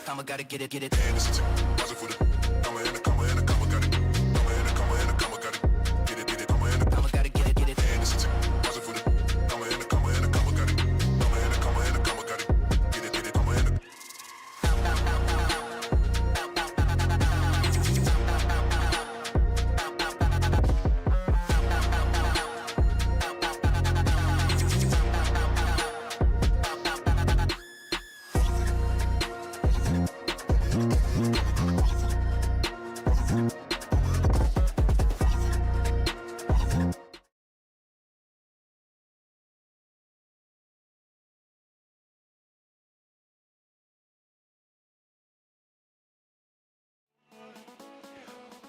comma, gotta get it, get it.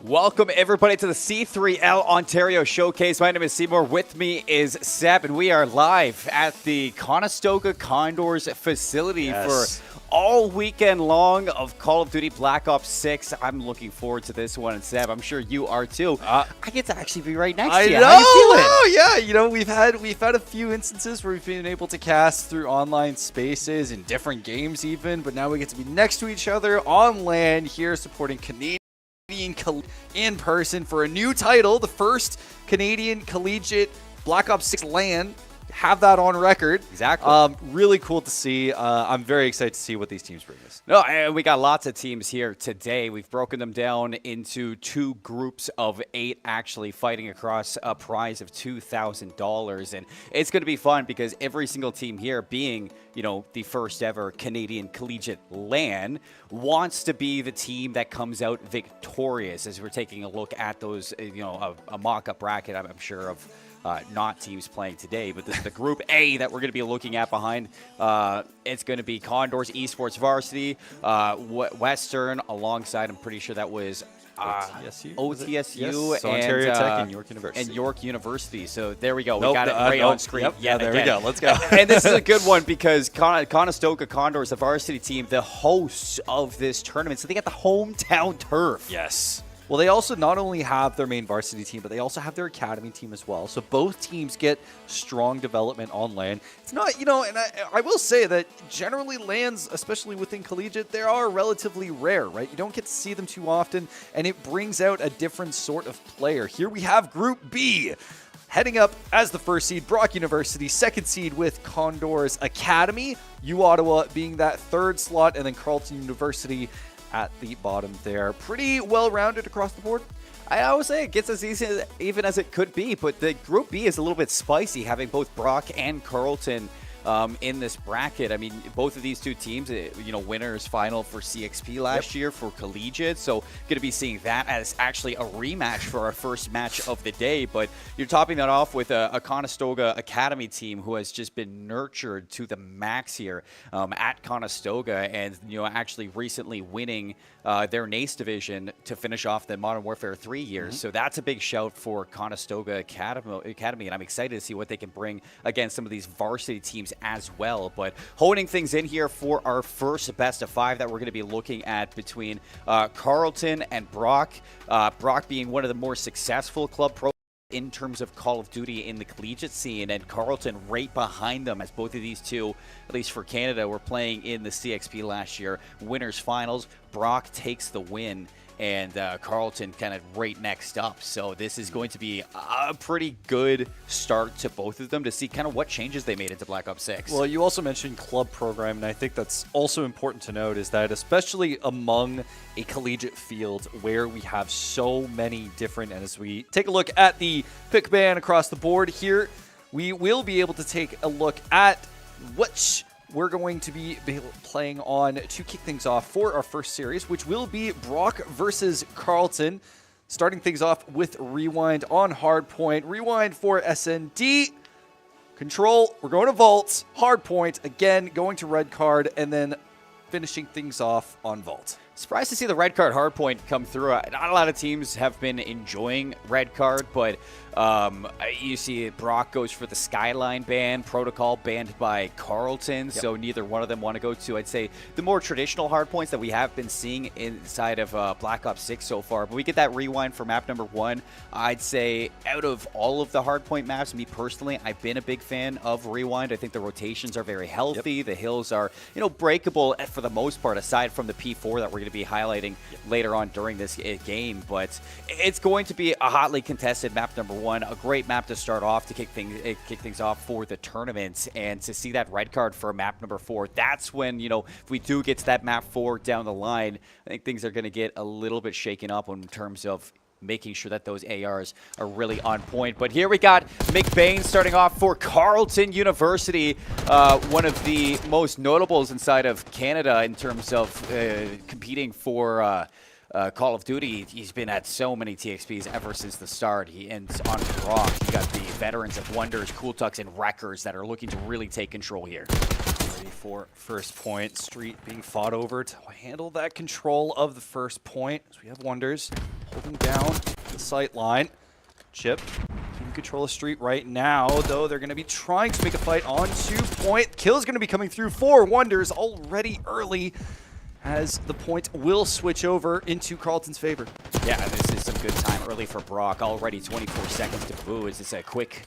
Welcome, everybody, to the C3L Ontario Showcase. My name is Seymour. With me is Seb, and we are live at the Conestoga Condors facility for all weekend long of Call of Duty Black Ops 6. I'm looking forward to this one, and Seb, I'm sure you are too. I get to actually be right next to you. How you feeling? Oh, yeah. You know, we've had a few instances where we've been able to cast through online spaces in different games even, but now we get to be next to each other on LAN here supporting Canadian in person for a new title, the first Canadian collegiate Black Ops 6 LAN. Have that on record. Exactly. Really cool to see. I'm very excited to see what these teams bring us. No, and we got lots of teams here today. We've broken them down into 2 groups of 8 actually fighting across a prize of $2,000. And it's going to be fun because every single team here being, you know, the first ever Canadian collegiate LAN wants to be the team that comes out victorious as we're taking a look at those, you know, a mock-up bracket, I'm sure, of not teams playing today, but this is the Group A that we're going to be looking at behind. It's going to be Condors Esports Varsity, Western, alongside, I'm pretty sure that was OTSU yes. So Ontario Tech and York University. And York University. So there we go. We got it right on screen. Yep. Yeah, there we go. Let's go. And this is a good one because Conestoga Condors, the varsity team, the hosts of this tournament. So they got the hometown turf. Yes. Well, they also not only have their main varsity team, but they also have their academy team as well. So both teams get strong development on LAN. It's not, you know, and I will say that generally LANs, especially within collegiate, they are relatively rare, right? You don't get to see them too often, and it brings out a different sort of player. Here we have Group B. Heading up as the first seed, Brock University, second seed with Condors Academy, U-Ottawa being that third slot, and then Carleton University at the bottom there. Pretty well-rounded across the board. I would say it gets as easy even as it could be, but the Group B is a little bit spicy, having both Brock and Carleton in this bracket. I mean, both of these two teams, you know, winners final for CXP last year for collegiate, so going to be seeing that as actually a rematch for our first match of the day. But you're topping that off with a Conestoga Academy team who has just been nurtured to the max here at Conestoga, and, you know, actually recently winning their NACE division to finish off the Modern Warfare 3 years. So that's a big shout for Conestoga Academy, and I'm excited to see what they can bring against some of these varsity teams as well. But honing things in here for our first best of 5 that we're going to be looking at between Carleton and Brock. Brock being one of the more successful club programs in terms of Call of Duty in the collegiate scene, and Carleton right behind them, as both of these two, at least for Canada, were playing in the CXP last year. Winners finals. Brock takes the win, and Carleton kind of right next up. So this is going to be a pretty good start to both of them to see kind of what changes they made into Black Ops 6. Well, you also mentioned club program, and I think that's also important to note, is that especially among a collegiate field where we have so many different, and as we take a look at the pick ban across the board here, we will be able to take a look at which we're going to be playing on to kick things off for our first series, which will be Brock versus Carleton. Starting things off with Rewind on Hardpoint. Rewind for SND. Control, we're going to Vault. Hardpoint, again, going to Red Card, and then finishing things off on Vault. Surprised to see the Red Card Hardpoint come through. Not a lot of teams have been enjoying Red Card, but You see Brock goes for the Skyline ban, Protocol banned by Carleton, so neither one of them want to go to, I'd say, the more traditional hardpoints that we have been seeing inside of Black Ops 6 so far. But we get that rewind for map number 1. I'd say out of all of the hardpoint maps, me personally, I've been a big fan of rewind. I think the rotations are very healthy. The hills are, breakable for the most part, aside from the P4 that we're going to be highlighting later on during this game. But it's going to be a hotly contested map number 1, a great map to start off to kick things off for the tournament. And to see that red card for map number 4, that's when, if we do get to that map 4 down the line, I think things are going to get a little bit shaken up in terms of making sure that those ARs are really on point. But here we got McBain starting off for Carleton University, one of the most notables inside of Canada in terms of competing for Call of Duty. He's been at so many TXPs ever since the start. He ends on Brock. You got the veterans of Wonders, Cool Tux, and Wreckers that are looking to really take control here. Ready for first point. Street being fought over to handle that control of the first point. As we have Wonders holding down the sight line. Chip in control of Street right now, though they're going to be trying to make a fight on 2 point. Kill is going to be coming through for Wonders already early, as the point will switch over into Carleton's favor. Yeah, this is some good time early for Brock. Already 24 seconds to boo. It's a quick,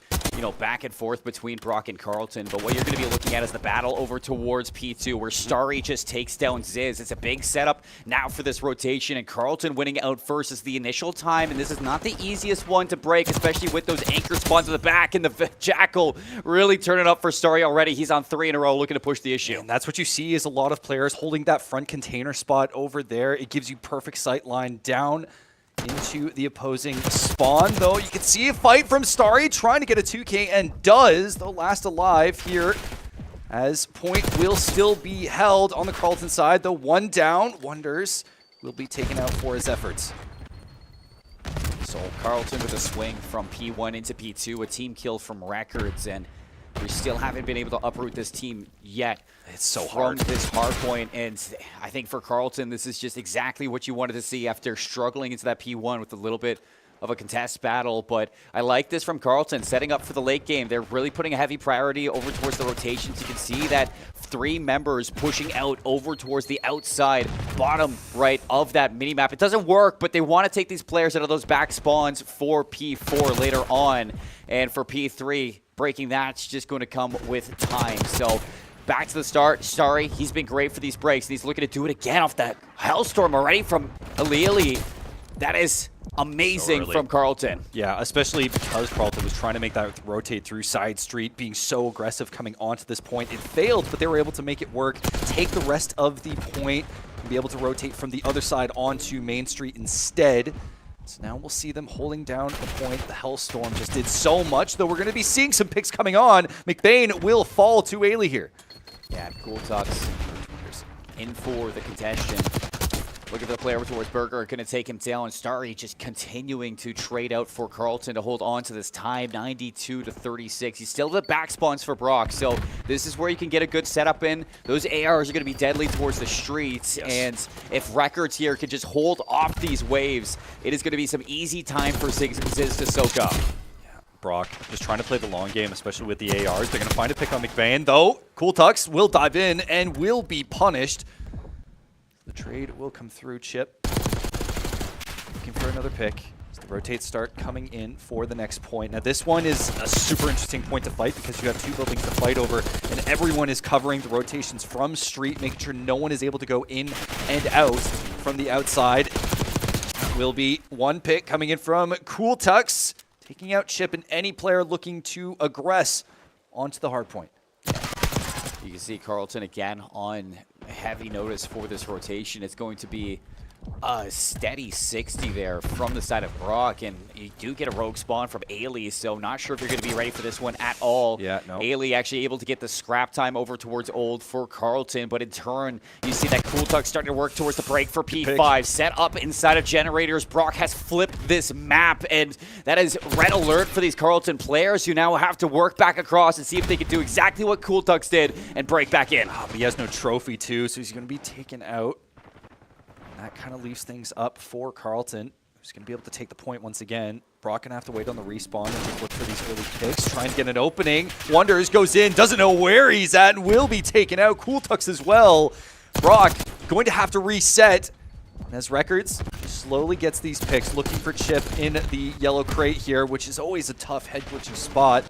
back and forth between Brock and Carleton. But what you're going to be looking at is the battle over towards P2, where Starry just takes down Ziz. It's a big setup now for this rotation, and Carleton winning out first is the initial time. And this is not the easiest one to break, especially with those anchor spawns in the back, and the Jackal really turning up for Starry already. He's on 3 in a row looking to push the issue. And that's what you see is a lot of players holding that front container spot over there. It gives you perfect sight line down into the opposing spawn, though. You can see a fight from Starry trying to get a 2K, and does, though last alive here, as point will still be held on the Carleton side. The 1 down, Wonders will be taken out for his efforts. So Carleton with a swing from P1 into P2, a team kill from Records, and we still haven't been able to uproot this team yet. It's so hard. From this hard point, and I think for Carleton, this is just exactly what you wanted to see after struggling into that P1 with a little bit of a contest battle. But I like this from Carleton, setting up for the late game. They're really putting a heavy priority over towards the rotations. You can see that 3 members pushing out over towards the outside bottom right of that minimap. It doesn't work, but they want to take these players out of those back spawns for P4 later on. And for P3, breaking that's just going to come with time. So back to the start. Starry, he's been great for these breaks, and he's looking to do it again off that Hellstorm already from Aliali. That is amazing from Carleton. Yeah, especially because Carleton was trying to make that rotate through side street, being so aggressive coming onto this point. It failed, but they were able to make it work, take the rest of the point, and be able to rotate from the other side onto Main Street instead. So now we'll see them holding down a point. The Hellstorm just did so much, though we're going to be seeing some picks coming on. McBain will fall to Ailey here. Yeah, Cool Tux in for the contention. Looking for the player towards Berger, going to take him down. Starry just continuing to trade out for Carleton to hold on to this time, 92-36. He's still the back spawns for Brock, so this is where you can get a good setup in. Those ARs are going to be deadly towards the streets, and if Records here can just hold off these waves, it is going to be some easy time for Ziz to soak up. Brock just trying to play the long game, especially with the ARs. They're going to find a pick on McBain, though. Cool Tux will dive in and will be punished. The trade will come through. Chip looking for another pick. As the rotates start coming in for the next point. Now this one is a super interesting point to fight because you have 2 buildings to fight over, and everyone is covering the rotations from street, making sure no one is able to go in and out from the outside. Will be 1 pick coming in from Cool Tux, taking out Chip and any player looking to aggress onto the hard point. You can see Carleton again on heavy notice for this rotation. It's going to be a steady 60 there from the side of Brock, and you do get a rogue spawn from Ailey, so not sure if you're going to be ready for this one at all. Yeah, no. Ailey actually able to get the scrap time over towards Old for Carleton, but in turn, you see that Cool Tux starting to work towards the break for P5. Set up inside of generators. Brock has flipped this map, and that is red alert for these Carleton players who now have to work back across and see if they can do exactly what Cool Tux did and break back in. But he has no trophy too, so he's going to be taken out. That kind of leaves things up for Carleton. who's going to be able to take the point once again. Brock going to have to wait on the respawn and just look for these early picks, trying to get an opening. Wonders goes in, doesn't know where he's at, and will be taken out. Cool Tux as well. Brock going to have to reset. And as Records slowly gets these picks, looking for Chip in the yellow crate here, which is always a tough head glitching spot.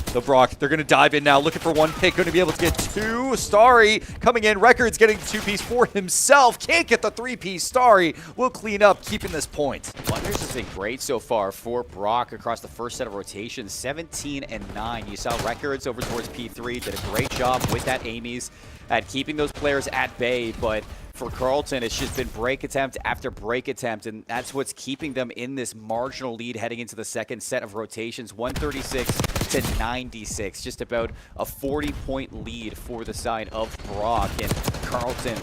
So Brock, they're going to dive in now, looking for one pick, going to be able to get two. Starry coming in, Records getting the two-piece for himself. Can't get the three-piece. Starry will clean up, keeping this point. Wonders has been great so far for Brock across the first set of rotations, 17 and 9. You saw Records over towards P3, did a great job with that Amy's at keeping those players at bay, but for Carleton, it's just been break attempt after break attempt, and that's what's keeping them in this marginal lead heading into the second set of rotations, 136 to 96, just about a 40-point lead for the side of Brock, and Carleton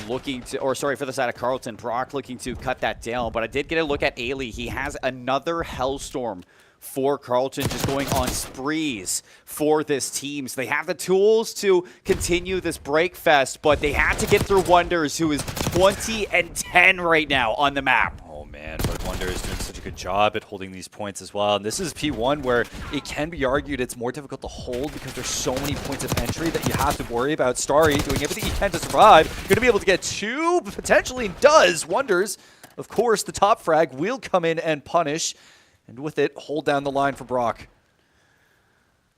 looking to, or sorry, for the side of Carleton, Brock looking to cut that down, but I did get a look at Ailey. He has another Hellstorm for Carleton, just going on sprees for this team. So they have the tools to continue this break fest, but they have to get through Wonders, who is 20 and 10 right now on the map. Oh man, but Wonder is doing such a good job at holding these points as well. And this is P1 where it can be argued it's more difficult to hold because there's so many points of entry that you have to worry about. Starry doing everything he can to survive. Going to be able to get two, potentially does. Wonders, of course, the top frag will come in and punish. And with it, hold down the line for Brock.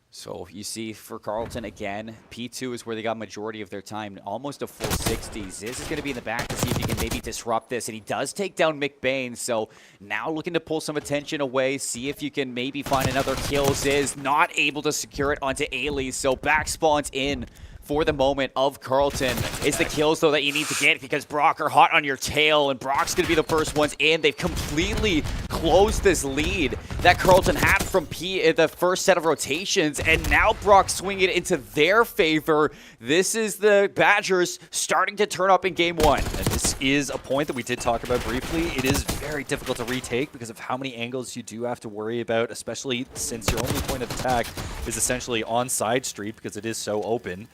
So you see for Carleton again, P2 is where they got majority of their time, almost a full 60. Ziz is going to be in the back to see if he can maybe disrupt this, and he does take down McBain, so now looking to pull some attention away, see if you can maybe find another kill. Ziz not able to secure it onto Ailey, so back spawns in for the moment of Carleton. Is the kills, though, that you need to get because Brock are hot on your tail, and Brock's going to be the first ones in. They've completely closed this lead that Carleton had from the first set of rotations, and now Brock swinging it into their favor. This is the Badgers starting to turn up in game one. And this is a point that we did talk about briefly. It is very difficult to retake because of how many angles you do have to worry about, especially since your only point of attack is essentially on side street because it is so open.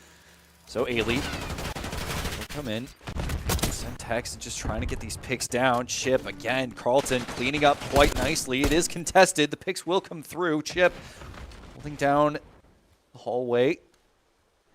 So Ailey will come in, send text, and just trying to get these picks down. Chip, again, Carleton cleaning up quite nicely. It is contested. The picks will come through. Chip holding down the hallway.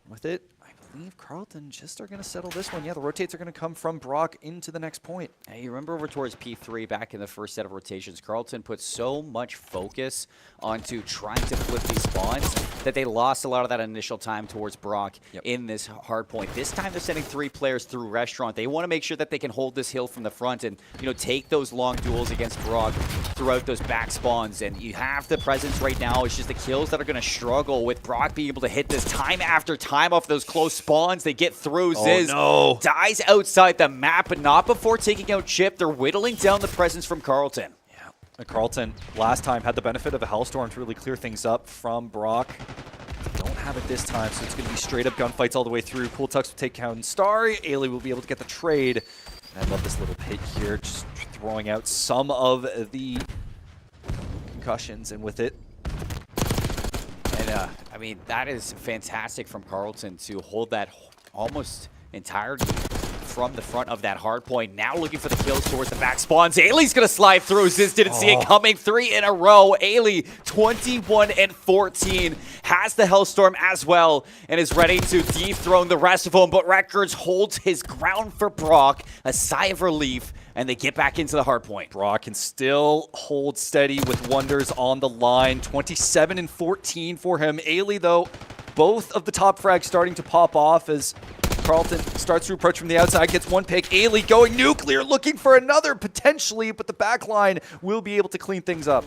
With it, I believe Carleton just are going to settle this one. Yeah, the rotates are going to come from Brock into the next point. Hey, you remember over towards P3 back in the first set of rotations, Carleton put so much focus onto trying to flip these spawns that they lost a lot of that initial time towards Brock in this hard point. This time they're sending 3 players through Restaurant. They want to make sure that they can hold this hill from the front and, you know, take those long duels against Brock throughout those back spawns. And you have the presence right now. It's just the kills that are going to struggle with Brock being able to hit this time after time off those close spawns. They get through. Ziz dies outside the map, but not before taking out Chip. They're whittling down the presence from Carleton. Carleton last time had the benefit of a Hellstorm to really clear things up from Brock. Don't have it this time, so it's going to be straight up gunfights all the way through. Cool Tux will take down Starry. Ailey will be able to get the trade. And I love this little pit here, just throwing out some of the concussions, and with it. And, I mean, that is fantastic from Carleton to hold that almost entirety from the front of that hard point. Now looking for the kills towards the back spawns. Ailey's going to slide through. Ziz didn't see it coming. 3 in a row. Ailey, 21 and 14, has the Hellstorm as well and is ready to dethrone the rest of them. But Records holds his ground for Brock. A sigh of relief, and they get back into the hard point. Brock can still hold steady with Wonders on the line. 27 and 14 for him. Ailey, though, both of the top frags starting to pop off as Carleton starts to approach from the outside, gets one pick. Ailey going nuclear, looking for another potentially, but the back line will be able to clean things up.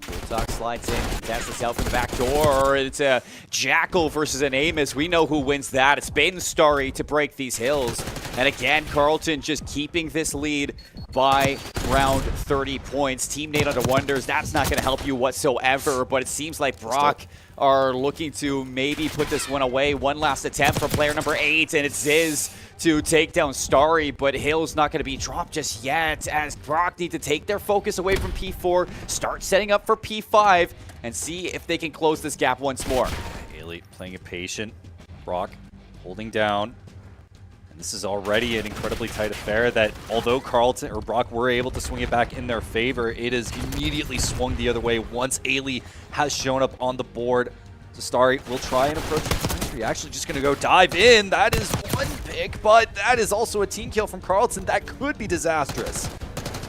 Bulldog slides in, tests itself in the back door. It's a Jackal versus an Amos. We know who wins that. It's Baden Starry to break these hills. And again, Carleton just keeping this lead by around 30 points. Team Nate onto Wonders, that's not going to help you whatsoever, but it seems like Brock are looking to maybe put this one away. One last attempt from player number 8, and it's Ziz to take down Starry, but Hill's not going to be dropped just yet as Brock need to take their focus away from P4, start setting up for P5, and see if they can close this gap once more. Ailey playing it patient. Brock holding down. And this is already an incredibly tight affair that although Carlton or Brock were able to swing it back in their favor, it is immediately swung the other way once Ailey has shown up on the board. So Starry will try and approach the country. Actually just going to go dive in. That is one pick, but that is also a team kill from Carlton. That could be disastrous.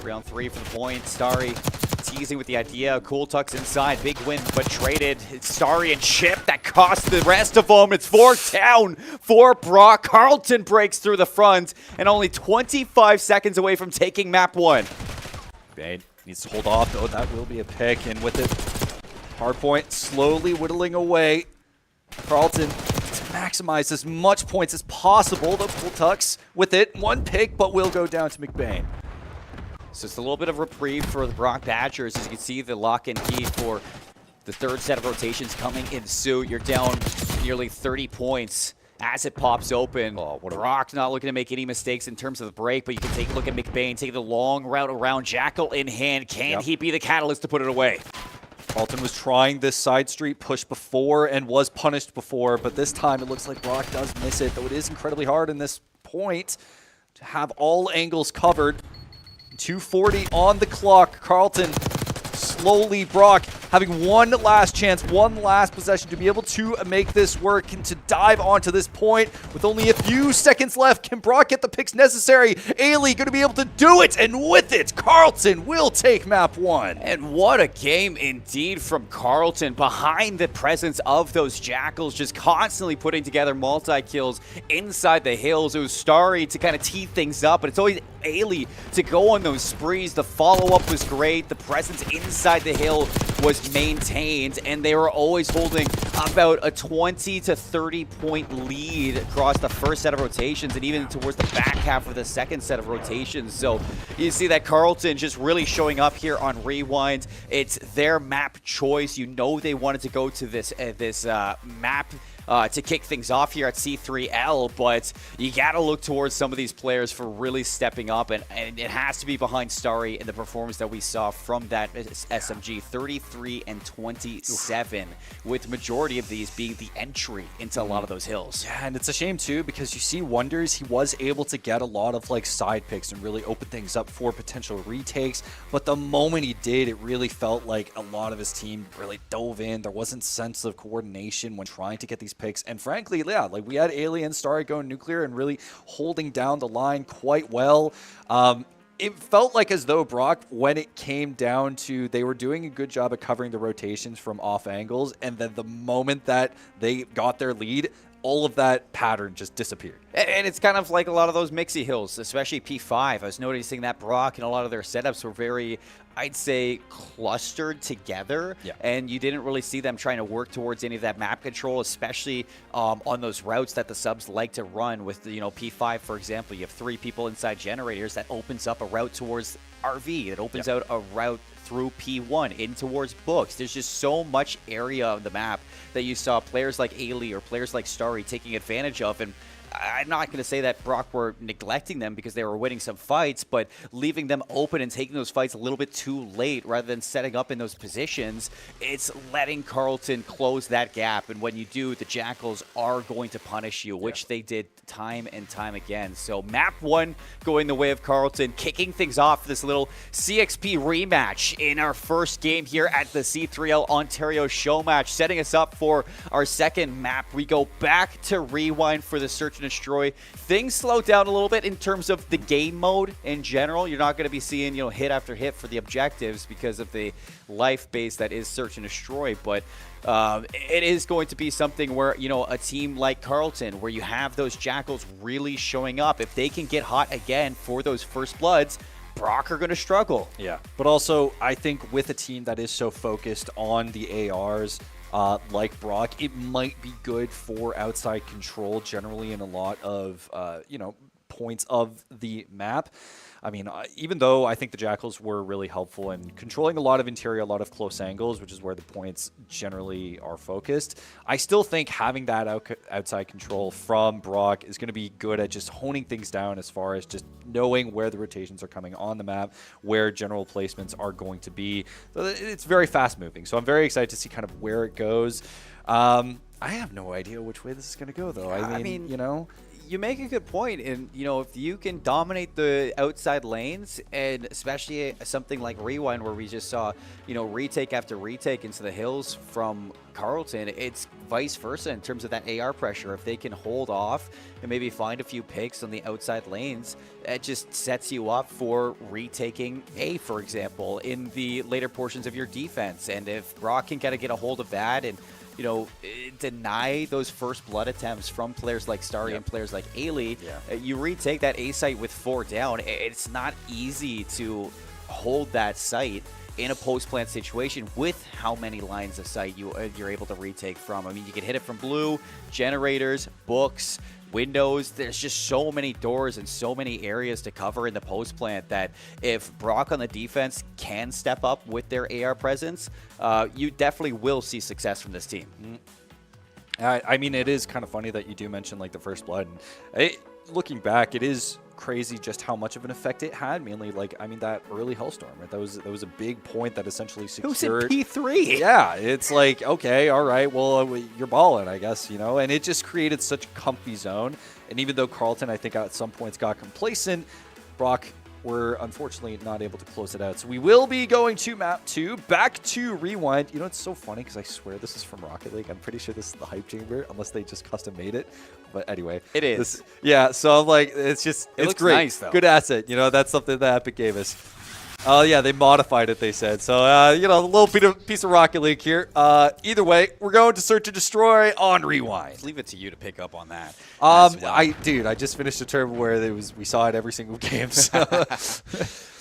Round 3 for the point. Starry teasing with the idea. Cool tucks inside. Big win, but traded. It's Starry and Chip that cost the rest of them. It's 4 down for Brock. Carlton breaks through the front and only 25 seconds away from taking map 1. Bane needs to hold off, though. That will be a pick. And with it, hardpoint slowly whittling away. Carlton to maximize as much points as possible. The Cool tucks with it. 1 pick, but will go down to McBain. So it's a little bit of reprieve for the Brock Badgers. As you can see, the lock-in key for the 3rd set of rotations coming in suit. You're down nearly 30 points as it pops open. Brock's not looking to make any mistakes in terms of the break, but you can take a look at McBain, taking the long route around, Jackal in hand. Can he be the catalyst to put it away? Carlton was trying this side street push before and was punished before, but this time it looks like Brock does miss it, though it is incredibly hard in this point to have all angles covered. 2:40 on the clock. Carlton slowly, Brock having one last chance, one last possession to be able to make this work and to dive onto this point with only a few seconds left. Can Brock get the picks necessary? Ailey going to be able to do it, and with it, Carlton will take map 1. And what a game indeed from Carlton, behind the presence of those Jackals, just constantly putting together multi-kills inside the hills. It was Starry to kind of tee things up, but it's always Ailey to go on those sprees. The follow-up was great. The presence inside the hill was maintained, and they were always holding about a 20 to 30 point lead across the first set of rotations and even towards the back half of the second set of rotations. So you see that Carlton just really showing up here on Rewind. It's their map choice. You know they wanted to go to this map to kick things off here at C3L, but you got to look towards some of these players for really stepping up, and it has to be behind Starry and the performance that we saw from that SMG. 33 and 27, with majority of these being the entry into a lot of those hills. Yeah, and it's a shame too, because you see Wonders, he was able to get a lot of like side picks and really open things up for potential retakes, but the moment he did, it really felt like a lot of his team really dove in. There wasn't sense of coordination when trying to get these picks, and frankly, yeah, like we had Ailey and Starry going nuclear and really holding down the line quite well. It felt like as though Brock, when it came down to, they were doing a good job of covering the rotations from off angles, and then the moment that they got their lead, all of that pattern just disappeared. And it's kind of like a lot of those mixy hills, especially P5. I was noticing that Brock and a lot of their setups were very, I'd say, clustered together. Yeah. And you didn't really see them trying to work towards any of that map control, especially on those routes that the subs like to run with, P5, for example. You have 3 people inside generators. That opens up a route towards RV. That opens out a route through P1 in towards books. There's just so much area on the map that you saw players like Ailey or players like Starry taking advantage of, and I'm not going to say that Brock were neglecting them because they were winning some fights, but leaving them open and taking those fights a little bit too late rather than setting up in those positions, it's letting Carlton close that gap. And when you do, the Jackals are going to punish you, which they did time and time again. So map 1 going the way of Carlton, kicking things off this little CXP rematch in our first game here at the C3L Ontario show match, setting us up for our second map. We go back to Rewind for the Search and Destroy. Things slow down a little bit in terms of the game mode in general. You're not going to be seeing, hit after hit for the objectives because of the life base that is Search and Destroy, but it is going to be something where, a team like Carlton, where you have those Jackals really showing up, if they can get hot again for those first bloods, Brock are going to struggle. Yeah, but also I think with a team that is so focused on the ARs, like Brock, it might be good for outside control generally in a lot of, points of the map. I mean, even though I think the Jackals were really helpful in controlling a lot of interior, a lot of close angles, which is where the points generally are focused, I still think having that outside control from Brock is going to be good at just honing things down as far as just knowing where the rotations are coming on the map, where general placements are going to be. So it's very fast moving. So I'm very excited to see kind of where it goes. I have no idea which way this is going to go, though. I I mean, mean, you know, you make a good point, and if you can dominate the outside lanes, and especially something like Rewind, where we just saw retake after retake into the hills from Carleton, it's vice versa in terms of that AR pressure. If they can hold off and maybe find a few picks on the outside lanes, it just sets you up for retaking A, for example, in the later portions of your defense. And if Brock can kind of get a hold of that and deny those first blood attempts from players like Starry and players like Ailey, you retake that A site with 4 down. It's not easy to hold that site in a post-plant situation with how many lines of sight you're able to retake from. I mean, you can hit it from blue, generators, books, windows. There's just so many doors and so many areas to cover in the post plant that if Brock on the defense can step up with their AR presence, you definitely will see success from this team. I mean, it is kind of funny that you do mention like the first blood. Looking back, it is crazy just how much of an effect it had. Mainly, that early Hellstorm. Right? That was a big point that essentially secured. It was in P3. Yeah, it's like, okay, all right, well, you're balling, I guess, and it just created such a comfy zone. And even though Carleton, I think, at some points got complacent, Brock were unfortunately not able to close it out. So we will be going to map 2, back to Rewind. It's so funny because I swear this is from Rocket League. I'm pretty sure this is the hype chamber, unless they just custom made it. But anyway, it is. So I'm like, it's looks great. Nice, though. Good asset. That's something that Epic gave us. Oh, yeah, they modified it, they said. So, a little piece of Rocket League here. Either way, we're going to Search and Destroy on Rewind. Let's leave it to you to pick up on that. I just finished a term where we saw it every single game. So.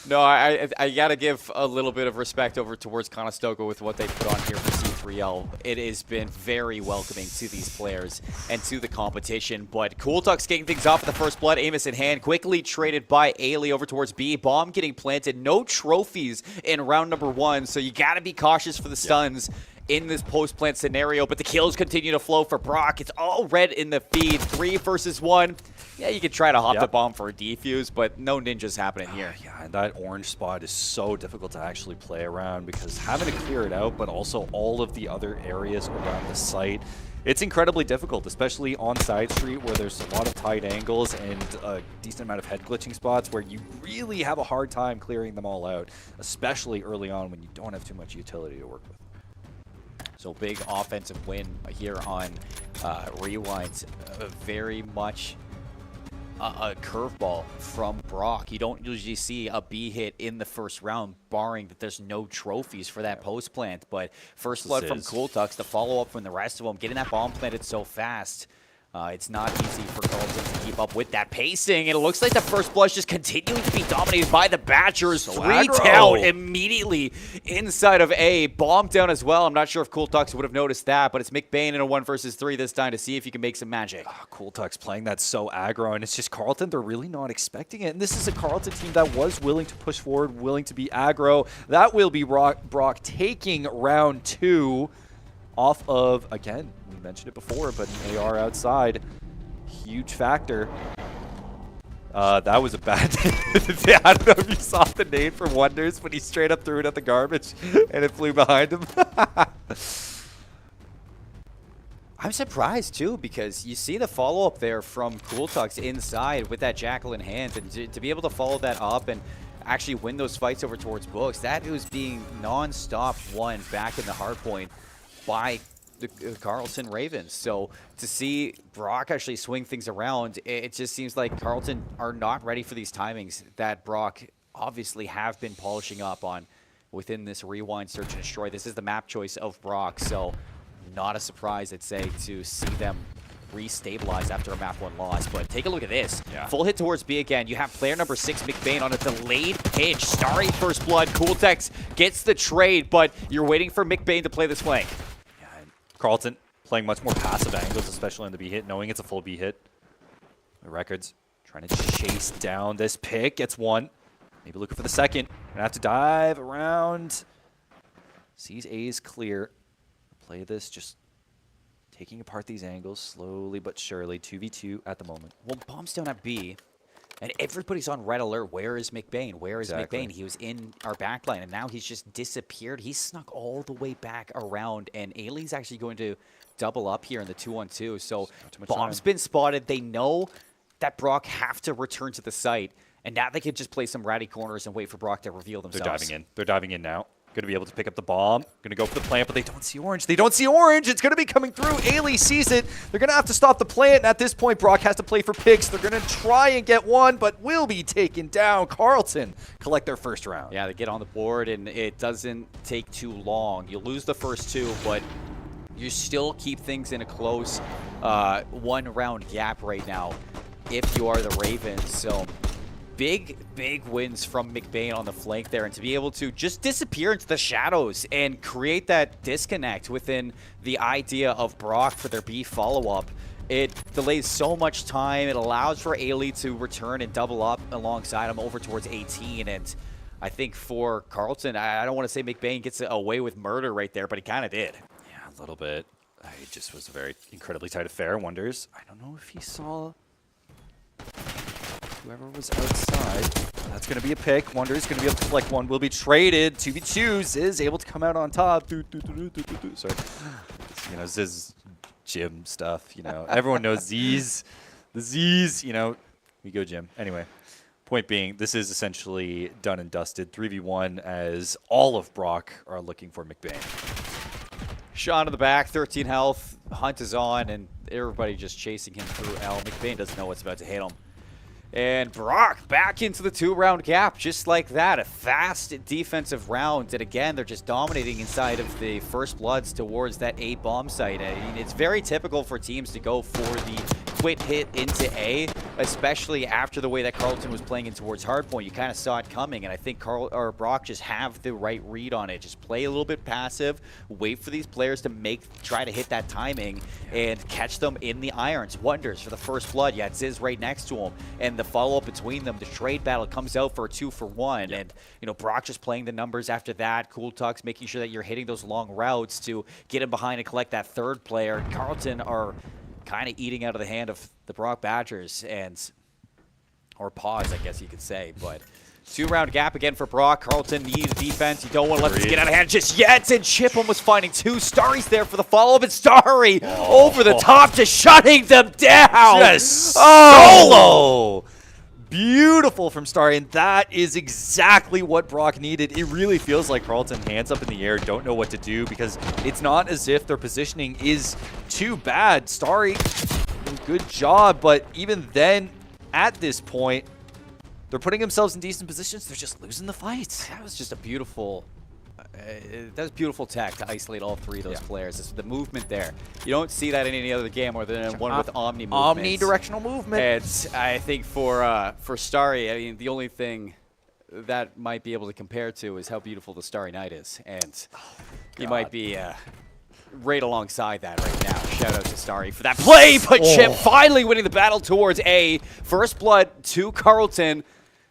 No, I got to give a little bit of respect over towards Conestoga with what they put on here for C3L. It has been very welcoming to these players and to the competition. But Cool Tuck's getting things off at the first blood. Amos in hand, quickly traded by Ailey over towards B. Bomb getting planted. No trophies in round number 1, so you got to be cautious for the stuns in this post-plant scenario, but the kills continue to flow for Brock. It's all red in the feed. 3 versus 1. Yeah, you could try to hop the bomb for a defuse, but no ninjas happening here. Yeah, and that orange spot is so difficult to actually play around because having to clear it out, but also all of the other areas around the site, it's incredibly difficult, especially on side street where there's a lot of tight angles and a decent amount of head glitching spots where you really have a hard time clearing them all out, especially early on when you don't have too much utility to work with. So big offensive win here on Rewind. Very much a curveball from Brock. You don't usually see a B hit in the first round, barring that there's no trophies for that post plant. But first blood from Cool Tux, the follow up from the rest of them, getting that bomb planted so fast. It's not easy for Carleton to keep up with that pacing. And it looks like the first blood just continuing to be dominated by the Badgers. 3 down immediately inside of A. Bomb down as well. I'm not sure if Cool Tux would have noticed that, but it's McBain in a 1 versus 3 this time to see if he can make some magic. Cool Tux playing that so aggro, and it's just Carleton, they're really not expecting it. And this is a Carleton team that was willing to push forward, willing to be aggro. That will be Brock taking round 2 off of, again, we mentioned it before, but an AR outside, huge factor. That was a bad I don't know if you saw the nade from Wonders, but he straight up threw it at the garbage and it flew behind him. I'm surprised, too, because you see the follow-up there from Cool Tux inside with that Jackal in hand, and to be able to follow that up and actually win those fights over towards Books, that was being non-stop won back in the hard point by the Carleton Ravens. So to see Brock actually swing things around, it just seems like Carleton are not ready for these timings that Brock obviously have been polishing up on within this Rewind Search and Destroy. This is the map choice of Brock, so not a surprise, I'd say, to see them restabilize after a map 1 loss. But take a look at this. Full hit towards B again. You have player number 6, McBain, on a delayed pitch. Starry first blood. Cooltex gets the trade, but you're waiting for McBain to play this flank. Carleton playing much more passive angles, especially on the B hit, knowing it's a full B hit. The Records trying to chase down this pick. Gets 1. Maybe looking for the second. Gonna have to dive around. Sees A's clear. Play this, just taking apart these angles slowly but surely. 2v2 at the moment. Well, bombs down at B. And everybody's on red alert. Where is McBain? Where is Exactly. McBain? He was in our backline, and now he's just disappeared. He's snuck all the way back around, and Ailey's actually going to double up here in the 2-on-2. So bomb's been spotted. They know that Brock have to return to the site, and now they can just play some ratty corners and wait for Brock to reveal themselves. They're diving in. They're diving in now. Going to be able to pick up the bomb. Going to go for the plant, but they don't see orange. They don't see orange. It's going to be coming through. Ailey sees it. They're going to have to stop the plant. And at this point, Brock has to play for picks. They're going to try and get one, but will be taken down. Carlton collect their first round. Yeah, they get on the board, and it doesn't take too long. You lose the first two, but you still keep things in a close one-round gap right now if you are the Ravens. So big wins from McBain on the flank there, and to be able to just disappear into the shadows and create that disconnect within the idea of Brock for their B follow-up. It delays so much time. It allows for Ailey to return and double up alongside him over towards 18, and I think for Carlton, I don't want to say McBain gets away with murder right there, but he kind of did. Yeah, a little bit. It just was a very incredibly tight affair. Wonders, I don't know if he saw whoever was outside. That's going to be a pick. Wonders going to be able to collect one. Will be traded. 2v2s is able to come out on top. Sorry. You know, this is gym stuff. You know, everyone knows Z's. The Z's, you know, we go gym. Anyway, point being, this is essentially done and dusted. 3v1 as all of Brock are looking for McBain. Shot in the back, 13 health. Hunt is on, and everybody just chasing him through L. McBain doesn't know what's about to hit him. And Brock back into the 2-round gap, just like that. A fast defensive round. And again, they're just dominating inside of the First Bloods towards that A bomb site. I mean, it's very typical for teams to go for the quick hit into A, especially after the way that Carlton was playing in towards hardpoint. You kind of saw it coming, and I think Brock just have the right read on it. Just play a little bit passive, wait for these players to try to hit that timing and catch them in the irons. Wonders for the First Blood. You had Ziz right next to him, and the follow-up between them, the trade battle comes out for a 2-for-1, and you know, Brock just playing the numbers after that. Cool Tucks making sure that you're hitting those long routes to get him behind and collect that third player. Carlton are kind of eating out of the hand of the Brock Badgers, or paws, I guess you could say. But 2-round gap again for Brock. Carlton needs defense. You don't want to let this get out of hand just yet. And Chipum was finding two. Starry's there for the follow-up, and Starry over the top, just shutting them down. Yes, oh! solo. Beautiful from Starry, and that is exactly what Brock needed. It really feels like Carlton, hands up in the air, don't know what to do, because it's not as if their positioning is too bad. Starry, good job, but even then, at this point, they're putting themselves in decent positions. They're just losing the fights. That was just a beautiful... that was beautiful tech to isolate all three of those players. It's the movement there. You don't see that in any other game other than one with Omni movement. Omnidirectional movement. And I think for Starry, I mean, the only thing that might be able to compare to is how beautiful the Starry Night is. And he might be right alongside that right now. Shout out to Starry for that play, but Chip finally winning the battle towards A. First Blood to Carlton.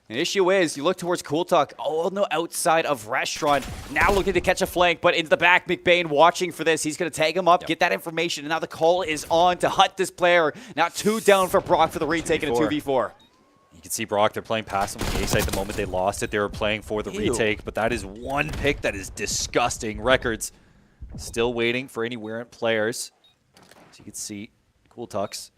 The issue is, you look towards Cool Talk, on the outside of Restaurant, now looking to catch a flank, but into the back, McBain watching for this. He's going to tag him up, get that information, and now the call is on to hunt this player. Now 2 down for Brock for the retake in a 2v4. You can see Brock, they're playing passive on the A side the moment they lost it. They were playing for the retake, but that is one pick that is disgusting. Records still waiting for any Warrant players. So you can see Cool Tucks.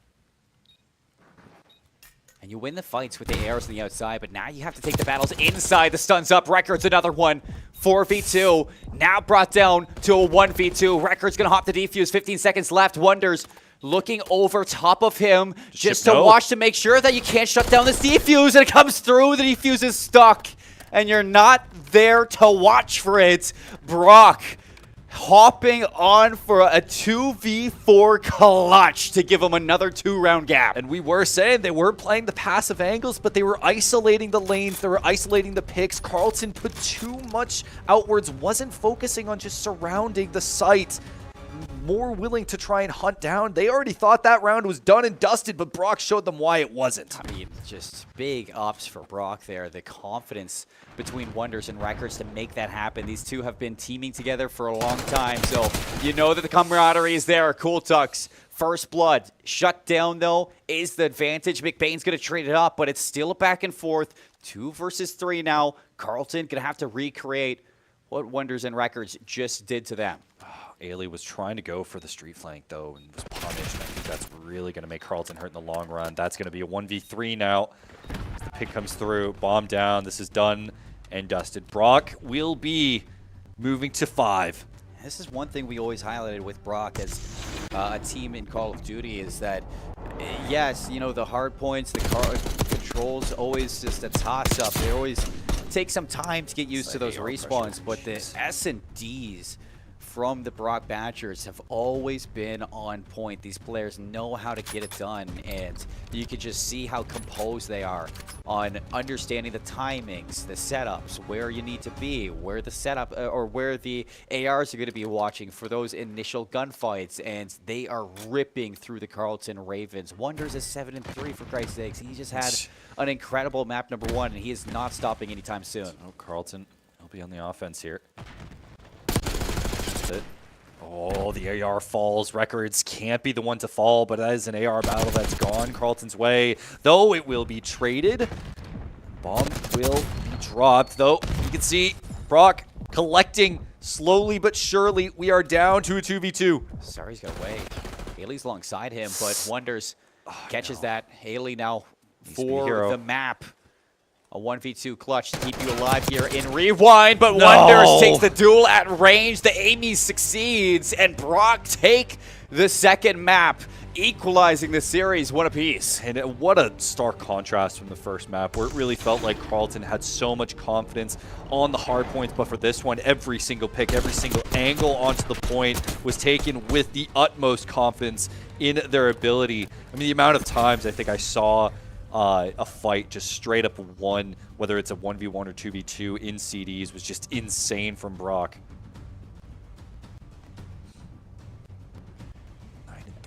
And you win the fights with the arrows on the outside, but now you have to take the battles inside. The stun's up. Records another one. 4v2. Now brought down to a 1v2. Records going to hop the defuse. 15 seconds left. Wonders looking over top of him just to watch to make sure that you can't shut down this defuse. And it comes through. The defuse is stuck. And you're not there to watch for it. Brock hopping on for a 2v4 clutch to give them another 2-round gap. And we were saying they were playing the passive angles, but they were isolating the lanes, they were isolating the picks. Carlton put too much outwards, wasn't focusing on just surrounding the site. more willing to try and hunt down. They already thought that round was done and dusted, but Brock showed them why it wasn't. I mean, just big ups for Brock there. The confidence between Wonders and Records to make that happen. These two have been teaming together for a long time, so you know that the camaraderie is there. Cool Tucks, first blood. Shut down, though, is the advantage. McBain's going to trade it up, but it's still a back and forth. 2 versus 3 now. Carlton going to have to recreate what Wonders and Records just did to them. Ailey was trying to go for the street flank, though, and was punished. And I think that's really going to make Carlton hurt in the long run. That's going to be a 1v3 now. As the pick comes through, bomb down. This is done and dusted. Brock will be moving to 5. This is one thing we always highlighted with Brock as a team in Call of Duty is that, yes, you know, the hard points, the controls, always just a toss-up. They always take some time to get used to those respawns, but the S&Ds from the Brock Badgers have always been on point. These players know how to get it done, and you can just see how composed they are on understanding the timings, the setups, where you need to be, where the setup or where the ARs are going to be watching for those initial gunfights, and they are ripping through the Carlton Ravens. Wonders is 7-3 for Christ's sakes. He just had an incredible map number 1, and he is not stopping anytime soon. Oh, Carlton, he'll be on the offense here. It. Oh, the AR falls. Records can't be the one to fall, but that is an AR battle that's gone Carlton's way, though it will be traded. Bomb will be dropped, though. You can see Brock collecting slowly but surely. We are down to a 2v2. Sorry's got away. Haley's alongside him, but Wonders catches that. Haley now for the map. A 1v2 clutch to keep you alive here in Rewind, but Wonders takes the duel at range. The Amy succeeds, and Brock take the second map, equalizing the series one apiece. And what a stark contrast from the first map, where it really felt like Carlton had so much confidence on the hard points, but for this one, every single pick, every single angle onto the point was taken with the utmost confidence in their ability. I mean, the amount of times I think I saw a fight just straight up won, whether it's a 1v1 or 2v2 in CDs, was just insane from Brock.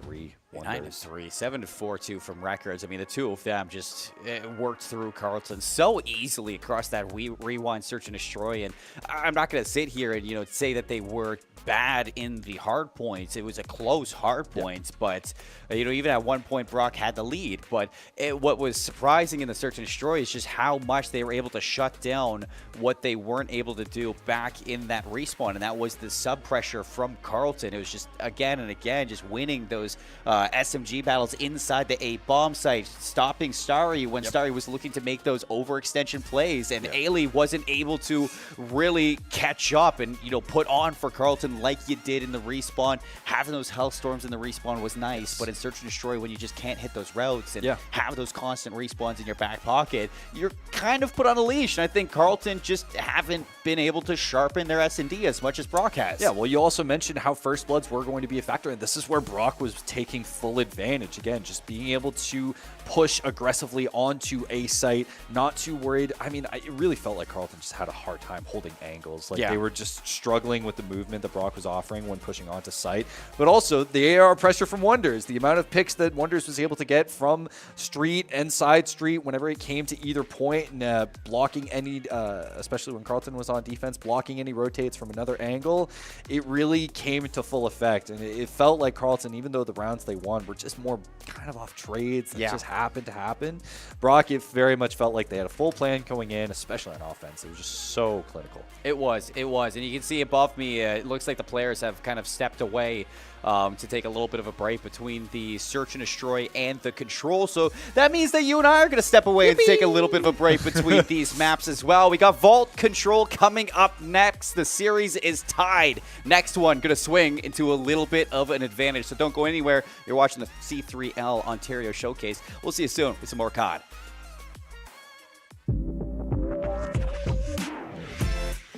9-3. 9-3, 7-4 too from Records. I mean, the two of them just worked through Carlton so easily across that Rewind, Search and Destroy. And I'm not going to sit here and say that they were bad in the hard points. It was a close hard point, but even at one point Brock had the lead. But what was surprising in the Search and Destroy is just how much they were able to shut down what they weren't able to do back in that respawn, and that was the sub pressure from Carlton. It was just again and again just winning those SMG battles inside the A bomb site, stopping Starry when Starry was looking to make those overextension plays, and Ailey wasn't able to really catch up and put on for Carlton like you did in the respawn. Having those health storms in the respawn was nice, but in Search and Destroy, when you just can't hit those routes and have those constant respawns in your back pocket, you're kind of put on a leash. And I think Carlton just haven't been able to sharpen their S&D as much as Brock has. Yeah, well, you also mentioned how First Bloods were going to be a factor, and this is where Brock was taking full advantage. Again, just being able to push aggressively onto a site, not too worried. I mean, it really felt like Carlton just had a hard time holding angles. Like they were just struggling with the movement that Brock was offering when pushing onto site. But also the AR pressure from Wonders, the amount of picks that Wonders was able to get from street and side street whenever it came to either point, and blocking any, especially when Carlton was on defense, blocking any rotates from another angle, it really came into full effect. And it felt like Carlton, even though the rounds they won were just more kind of off trades that just happened to happen, Brock, it very much felt like they had a full plan going in, especially on offense. It was just so clinical. It was. And you can see above me, it looks like the players have kind of stepped away to take a little bit of a break between the Search and Destroy and the Control. So that means that you and I are going to step away and take a little bit of a break between these maps as well. We got Vault Control coming up next. The series is tied. Next one going to swing into a little bit of an advantage. So don't go anywhere. You're watching the C3L Ontario Showcase. We'll see you soon with some more COD.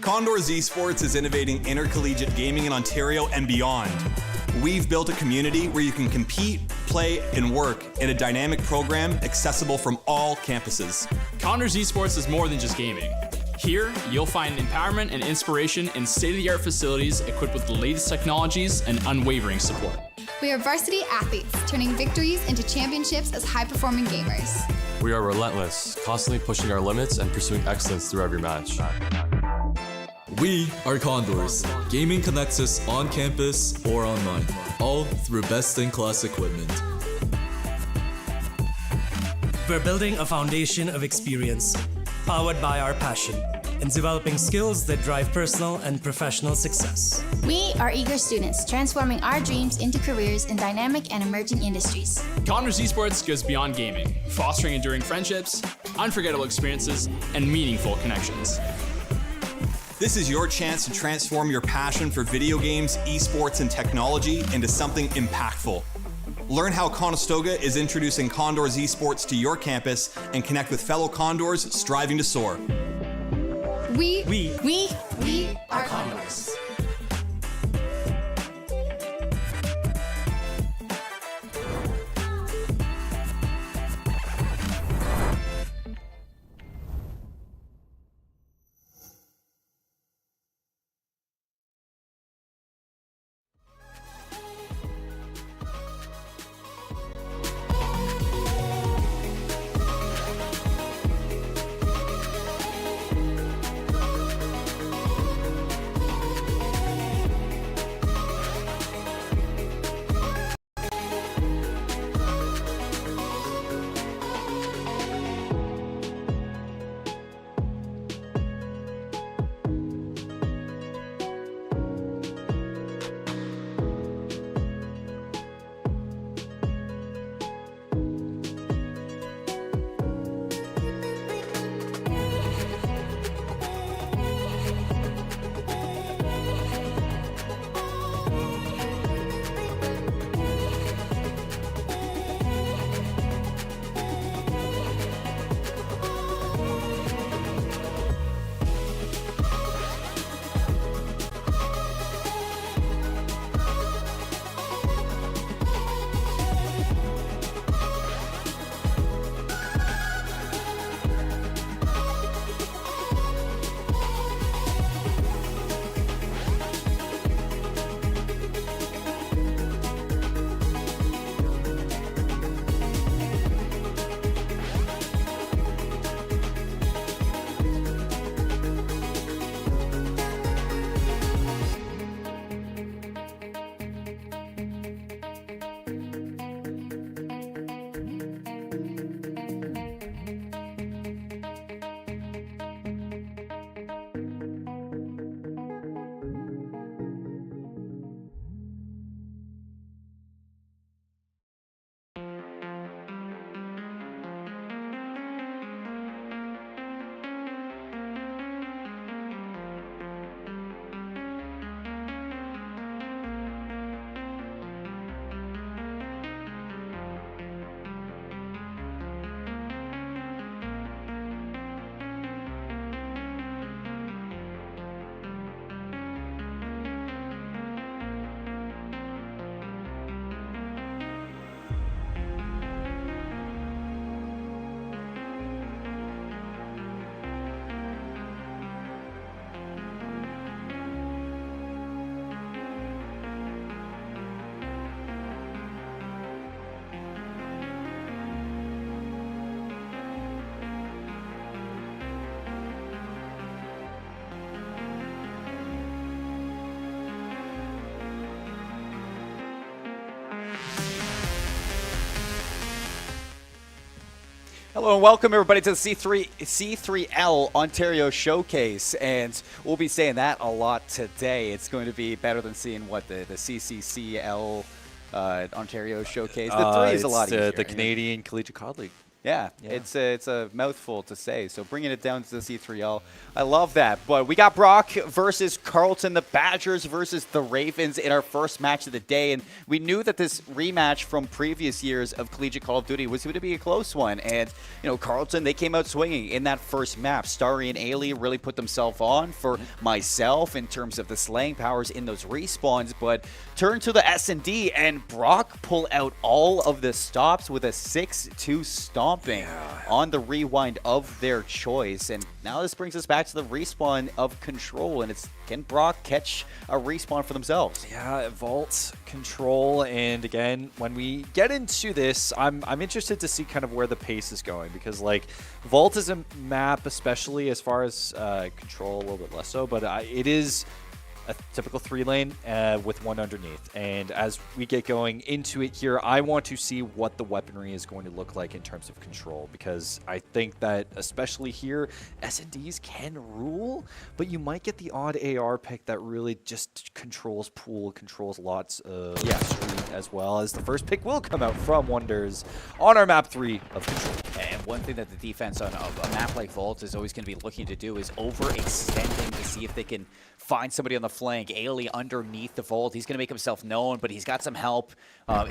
Condors Esports is innovating intercollegiate gaming in Ontario and beyond. We've built a community where you can compete, play, and work in a dynamic program accessible from all campuses. Condors Esports is more than just gaming. Here, you'll find empowerment and inspiration in state-of-the-art facilities equipped with the latest technologies and unwavering support. We are varsity athletes, turning victories into championships as high-performing gamers. We are relentless, constantly pushing our limits and pursuing excellence through every match. We are Condors. Gaming connects us on campus or online, all through best-in-class equipment. We're building a foundation of experience, powered by our passion, in developing skills that drive personal and professional success. We are eager students, transforming our dreams into careers in dynamic and emerging industries. Condors Esports goes beyond gaming, fostering enduring friendships, unforgettable experiences, and meaningful connections. This is your chance to transform your passion for video games, esports, and technology into something impactful. Learn how Conestoga is introducing Condors Esports to your campus and connect with fellow Condors striving to soar. We are Condors. Hello and welcome everybody to the C3L Ontario Showcase, and we'll be saying that a lot today. It's going to be better than seeing what the CCCL Ontario Showcase. The 3 is a lot easier. The Canadian Collegiate College. Yeah, it's a mouthful to say. So bringing it down to the C3L, I love that. But we got Brock versus Carleton, the Badgers versus the Ravens in our first match of the day. And we knew that this rematch from previous years of Collegiate Call of Duty was going to be a close one. And, you know, Carleton, they came out swinging in that first map. Starry and Ailey really put themselves on for myself in terms of the slaying powers in those respawns. But turn to the S&D, and Brock pull out all of the stops with a 6-2 stop. stomping on the rewind of their choice. And now this brings us back to the respawn of Control, and it's, can Brock catch a respawn for themselves? Yeah, Vault, Control, and again, when we get into this, I'm interested to see kind of where the pace is going, because like Vault is a map, especially as far as Control, a little bit less so, but it is a typical 3-lane with one underneath. And as we get going into it here, I want to see what the weaponry is going to look like in terms of Control, because I think that especially here, S&Ds can rule, but you might get the odd AR pick that really just controls pool, controls lots of street, as well as the first pick will come out from Wonders on our map 3 of Control. And one thing that the defense on a map like Vault is always going to be looking to do is overextending to see if they can find somebody on the flank. Ailey underneath the Vault. He's going to make himself known, but he's got some help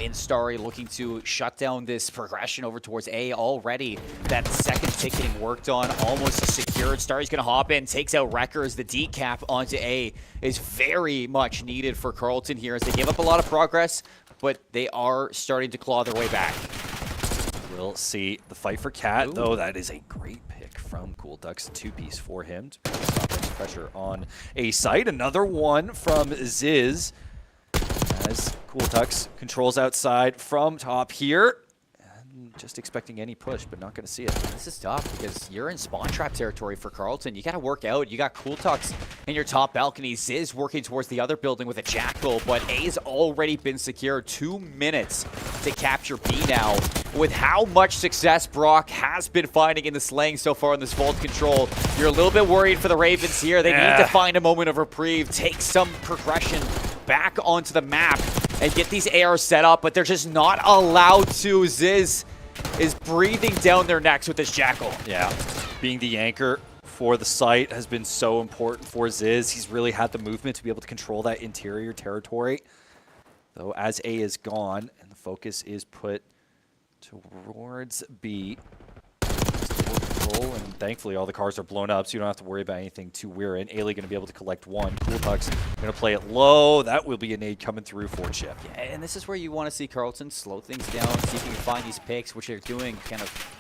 in Starry looking to shut down this progression over towards A already. That second pick getting worked on, almost secured. Starry's going to hop in, takes out Wreckers. The decap onto A is very much needed for Carleton here as they give up a lot of progress, but they are starting to claw their way back. We'll see the fight for Cat, though. That is a great pick from Cool Ducks. 2-piece for him to stop any pressure on a site. Another one from Ziz as Cool Ducks controls outside from top here. And just expecting any push, but not going to see it. This is tough because you're in spawn trap territory for Carleton. You got to work out. You got Cool Ducks in your top balcony. Ziz working towards the other building with a Jackal, but A's already been secured. 2 minutes to capture B now. With how much success Brock has been finding in the slaying so far in this Vault Control, you're a little bit worried for the Ravens here. They need to find a moment of reprieve, take some progression back onto the map, and get these ARs set up, but they're just not allowed to. Ziz is breathing down their necks with this Jackal. Yeah, being the anchor for the site has been so important for Ziz. He's really had the movement to be able to control that interior territory. Though as A is gone, and the focus is put towards B. Control, and thankfully all the cars are blown up, so you don't have to worry about anything too weird. And Ailey going to be able to collect one. Cool Ducks going to play it low. That will be a nade coming through for Chip. Yeah, and this is where you want to see Carleton slow things down, see if you can find these picks, which they're doing kind of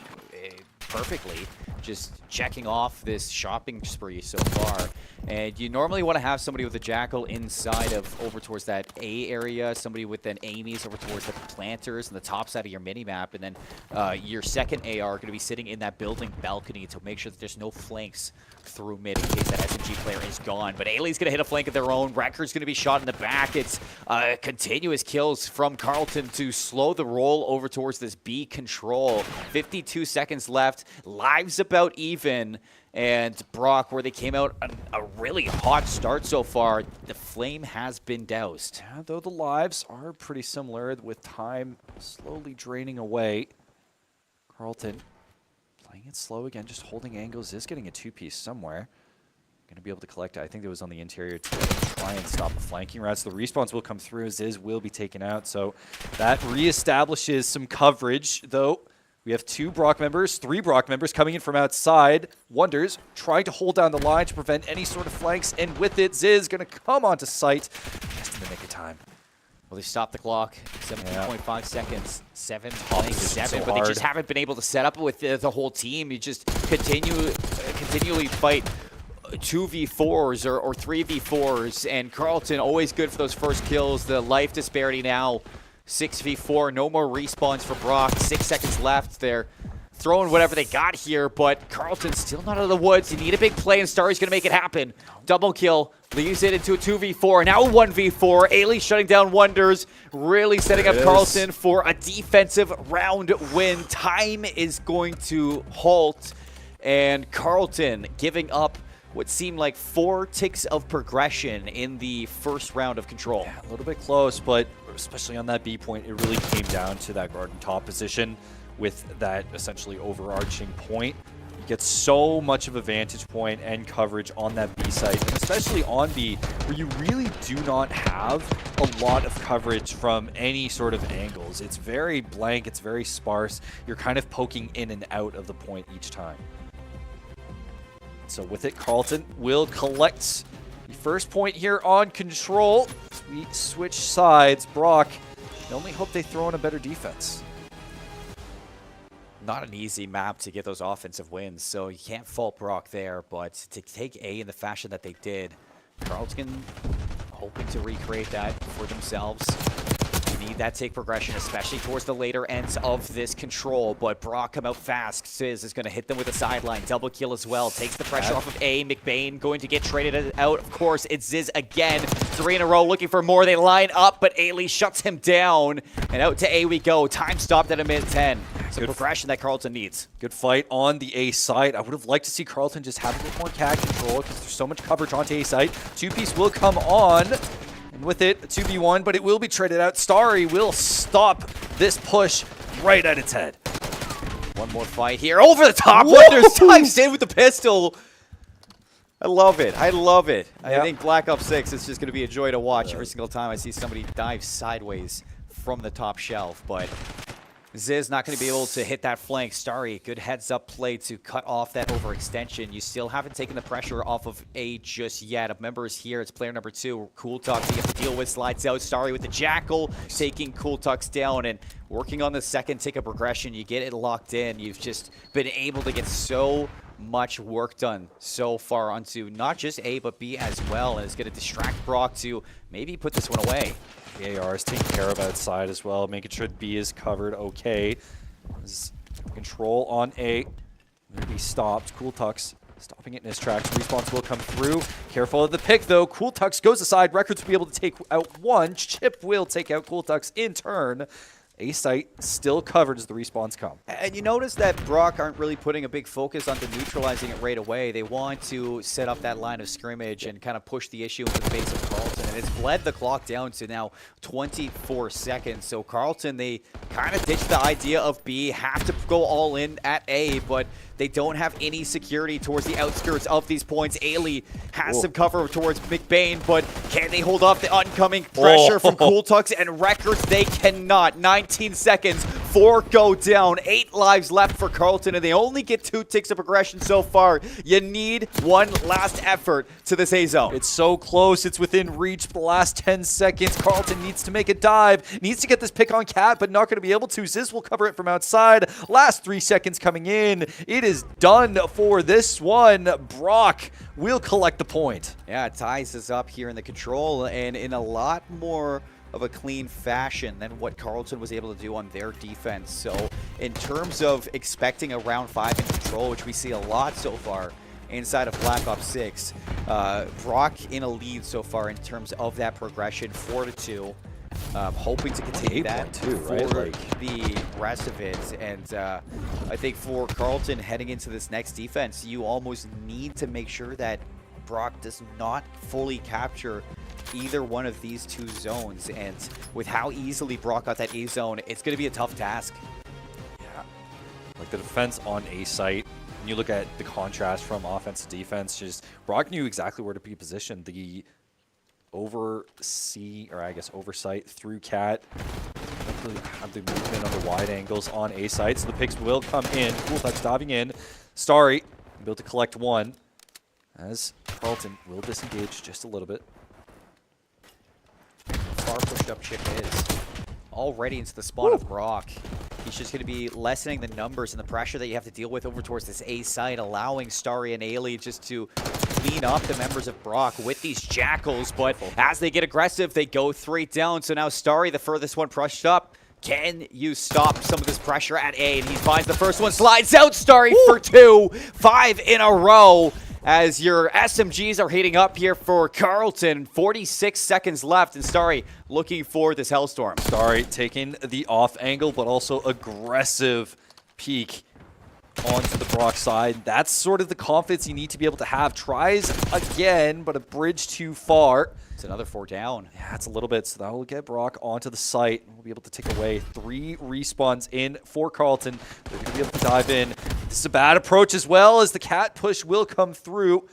perfectly, just checking off this shopping spree so far. And you normally want to have somebody with a Jackal inside of over towards that A area, somebody with an Amy's over towards the planters and the top side of your mini-map, and then your second AR going to be sitting in that building balcony to make sure that there's no flanks through mid in case that SMG player is gone. But Ailey's going to hit a flank of their own. Wrecker's going to be shot in the back. It's continuous kills from Carleton to slow the roll over towards this B Control. 52 seconds left. Lives about even. And Brock, where they came out a really hot start so far, the flame has been doused. Yeah, though the lives are pretty similar with time slowly draining away. Carleton playing it slow again, just holding angles, is getting a 2-piece somewhere. Going to be able to collect it. I think it was on the interior to try and stop the flanking routes. The respawns will come through. Ziz will be taken out, so that reestablishes some coverage, though. We have 2 Brock members, 3 Brock members coming in from outside. Wonders trying to hold down the line to prevent any sort of flanks, and with it, Ziz going to come onto site just in the nick of time. Well, they stopped the clock. 17.5 seconds. 7 playing 7, so but they hard. just haven't been able to set up with the whole team. You just continually fight 2v4s or 3v4s, and Carleton always good for those first kills. The life disparity now 6v4, no more respawns for Brock. 6 seconds left. They're throwing whatever they got here, but Carleton's still not out of the woods. You need a big play, and Starry's going to make it happen. Double kill, leaves it into a 2v4, now 1v4. Ailey shutting down Wonders, really setting up Carleton for a defensive round win. Time is going to halt, and Carleton giving up what seemed like 4 ticks of progression in the first round of Control. Yeah, a little bit close, but especially on that B point, it really came down to that garden top position with that essentially overarching point. You get so much of a vantage point and coverage on that B site, and especially on B, where you really do not have a lot of coverage from any sort of angles. It's very blank, it's very sparse. You're kind of poking in and out of the point each time. So with it, Carleton will collect the first point here on Control. We switch sides. Brock, I only hope they throw in a better defense. Not an easy map to get those offensive wins, so you can't fault Brock there, but to take A in the fashion that they did, Carleton hoping to recreate that for themselves. You need that take progression, especially towards the later ends of this control, but Brock come out fast. Sizz is going to hit them with a sideline. Double kill as well. Takes the pressure off of A. McBain going to get traded out. Of course, it's Sizz again. 3 in a row looking for more. They line up, but Ailey shuts him down. And out to A we go. Time stopped at a minute 10. So progression that Carleton needs. Good fight on the A site. I would have liked to see Carleton just have a bit more CAD control because there's so much coverage onto A site. Two-piece will come on. And with it, a 2v1, but it will be traded out. Starry will stop this push right at its head. One more fight here. Over the top. Wonders times in with the pistol. I love it. I love it. I think Black Ops 6 is just going to be a joy to watch every single time I see somebody dive sideways from the top shelf. But Sizz not going to be able to hit that flank. Starry, good heads-up play to cut off that overextension. You still haven't taken the pressure off of A just yet. A member is here. It's player number 2. Cool Tux you have to deal with. Slides out. Starry with the Jackal, taking Cool Tux down and working on the second tick of progression. You get it locked in. You've just been able to get so much work done so far onto not just A, but B as well. And it's going to distract Brock to maybe put this one away. The AR is taken care of outside as well, making sure B is covered okay. This control on A. Going to be stopped. Cool Tux stopping it in his tracks. Respawns will come through. Careful of the pick, though. Cool Tux goes aside. Records will be able to take out one. Chip will take out Cool Tux in turn. A site still covered as the respawns come. And you notice that Brock aren't really putting a big focus onto neutralizing it right away. They want to set up that line of scrimmage and kind of push the issue into the face of Carleton. And it's bled the clock down to now 24 seconds. So Carleton, they kind of ditched the idea of B, have to go all in at A, but they don't have any security towards the outskirts of these points. Ailey has some cover towards McBain, but can they hold off the oncoming pressure from Cool Tux and Records? They cannot. 19 seconds, 4 go down, 8 lives left for Carleton, and they only get 2 ticks of progression so far. You need one last effort to this A zone. It's so close. It's within reach for the last 10 seconds. Carleton needs to make a dive. Needs to get this pick on Cat, but not going to be able to. Sizz will cover it from outside. Last 3 seconds coming in. It is done for this one. Brock will collect the point. Yeah, it ties us up here in the control and in a lot more of a clean fashion than what Carleton was able to do on their defense. So in terms of expecting a round 5 in control, which we see a lot so far inside of Black Ops 6, Brock in a lead so far in terms of that progression, 4-2. Hoping to continue that too, for right? the rest of it. And I think for Carleton heading into this next defense, you almost need to make sure that Brock does not fully capture either one of these 2 zones. And with how easily Brock got that A zone, it's going to be a tough task. Yeah. Like the defense on A site, when you look at the contrast from offense to defense, just Brock knew exactly where to be positioned. The oversight through Cat. Have the movement on the wide angles on A site, so the picks will come in. Cool Tux diving in. Starry able to collect one as Carleton will disengage just a little bit. Far pushed up Chip is already into the spawn of Brock. He's just going to be lessening the numbers and the pressure that you have to deal with over towards this A side, allowing Starry and Ailey just to clean up the members of Brock with these Jackals. But as they get aggressive, they go 3 down. So now Starry, the furthest one pushed up. Can you stop some of this pressure at A? And he finds the first one, slides out. Starry for 2, 5 in a row. As your SMGs are heating up here for Carleton. 46 seconds left, and Starry looking for this Hellstorm. Starry taking the off angle, but also aggressive peek onto the Brock side. That's sort of the confidence you need to be able to have. Tries again, but a bridge too far. It's another 4 down. Yeah, it's a little bit. So that will get Brock onto the site. We'll be able to take away 3 respawns in for Carleton. They're going to be able to dive in. This is a bad approach as well, as the Cat push will come through.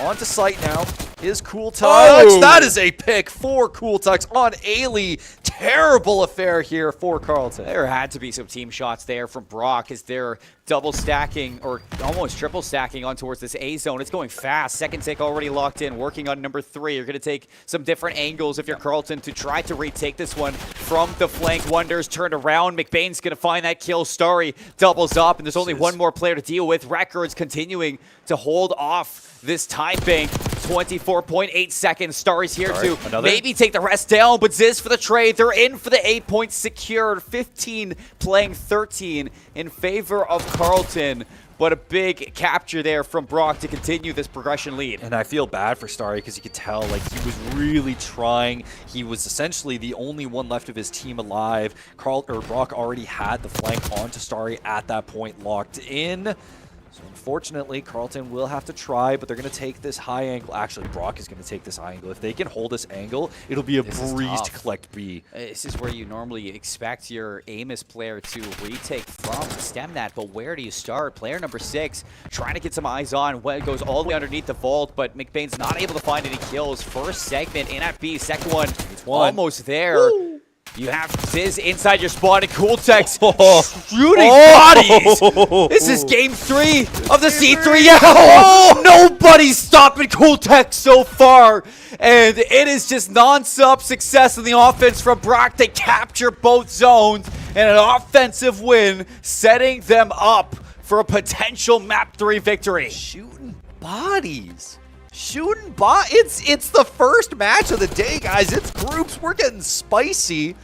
Onto site now is Cool Tux. Oh! That is a pick for Cool Tux on Ailey. Terrible affair here for Carleton. There had to be some team shots there from Brock as they're double stacking or almost triple stacking on towards this A zone. It's going fast. Second tick already locked in. Working on number 3. You're going to take some different angles if you're Carleton to try to retake this one from the flank. Wonders turned around. McBain's going to find that kill. Starry doubles up, and there's only one more player to deal with. Records continuing to hold off this time bank. 24.8 seconds. Starry's here to maybe take the rest down, but Ziz for the trade. They're in for the 8 points secured. 15 playing 13 in favor of Carleton. But a big capture there from Brock to continue this progression lead. And I feel bad for Starry because you could tell like he was really trying. He was essentially the only one left of his team alive. Brock already had the flank onto Starry at that point locked in. So unfortunately, Carleton will have to try, but they're going to take this high angle. Actually, Brock is going to take this high angle. If they can hold this angle, it'll be a breeze to collect B. This is where you normally expect your Amos player to retake from, stem that, but where do you start? Player number 6 trying to get some eyes on. It goes all the way underneath the vault, but McBain's not able to find any kills. First segment in at B, second one almost there. Woo! You have Ziz inside your spawn and Cooltex shooting bodies. This is game 3 of the C3L. Nobody's stopping Cooltex so far. And it is just non-stop success in the offense from Brock. They capture both zones and an offensive win, setting them up for a potential map 3 victory. Shooting bodies. It's the first match of the day, guys. It's groups. We're getting spicy.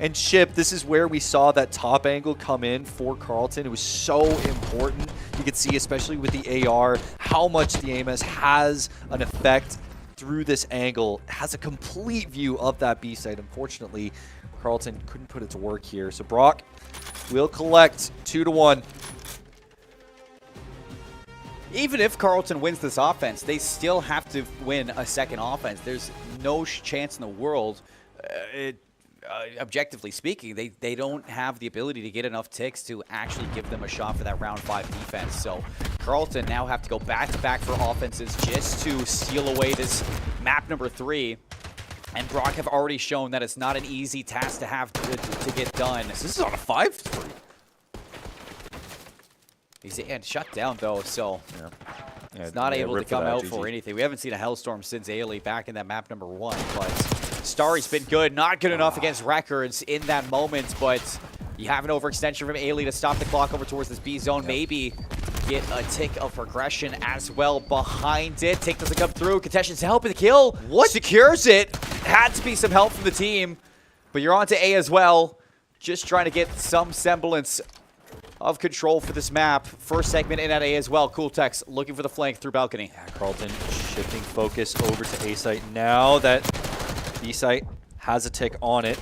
And Chip, this is where we saw that top angle come in for Carleton. It was so important. You could see, especially with the AR, how much the AMS has an effect through this angle. It has a complete view of that B site. Unfortunately, Carleton couldn't put it to work here. So Brock will collect 2-1. Even if Carleton wins this offense, they still have to win a second offense. There's no chance in the world, objectively speaking, they don't have the ability to get enough ticks to actually give them a shot for that round 5 defense. So Carleton now have to go back-to-back for offenses just to steal away this map number 3. And Brock have already shown that it's not an easy task to have to get done. This is on a 5-3. He's shut down though, so he's not able to come out for anything. We haven't seen a Hellstorm since Ailey back in that map number 1, but Starry's been good. Not good enough against Records in that moment, but you have an overextension from Ailey to stop the clock over towards this B zone. Maybe get a tick of progression as well behind it. Tick doesn't come through. Contestion's helping the kill. What? Secures it. Had to be some help from the team, but you're on to A as well. Just trying to get some semblance of control for this map. First segment in at A as well. Cooltex looking for the flank through balcony. Yeah, Carleton shifting focus over to A site now that B site has a tick on it.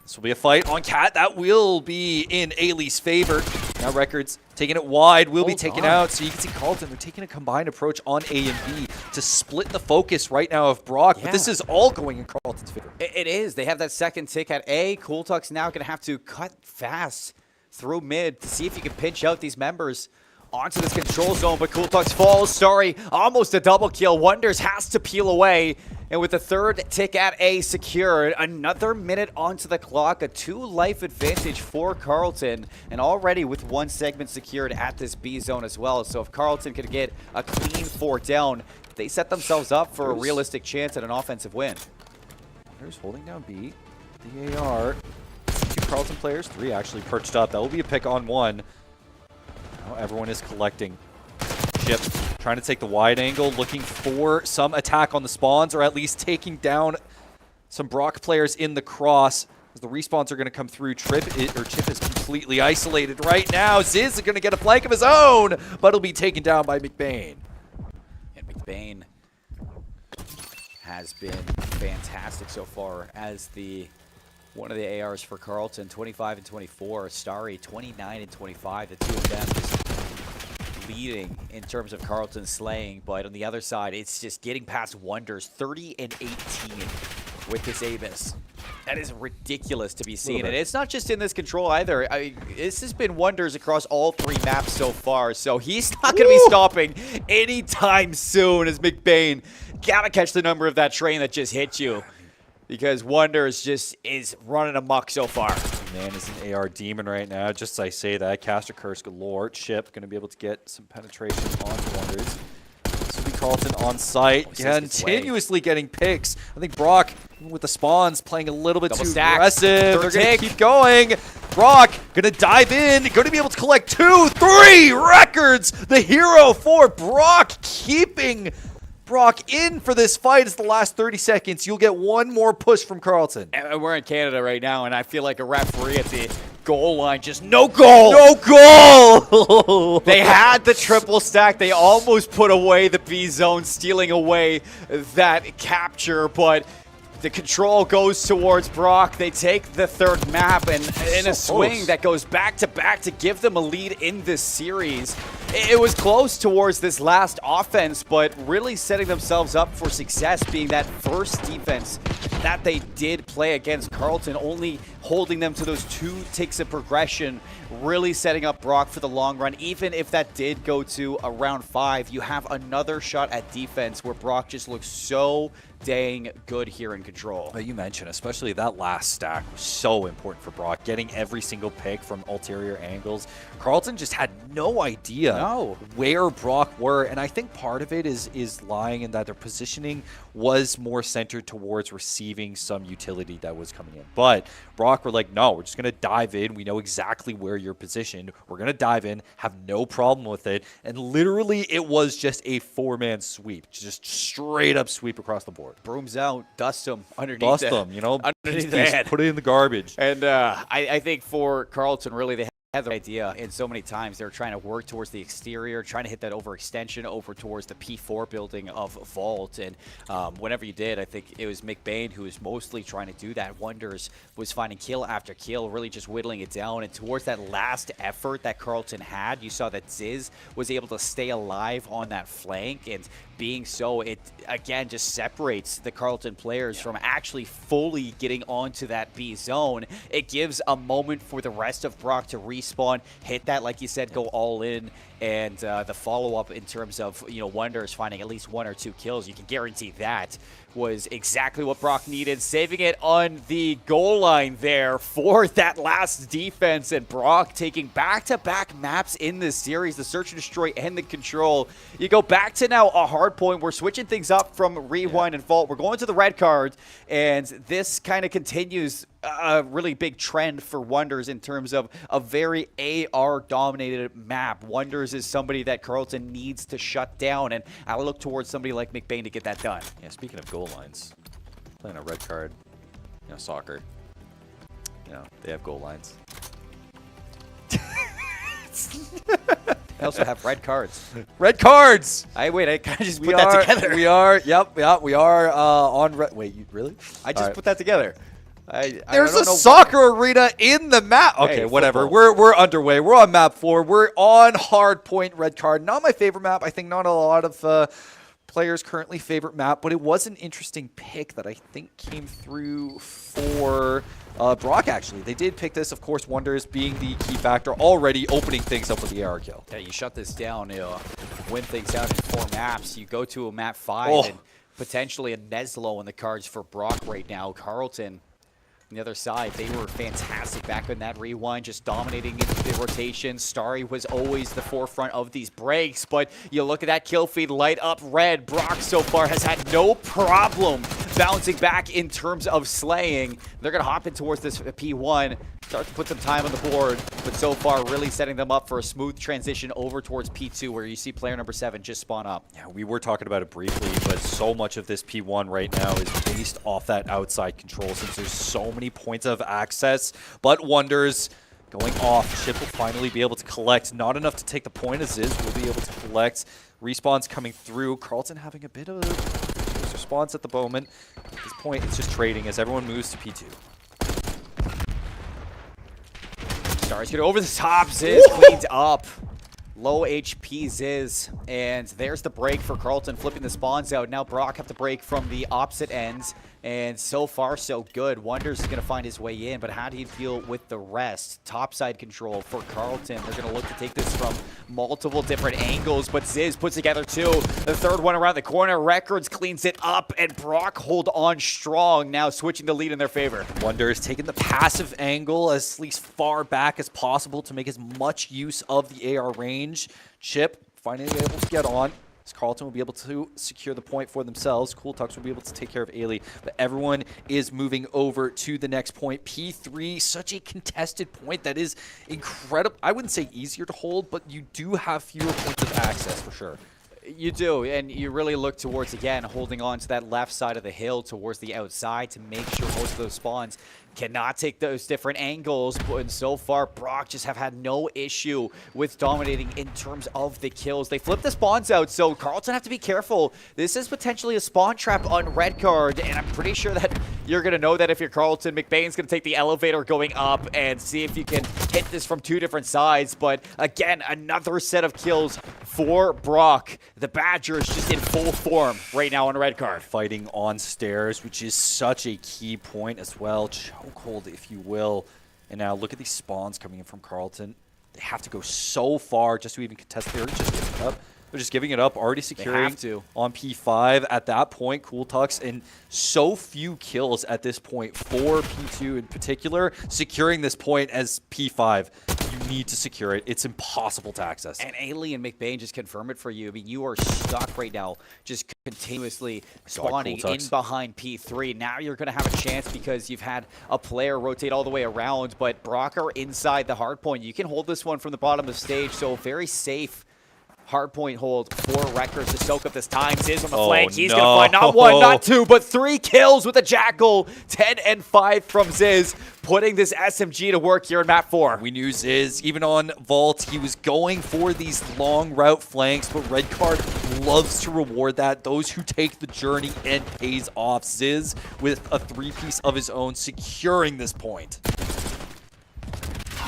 This will be a fight on Cat. That will be in Ailey's favor. Now Records taking it wide, will be taken out. So you can see Carleton, they're taking a combined approach on A and B to split the focus right now of Brock. But this is all going in Carleton's favor. It is. They have that second tick at A. Cooltex now going to have to cut fast through mid to see if you can pinch out these members onto this control zone, but Cooltex falls. Sorry, almost a double kill. Wonders has to peel away, and with the third tick at A secured, another minute onto the clock, a 2-life advantage for Carleton, and already with 1 segment secured at this B zone as well. So if Carleton could get a clean 4 down, they set themselves up for a realistic chance at an offensive win. Wonders holding down B. The AR. 2 Carleton players, 3 actually perched up. That will be a pick on 1. Now everyone is collecting. Chip trying to take the wide angle, looking for some attack on the spawns, or at least taking down some Brock players in the cross. As the respawns are going to come through, Chip is completely isolated right now. Ziz is going to get a flank of his own, but he'll be taken down by McBain. And McBain has been fantastic so far as one of the ARs for Carleton. 25 and 24. Starry 29 and 25. The two of them just leading in terms of Carleton slaying, but on the other side, it's just getting past Wonders. 30 and 18 with this Amos. That is ridiculous to be seen, and it's not just in this control either. This has been Wonders across all 3 maps so far, so he's not going to be stopping anytime soon as McBain gotta catch the number of that train that just hit you, because Wonders just is running amok so far. Man is an AR demon right now. Just as I say that, caster curse galore. Chip going to be able to get some penetration onto Wonders. This will be Carleton on site, continuously getting picks. I think Brock, with the spawns, playing a little bit too aggressive. They're going to keep going. Brock going to dive in, going to be able to collect 2, 3 records. The hero for Brock, keeping Brock in for this fight. It's the last 30 seconds. You'll get one more push from Carleton. And we're in Canada right now, and I feel like a referee at the goal line, just no goal. No goal. They had the triple stack. They almost put away the B zone, stealing away that capture, but the control goes towards Brock. They take the third map, and in a swing that goes back-to-back to give them a lead in this series. It was close towards this last offense, but really setting themselves up for success, being that first defense that they did play against Carleton, only holding them to those 2 ticks of progression, really setting up Brock for the long run. Even if that did go to a round 5, you have another shot at defense where Brock just looks so dang good here in control. But you mentioned, especially that last stack was so important for Brock, getting every single pick from ulterior angles. Carleton just had no idea where Brock were, and I think part of it is lying in that their positioning was more centered towards receiving some utility that was coming in. But Brock were like, no, we're just going to dive in. We know exactly where you're positioned. We're going to dive in, have no problem with it. And literally, it was just a 4-man sweep, just straight up sweep across the board. Brooms out, dust them underneath. Dust them, you know, underneath the head. Put it in the garbage. And I think for Carleton, really, they had the idea, and so many times they were trying to work towards the exterior, trying to hit that overextension over towards the P4 building of Vault. And whenever you did, I think it was McBain who was mostly trying to do that. Wonders was finding kill after kill, really just whittling it down. And towards that last effort that Carleton had, you saw that Ziz was able to stay alive on that flank, and being so, it again just separates the Carleton players from actually fully getting onto that B zone. It gives a moment for the rest of Brock to respawn, hit that, like you said, go all in, and the follow-up in terms of, you know, Wonders finding at least 1 or 2 kills. You can guarantee that was exactly what Brock needed, saving it on the goal line there for that last defense, and Brock taking back-to-back maps in this series, the Search and Destroy and the Control. You go back to now a hard point. We're switching things up from Rewind and Vault. We're going to the red card, and this kind of continues a really big trend for Wonders in terms of a very AR-dominated map. Wonders is somebody that Carleton needs to shut down, and I look towards somebody like McBain to get that done. Yeah, speaking of goal lines, playing a red card, you know, soccer, you know, they have goal lines. They also have red cards. Red cards! I kind of just put that together. We are on red. Wait, you really? I just put that together. There's a soccer arena in the map. Okay, hey, whatever. We're underway. We're on map 4. We're on hard point red card. Not my favorite map. I think not a lot of players' currently favorite map, but it was an interesting pick that I think came through for Brock, actually. They did pick this, of course, Wonders being the key factor, already opening things up with the AR kill. Yeah, you shut this down, win things out in 4 maps. You go to a map 5 and potentially a Neslo in the cards for Brock right now. Carleton on the other side, they were fantastic back in that rewind, just dominating the rotation. Starry was always the forefront of these breaks, but you look at that kill feed light up red. Brock so far has had no problem bouncing back in terms of slaying. They're going to hop in towards this P1, start to put some time on the board, but so far really setting them up for a smooth transition over towards P2, where you see player number 7 just spawn up. Yeah, we were talking about it briefly, but so much of this P1 right now is based off that outside control, since there's so many points of access. But Wonders going off. Chip will finally be able to collect. Not enough to take the point, as Ziz will be able to collect. Respawns coming through. Carleton having a bit of a response at the moment. At this point, it's just trading as everyone moves to P2. Stars get over the top. Ziz cleaned up. Low HP Ziz, and there's the break for Carleton, flipping the spawns out. Now Brock have to break from the opposite ends, and so far so good. Wonders is going to find his way in, but how do you deal with the rest? Topside control for Carleton. They're going to look to take this from multiple different angles, but Ziz puts together 2. The third one around the corner. Records cleans it up, and Brock hold on strong, now switching the lead in their favor. Wonders taking the passive angle as least far back as possible to make as much use of the AR range. Chip finally able to get on. as Carlton will be able to secure the point for themselves. Cool Tux will be able to take care of Ailey, but everyone is moving over to the next point. P3, such a contested point that is incredible. I wouldn't say easier to hold, but you do have fewer points of access for sure. You do, and you really look towards, again, holding on to that left side of the hill towards the outside to make sure most of those spawns cannot take those different angles. But so far, Brock just have had no issue with dominating in terms of the kills. They flip the spawns out, so Carlton have to be careful. This is potentially a spawn trap on red card, and I'm pretty sure that you're going to know that if you're Carlton. McBain's going to take the elevator going up and see if you can hit this from two different sides. But again, another set of kills for Brock. The Badgers just in full form right now on red card. Fighting on stairs, which is such a key point as well. Chokehold, if you will. And now look at these spawns coming in from Carlton. They have to go so far just to even contest. They're just giving it up. They're just giving it up, already securing on P5 at that point. Cool Tux, and so few kills at this point for P2 in particular. Securing this point as P5, you need to secure it. It's impossible to access. And Ailey and McBain just confirm it for you. I mean, you are stuck right now, just continuously spawning in behind P3. Now you're going to have a chance because you've had a player rotate all the way around, but Brock are inside the hard point. You can hold this one from the bottom of the stage, so very safe hardpoint hold for Records to soak up this time. Ziz on the flank. He's going to find not one, not two, but 3 kills with a Jackal. 10 and 5 from Ziz, putting this SMG to work here in map 4. We knew Ziz, even on Vault, he was going for these long route flanks, but Red Card loves to reward that. Those who take the journey and pays off. Ziz with a 3-piece of his own, securing this point.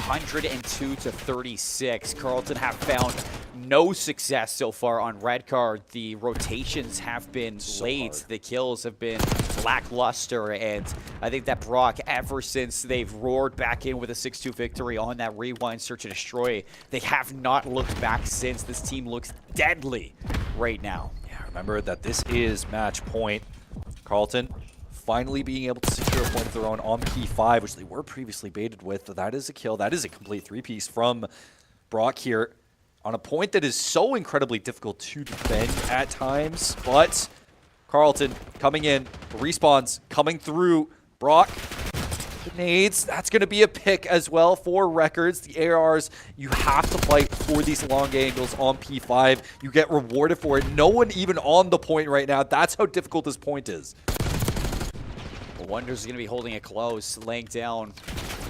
102 to 36. Carlton have found no success so far on red card. The rotations have been late. The kills have been lackluster. And I think that Brock, ever since they've roared back in with a 6-2 victory on that rewind search and destroy, they have not looked back since. This team looks deadly right now. Yeah, remember that this is match point. Carlton finally being able to secure a point of their own on P5, which they were previously baited with. That is a kill. That is a complete 3-piece from Brock here on a point that is so incredibly difficult to defend at times. But Carlton coming in, the respawns coming through. Brock, the nades, that's going to be a pick as well for Records. The ARs, you have to fight for these long angles on P5. You get rewarded for it. No one even on the point right now. That's how difficult this point is. Wonders is going to be holding it close, laying down.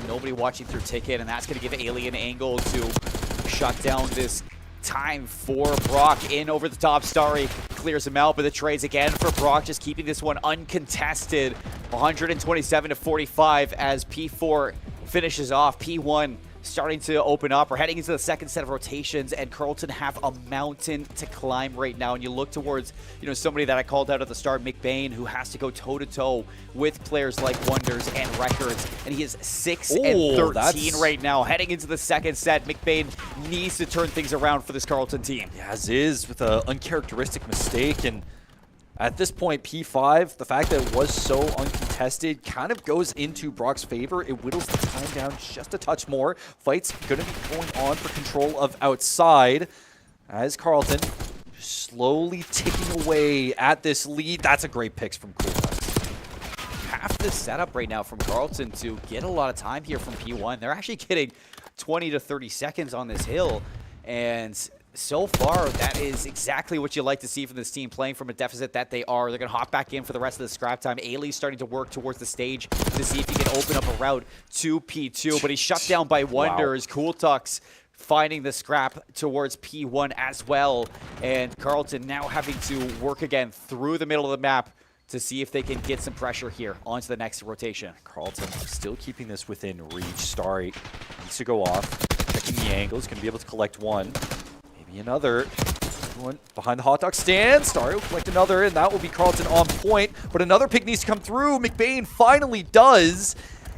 Nobody watching through Ticket, and that's going to give Alien angle to shut down this time for Brock. In over the top, Starry clears him out, but the trades again for Brock, just keeping this one uncontested. 127 to 45 as P4 finishes off. P1 starting to open up. We're heading into the second set of rotations, and Carlton have a mountain to climb right now. And you look towards, somebody that I called out at the start, McBain, who has to go toe-to-toe with players like Wonders and Records. And he is 6 and 13 right now. Heading into the second set, McBain needs to turn things around for this Carlton team. Yeah, Ziz with an uncharacteristic mistake, and at this point, P5, the fact that it was so uncontested kind of goes into Brock's favor. It whittles the time down just a touch more. Fight's going to be going on for control of outside as Carlton slowly ticking away at this lead. That's a great pick from Cool Tux. Half the setup right now from Carlton to get a lot of time here from P1. They're actually getting 20 to 30 seconds on this hill, and so far, that is exactly what you like to see from this team, playing from a deficit that they are. They're going to hop back in for the rest of the scrap time. Ailey's starting to work towards the stage to see if he can open up a route to P2, but he's shut down by Wonders. Wow. Cool Tux finding the scrap towards P1 as well, and Carlton now having to work again through the middle of the map to see if they can get some pressure here onto the next rotation. Carlton still keeping this within reach. Starry needs to go off, checking the angles, going to be able to collect one. Another one behind the hot dog stand. Starry will collect another, and that will be Carlton on point. But another pick needs to come through. McBain finally does.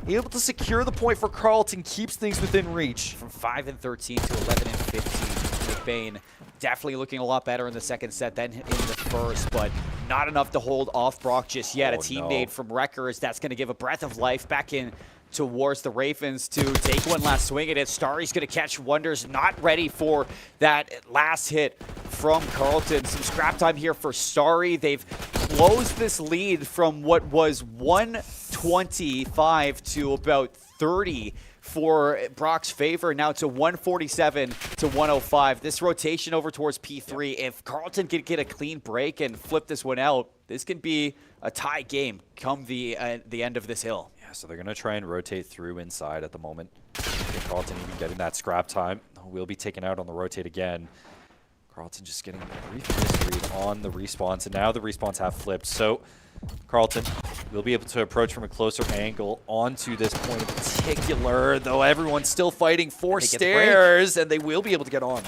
Able to secure the point for Carlton, keeps things within reach. From 5 and 13 to 11 and 15. McBain definitely looking a lot better in the second set than in the first, but not enough to hold off Brock just yet. A team nade from Records, that's going to give a breath of life back in towards the Ravens to take one last swing at it. Starry's going to catch Wonders, not ready for that last hit from Carleton. Some scrap time here for Starry. They've closed this lead from what was 125 to about 30 for Brock's favor. Now to 147 to 105. This rotation over towards P3. If Carleton can get a clean break and flip this one out, this can be a tie game come the end of this hill. Yeah, so they're going to try and rotate through inside at the moment. Carleton even getting that scrap time. Will be taken out on the rotate again. Carleton just getting a brief misread on the respawns, and now the respawns have flipped. So Carleton will be able to approach from a closer angle onto this point in particular, though everyone's still fighting for stairs, and they will be able to get on.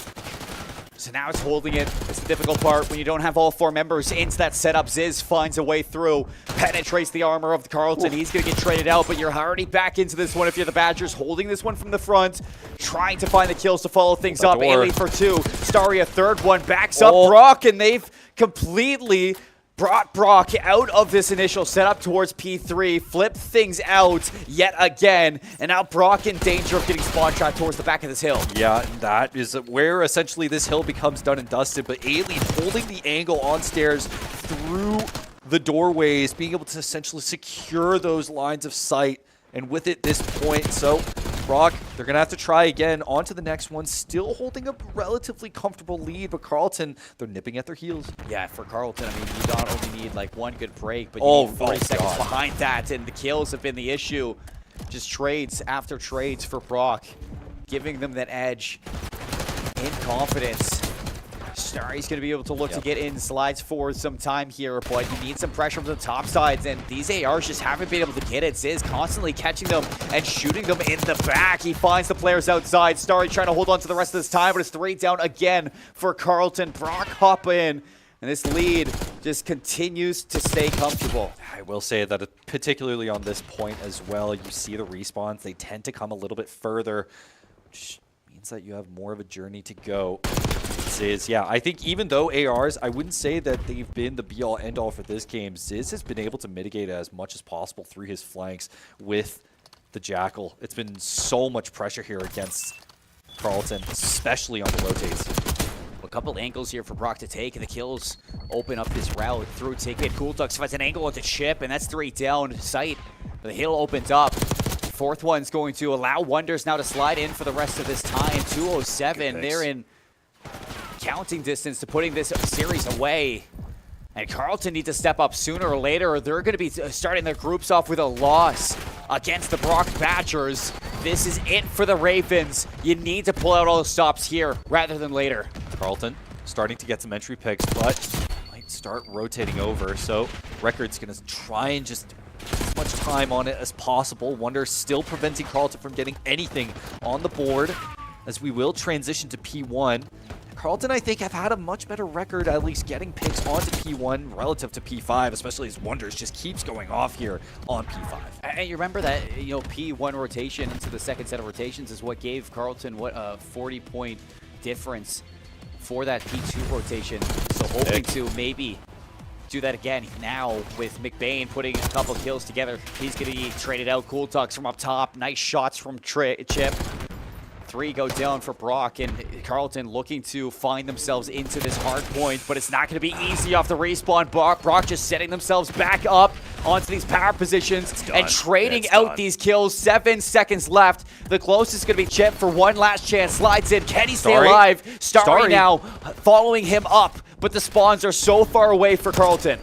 So now it's holding it. It's the difficult part when you don't have all 4 members into that setup. Ziz finds a way through, penetrates the armor of the Carleton. He's going to get traded out, but you're already back into this one if you're the Badgers, holding this one from the front, trying to find the kills to follow things up. Ailey for 2. Starry a third one, backs up Brock, and they've completely brought Brock out of this initial setup towards P3, flipped things out yet again, and now Brock in danger of getting spawn trapped towards the back of this hill. Yeah, that is where essentially this hill becomes done and dusted, but Ailey holding the angle on stairs through the doorways, being able to essentially secure those lines of sight, and with it this point, so Brock, they're going to have to try again. On to the next one. Still holding a relatively comfortable lead, but Carleton, they're nipping at their heels. Yeah, for Carleton, I mean, you not only need like one good break, but you need 40 seconds behind that, and the kills have been the issue. Just trades after trades for Brock, giving them that edge in confidence. Starry's going to be able to look to get in, slides forward some time here, but you need some pressure from the top sides, and these ARs just haven't been able to get it. Ziz constantly catching them and shooting them in the back. He finds the players outside. Starry trying to hold on to the rest of this time, but it's 3 down again for Carleton. Brock hop in, and this lead just continues to stay comfortable. I will say that particularly on this point as well, you see the respawns, they tend to come a little bit further, which means that you have more of a journey to go. Ziz, yeah, I think even though ARs, I wouldn't say that they've been the be-all, end-all for this game. Ziz has been able to mitigate as much as possible through his flanks with the Jackal. It's been so much pressure here against Carleton, especially on the rotates. A couple angles here for Brock to take, and the kills open up this route through Ticket. Cooltux finds an angle with the chip, and that's 3 down sight. But the hill opens up. Fourth one's going to allow Wonders now to slide in for the rest of this time. 207, they're in counting distance to putting this series away. And Carleton need to step up sooner or later, or they're going to be starting their groups off with a loss against the Brock Badgers. This is it for the Ravens. You need to pull out all the stops here rather than later. Carleton starting to get some entry picks, but might start rotating over. So Record's going to try and just as much time on it as possible. Wonder still preventing Carleton from getting anything on the board, as we will transition to P1. Carleton, I think, have had a much better record, at least getting picks onto P1 relative to P5, especially as Wonders just keeps going off here on P5. And you remember that, you know, P1 rotation into the second set of rotations is what gave Carleton, what, a 40-point difference for that P2 rotation. So hoping to maybe do that again now with McBain putting a couple kills together. He's going to be traded out. Cool Tucks from up top. Nice shots from Chip. 3 go down for Brock, and Carleton looking to find themselves into this hard point, but it's not going to be easy off the respawn. Brock just setting themselves back up onto these power positions and trading out these kills. 7 seconds left. The closest is going to be Chip for one last chance. Slides in. Can he stay alive? Starry now following him up, but the spawns are so far away for Carleton.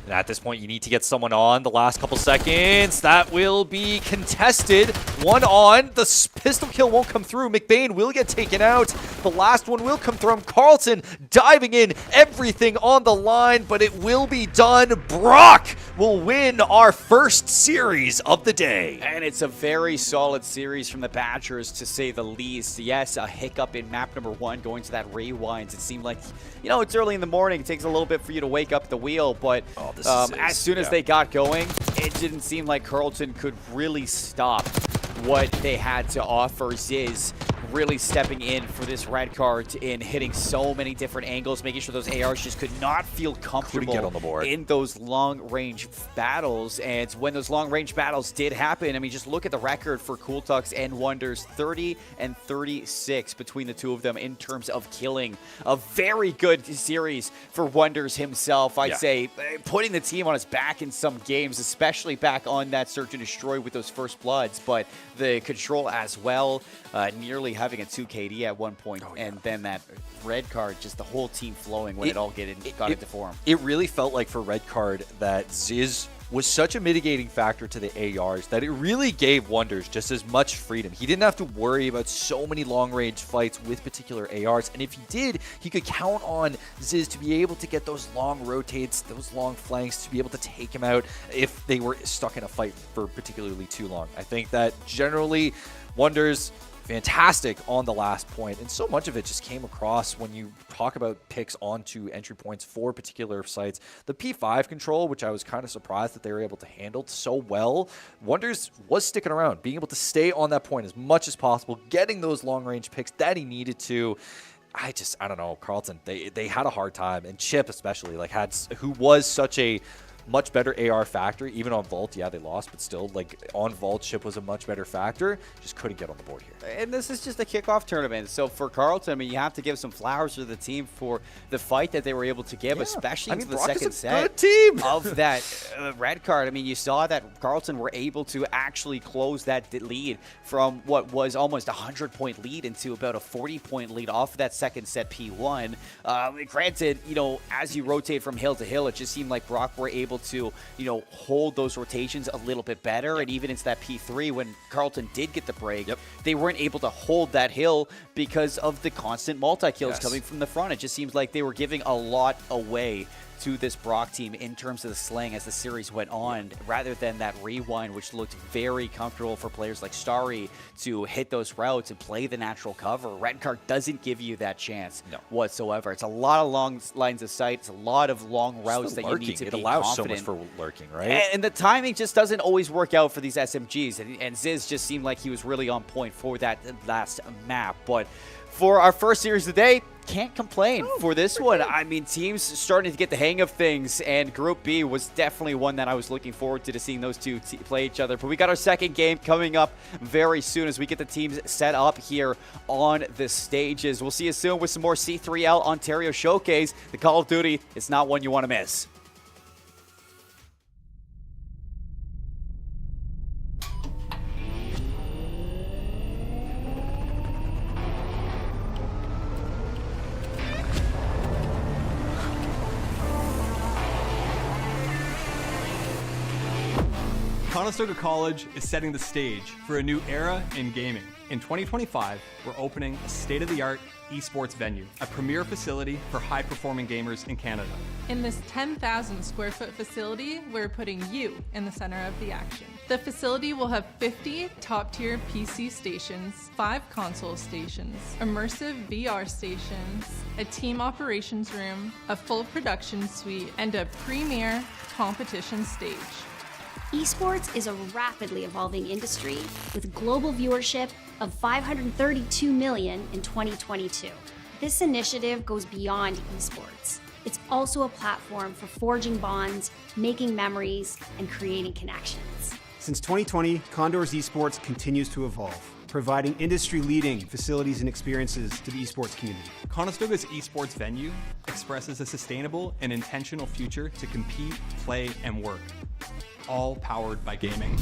And at this point, you need to get someone on the last couple seconds. That will be contested. One on. The pistol kill won't come through. McBain will get taken out. The last one will come from Carleton, diving in, everything on the line, but it will be done. Brock will win our first series of the day. And it's a very solid series from the Badgers, to say the least. Yes, a hiccup in map number 1 going to that rewinds. It seemed like, you know, it's early in the morning. It takes a little bit for you to wake up the wheel, but as soon as they got going, it didn't seem like Carleton could really stop what they had to offer. Ziz really stepping in for this red card in hitting so many different angles, making sure those ARs just could not feel comfortable get on the board in those long-range battles. And when those long-range battles did happen, I mean, just look at the record for Cool Tux and Wonders, 30 and 36 between the two of them in terms of killing. A very good series for Wonders himself, I'd say, putting the team on his back in some games, especially back on that Search and Destroy with those first bloods, but the control as well, nearly having a 2 KD at one point, and then that red card, just the whole team flowing when it all got into form. It really felt like for red card that Ziz was such a mitigating factor to the ARs that it really gave Wonders just as much freedom. He didn't have to worry about so many long-range fights with particular ARs, and if he did, he could count on Ziz to be able to get those long rotates, those long flanks, to be able to take him out if they were stuck in a fight for particularly too long. I think that generally Wonders fantastic on the last point, and so much of it just came across when you talk about picks onto entry points for particular sites. The P5 control, which I was kind of surprised that they were able to handle so well, Wonders was sticking around, being able to stay on that point as much as possible, getting those long-range picks that he needed to. I don't know, Carlton, they had a hard time, and Chip especially, like, who was such a much better AR factor, even on Vault. Yeah, they lost, but still, like, on Vault, Chip was a much better factor. Just couldn't get on the board here. And this is just a kickoff tournament. So for Carlton, I mean, you have to give some flowers to the team for the fight that they were able to give, especially into the second set of that red card. I mean, you saw that Carlton were able to actually close that lead from what was almost a 100-point lead into about a 40-point lead off of that second set P1. Granted, you know, as you rotate from hill to hill, it just seemed like Brock were able to, you know, hold those rotations a little bit better. And even into that P3, when Carlton did get the break, they weren't able to hold that hill because of the constant multi-kills coming from the front. It just seems like they were giving a lot away to this Brock team in terms of the slang as the series went on, rather than that rewind, which looked very comfortable for players like Starry to hit those routes and play the natural cover. Red card doesn't give you that chance whatsoever. It's a lot of long lines of sight. It's a lot of long routes that you need to be confident. It allows so much for lurking, right? And the timing just doesn't always work out for these SMGs. And Ziz just seemed like he was really on point for that last map. But for our first series of the day, can't complain for this one. I mean, teams starting to get the hang of things, and Group B was definitely one that I was looking forward to seeing those two play each other. But we got our second game coming up very soon as we get the teams set up here on the stages. We'll see you soon with some more C3L Ontario Showcase. The Call of Duty is not one you want to miss. Conestoga College is setting the stage for a new era in gaming. In 2025, we're opening a state-of-the-art esports venue, a premier facility for high-performing gamers in Canada. In this 10,000 square foot facility, we're putting you in the center of the action. The facility will have 50 top-tier PC stations, 5 console stations, immersive VR stations, a team operations room, a full production suite, and a premier competition stage. Esports is a rapidly evolving industry with global viewership of 532 million in 2022. This initiative goes beyond esports. It's also a platform for forging bonds, making memories, and creating connections. Since 2020, Condors Esports continues to evolve, providing industry-leading facilities and experiences to the esports community. Conestoga's esports venue expresses a sustainable and intentional future to compete, play, and work, all powered by gaming.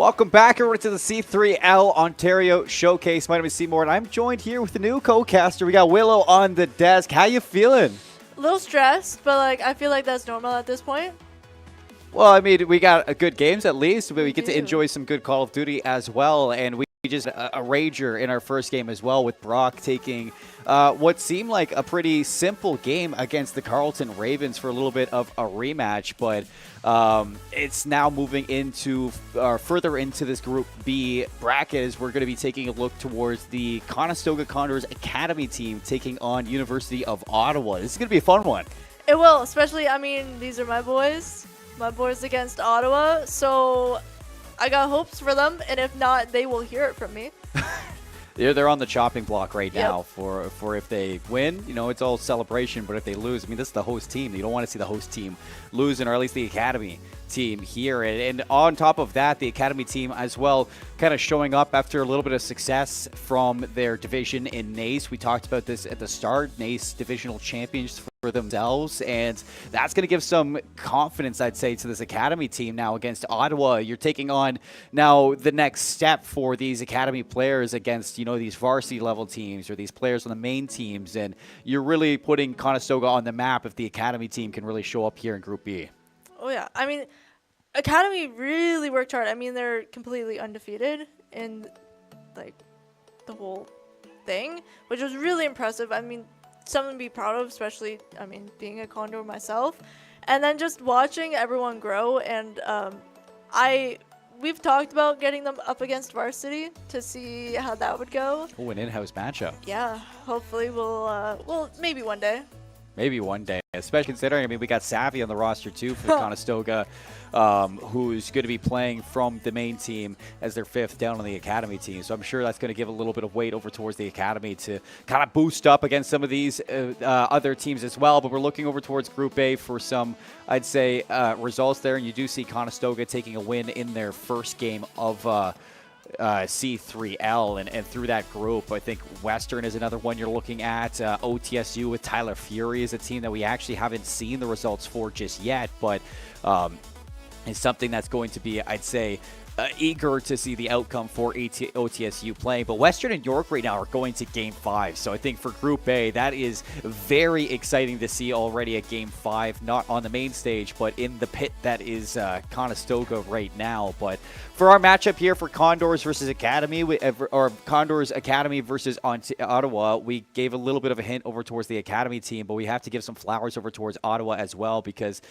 Welcome back over to the C3L Ontario Showcase. My name is Seymour, and I'm joined here with the new co-caster. We got Willow on the desk. How you feeling? A little stressed, but like I feel like that's normal at this point. Well, I mean, we got a good games at least. We get to enjoy some good Call of Duty as well, and we just a rager in our first game as well, with Brock taking what seemed like a pretty simple game against the Carleton Ravens for a little bit of a rematch, but it's now moving into further into this Group B bracket as we're going to be taking a look towards the Conestoga Condors Academy team taking on University of Ottawa. This is going to be a fun one. It will, especially, I mean, these are my boys against Ottawa, so I got hopes for them, and if not, they will hear it from me. They're on the chopping block right now for if they win, you know, it's all celebration, but if they lose, I mean, this is the host team. You don't want to see the host team losing, or at least the Academy team here. And on top of that, the Academy team as well kind of showing up after a little bit of success from their division in NACE. We talked about this at the start, NACE divisional champions for themselves, and that's going to give some confidence, I'd say, to this Academy team now against Ottawa. You're taking on now the next step for these Academy players against, you know, these varsity level teams or these players on the main teams, and you're really putting Conestoga on the map if the Academy team can really show up here in Group B. Oh yeah, I mean, Academy really worked hard. I mean, they're completely undefeated in like the whole thing, which was really impressive. I mean, something to be proud of, especially, I mean, being a Condor myself. And then just watching everyone grow, and we've talked about getting them up against varsity to see how that would go. Oh, an in-house matchup. Yeah, hopefully we'll maybe one day. Maybe one day, especially considering, I mean, we got Savvy on the roster too for Conestoga, who's going to be playing from the main team as their fifth down on the Academy team. So I'm sure that's going to give a little bit of weight over towards the Academy to kind of boost up against some of these other teams as well. But we're looking over towards Group A for some, I'd say, results there. And you do see Conestoga taking a win in their first game of C3L, and through that group, I think Western is another one you're looking at. OTSU with Tyler Fury is a team that we actually haven't seen the results for just yet, but it's something that's going to be, I'd say, eager to see the outcome for OTSU playing. But Western and York right now are going to Game 5. So I think for Group A, that is very exciting to see already at Game 5, not on the main stage, but in the pit that is Conestoga right now. But for our matchup here for Condors versus Academy, or Condors Academy versus Ottawa, we gave a little bit of a hint over towards the Academy team, but we have to give some flowers over towards Ottawa as well, because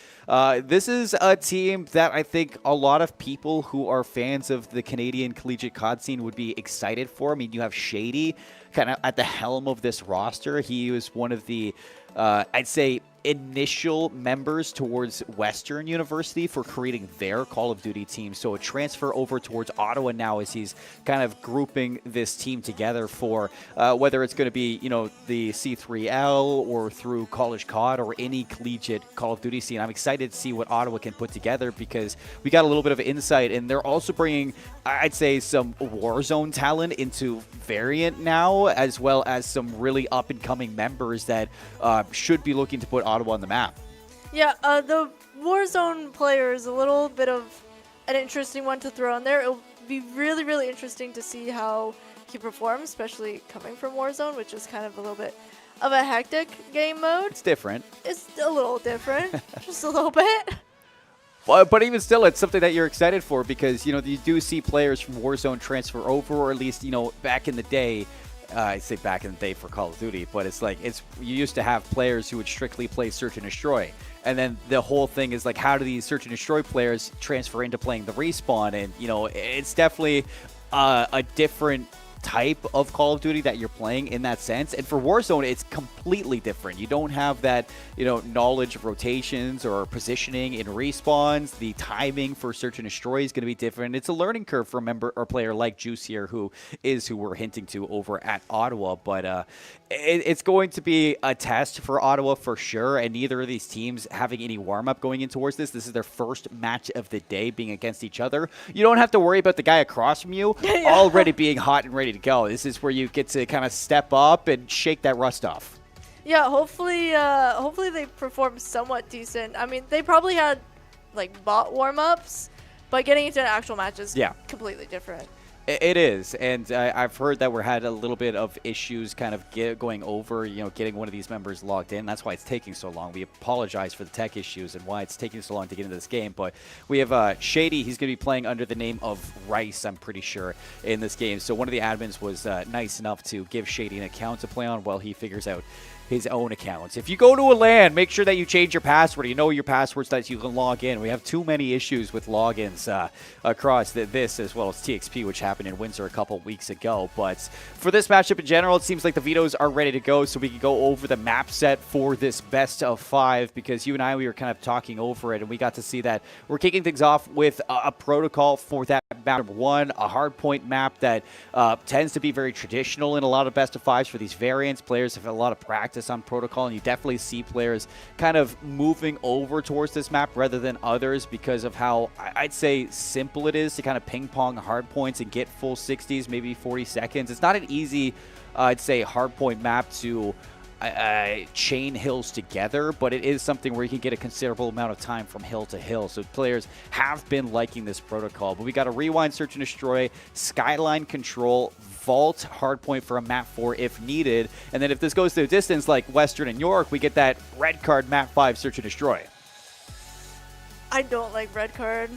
this is a team that I think a lot of people who are fans of the Canadian collegiate COD scene would be excited for. I mean, you have Shady kind of at the helm of this roster. He was one of the, I'd say, initial members towards Western University for creating their Call of Duty team. So a transfer over towards Ottawa now as he's kind of grouping this team together for whether it's going to be, you know, the C3L or through College COD or any collegiate Call of Duty scene. I'm excited to see what Ottawa can put together, because we got a little bit of insight, and they're also bringing, I'd say, some Warzone talent into Variant now, as well as some really up-and-coming members that should be looking to put Ottawa on the map. Yeah, the Warzone player is a little bit of an interesting one to throw in there. It'll be really, really interesting to see how he performs, especially coming from Warzone, which is kind of a little bit of a hectic game mode. It's different. It's a little different, just a little bit. But even still, it's something that you're excited for, because, you know, you do see players from Warzone transfer over, or at least, you know, back in the day, I say back in the day for Call of Duty, but it's like, you used to have players who would strictly play Search and Destroy. And then the whole thing is like, how do these Search and Destroy players transfer into playing the Respawn? And, you know, it's definitely a different type of Call of Duty that you're playing in that sense. And for Warzone, it's completely different. You don't have that, you know, knowledge of rotations or positioning in respawns. The timing for Search and Destroy is going to be different. It's a learning curve for a member or player like Juice here, who we're hinting to over at Ottawa. But it's going to be a test for Ottawa for sure. And neither of these teams having any warm-up going in towards this. This is their first match of the day being against each other. You don't have to worry about the guy across from you already being hot and ready to go. This is where you get to kind of step up and shake that rust off. Yeah, hopefully they perform somewhat decent. I mean, they probably had like bot warm-ups, But getting into an actual match is Yeah. completely different. It is, and I've heard that we're had a little bit of issues kind of going over, getting one of these members logged in. That's why it's taking so long. We apologize for the tech issues and why it's taking so long to get into this game. But we have Shady. He's going to be playing under the name of Rice, I'm pretty sure, in this game. So one of the admins was nice enough to give Shady an account to play on while he figures out his own accounts. If you go to a LAN, make sure that you change your password. You know your passwords that you can log in. We have too many issues with logins across this, as well as TXP, which happened in Windsor a couple weeks ago. But for this matchup in general, it seems like the vetoes are ready to go, so we can go over the map set for this best of 5, because you and I, we were kind of talking over it, and we got to see that we're kicking things off with a protocol for that map number 1, a hardpoint map that tends to be very traditional in a lot of best of 5s for these variants. Players have a lot of practice on protocol, and you definitely see players kind of moving over towards this map rather than others because of how I'd say simple it is to kind of ping pong hard points and get full 60s, maybe 40 seconds. It's not an easy, I'd say, hard point map to chain hills together, but it is something where you can get a considerable amount of time from hill to hill. So players have been liking this protocol. But we got a rewind, search and destroy, skyline control, vault, hardpoint for a map 4 if needed. And then if this goes to a distance like Western and York, we get that red card map 5 search and destroy. I don't like red card.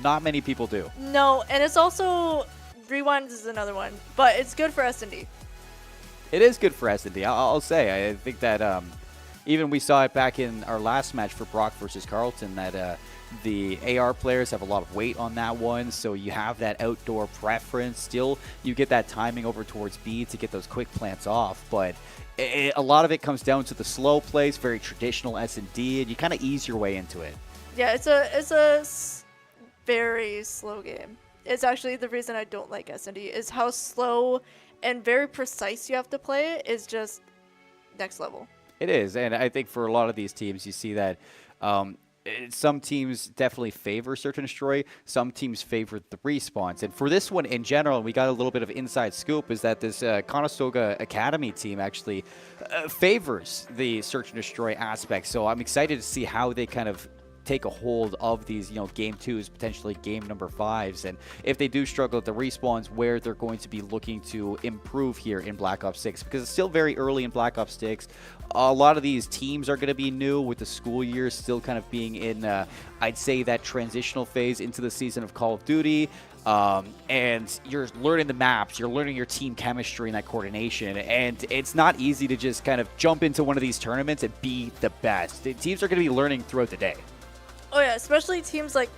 Not many people do. No, and it's also rewind is another one, but it's good for S&D. It is good for S&D, I'll say. I think that even we saw it back in our last match for Brock versus Carlton, that the AR players have a lot of weight on that one, so you have that outdoor preference. Still, you get that timing over towards B to get those quick plants off, but a lot of it comes down to the slow plays, very traditional S&D, and you kind of ease your way into it. Yeah, it's a very slow game. It's actually the reason I don't like S&D is how slow and very precise you have to play it is just next level. It is, and I think for a lot of these teams, you see that some teams definitely favor search and destroy, some teams favor the respawns. And for this one in general, we got a little bit of inside scoop, is that this Conestoga Academy team actually favors the search and destroy aspect. So I'm excited to see how they kind of take a hold of these, game 2s, potentially game number 5s, and if they do struggle at the respawns, where they're going to be looking to improve here in Black Ops 6, because it's still very early in Black Ops 6. A lot of these teams are going to be new, with the school year still kind of being in, I'd say, that transitional phase into the season of Call of Duty. And you're learning the maps, you're learning your team chemistry and that coordination, and it's not easy to just kind of jump into one of these tournaments and be the best. The teams are going to be learning throughout the day. Oh yeah, especially teams like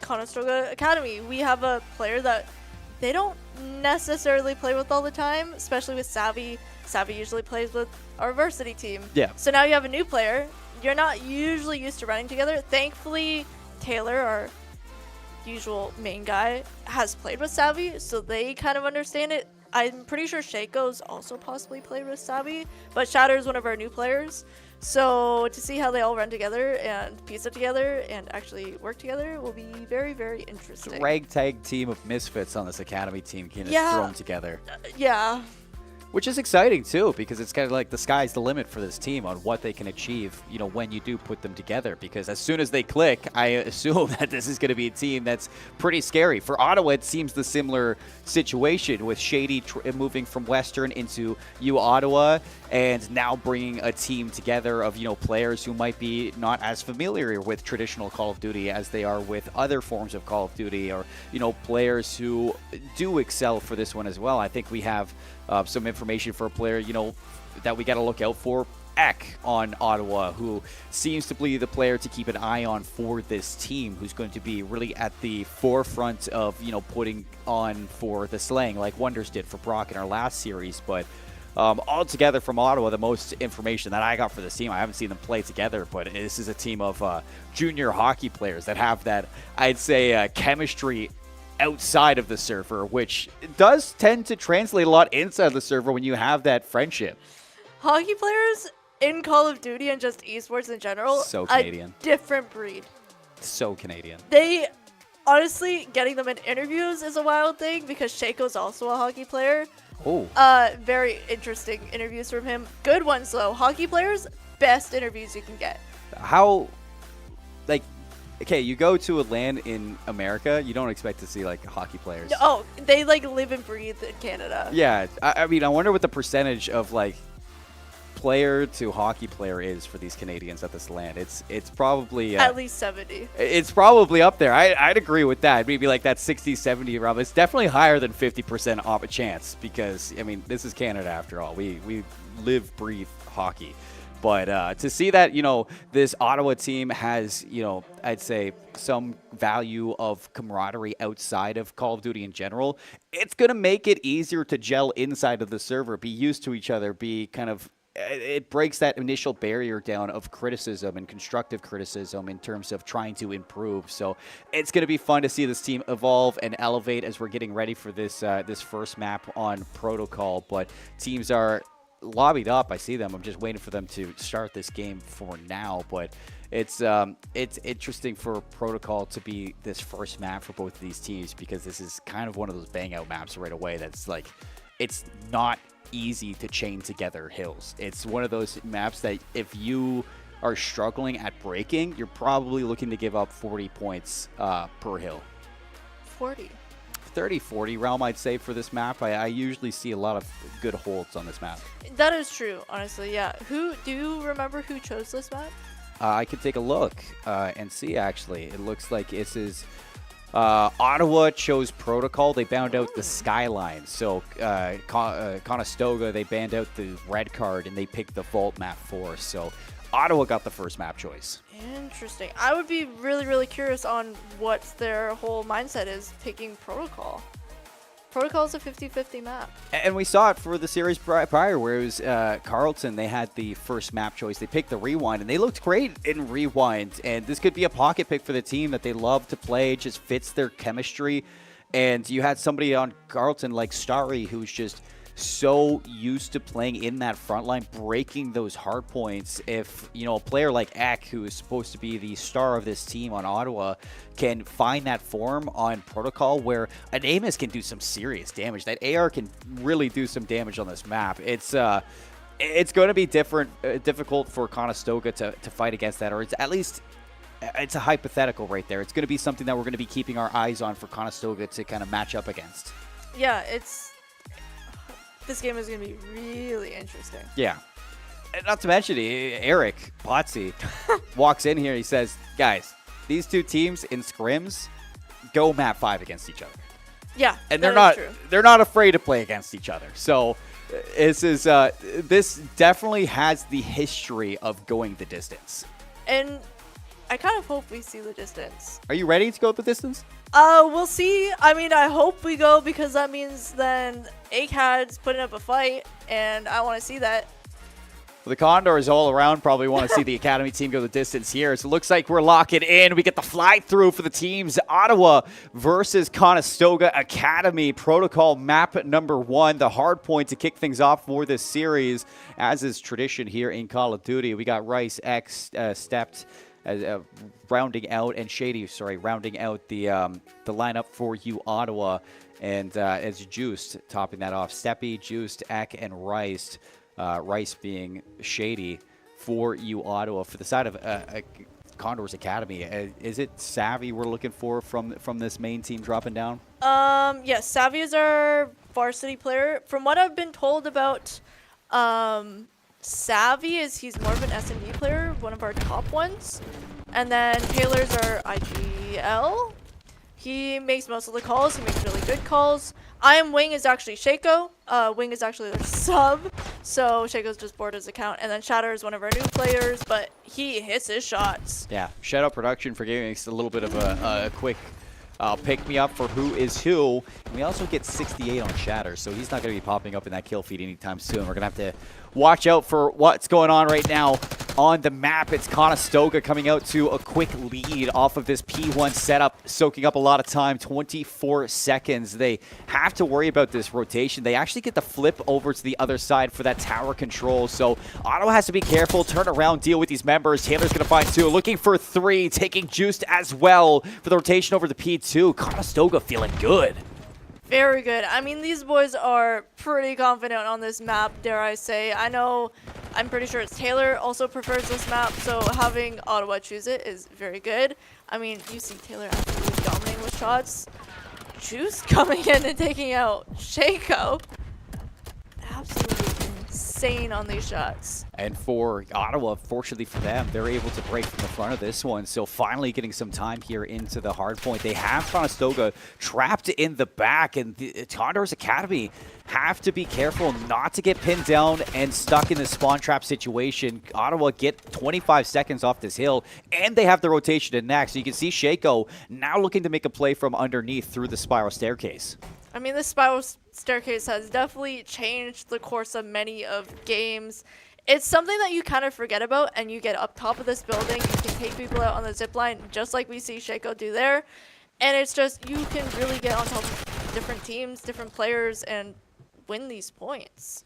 Conestoga Academy. We have a player that they don't necessarily play with all the time, especially with Savvy. Savvy usually plays with our varsity team. Yeah. So now you have a new player. You're not usually used to running together. Thankfully, Taylor, our usual main guy, has played with Savvy, so they kind of understand it. I'm pretty sure Shaco's also possibly played with Savvy, but Shatter is one of our new players. So to see how they all run together and piece it together and actually work together will be very, very interesting. It's a ragtag team of misfits on this academy team getting thrown together. Yeah. Which is exciting, too, because it's kind of like the sky's the limit for this team on what they can achieve, when you do put them together. Because as soon as they click, I assume that this is going to be a team that's pretty scary. For Ottawa, it seems the similar situation with Shady moving from Western into Ottawa, and now bringing a team together of, players who might be not as familiar with traditional Call of Duty as they are with other forms of Call of Duty, or, players who do excel for this one as well. I think we have some information for a player, that we got to look out for. Eck on Ottawa, who seems to be the player to keep an eye on for this team, who's going to be really at the forefront of, putting on for the slaying like Wonders did for Brock in our last series. But altogether from Ottawa, the most information that I got for this team, I haven't seen them play together, but this is a team of junior hockey players that have that, I'd say, chemistry outside of the server, which does tend to translate a lot inside the server when you have that friendship. Hockey players in Call of Duty and just esports in general, so Canadian. A different breed. So Canadian. They, honestly, getting them in interviews is a wild thing, because Shaco's also a hockey player. Oh. Very interesting interviews from him. Good ones, though. Hockey players, best interviews you can get. How, okay, you go to a land in America, you don't expect to see like hockey players. Oh, they like live and breathe in Canada. Yeah, I mean, I wonder what the percentage of like player to hockey player is for these Canadians at this land. It's probably at least 70. It's probably up there. I'd agree with that. Maybe like that 60, 70 around. It's definitely higher than 50% off a chance because I mean this is Canada after all. We live, breathe hockey. But to see that, you know, this Ottawa team has, you know, I'd say some value of camaraderie outside of Call of Duty in general, it's going to make it easier to gel inside of the server, be used to each other, be kind of, it breaks that initial barrier down of criticism and constructive criticism in terms of trying to improve. So it's going to be fun to see this team evolve and elevate as we're getting ready for this this first map on Protocol. But teams are lobbied up. I see them. I'm just waiting for them to start this game for now. But it's interesting for Protocol to be this first map for both of these teams because this is kind of one of those bang out maps right away. That's like, it's not easy to chain together hills. It's one of those maps that if you are struggling at breaking, you're probably looking to give up 40 points per hill. 30-40 realm, I'd say, for this map. I usually see a lot of good holds on this map. That is true, honestly, yeah. Do you remember who chose this map? I could take a look and see, actually. It looks like this is Ottawa chose Protocol. They bound out the Skyline. So Conestoga, they banned out the red card, and they picked the Vault map for us. So Ottawa got the first map choice. Interesting. I would be really, really curious on what their whole mindset is picking Protocol. Protocol is a 50-50 map. And we saw it for the series prior where it was Carleton. They had the first map choice. They picked the Rewind, and they looked great in Rewind. And this could be a pocket pick for the team that they love to play. It just fits their chemistry. And you had somebody on Carleton like Starry who's just so used to playing in that front line, breaking those hard points. If, you know, a player like Eck, who is supposed to be the star of this team on Ottawa, can find that form on Protocol where an Amos can do some serious damage. That AR can really do some damage on this map. It's going to be difficult for Conestoga to fight against that, or it's at least it's a hypothetical right there. It's going to be something that we're going to be keeping our eyes on for Conestoga to kind of match up against. Yeah, this game is going to be really interesting. Yeah. And not to mention, Eric Potsy walks in here. He says, guys, these two teams in scrims go map 5 against each other. Yeah, and they're not afraid to play against each other. So this definitely has the history of going the distance. And I kind of hope we see the distance. Are you ready to go the distance? We'll see. I mean, I hope we go because that means then ACAD's putting up a fight, and I want to see that. Well, the Condors all around probably want to see the Academy team go the distance here. So it looks like we're locking in. We get the fly-through for the teams. Ottawa versus Conestoga Academy. Protocol map number 1. The hard point to kick things off for this series, as is tradition here in Call of Duty. We got Rice X stepped rounding out, and Shady, rounding out the lineup for you, Ottawa, and as Juiced topping that off. Steppy, Juiced, Eck, and Rice. Rice being Shady for you, Ottawa. For the side of Condors Academy, is it Savvy we're looking for from this main team dropping down? Yes, Savvy is our varsity player. From what I've been told about Savvy he's more of an S&D player, one of our top ones. And then Taylor's our IGL. He makes most of the calls. He makes really good calls. Wing is actually Shaco. Wing is actually their sub. So Shaco's just bored his account. And then Shatter is one of our new players, but he hits his shots. Yeah, shout out production for giving us a little bit of a quick pick me up for who is who. And we also get 68 on Shatter, so he's not going to be popping up in that kill feed anytime soon. We're going to have to watch out for what's going on right now on the map. It's Conestoga coming out to a quick lead off of this P1 setup, soaking up a lot of time, 24 seconds. They have to worry about this rotation. They actually get the flip over to the other side for that tower control. So Ottawa has to be careful, turn around, deal with these members. Taylor's going to find 2, looking for 3, taking Juiced as well for the rotation over the P2. Conestoga feeling good. Very good. I mean, these boys are pretty confident on this map, dare I say. I'm pretty sure it's Taylor also prefers this map, so having Ottawa choose it is very good. I mean, you see Taylor absolutely dominating with shots. Juice coming in and taking out Shaco. Absolutely insane on these shots. And for Ottawa, fortunately for them, they're able to break from the front of this one. So finally getting some time here into the hard point. They have Conestoga trapped in the back, and the Condors Academy have to be careful not to get pinned down and stuck in the spawn trap situation. Ottawa get 25 seconds off this hill, and they have the rotation in next. So you can see Shaco now looking to make a play from underneath through the spiral staircase. I mean, this spiral staircase has definitely changed the course of many of games. It's something that you kind of forget about, and you get up top of this building, you can take people out on the zip line, just like we see Shaco do there. And it's just, you can really get on top of different teams, different players, and win these points.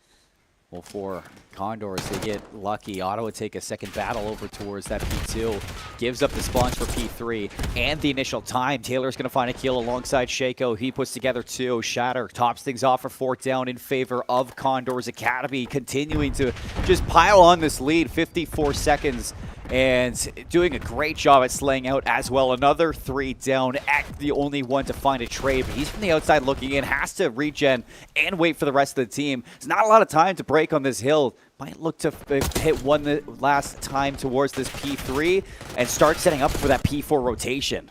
Well, for Condors, they get lucky. Ottawa take a second battle over towards that P2. Gives up the spawns for P3 and the initial time. Taylor's going to find a kill alongside Shaco. He puts together 2. Shatter tops things off for 4th down in favor of Condors Academy. Continuing to just pile on this lead. 54 seconds. And doing a great job at slaying out as well. Another 3 down. Act the only one to find a trade, but he's from the outside looking in. Has to regen and wait for the rest of the team. There's not a lot of time to break on this hill. Might look to hit one the last time towards this P3 and start setting up for that P4 rotation.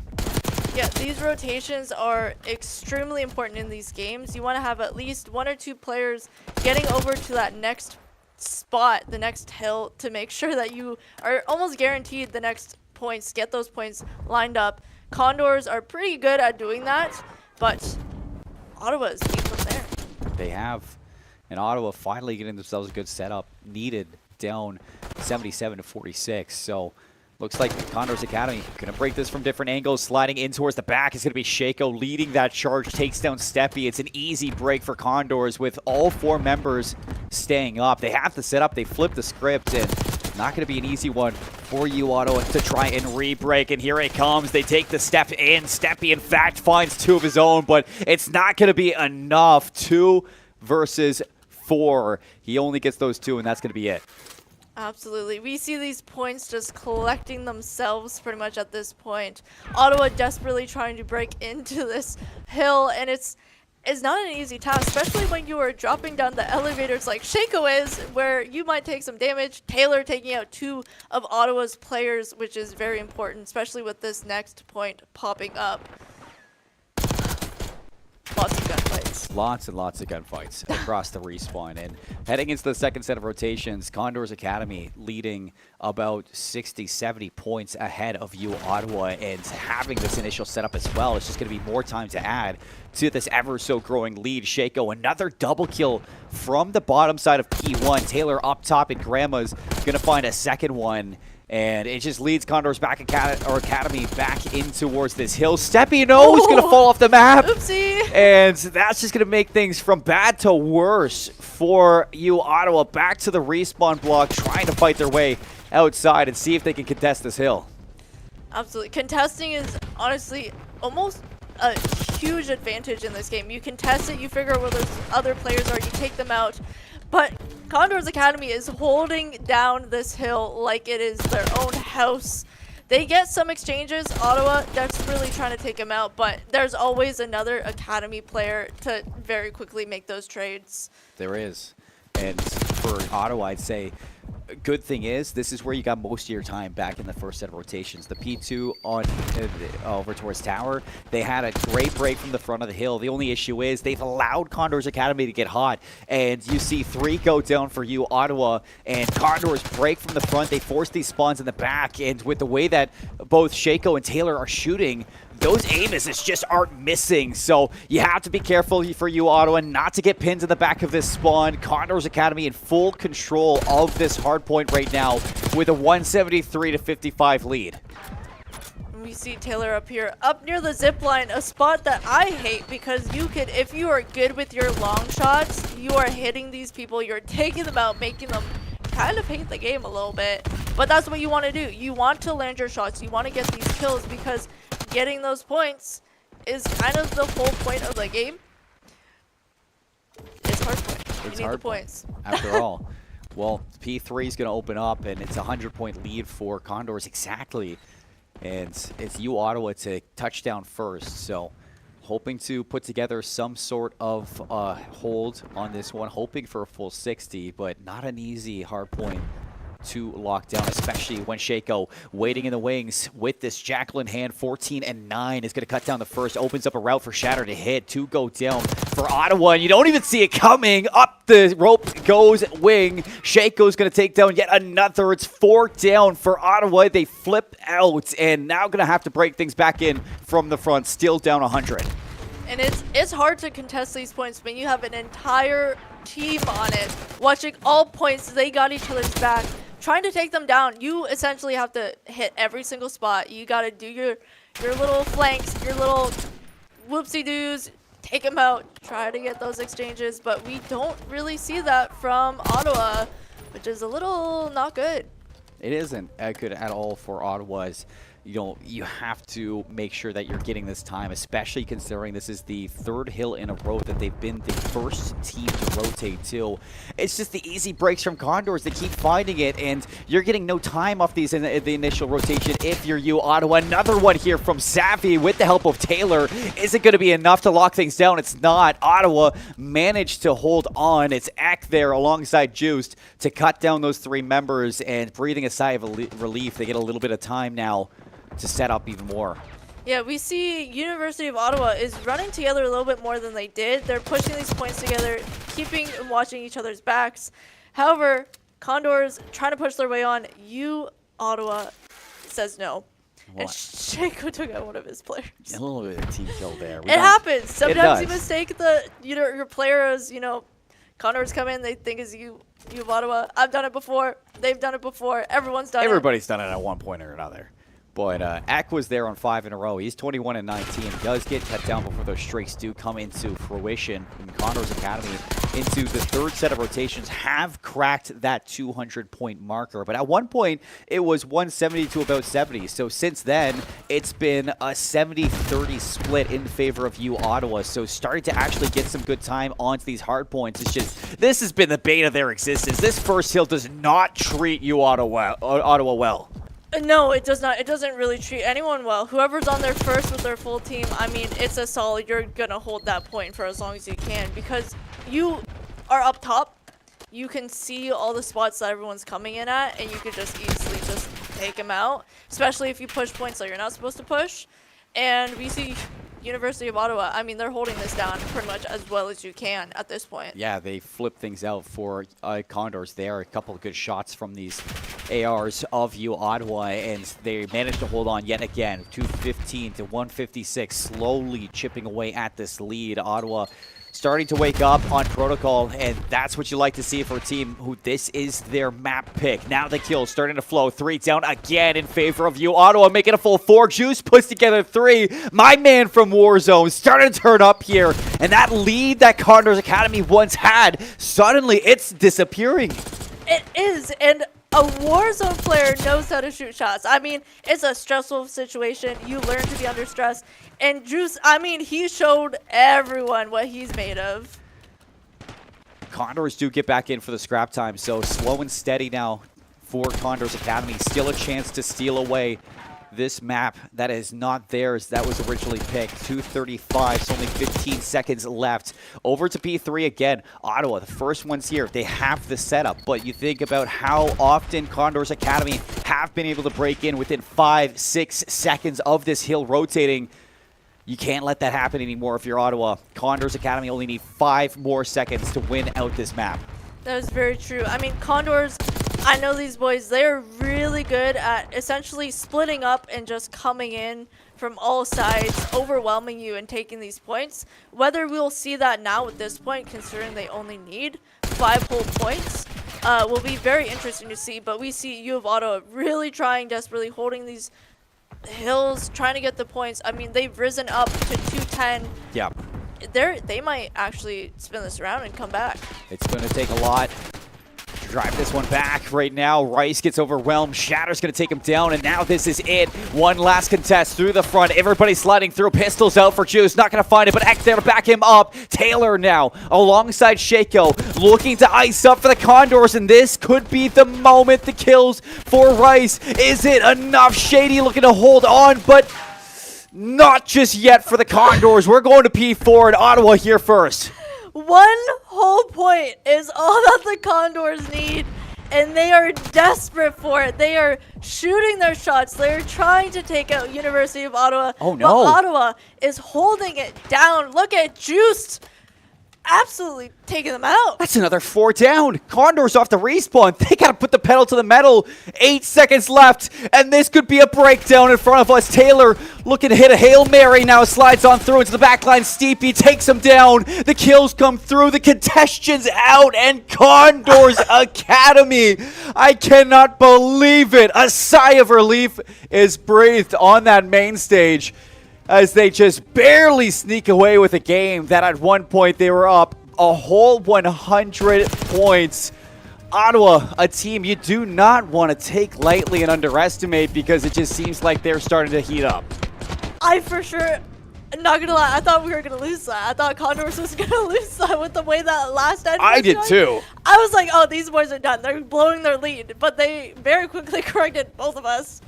Yeah, these rotations are extremely important in these games. You want to have at least 1 or 2 players getting over to that next spot, the next hill, to make sure that you are almost guaranteed the next points, get those points lined up. Condors are pretty good at doing that, but Ottawa's deep from there. They have, and Ottawa finally getting themselves a good setup, needed down 77-46. So looks like Condors Academy going to break this from different angles. Sliding in towards the back is going to be Shaco leading that charge. Takes down Steppy. It's an easy break for Condors with all 4 members staying up. They have to set up. They flip the script, and not going to be an easy one for you, Ottawa, to try and re-break. And here it comes. They take the step in. Steppy, in fact, finds 2 of his own, but it's not going to be enough. 2 versus 4. He only gets those 2, and that's going to be it. Absolutely. We see these points just collecting themselves pretty much at this point. Ottawa desperately trying to break into this hill, and it's not an easy task, especially when you are dropping down the elevators like Shaco is, where you might take some damage. Taylor taking out 2 of Ottawa's players, which is very important, especially with this next point popping up. Lots of gunfights. Lots and lots of gunfights across the respawn. And heading into the second set of rotations, Condors Academy leading about 60, 70 points ahead of you, Ottawa. And having this initial setup as well, it's just going to be more time to add to this ever so growing lead. Shaco, another double kill from the bottom side of P1. Taylor up top, and Grandma's going to find a second one. And it just leads Condors Academy back in towards this hill. Steppy, no, he's going to fall off the map. Oopsie. And that's just going to make things from bad to worse for you, Ottawa. Back to the respawn block, trying to fight their way outside and see if they can contest this hill. Absolutely. Contesting is honestly almost a huge advantage in this game. You contest it, you figure out where those other players are, you take them out. But Condors Academy is holding down this hill like it is their own house. They get some exchanges. Ottawa, that's really trying to take them out, but there's always another Academy player to very quickly make those trades. There is. And for Ottawa, I'd say good thing is this is where you got most of your time back in the first set of rotations. The P2 on over towards Tower, they had a great break from the front of the hill. The only issue is they've allowed Condors Academy to get hot, and you see 3 go down for you, Ottawa, and Condors break from the front. They force these spawns in the back, and with the way that both Shaco and Taylor are shooting, those aim assists just aren't missing. So you have to be careful for you, Ottawa, not to get pinned in the back of this spawn. Condors Academy in full control of this hard point right now with a 173-55 lead. We see Taylor up here, up near the zip line, a spot that I hate because you could, if you are good with your long shots, you are hitting these people, you're taking them out, making them kind of hate the game a little bit. But that's what you want to do. You want to land your shots, you want to get these kills, because getting those points is kind of the whole point of the game. hardpoint. You need the points. After all. Well, P3 is going to open up, and it's a 100-point lead for Condors exactly. And it's U Ottawa to touchdown first, so hoping to put together some sort of hold on this one, hoping for a full 60, but not an easy hard point to lock down, especially when Shaco waiting in the wings with this jackal in hand. 14 and 9 is going to cut down the first, opens up a route for Shatter to hit. 2 go down for Ottawa, and you don't even see it coming. Up the rope goes Wing. Shaco's going to take down yet another. It's 4 down for Ottawa. They flip out, and now going to have to break things back in from the front, still down 100. And it's hard to contest these points when you have an entire team on it, watching all points. They got each other's back, trying to take them down. You essentially have to hit every single spot. You got to do your little flanks, your little whoopsie-doos, take them out, try to get those exchanges. But we don't really see that from Ottawa, which is a little not good. It isn't good at all for Ottawa's. You have to make sure that you're getting this time, especially considering this is the 3rd hill in a row that they've been the first team to rotate to. It's just the easy breaks from Condors. They keep finding it, and you're getting no time off these in the initial rotation if you're you, Ottawa. Another one here from Savvy with the help of Taylor. Is it going to be enough to lock things down? It's not. Ottawa managed to hold on. It's Eck there alongside Juiced to cut down those 3 members, and breathing a sigh of relief. They get a little bit of time now to set up even more. Yeah, we see University of Ottawa is running together a little bit more than they did. They're pushing these points together, keeping and watching each other's backs. However, Condors trying to push their way on. Ottawa says no. What? And Shaco took out one of his players. A little bit of a team kill there. It happens. Sometimes you mistake your player as, Condors come in, they think it's you of Ottawa. I've done it before. They've done it before. Everyone's done it. Everybody's done it at one point or another. But Eck was there on 5 in a row. He's 21 and 19. Does get cut down before those streaks do come into fruition. And Condors Academy into the 3rd set of rotations have cracked that 200-point marker. But at one point, it was 170 to about 70. So since then, it's been a 70-30 split in favor of U Ottawa. So starting to actually get some good time onto these hard points. It's just, this has been the bane of their existence. This first hill does not treat U Ottawa well. No, it does not. It doesn't really treat anyone well. Whoever's on there first with their full team, I mean, it's a solid. You're going to hold that point for as long as you can because you are up top. You can see all the spots that everyone's coming in at, and you could just easily just take them out, especially if you push points that you're not supposed to push. And we see University of Ottawa, I mean, they're holding this down pretty much as well as you can at this point. Yeah, they flip things out for Condors there. A couple of good shots from these ARs of U Ottawa, and they managed to hold on yet again. 215 to 156, slowly chipping away at this lead. Ottawa starting to wake up on protocol, and that's what you like to see for a team who this is their map pick. Now the kills starting to flow. 3 down again in favor of U Ottawa, making a full 4. Juice puts together 3. My man from Warzone starting to turn up here, and that lead that Condors Academy once had, suddenly it's disappearing. It is, and a Warzone player knows how to shoot shots. I mean, it's a stressful situation. You learn to be under stress. And Juice, I mean, he showed everyone what he's made of. Condors do get back in for the scrap time, so slow and steady now for Condors Academy. Still a chance to steal away this map that is not theirs. That was originally picked. 2:35, so only 15 seconds left. Over to P3 again. Ottawa, the first ones here. They have the setup, but you think about how often Condors Academy have been able to break in within 5-6 seconds of this hill rotating. You can't let that happen anymore if you're Ottawa. Condors Academy only need 5 more seconds to win out this map. That is very true. I mean, Condors, I know these boys, they're really good at essentially splitting up and just coming in from all sides, overwhelming you and taking these points. Whether we'll see that now at this point, considering they only need 5 whole points, will be very interesting to see. But we see U of Ottawa really trying, desperately holding these hills, trying to get the points. I mean, they've risen up to 210. Yeah. They might actually spin this around and come back. It's going to take a lot. drive this one back right now. Rice gets overwhelmed. Shatter's going to take him down, and now this is it. One last contest through the front. Everybody sliding through. Pistols out for Juice. Not going to find it, but X there to back him up. Taylor now alongside Shaco, looking to ice up for the Condors, and this could be the moment. The kills for Rice. Is it enough? Shady looking to hold on, but not just yet for the Condors. We're going to P4 and Ottawa here first. One whole point is all that the Condors need, and they are desperate for it. They are shooting their shots. They're trying to take out University of Ottawa. Oh, no. But Ottawa is holding it down. Look at Juice absolutely taking them out. That's another 4 down. Condors off the respawn. They got to put the pedal to the metal. 8 seconds left, and this could be a breakdown in front of us. Taylor looking to hit a Hail Mary now. Slides on through into the backline. Steepy takes him down. The kills come through. The contestion's out, and Condors Academy. I cannot believe it. A sigh of relief is breathed on that main stage as they just barely sneak away with a game that at one point they were up a whole 100 points. Ottawa, a team you do not want to take lightly and underestimate because it just seems like they're starting to heat up. I for sure, not gonna lie, I thought we were gonna lose that. I thought Condors was gonna lose that with the way that last end I was did going. too. I was like, oh, these boys are done. They're blowing their lead, but they very quickly corrected both of us.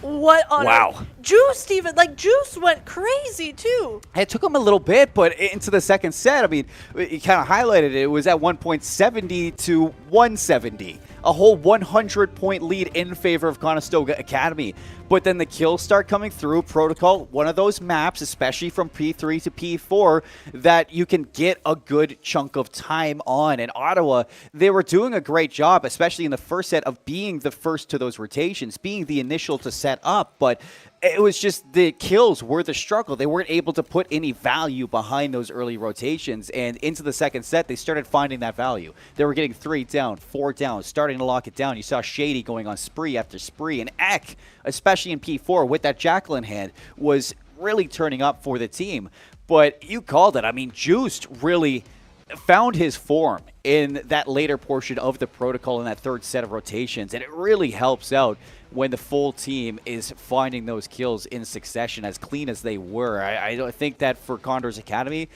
What on Wow. earth? Juice, Steven, like Juice went crazy too. It took him a little bit, but into the second set, I mean, he kind of highlighted it. It was at 170 to 170. A whole 100-point lead in favor of Conestoga Academy. But then the kills start coming through. Protocol, one of those maps, especially from P3 to P4, that you can get a good chunk of time on. And Ottawa, they were doing a great job, especially in the first set, of being the first to those rotations, being the initial to set up. But it was just the kills were the struggle. They weren't able to put any value behind those early rotations. And into the second set, they started finding that value. They were getting 3 down, 4 down, starting to lock it down. You saw Shady going on spree after spree. And Eck, especially in P4 with that Jacqueline hand, was really turning up for the team. But you called it. I mean, Juiced really found his form in that later portion of the protocol in that third set of rotations. And it really helps out when the full team is finding those kills in succession as clean as they were. I think that for Condors Academy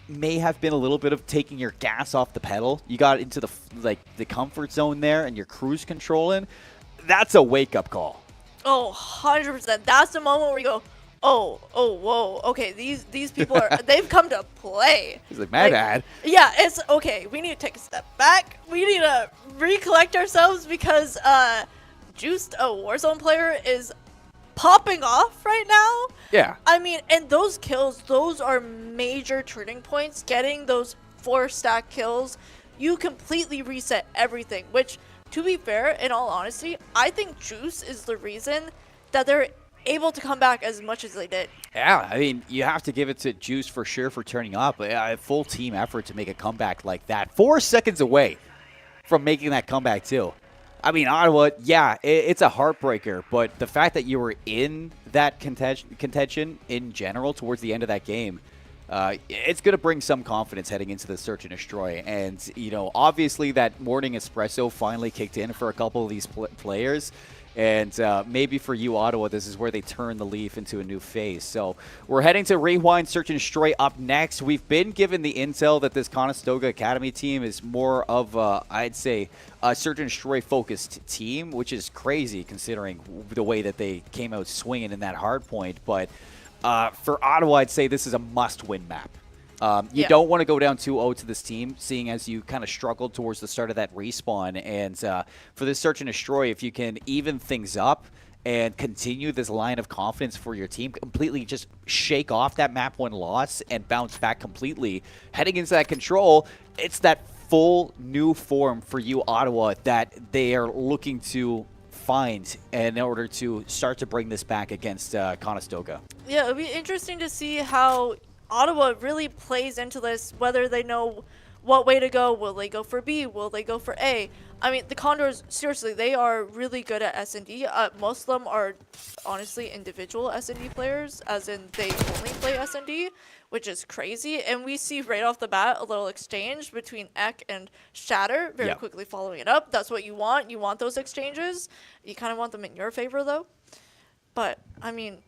may have been a little bit of taking your gas off the pedal. You got into the comfort zone there and you're cruise controlling. That's a wake-up call. Oh, 100%. That's the moment where you go, oh, whoa, okay, these people are, they've come to play. He's like, my bad. Yeah, it's okay. We need to take a step back. We need to recollect ourselves because Juiced, a Warzone player, is popping off right now. Yeah. I mean, and those kills, those are major turning points. Getting those 4-stack kills, you completely reset everything, which, to be fair, in all honesty, I think Juice is the reason that they're able to come back as much as they did. Yeah, I mean, you have to give it to Juice for sure for turning up. A full team effort to make a comeback like that. 4 seconds away from making that comeback, too. I mean, Ottawa, yeah, it's a heartbreaker, but the fact that you were in that contention in general towards the end of that game, it's going to bring some confidence heading into the search and destroy. And, you know, obviously that morning espresso finally kicked in for a couple of these players. And maybe for you, Ottawa, this is where they turn the leaf into a new phase. So we're heading to Rewind, Search and Destroy up next. We've been given the intel that this Conestoga Academy team is more of, I'd say, a Search and Destroy focused team, which is crazy considering the way that they came out swinging in that hard point. But for Ottawa, I'd say this is a must-win map. You don't want to go down 2-0 to this team, seeing as you kind of struggled towards the start of that respawn. And for this Search and Destroy, if you can even things up and continue this line of confidence for your team, completely just shake off that map 1 loss and bounce back completely, heading into that control, it's that full new form for you, Ottawa, that they are looking to find in order to start to bring this back against Conestoga. Yeah, it'll be interesting to see how Ottawa really plays into this, whether they know what way to go. Will they go for B? Will they go for A? I mean, the Condors, seriously, they are really good at S&D. Most of them are honestly individual S&D players, as in they only play S&D, which is crazy. And we see right off the bat a little exchange between Ek and Shatter, very quickly following it up. That's what you want. You want those exchanges. You kind of want them in your favor, though. But, I mean,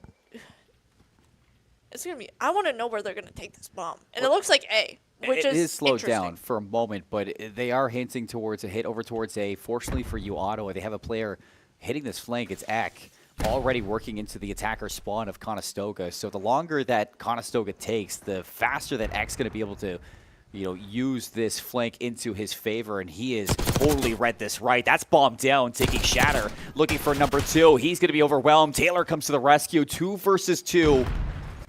it's going to be, I want to know where they're going to take this bomb. And it looks like A. Which is slowed down for a moment, but they are hinting towards a hit over towards A. Fortunately for you, Ottawa, they have a player hitting this flank. It's Ek, already working into the attacker spawn of Conestoga. So the longer that Conestoga takes, the faster that Ek's going to be able to, use this flank into his favor, and he has totally read this right. That's bomb down, taking Shatter, looking for number 2. He's going to be overwhelmed. Taylor comes to the rescue. 2 versus 2.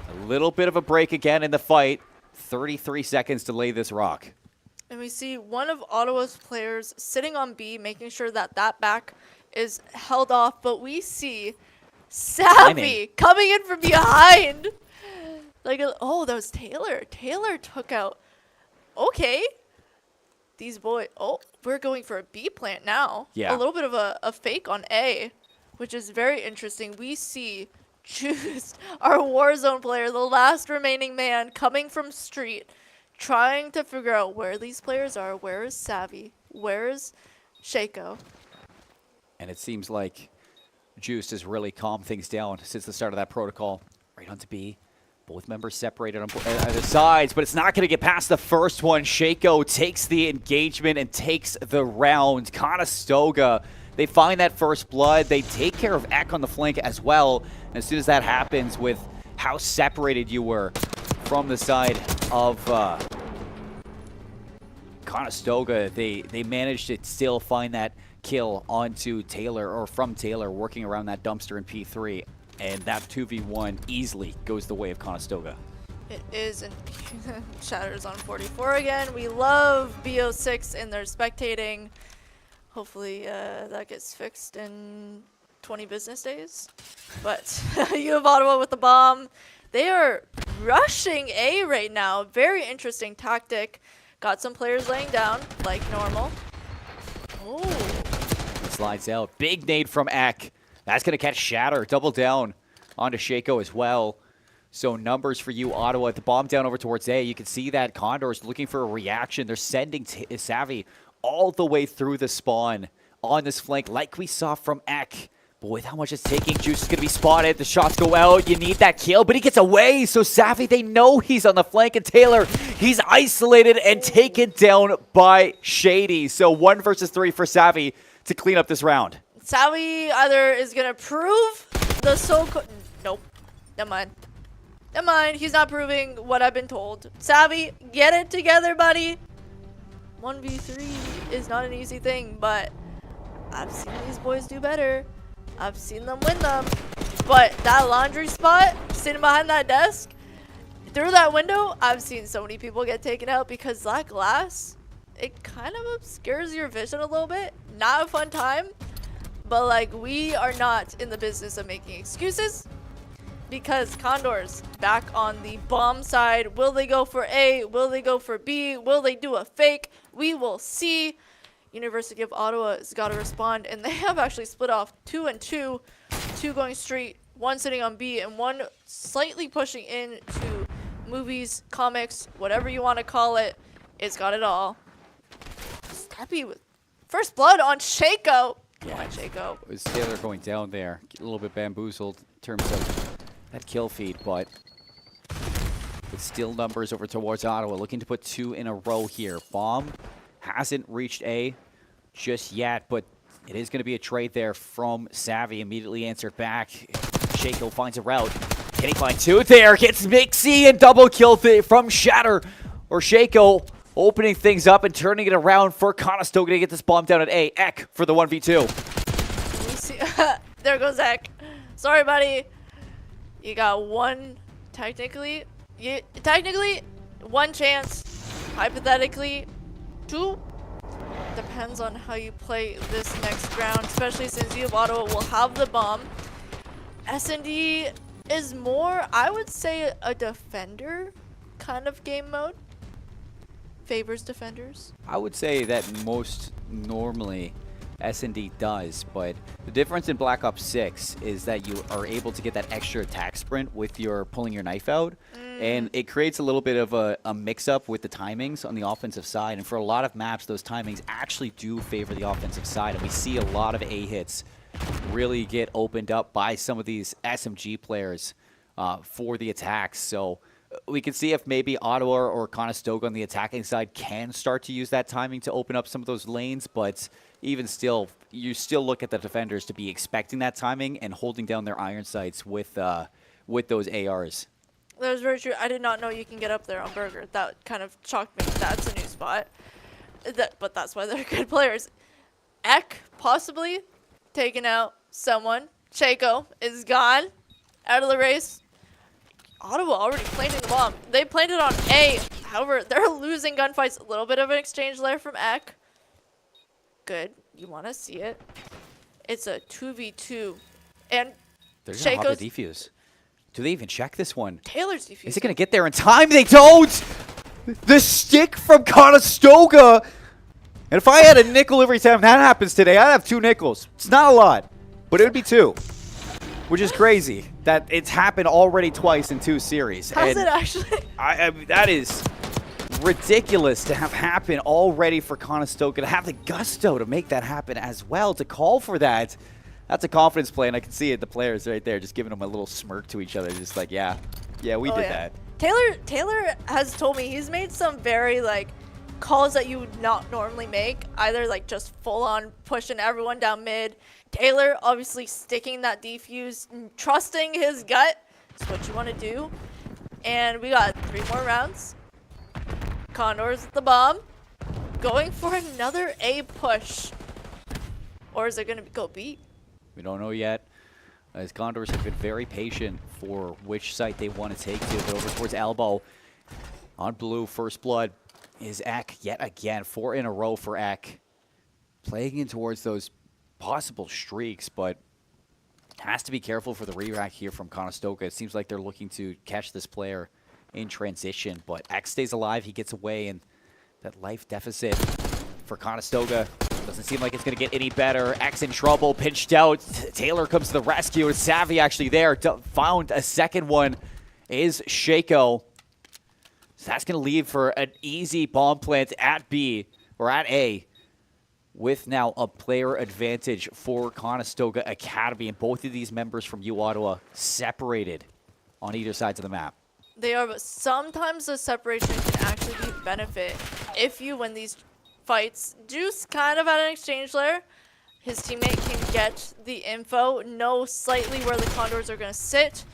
A little bit of a break again in the fight. 33 seconds to lay this rock. And we see one of Ottawa's players sitting on B, making sure that back is held off. But we see Savvy coming in from behind. Like, oh, that was Taylor. Taylor took out. Okay. These boys. Oh, we're going for a B plant now. Yeah. A little bit of a fake on A, which is very interesting. We see Juiced, our Warzone player, the last remaining man, coming from street, trying to figure out where these players are. Where is Savvy? Where is Shaco? And it seems like Juiced has really calmed things down since the start of that protocol. Right onto B. Both members separated on either sides, but it's not going to get past the first one. Shaco takes the engagement and takes the round. Conestoga, they find that first blood. They take care of Ek on the flank as well. And as soon as that happens, with how separated you were from the side of Conestoga, they managed to still find that kill onto Taylor, or from Taylor, working around that dumpster in P3. And that 2v1 easily goes the way of Conestoga. It is, and Shatter's on 44 again. We love BO6 in their spectating. Hopefully that gets fixed in 20 business days. But you have Ottawa with the bomb. They are rushing A right now. Very interesting tactic. Got some players laying down, like normal. Oh. Slides out. Big nade from Ek. That's going to catch Shatter. Double down onto Shaco as well. So numbers for you, Ottawa. The bomb down over towards A. You can see that Condors looking for a reaction. They're sending Savvy all the way through the spawn on this flank, like we saw from Ek. But with how much it's taking, Juice is going to be spotted. The shots go out. You need that kill, but he gets away. So Savvy, they know he's on the flank. And Taylor, he's isolated and taken down by Shady. So 1 versus 3 for Savvy to clean up this round. Savvy either is going to prove the nope. Never mind. Never mind. He's not proving what I've been told. Savvy, get it together, buddy. 1v3 is not an easy thing, but I've seen these boys do better. I've seen them win them. But that laundry spot, sitting behind that desk, through that window, I've seen so many people get taken out because that glass, it kind of obscures your vision a little bit. Not a fun time. But, like, we are not in the business of making excuses because Condors back on the bomb side. Will they go for A? Will they go for B? Will they do a fake? We will see. University of Ottawa has got to respond, and they have actually split off 2 and 2. 2 going straight, 1 sitting on B, and 1 slightly pushing in to movies, comics, whatever you want to call it. It's got it all. Steppy with first blood on Shaco. Come on, Shaco. It was Taylor going down there. A little bit bamboozled in terms of that kill feed, but with still numbers over towards Ottawa, looking to put 2 in a row here. Bomb hasn't reached A just yet, but it is going to be a trade there from Savvy. Immediately answered back. Shaco finds a route. Can he find 2 there? Gets Mixie and double kill from Shatter. Or Shaco opening things up and turning it around for Conestoga to get this bomb down at A. Ek for the 1v2. We see there goes Ek. Sorry, buddy. You got 1, technically 1 chance. Hypothetically, 2. Depends on how you play this next round, especially since U of Ottawa will have the bomb. S&D is more, I would say, a defender kind of game mode. favors defenders? I would say that most normally S&D does, but the difference in Black Ops 6 is that you are able to get that extra attack sprint with your pulling your knife out, and it creates a little bit of a mix-up with the timings on the offensive side, and for a lot of maps, those timings actually do favor the offensive side, and we see a lot of A hits really get opened up by some of these SMG players for the attacks. So we can see if maybe Ottawa or Conestoga on the attacking side can start to use that timing to open up some of those lanes, but even still, you still look at the defenders to be expecting that timing and holding down their iron sights with those ARs. That's very true. I did not know you can get up there on Burger. That kind of shocked me. That's a new spot. But that's why they're good players. Ek, possibly, taking out someone. Chaco is gone. Out of the race. Ottawa already planting the bomb. They planted on A. However, they're losing gunfights. A little bit of an exchange there from Ek. Good. You want to see it. It's a 2v2. And they're going to hop Chaco's the defuse. Do they even check this one? Taylor's defuse. Is it going to get there in time? They don't! The stick from Conestoga! And if I had a nickel every time that happens today, I'd have 2 nickels. It's not a lot, but it would be 2. Which is crazy that it's happened already twice in 2 series. Has it actually? I mean, that is ridiculous to have happen already for Conestoga, to have the gusto to make that happen as well, to call for that. That's a confidence play, and I can see it, the players right there, just giving them a little smirk to each other, just like, yeah, we did that. Taylor has told me he's made some very, like, calls that you would not normally make, either, like, just full-on pushing everyone down mid. Taylor obviously sticking that defuse, trusting his gut. That's what you want to do. And we got 3 more rounds. Condors at the bomb. Going for another A push. Or is it going to go B? We don't know yet, as Condors have been very patient for which site they want to take to. But over towards Elbow, on blue, first blood is Ek yet again. 4 in a row for Ek. Playing in towards those possible streaks, but has to be careful for the re-rack here from Conestoga. It seems like they're looking to catch this player in transition, but Ek stays alive. He gets away, and that life deficit for Conestoga doesn't seem like it's going to get any better. Ek's in trouble, pinched out. Taylor comes to the rescue, and Savvy actually there. Found a second one is Shaco. So that's going to leave for an easy bomb plant at B, or at A, with now a player advantage for Conestoga Academy, and both of these members from U Ottawa separated on either sides of the map. They are, but sometimes the separation can actually be a benefit if you win these fights. Juice kind of had an exchange there. His teammate can get the info, know slightly where the Condors are going to sit.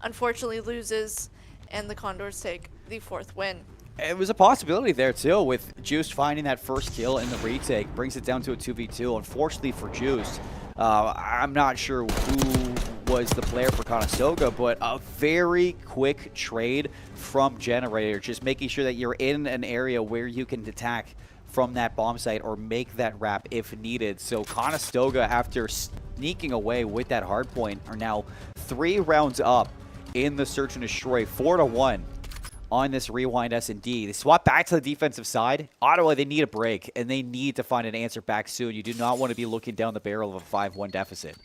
Unfortunately loses, and the Condors take the 4th win. It was a possibility there, too, with Juice finding that first kill in the retake. Brings it down to a 2v2. Unfortunately for Juice, I'm not sure who was the player for Conestoga, but a very quick trade from Generator, just making sure that you're in an area where you can attack from that bomb site or make that wrap if needed. So Conestoga, after sneaking away with that hard point, are now 3 rounds up in the search and destroy, 4-1 on this rewind S&D. They swap back to the defensive side. Ottawa, they need a break, and they need to find an answer back soon. You do not want to be looking down the barrel of a 5-1 deficit.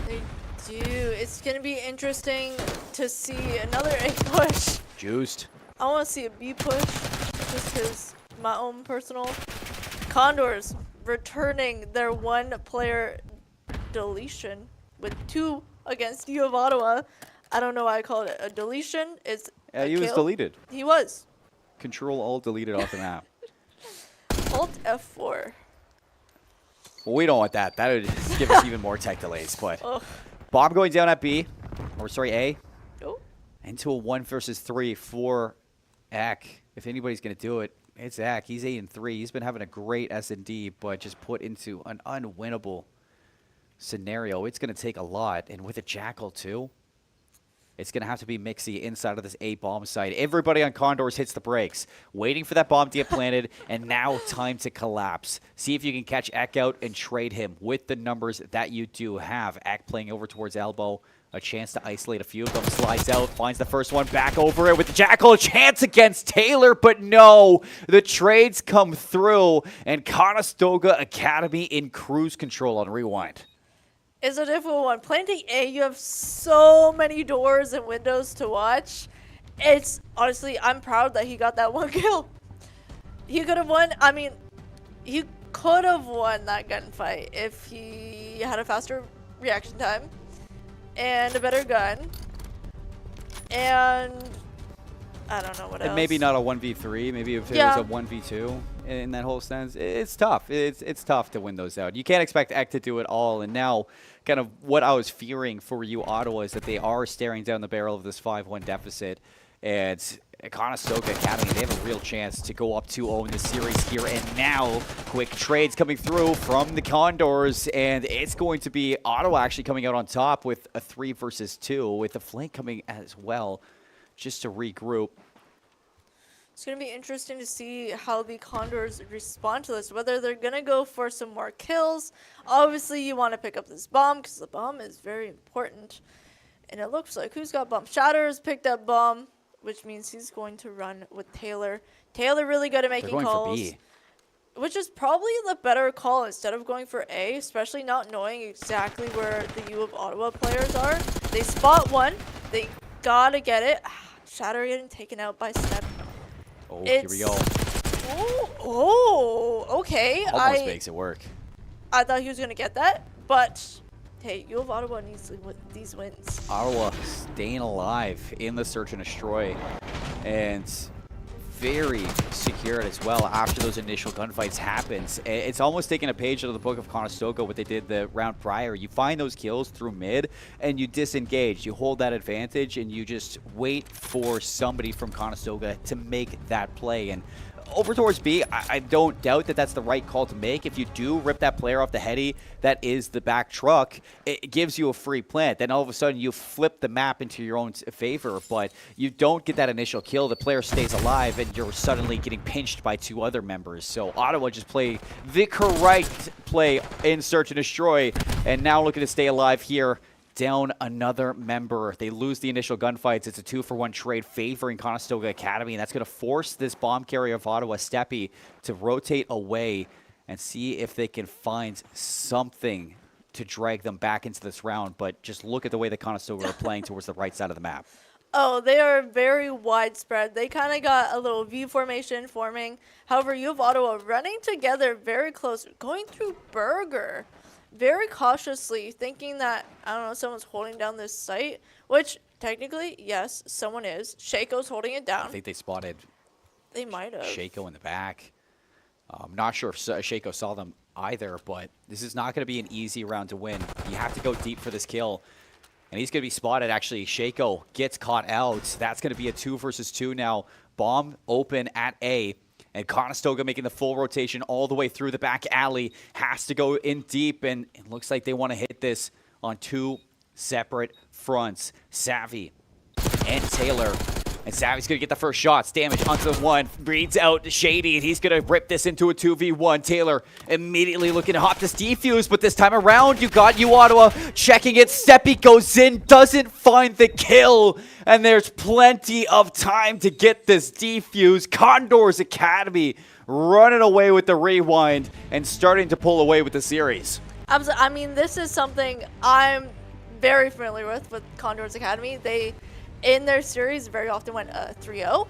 They do. It's going to be interesting to see another A push. Juiced. I want to see a B push, just because my own personal. Condors returning their 1-player deletion with 2 against U of Ottawa. I don't know why I called it a deletion. It's he was deleted. He was. Control Alt deleted off the map. Alt F4. Well, we don't want that. That would just give us even more tech delays. But bomb going down at B, or sorry, A. Oh. Into a 1 versus 3 for Ek. If anybody's going to do it, it's Ek. He's 8-3. He's been having a great S&D, but just put into an unwinnable scenario. It's going to take a lot. And with a Jackal, too, it's going to have to be Mixie inside of this A bomb site. Everybody on Condors hits the brakes, waiting for that bomb to get planted, and now time to collapse. See if you can catch Ek out and trade him with the numbers that you do have. Ek playing over towards Elbow A chance to isolate a few of them. Slides out, finds the first one, back over it with the Jackal. A chance against Taylor, but no. The trades come through, and Conestoga Academy in cruise control on rewind. It's a difficult one. Planting A, you have so many doors and windows to watch. It's honestly, I'm proud that he got that one kill. He could have won. I mean, he could have won that gunfight if he had a faster reaction time and a better gun. And I don't know what else. Maybe not a 1v3. Maybe if it was a 1v2 in that whole sense. It's tough. It's tough to win those out. You can't expect Ek to do it all. And now, kind of what I was fearing for you, Ottawa, is that they are staring down the barrel of this 5-1 deficit. And Conestoga Academy, they have a real chance to go up 2-0 in the series here. And now, quick trades coming through from the Condors. And it's going to be Ottawa actually coming out on top with a 3 versus 2, with the flank coming as well, just to regroup. It's going to be interesting to see how the Condors respond to this, whether they're going to go for some more kills. Obviously, you want to pick up this bomb because the bomb is very important. And it looks like who's got bomb? Shatter has picked up bomb, which means he's going to run with Taylor. Taylor really good at making calls. For B. Which is probably the better call instead of going for A, especially not knowing exactly where the U of Ottawa players are. They spot one. They got to get it. Shatter getting taken out by Snap. Oh, here we go. Oh, okay. Almost makes it work. I thought he was going to get that, but hey, U of Ottawa needs these wins. Ottawa staying alive in the search and destroy, and very secured as well after those initial gunfights happens. It's almost taking a page out of the book of Conestoga, what they did the round prior. You find those kills through mid, and you disengage. You hold that advantage, and you just wait for somebody from Conestoga to make that play. And over towards B, I don't doubt that that's the right call to make. If you do rip that player off the heady, that is the back truck, it gives you a free plant. Then all of a sudden you flip the map into your own favor, but you don't get that initial kill. The player stays alive, and you're suddenly getting pinched by 2 other members. So Ottawa just play the correct play in search and destroy, and now looking to stay alive here. Down another member. They lose the initial gunfights. It's a 2-for-1 trade favoring Conestoga Academy, and that's going to force this bomb carrier of Ottawa, Steppy, to rotate away and see if they can find something to drag them back into this round. But just look at the way the Conestoga are playing towards the right side of the map. Oh, they are very widespread. They kind of got a little V formation forming. However, U of Ottawa running together very close, going through Burger very cautiously, thinking that, I don't know, someone's holding down this site, which technically, yes, someone is. Shaco's holding it down. I think they spotted They might have. Shaco in the back. I'm not sure if Shaco saw them either, but this is not going to be an easy round to win. You have to go deep for this kill. And he's going to be spotted, actually. Shaco gets caught out. That's going to be a 2 versus 2 now. Bomb open at A. And Conestoga making the full rotation all the way through the back alley. Has to go in deep, and it looks like they want to hit this on 2 separate fronts. Savvy and Taylor. And Savvy's going to get the first shots. Damage onto the 1. Breeds out Shady, and he's going to rip this into a 2v1. Taylor immediately looking to hop this defuse, but this time around, you got U Ottawa checking it. Seppi goes in, doesn't find the kill, and there's plenty of time to get this defuse. Condors Academy running away with the rewind and starting to pull away with the series. I mean, this is something I'm very familiar with Condors Academy. They, in their series, very often went 3-0.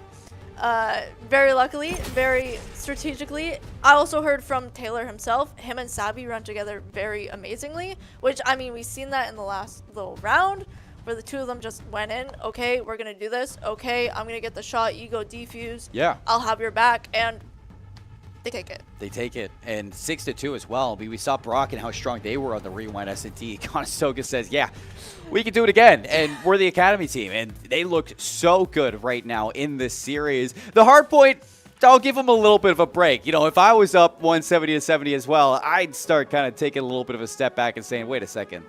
Very luckily, very strategically. I also heard from Taylor himself, him and Savvy run together very amazingly, which, I mean, we've seen that in the last little round, where the 2 of them just went in. Okay, we're going to do this. Okay, I'm going to get the shot. You go defuse. Yeah. I'll have your back. And they take it. They take it. And 6-2 as well. We saw Brock and how strong they were on the rewind S&T. Conestoga says, yeah, we can do it again. And we're the Academy team. And they looked so good right now in this series. The hard point, I'll give them a little bit of a break. You know, if I was up 170-70 as well, I'd start kind of taking a little bit of a step back and saying, wait a second.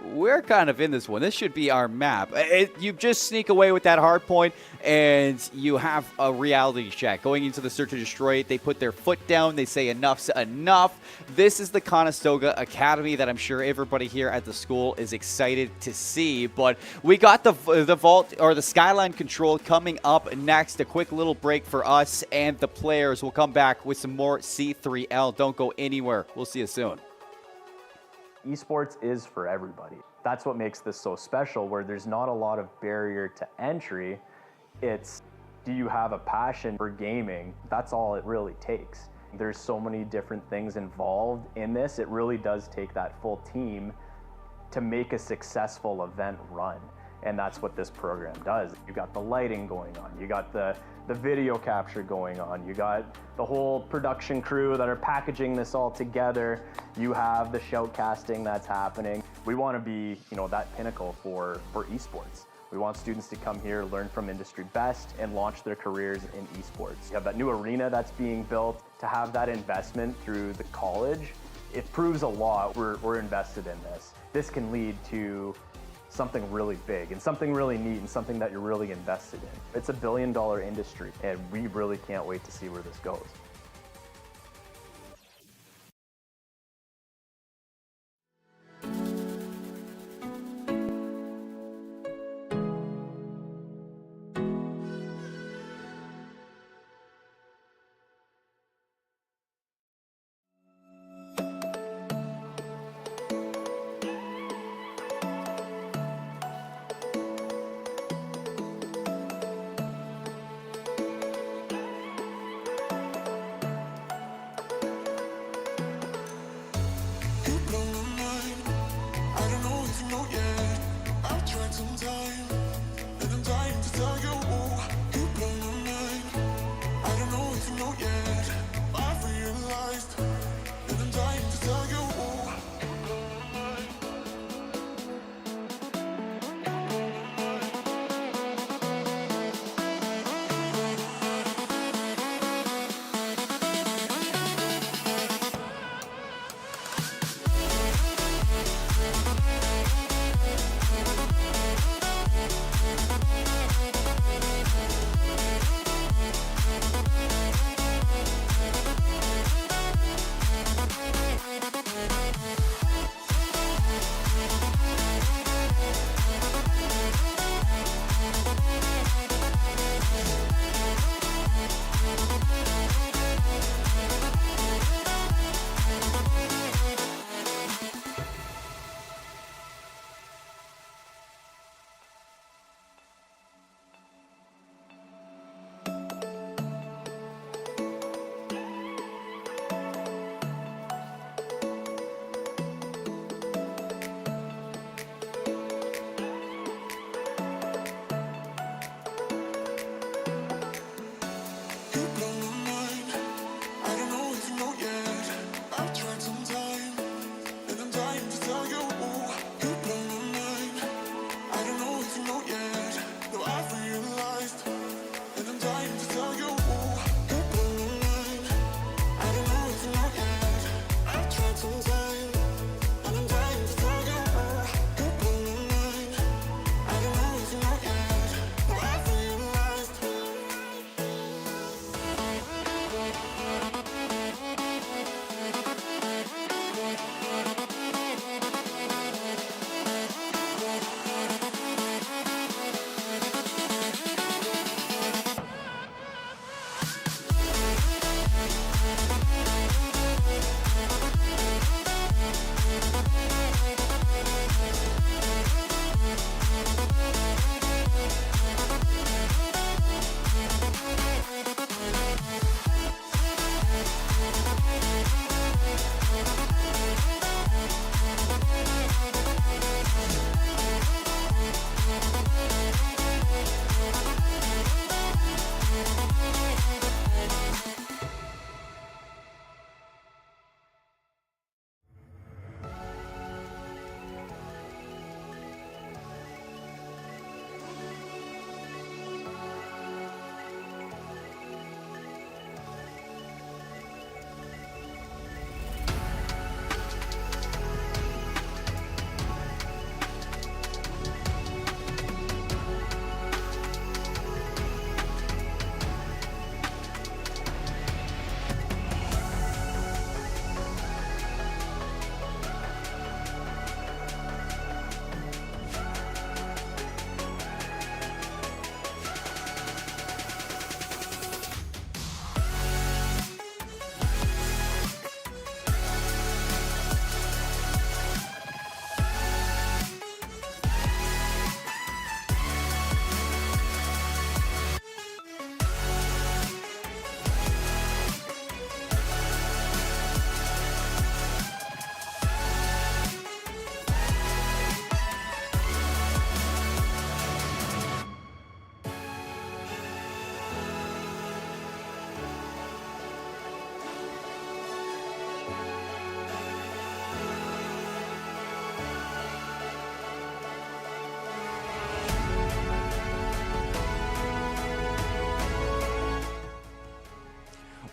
we're kind of in this one. This should be our map. You just sneak away with that hard point, and you have a reality check. Going into the search and destroy, they put their foot down. They say enough's enough. This is the Conestoga Academy that I'm sure everybody here at the school is excited to see. But we got the vault or the skyline control coming up next. A quick little break for us and the players. We'll come back with some more C3L. Don't go anywhere. We'll see you soon. Esports is for everybody. That's what makes this so special, where there's not a lot of barrier to entry. It's, do you have a passion for gaming? That's all it really takes. There's so many different things involved in this. It really does take that full team to make a successful event run. And that's what this program does. You got the lighting going on. You got the video capture going on. You got the whole production crew that are packaging this all together. You have the shoutcasting that's happening. We want to be, that pinnacle for esports. We want students to come here, learn from industry best, and launch their careers in esports. You have that new arena that's being built. To have that investment through the college, it proves a lot. We're invested in this. This can lead to something really big and something really neat and something that you're really invested in. It's $1 billion industry, and we really can't wait to see where this goes.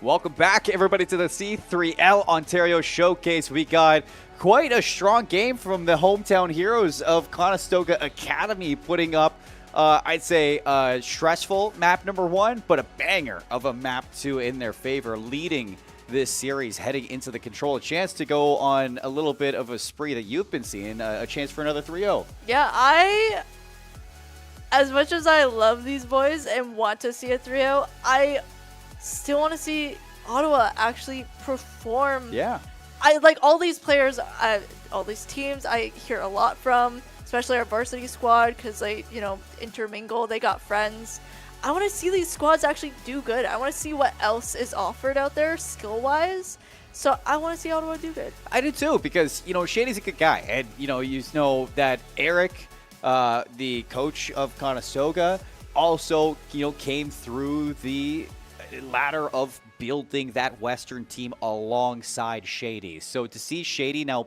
Welcome back, everybody, to the C3L Ontario Showcase. We got quite a strong game from the hometown heroes of Conestoga Academy, putting up, I'd say, stressful map number 1, but a banger of a map 2 in their favor, leading this series heading into the control. A chance to go on a little bit of a spree that you've been seeing, a chance for another 3-0. Yeah, as much as I love these boys and want to see a 3-0, I still want to see Ottawa actually perform. Yeah. I like all these players, all these teams I hear a lot from, especially our varsity squad, because they, intermingle, they got friends. I want to see these squads actually do good. I want to see what else is offered out there skill-wise. So I want to see Ottawa do good. I do too, because, Shady's a good guy. And, you know that Eric, the coach of Conestoga, also, came through the ladder of building that Western team alongside Shady. So to see Shady now,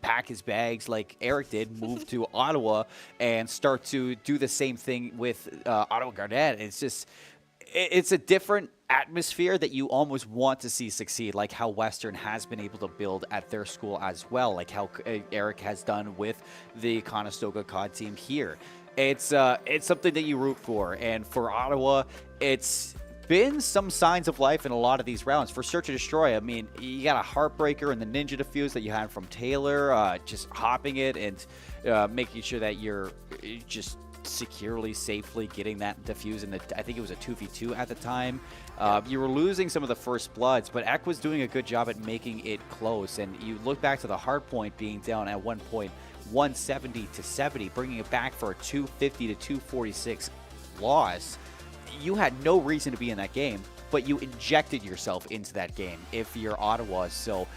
pack his bags like Eric did, move to Ottawa and start to do the same thing with Ottawa Garnet, it's a different atmosphere that you almost want to see succeed, like how Western has been able to build at their school as well, like how Eric has done with the Conestoga COD team here. It's something that you root for, and for Ottawa, it's been some signs of life in a lot of these rounds. For Search and Destroy, I mean, you got a Heartbreaker and the Ninja Defuse that you had from Taylor, just hopping it and making sure that you're just securely, safely getting that defuse in I think it was a 2v2 at the time. You were losing some of the first bloods, but Eck was doing a good job at making it close. And you look back to the hardpoint being down at one point 170 to 70, bringing it back for a 250 to 246 loss. You had no reason to be in that game, but you injected yourself into that game if you're Ottawa. So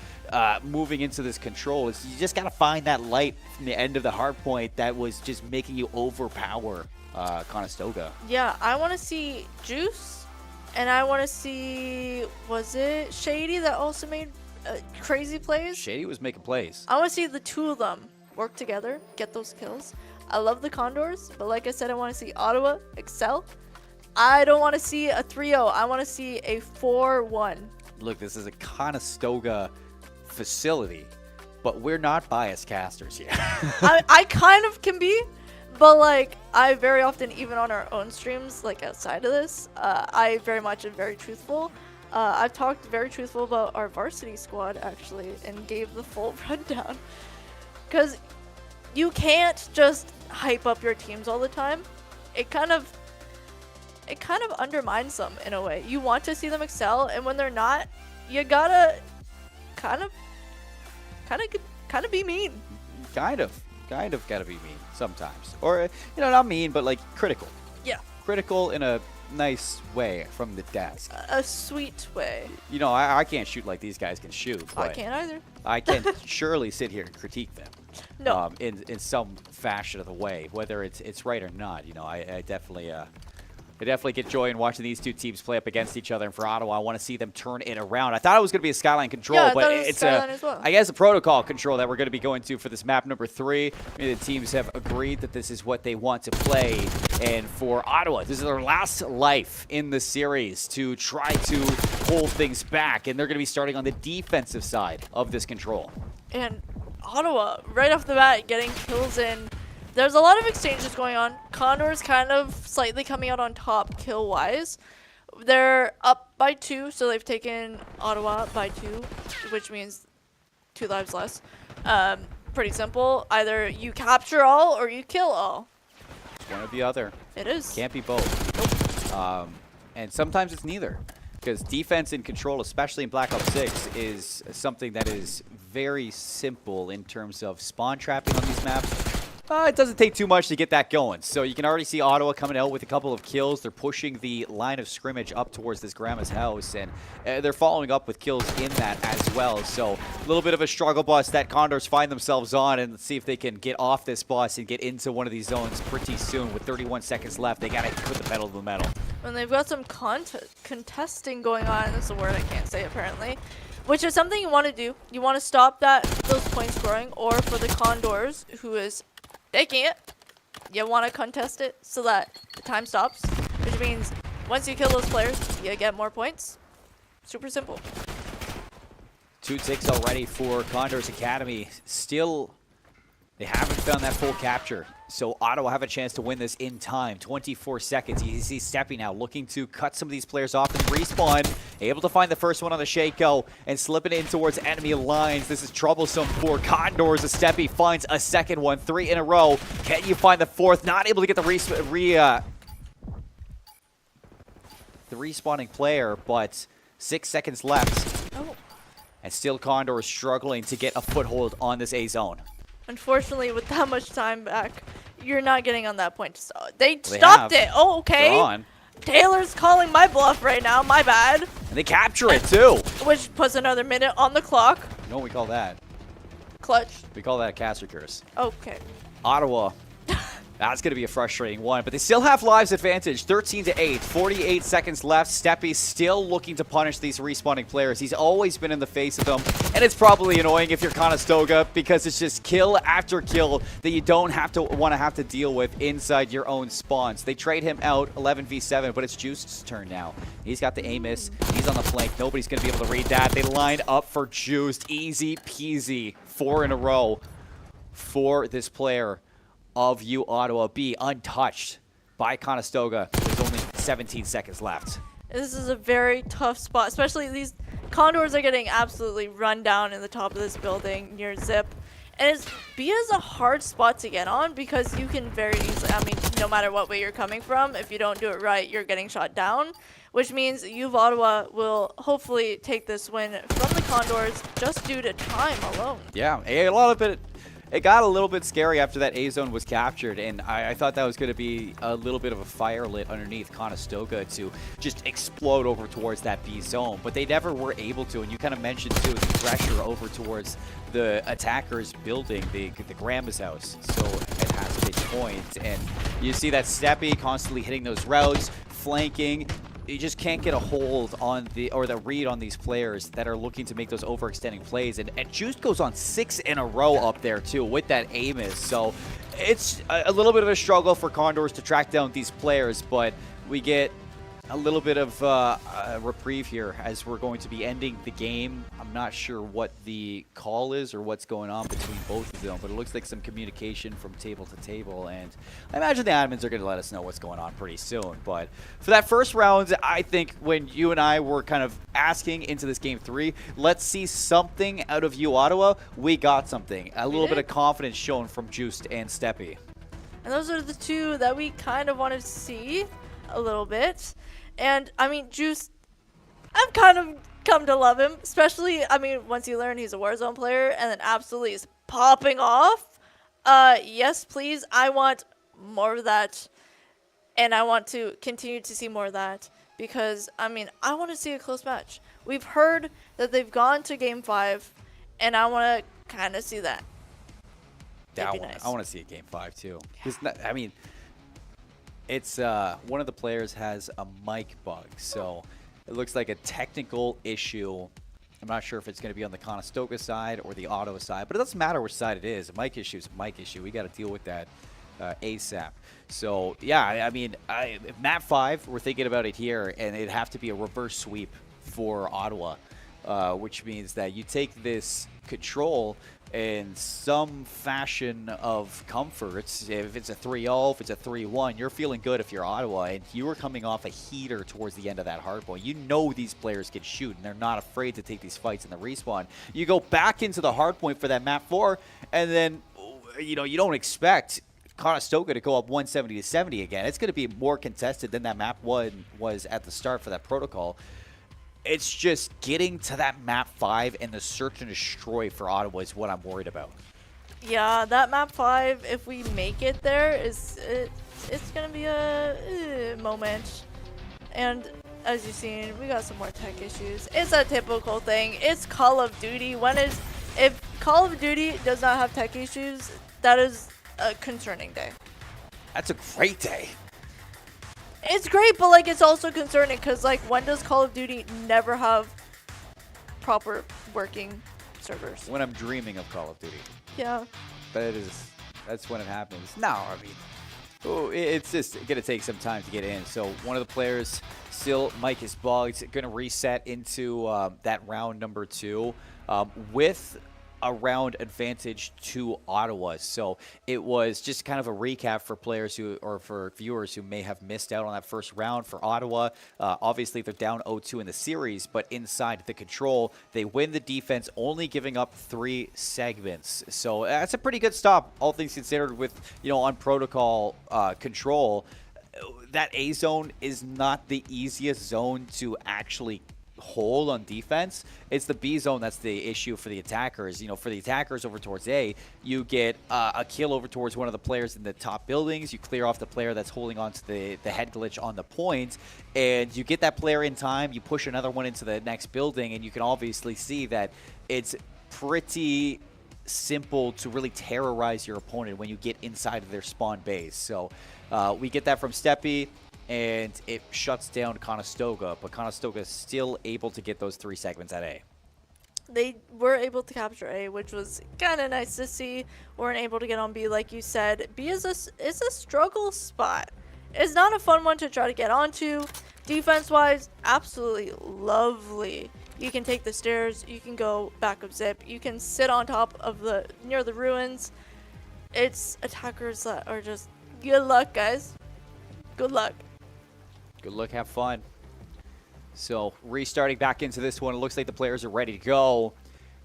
moving into this control, you just got to find that light from the end of the hard point that was just making you overpower Conestoga. Yeah, I want to see Juice, and I want to see, was it Shady that also made crazy plays? Shady was making plays. I want to see the two of them work together, get those kills. I love the Condors, but like I said, I want to see Ottawa excel. I don't want to see a 3-0. I want to see a 4-1. Look, this is a Conestoga facility, but we're not biased casters here. I kind of can be, but like I very often, even on our own streams, like outside of this, I very much am very truthful. I've talked very truthful about our varsity squad actually, and gave the full rundown. Because you can't just hype up your teams all the time. It kind of undermines them in a way. You want to see them excel, and when they're not, you gotta kind of be mean. Kind of Gotta be mean sometimes, or not mean, but like critical. Yeah. Critical in a nice way from the desk. A sweet way. I can't shoot like these guys can shoot. But I can't either. I can surely sit here and critique them. No. In some fashion of the way, whether it's right or not. I definitely get joy in watching these two teams play up against each other. And for Ottawa, I want to see them turn it around. I thought it was going to be a Skyline control, but it's I guess a protocol control that we're going to be going to for this map number 3. The teams have agreed that this is what they want to play. And for Ottawa, this is their last life in the series to try to hold things back. And they're going to be starting on the defensive side of this control. And Ottawa, right off the bat, getting kills in. There's a lot of exchanges going on. Condors kind of slightly coming out on top kill-wise. They're up by 2, so they've taken Ottawa by 2, which means 2 lives less. Pretty simple. Either you capture all or you kill all. It's one or the other. It is. Can't be both. Nope. And sometimes it's neither. Because defense and control, especially in Black Ops 6, is something that is very simple in terms of spawn trapping on these maps. It doesn't take too much to get that going. So you can already see Ottawa coming out with a couple of kills. They're pushing the line of scrimmage up towards this grandma's house, and they're following up with kills in that as well. So a little bit of a struggle bus that Condors find themselves on, and let's see if they can get off this bus and get into one of these zones pretty soon. With 31 seconds left, they got to put the pedal to the metal. And they've got some contesting going on. That's a word I can't say apparently. Which is something you want to do. You want to stop those points scoring, or for the Condors, who is taking it, you want to contest it so that the time stops, which means once you kill those players, you get more points. super simple. 2 ticks already for Condors Academy. Still, they haven't found that full capture. So Ottawa have a chance to win this in time. 24 seconds. You see Steppy now looking to cut some of these players off and respawn. Able to find the first one on the Shaco and slip it in towards enemy lines. This is troublesome for Condors. Steppy finds a second one. 3 in a row. Can you find the fourth? Not able to get the respawning player, but 6 seconds left. Oh. And still Condor is struggling to get a foothold on this A zone. Unfortunately, with that much time back, you're not getting on that point. So they stopped it. Oh, okay. They're on. Taylor's calling my bluff right now. My bad. And they capture it too. Which puts another minute on the clock. You know what we call that? Clutch. We call that a caster curse. Okay. Ottawa. That's going to be a frustrating one, but they still have lives advantage. 13-8, 48 seconds left. Steppy still looking to punish these respawning players. He's always been in the face of them, and it's probably annoying if you're Conestoga because it's just kill after kill that you don't have to deal with inside your own spawns. They trade him out 11v7, but it's Juice's turn now. He's got the Amos. He's on the flank. Nobody's going to be able to read that. They line up for Juice. Easy peasy. 4 in a row for this player of U Ottawa. Be untouched by Conestoga. There's only 17 seconds left. This is a very tough spot, especially these Condors are getting absolutely run down in the top of this building near Zip. And B is a hard spot to get on because you can very easily, I mean, no matter what way you're coming from, if you don't do it right, you're getting shot down, which means U of Ottawa will hopefully take this win from the Condors just due to time alone. Yeah, a lot of it. It got a little bit scary after that A zone was captured, and I thought that was going to be a little bit of a fire lit underneath Conestoga to just explode over towards that B zone, but they never were able to. And you kind of mentioned too the pressure over towards the attackers building the Grandma's house, so it has a big point. And you see that Steppy constantly hitting those routes, flanking. You just can't get a hold on the read on these players that are looking to make those overextending plays. And Juice goes on 6 in a row up there too with that Amos. So it's a little bit of a struggle for Condors to track down these players, but we get a little bit of a reprieve here as we're going to be ending the game. I'm not sure what the call is or what's going on between both of them, but it looks like some communication from table to table, and I imagine the admins are going to let us know what's going on pretty soon. But for that first round, I think when you and I were kind of asking into this game 3, let's see something out of U Ottawa. We got something. A little bit of confidence shown from Juiced and Steppy. And those are the two that we kind of wanted to see a little bit. And, I mean, Juice, I've kind of come to love him, especially, I mean, once you learn he's a Warzone player and then absolutely is popping off. Yes, please, I want more of that, and I want to continue to see more of that because, I mean, I want to see a close match. We've heard that they've gone to Game 5, and I want to kind of see that. I want to see a Game 5, too. Yeah. I mean, it's one of the players has a mic bug, so it looks like a technical issue. I'm not sure if it's going to be on the Conestoga side or the Ottawa side, but it doesn't matter which side it is. A mic issue is a mic issue. We got to deal with that ASAP. So yeah, I mean, map 5, we're thinking about it here, and it'd have to be a reverse sweep for Ottawa, which means that you take this control in some fashion of comfort. If it's a 3-0, if it's a 3-1, you're feeling good if you're Ottawa, and you were coming off a heater towards the end of that hardpoint. You know these players can shoot, and they're not afraid to take these fights in the respawn. You go back into the hardpoint for that map 4, and then, you know, you don't expect Conestoga to go up 170-70 again. It's going to be more contested than that map 1 was at the start for that protocol. It's just getting to that map 5 and the search and destroy for Ottawa is what I'm worried about. Yeah, that map 5, if we make it there, it's going to be a moment. And as you've seen, we got some more tech issues. It's a typical thing. It's Call of Duty. If Call of Duty does not have tech issues, that is a concerning day. That's a great day. It's great, but like it's also concerning because like when does Call of Duty never have proper working servers? When I'm dreaming of Call of Duty. Yeah. That's when it happens. No, I mean, Oh, it's just going to take some time to get in. So one of the players still, Mike is bugged, going to reset into that round number 2 with a round advantage to Ottawa. So it was just kind of a recap for players who, or for viewers who may have missed out on that first round. For Ottawa, obviously they're down 0-2 in the series, but inside the control, they win the defense, only giving up 3 segments. So that's a pretty good stop, all things considered, with, you know, on protocol control. That A zone is not the easiest zone to actually hold on defense. It's the B zone that's the issue for the attackers. You know, for the attackers over towards A, you get a kill over towards one of the players in the top buildings. You clear off the player that's holding on to the head glitch on the point, and you get that player in time. You push another one into the next building, and you can obviously see that it's pretty simple to really terrorize your opponent when you get inside of their spawn base. So we get that from Steppy, and it shuts down Conestoga, but Conestoga is still able to get those 3 segments at A. They were able to capture A, which was kind of nice to see. Weren't able to get on B, like you said. B is a struggle spot. It's not a fun one to try to get onto. Defense-wise, absolutely lovely. You can take the stairs. You can go back of zip. You can sit on top of near the ruins. It's attackers that are just good luck, guys. Good luck. Good luck, have fun. So restarting back into this one, it looks like the players are ready to go,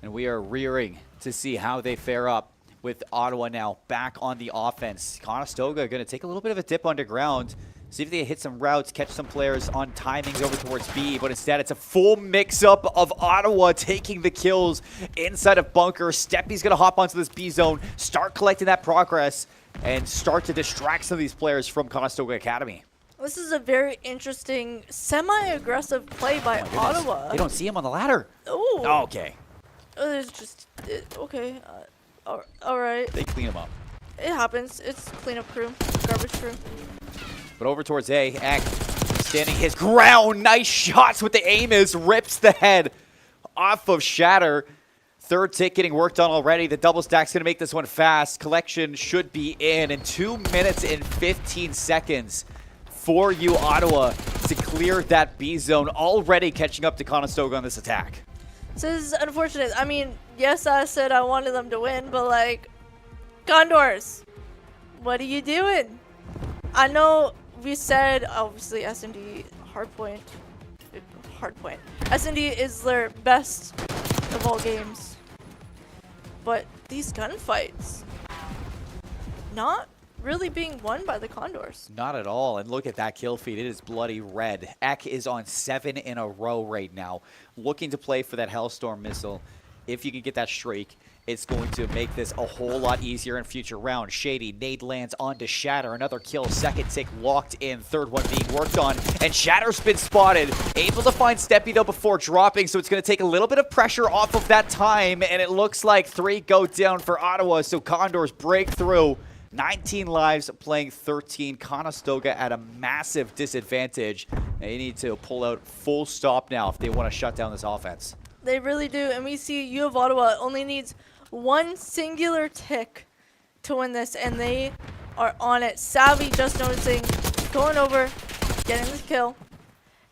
and we are rearing to see how they fare up with Ottawa now back on the offense. Conestoga going to take a little bit of a dip underground, see if they hit some routes, catch some players on timings over towards B, but instead it's a full mix-up of Ottawa taking the kills inside of bunker. Steppy's going to hop onto this B zone, start collecting that progress, and start to distract some of these players from Conestoga Academy. This is a very interesting, semi-aggressive play by Ottawa. They don't see him on the ladder. Ooh. Oh, okay. It's just, okay. All right. They clean him up. It happens. It's cleanup crew, garbage crew. But over towards A, Eck standing his ground. Nice shots with the aim is, rips the head off of Shatter. Third tick getting worked on already. The double stack's going to make this one fast. Collection should be in 2 minutes and 15 seconds. For you, Ottawa, to clear that B zone, already catching up to Conestoga on this attack. This is unfortunate. I mean, yes, I said I wanted them to win, but like, Condors, what are you doing? I know we said, obviously, S&D hardpoint. S&D is their best of all games. But these gunfights, not really being won by the Condors. Not at all. And look at that kill feed. It is bloody red. Eck is on 7 in a row right now, looking to play for that Hellstorm missile. If you can get that streak, it's going to make this a whole lot easier in future rounds. Shady, nade lands onto Shatter. Another kill, second tick locked in. Third one being worked on. And Shatter's been spotted. Able to find Steppy though before dropping, so it's going to take a little bit of pressure off of that time. And it looks like 3 go down for Ottawa, so Condors break through. 19 lives, playing 13. Conestoga at a massive disadvantage. They need to pull out full stop now if they want to shut down this offense. They really do, and we see U of Ottawa only needs 1 singular tick to win this, and they are on it. Savvy just noticing, going over, getting the kill,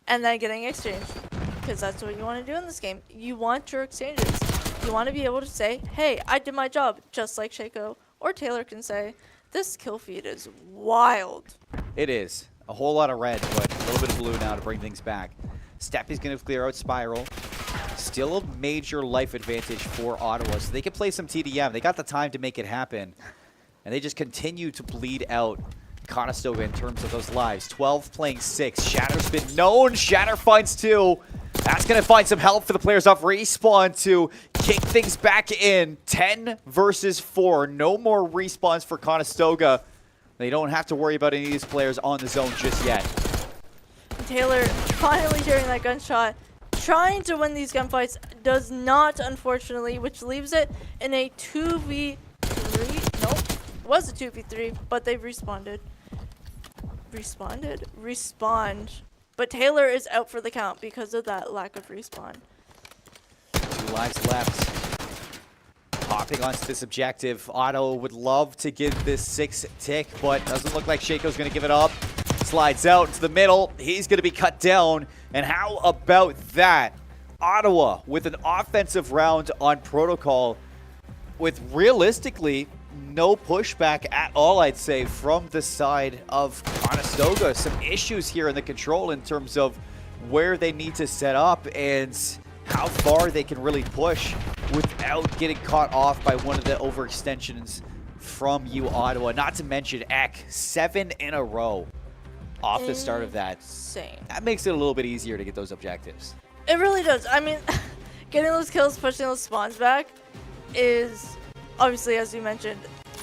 and then getting exchanged. Because that's what you want to do in this game. You want your exchanges. You want to be able to say, hey, I did my job, just like Shaco or Taylor can say. This kill feed is wild. It is. A whole lot of red, but a little bit of blue now to bring things back. Steppy's going to clear out Spiral. Still a major life advantage for Ottawa, so they can play some TDM. They got the time to make it happen, and they just continue to bleed out Conestoga in terms of those lives. 12 playing 6. Shatter's been known. Shatter finds 2. That's going to find some help for the players off respawn to kick things back in. 10 versus 4. No more respawns for Conestoga. They don't have to worry about any of these players on the zone just yet. Taylor finally hearing that gunshot, trying to win these gunfights, does not, unfortunately, which leaves it in a 2v3. Nope, it was a 2v3, but they've respawned. Respawned. But Taylor is out for the count because of that lack of respawn. 2 lives left. hopping onto this objective. Otto would love to get this 6 tick, but doesn't look like Shaco's going to give it up. Slides out into the middle. He's going to be cut down. And how about that? Ottawa with an offensive round on protocol with realistically no pushback at all, I'd say, from the side of Conestoga. Some issues here in the control in terms of where they need to set up and how far they can really push without getting caught off by one of the overextensions from you, Ottawa. Not to mention Ek, 7 in a row off the start of that. Insane. That makes it a little bit easier to get those objectives. It really does. I mean, getting those kills, pushing those spawns back is obviously, as you mentioned,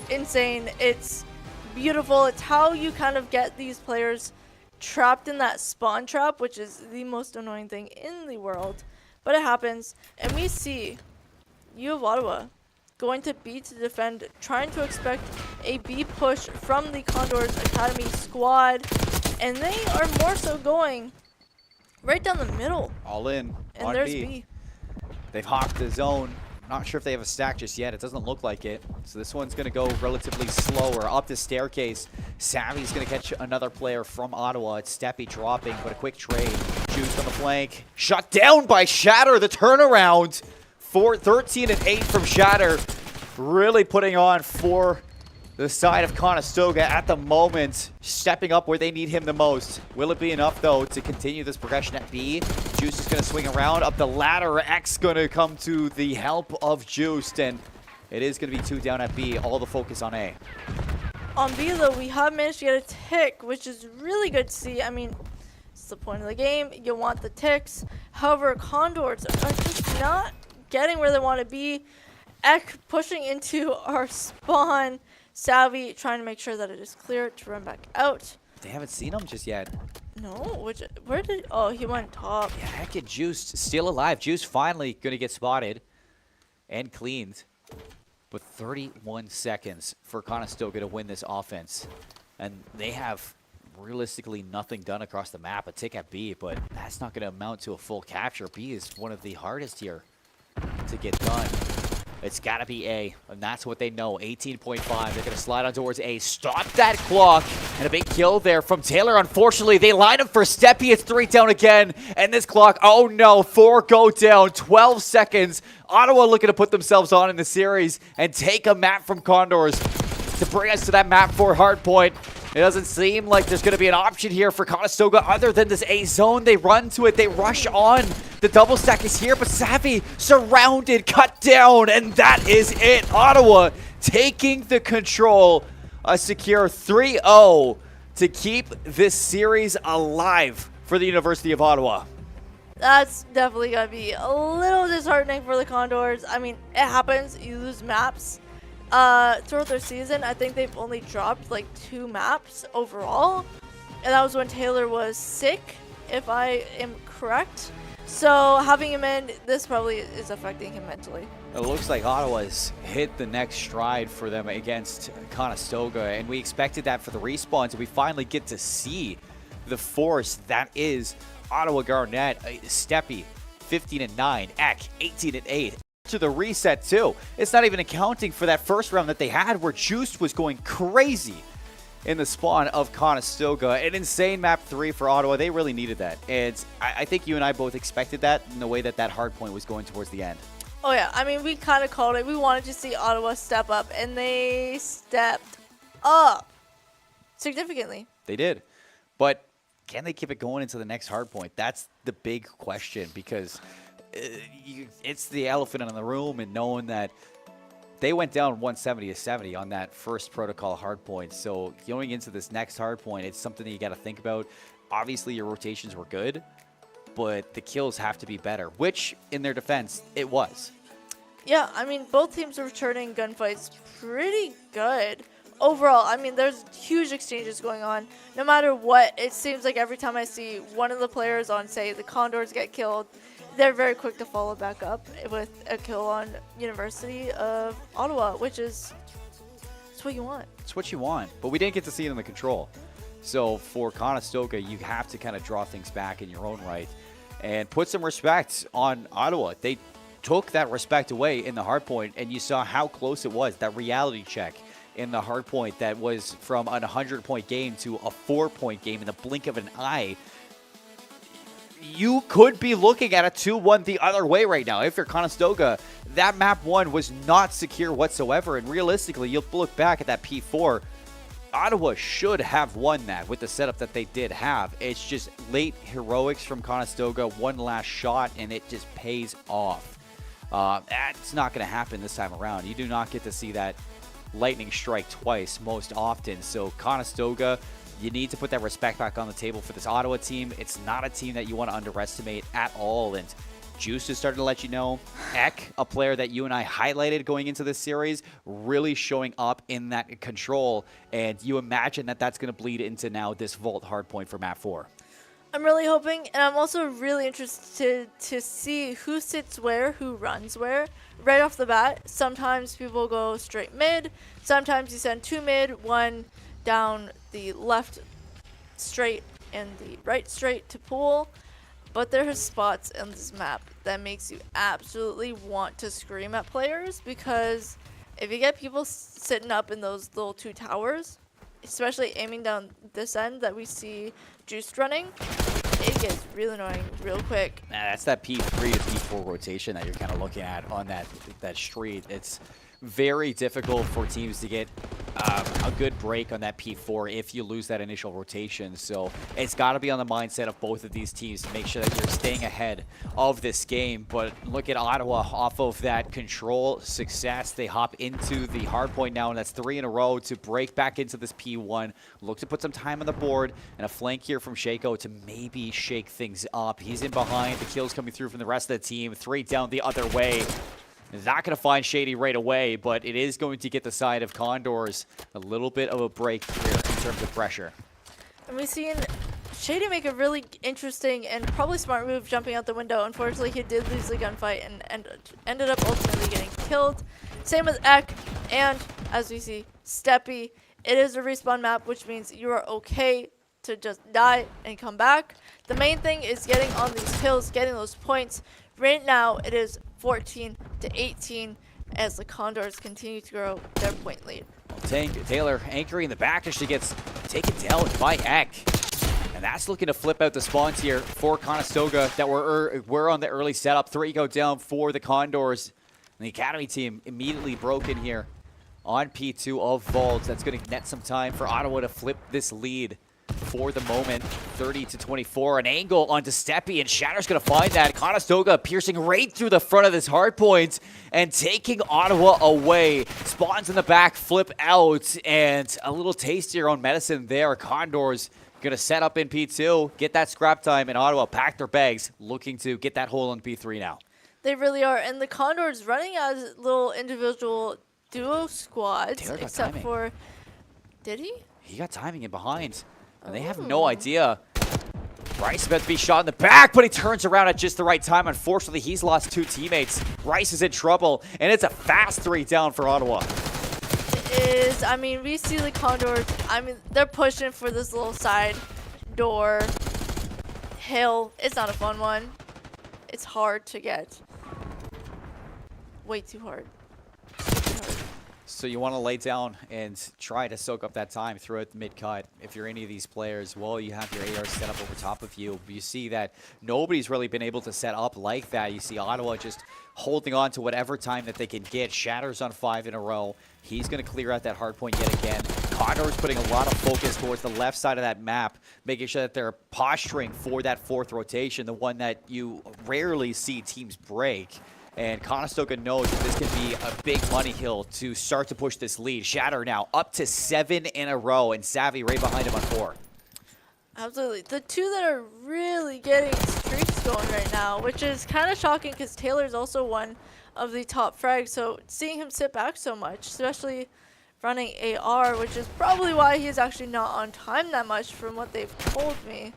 insane. It's beautiful. It's how you kind of get these players trapped in that spawn trap, which is the most annoying thing in the world. But it happens, and we see U of Ottawa going to B to defend, trying to expect a B push from the Condors Academy squad, and they are more so going right down the middle. All in. And on there's B. B. They've hawked the zone. Not sure if they have a stack just yet. It doesn't look like it. So this one's going to go relatively slower. Up the staircase. Savvy's going to catch another player from Ottawa. It's Steppy dropping, but a quick trade. Juice on the flank. Shut down by Shatter. The turnaround. 13 and 8 from Shatter. Really putting on for the side of Conestoga at the moment, stepping up where they need him the most. Will it be enough, though, to continue this progression at B? Juice is going to swing around up the ladder. X going to come to the help of Juiced, and it is going to be 2 down at B. All the focus on A. On B, though, we have managed to get a tick, which is really good to see. I mean, it's the point of the game. You want the ticks. However, Condors are just not getting where they want to be. Ek pushing into our spawn. Savvy trying to make sure that it is clear to run back out. They haven't seen him just yet. No, where did, oh, he went top. Yeah, heck it, Juice still alive. Juice finally going to get spotted and cleaned. But 31 seconds for Conestoga to win this offense. And they have realistically nothing done across the map. A tick at B, but that's not going to amount to a full capture. B is one of the hardest here to get done. It's got to be A, and that's what they know. 18.5. They're going to slide on towards A. Stop that clock. And a big kill there from Taylor. Unfortunately, they line up for Steppy. It's 3 down again. And this clock, oh no, 4 go down. 12 seconds. Ottawa looking to put themselves on in the series and take a map from Condors to bring us to that map 4 hardpoint. It doesn't seem like there's going to be an option here for Conestoga other than this A zone. They run to it. They rush on. The double stack is here, but Savvy surrounded, cut down, and that is it. Ottawa taking the control. A secure 3-0 to keep this series alive for the University of Ottawa. That's definitely going to be a little disheartening for the Condors. I mean, it happens. You lose maps. Throughout their season, I think they've only dropped like 2 maps overall, and that was when Taylor was sick, if I am correct. So having him in, this probably is affecting him mentally. It looks like Ottawa's hit the next stride for them against Conestoga, and we expected that for the respawns, and we finally get to see the force that is Ottawa Garnett. Steppy, 15 and 9, Ek, 18 and 8. To the reset too. It's not even accounting for that first round that they had where Juiced was going crazy in the spawn of Conestoga. An insane map 3 for Ottawa. They really needed that. And I think you and I both expected that in the way that that hard point was going towards the end. Oh yeah, I mean, we kind of called it. We wanted to see Ottawa step up, and they stepped up significantly. They did. But can they keep it going into the next hard point? That's the big question, because it's the elephant in the room, and knowing that they went down 170-70 on that first protocol hardpoint. So going into this next hardpoint, it's something that you got to think about. Obviously, your rotations were good, but the kills have to be better, which in their defense, it was. Yeah, I mean, both teams are returning gunfights pretty good. Overall, I mean, there's huge exchanges going on. No matter what, it seems like every time I see one of the players on, say, the Condors get killed, they're very quick to follow back up with a kill on University of Ottawa, which is it's what you want. It's what you want, but we didn't get to see it in the control. So for Conestoga, you have to kind of draw things back in your own right and put some respect on Ottawa. They took that respect away in the hardpoint, and you saw how close it was. That reality check in the hardpoint that was from an 100-point game to a 4-point game in the blink of an eye. You could be looking at a 2-1 the other way right now. If you're Conestoga, that map 1 was not secure whatsoever, and realistically, you'll look back at that P4, Ottawa should have won that with the setup that they did have. It's just late heroics from Conestoga, one last shot, and it just pays off. That's not going to happen this time around. You do not get to see that lightning strike twice most often. So Conestoga, you need to put that respect back on the table for this Ottawa team. It's not a team that you want to underestimate at all. And Juice is starting to let you know. Ek, a player that you and I highlighted going into this series, really showing up in that control. And you imagine that that's going to bleed into now this Vault hardpoint for map 4. I'm really hoping, and I'm also really interested to see who sits where, who runs where. Right off the bat, sometimes people go straight mid. Sometimes you send 2 mid, 1 down the left straight and the right straight to pool. But there are spots in this map that makes you absolutely want to scream at players, because if you get people sitting up in those little 2 towers, especially aiming down this end that we see Juiced running, it gets really annoying real quick. That's that P3 to P4 rotation that you're kind of looking at on that street. It's very difficult for teams to get a good break on that P4 if you lose that initial rotation. So it's got to be on the mindset of both of these teams to make sure that you're staying ahead of this game. But look at Ottawa off of that control success. They hop into the hard point now, and that's 3 in a row to break back into this P1. Look to put some time on the board, and a flank here from Shaco to maybe shake things up. He's in behind. The kills coming through from the rest of the team. 3 down the other way. Not going to find Shady right away, but it is going to get the side of Condors a little bit of a break here in terms of pressure. And we've seen Shady make a really interesting and probably smart move jumping out the window. Unfortunately, he did lose the gunfight and ended up ultimately getting killed. Same with Ek, and as we see, Steppy. It is a respawn map, which means you are okay to just die and come back. The main thing is getting on these kills, getting those points. Right now, it is 14 to 18 as the Condors continue to grow their point lead. Taylor anchoring the back as she gets taken down by Ek. And that's looking to flip out the spawns here for Conestoga that were on the early setup. 3 go down for the Condors. And the Academy team immediately broken here on P2 of Vault. That's going to net some time for Ottawa to flip this lead for the moment. 30 to 24, an angle onto Steppy, and Shatter's going to find that. Conestoga piercing right through the front of this hard point and taking Ottawa away. Spawns in the back, flip out, and a little tastier on medicine there. Condors going to set up in P2, get that scrap time, and Ottawa pack their bags, looking to get that hole on P3 now. They really are, and the Condors running as little individual duo squads, except for... Did he? He got timing in behind. And they have no idea. Rice about to be shot in the back, but he turns around at just the right time. Unfortunately, he's lost 2 teammates. Rice is in trouble, and it's a fast 3 down for Ottawa. It is. I mean, we see the Condors. I mean, they're pushing for this little side door hill. It's not a fun one. It's hard to get. Way too hard. So you want to lay down and try to soak up that time throughout the mid-cut. If you're any of these players, well, you have your AR set up over top of you. You see that nobody's really been able to set up like that. You see Ottawa just holding on to whatever time that they can get. Shatter's on 5 in a row. He's going to clear out that hard point yet again. Condors putting a lot of focus towards the left side of that map, making sure that they're posturing for that 4th rotation, the one that you rarely see teams break. And Conestoga knows that this can be a big money hill to start to push this lead. Shatter now up to 7 in a row, and Savvy right behind him on 4. Absolutely. The 2 that are really getting streaks going right now, which is kind of shocking because Taylor's also one of the top frags. So seeing him sit back so much, especially running AR, which is probably why he's actually not on time that much from what they've told me.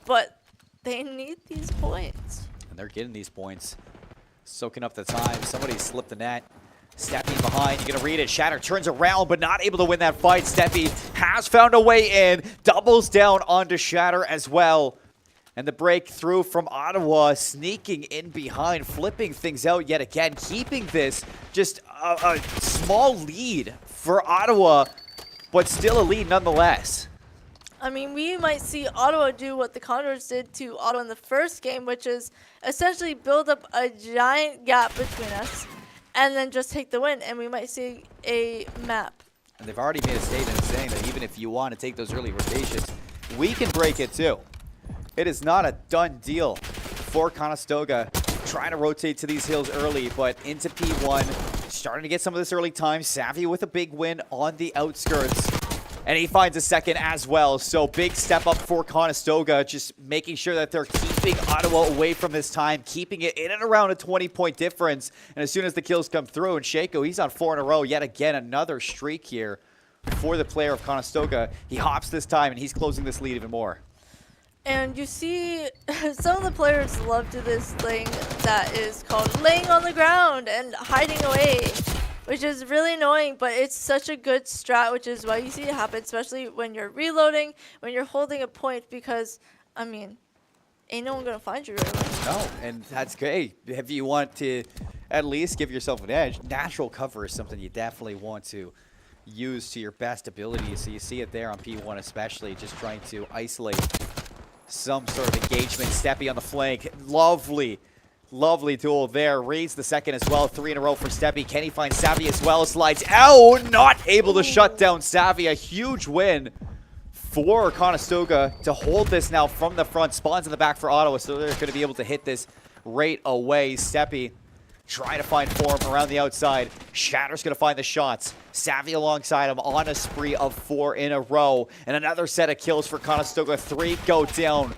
But they need these points. And they're getting these points. Soaking up the time. Somebody slipped the net. Steppy behind. You're going to read it. Shatter turns around, but not able to win that fight. Steppy has found a way in. Doubles down onto Shatter as well. And the breakthrough from Ottawa, sneaking in behind, flipping things out yet again, keeping this just a small lead for Ottawa, but still a lead nonetheless. I mean, we might see Ottawa do what the Condors did to Ottawa in the first game, which is essentially build up a giant gap between us and then just take the win, and we might see a map. And they've already made a statement saying that even if you want to take those early rotations, we can break it too. It is not a done deal for Conestoga trying to rotate to these hills early, but into P1, starting to get some of this early time. Savvy with a big win on the outskirts. And he finds a second as well. So big step up for Conestoga, just making sure that they're keeping Ottawa away from this time, keeping it in and around a 20-point difference. And as soon as the kills come through, and Shaco, he's on 4 in a row. Yet again, another streak here for the player of Conestoga. He hops this time, and he's closing this lead even more. And you see some of the players love to this thing that is called laying on the ground and hiding away, which is really annoying, but it's such a good strat, which is why you see it happen, especially when you're reloading, when you're holding a point, because, I mean, ain't no one going to find you right away. No, and that's great. If you want to at least give yourself an edge, natural cover is something you definitely want to use to your best ability. So you see it there on P1 especially, just trying to isolate some sort of engagement. Steppy on the flank. Lovely duel there. Reads the second as well. 3 in a row for Steppy. Can he find Savvy as well? Slides out. Not able to shut down Savvy. A huge win for Conestoga to hold this now from the front. Spawns in the back for Ottawa, so they're going to be able to hit this right away. Steppy trying to find form around the outside. Shatter's going to find the shots. Savvy alongside him on a spree of 4 in a row. And another set of kills for Conestoga. 3 go down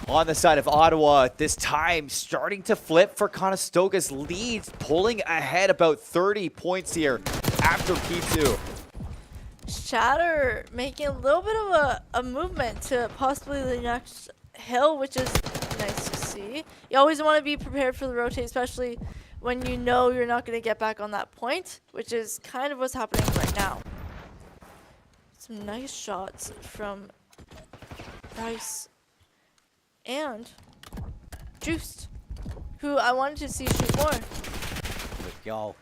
on the side of Ottawa. This time starting to flip for Conestoga's lead. Pulling ahead about 30 points here after P2. Shatter making a little bit of a movement to possibly the next hill, which is nice to see. You always want to be prepared for the rotate, especially when you know you're not going to get back on that point, which is kind of what's happening right now. Some nice shots from Rice and Juiced, who I wanted to see shoot more. Y'all,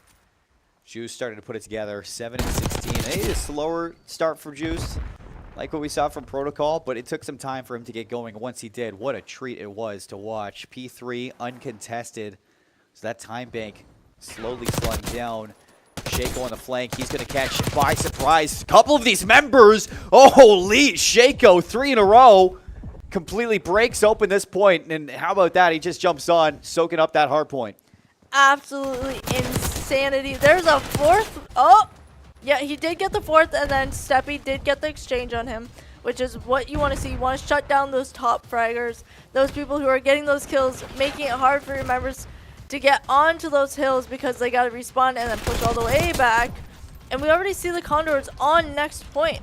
Juice started to put it together. 7 and 16. Maybe a slower start for Juice, like what we saw from Protocol, but it took some time for him to get going. Once he did, what a treat it was to watch. P3 uncontested. So that time bank slowly slowing down. Shaco on the flank. He's going to catch by surprise a couple of these members. Oh, holy Shaco, 3 in a row. Completely breaks open this point. And how about that? He just jumps on, soaking up that hard point. Absolutely insanity. There's a fourth. Oh, yeah, he did get the fourth, and then Steppy did get the exchange on him, which is what you want to see. You want to shut down those top fraggers, those people who are getting those kills, making it hard for your members to get onto those hills because they got to respawn and then push all the way back. And we already see the Condors on next point.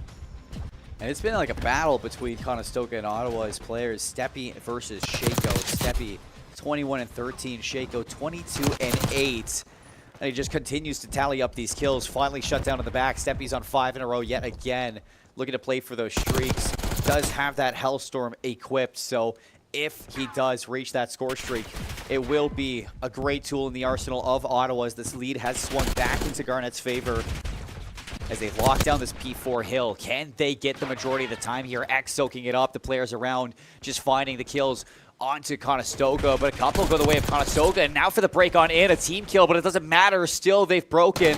And it's been like a battle between Conestoga and Ottawa's players. Steppy versus Shaco. Steppy 21 and 13, Shaco 22 and 8. And he just continues to tally up these kills. Finally shut down in the back. Steppy's on 5 in a row yet again. Looking to play for those streaks. Does have that Hellstorm equipped, so if he does reach that score streak, it will be a great tool in the arsenal of Ottawa as this lead has swung back into Garnet's favor as they lock down this P4 hill. Can they get the majority of the time here? X soaking it up. The players around just finding the kills onto Conestoga, but a couple go the way of Conestoga, and now for the break on in, a team kill, but it doesn't matter. Still, they've broken,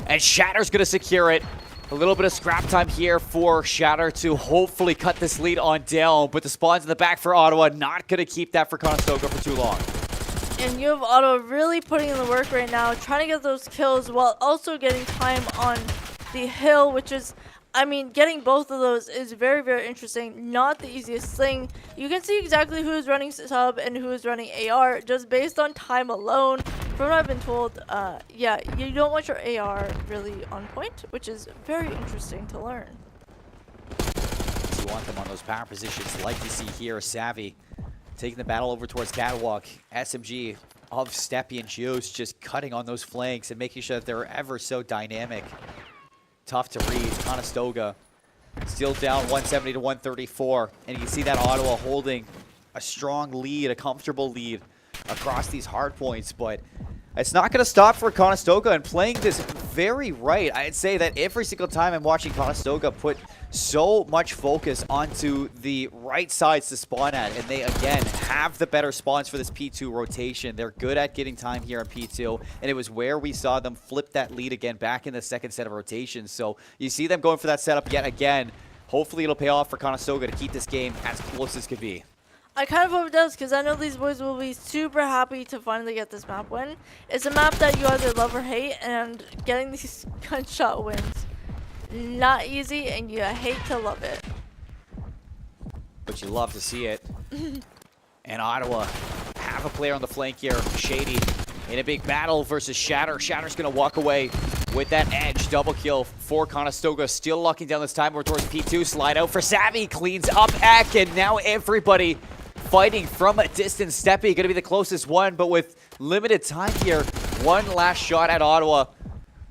and Shatter's going to secure it. A little bit of scrap time here for Shatter to hopefully cut this lead on down, but the spawns in the back for Ottawa, not going to keep that for Conestoga for too long. And you have Ottawa really putting in the work right now, trying to get those kills while also getting time on the hill, which is, I mean, getting both of those is very, very interesting. Not the easiest thing. You can see exactly who is running sub and who is running AR just based on time alone. From what I've been told, yeah, you don't want your AR really on point, which is very interesting to learn. You want them on those power positions like you see here. Savvy taking the battle over towards Catwalk. SMG of Steppy and Juice just cutting on those flanks and making sure that they're ever so dynamic. Tough to read. Conestoga still down 170 to 134. And you can see that Ottawa holding a strong lead, a comfortable lead across these hard points, but it's not going to stop for Conestoga, and playing this very right. I'd say that every single time I'm watching Conestoga put so much focus onto the right sides to spawn at, and they, again, have the better spawns for this P2 rotation. They're good at getting time here on P2, and it was where we saw them flip that lead again back in the second set of rotations. So you see them going for that setup yet again. Hopefully it'll pay off for Conestoga to keep this game as close as could be. I kind of hope it does, because I know these boys will be super happy to finally get this map win. It's a map that you either love or hate, and getting these gunshot wins, not easy, and you hate to love it. But you love to see it. And Ottawa have a player on the flank here, Shady, in a big battle versus Shatter. Shatter's going to walk away with that edge. Double kill for Conestoga. Still locking down this time. We're towards P2. Slide out for Savvy. Cleans up Eck, and now everybody fighting from a distance. Steppy going to be the closest one, but with limited time here, one last shot at Ottawa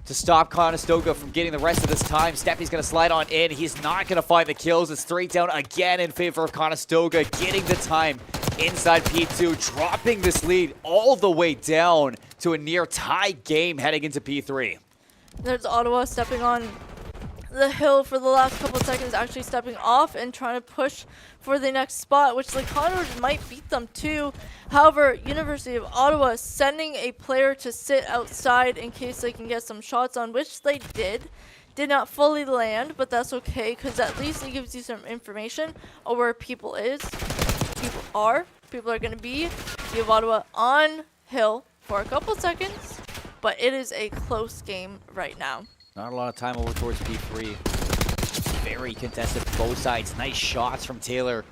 to stop Conestoga from getting the rest of this time. Steppy's going to slide on in. He's not going to find the kills. It's 3 down again in favor of Conestoga, getting the time inside P2, dropping this lead all the way down to a near tie game heading into P3. There's Ottawa stepping on the hill for the last couple of seconds, actually stepping off and trying to push for the next spot, which the Condors might beat them too. However, University of Ottawa is sending a player to sit outside in case they can get some shots on, which they did. Did not fully land, but that's okay, because at least it gives you some information on where people are going to be. You have Ottawa on hill for a couple seconds, but it is a close game right now. Not a lot of time over towards P3. Very contested both sides. Nice shots from Taylor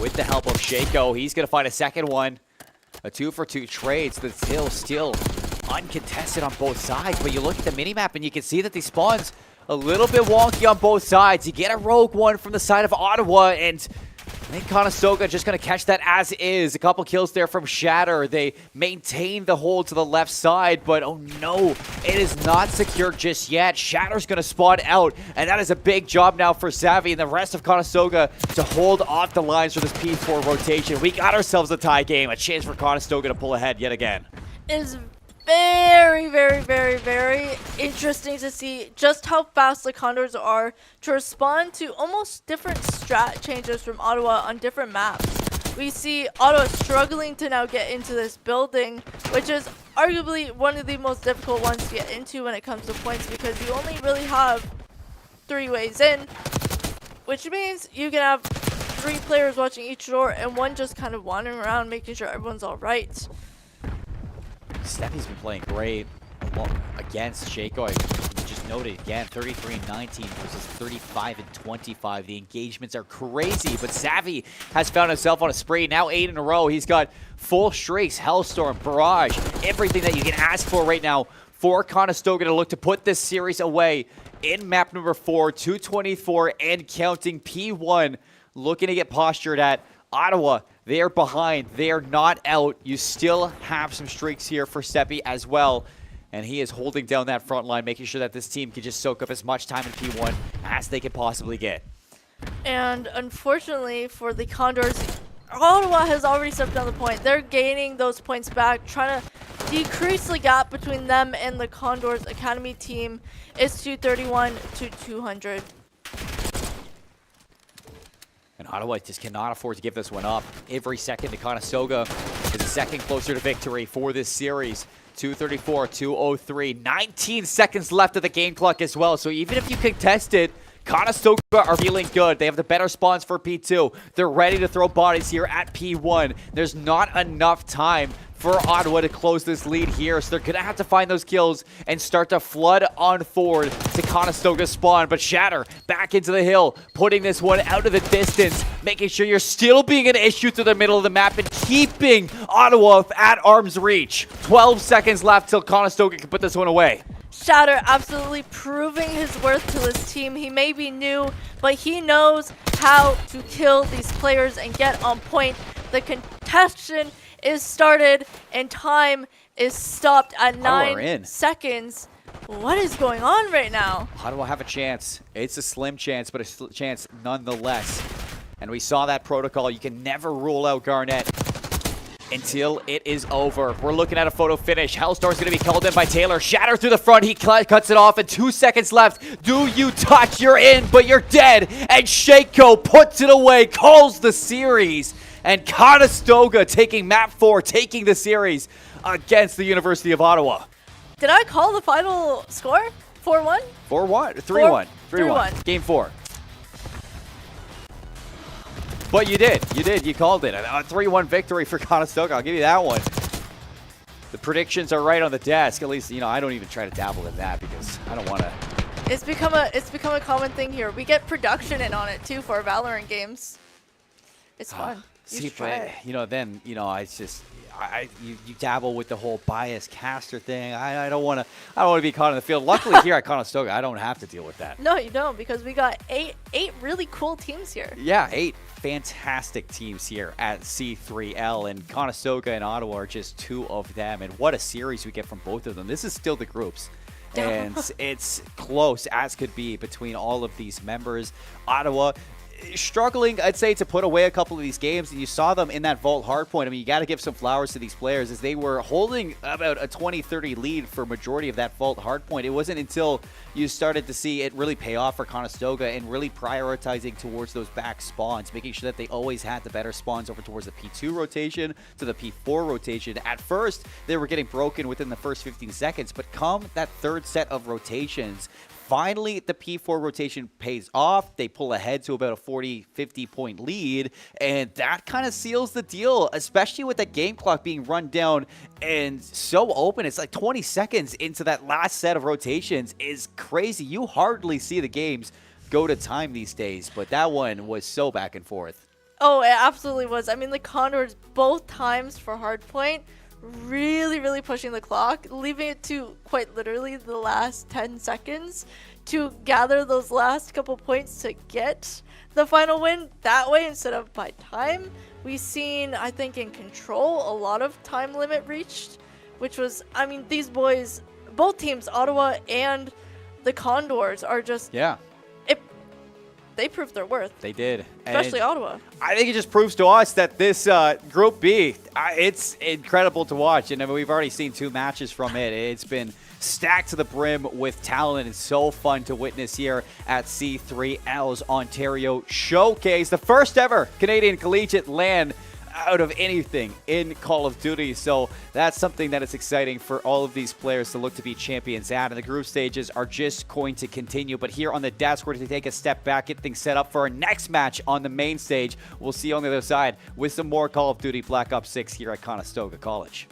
with the help of Shaco. He's going to find a second one. A 2-for-2 trade, so the hill still uncontested on both sides. But you look at the minimap and you can see that these spawns a little bit wonky on both sides. You get a rogue one from the side of Ottawa, and I think Conestoga just going to catch that as is. A couple kills there from Shatter. They maintain the hold to the left side, but oh no, it is not secure just yet. Shatter's going to spawn out, and that is a big job now for Savvy and the rest of Conestoga to hold off the lines for this P4 rotation. We got ourselves a tie game, a chance for Conestoga to pull ahead yet again. It is very, very, very, very interesting to see just how fast the Condors are to respond to almost different strat changes from Ottawa on different maps. We see Ottawa struggling to now get into this building, which is arguably one of the most difficult ones to get into when it comes to points, because you only really have 3 ways in, which means you can have 3 players watching each door and one just kind of wandering around making sure everyone's all right. Steppy's been playing great against Shaco. I just noted again, 33-19 versus 35-25. The engagements are crazy, but Savvy has found himself on a spree. Now 8 in a row. He's got full streaks, Hellstorm, Barrage, everything that you can ask for right now for Conestoga to look to put this series away in map number 4, 224 and counting. P1 looking to get postured at. Ottawa, they are behind. They are not out. You still have some streaks here for Steppy as well. And he is holding down that front line, making sure that this team can just soak up as much time in P1 as they can possibly get. And unfortunately for the Condors, Ottawa has already stepped down the point. They're gaining those points back, trying to decrease the gap between them and the Condors Academy team. It's 231 to 200. And Ottawa just cannot afford to give this one up. Every second to Conestoga is a second closer to victory for this series. 234, 203, 19 seconds left of the game clock as well. So even if you contest it, Conestoga are feeling good. They have the better spawns for P2. They're ready to throw bodies here at P1. There's not enough time for Ottawa to close this lead here, so they're going to have to find those kills and start to flood on forward to Conestoga's spawn. But Shatter back into the hill, putting this one out of the distance, making sure you're still being an issue to the middle of the map and keeping Ottawa at arm's reach. 12 seconds left till Conestoga can put this one away. Shatter absolutely proving his worth to this team. He may be new, but he knows how to kill these players and get on point. The contention is started and time is stopped at 9 seconds. What is going on right now? Ottawa have a chance. It's a slim chance, but a chance nonetheless. And we saw that protocol. You can never rule out Garnet until it is over. We're looking at a photo finish. Hellstar's going to be called in by Taylor. Shatter through the front. He cuts it off, and 2 seconds left. Do you touch? You're in, but you're dead. And Shaco puts it away, calls the series. And Conestoga taking map 4, taking the series against the University of Ottawa. Did I call the final score? 4-1? 4-1? 3-1. 3-1. Game 4. But you did. You called it. A 3-1 victory for Conestoga. I'll give you that one. The predictions are right on the desk. At least, I don't even try to dabble in that because I don't want to. It's become a common thing here. We get production in on it too for our Valorant games. It's fun. See, but it's just you dabble with the whole biased caster thing. I don't want to be caught in the field. Luckily here at Conestoga, I don't have to deal with that. No, you don't, because we got eight really cool teams here. Yeah, 8 fantastic teams here at C3L, and Conestoga and Ottawa are just 2 of them. And what a series we get from both of them. This is still the groups. And it's close as could be between all of these members. Ottawa struggling, I'd say, to put away a couple of these games, and you saw them in that vault hardpoint. I mean, you got to give some flowers to these players as they were holding about a 20-30 lead for majority of that vault hardpoint. It wasn't until you started to see it really pay off for Conestoga and really prioritizing towards those back spawns, making sure that they always had the better spawns over towards the P2 rotation to the P4 rotation. At first, they were getting broken within the first 15 seconds, but come that third set of rotations, finally, the P4 rotation pays off. They pull ahead to about a 40-50 point lead, and that kind of seals the deal, especially with the game clock being run down and so open. It's like 20 seconds into that last set of rotations is crazy. You hardly see the games go to time these days, but that one was so back and forth. Oh, it absolutely was. I mean, the Condors both times for hardpoint really pushing the clock, leaving it to quite literally the last 10 seconds to gather those last couple points to get the final win that way instead of by time. We've seen, I think, in Control, a lot of time limit reached, which was, I mean, these boys, both teams, Ottawa and the Condors, are just, they proved their worth. They did. Especially Ottawa. I think it just proves to us that this Group B, it's incredible to watch. And I mean, we've already seen 2 matches from it. It's been stacked to the brim with talent. It's so fun to witness here at C3L's Ontario Showcase. The first ever Canadian collegiate LAN out of anything in Call of Duty. So that's something that is exciting for all of these players to look to be champions at. And the group stages are just going to continue. But here on the desk, we're going to take a step back, get things set up for our next match on the main stage. We'll see you on the other side with some more Call of Duty Black Ops 6 here at Conestoga College.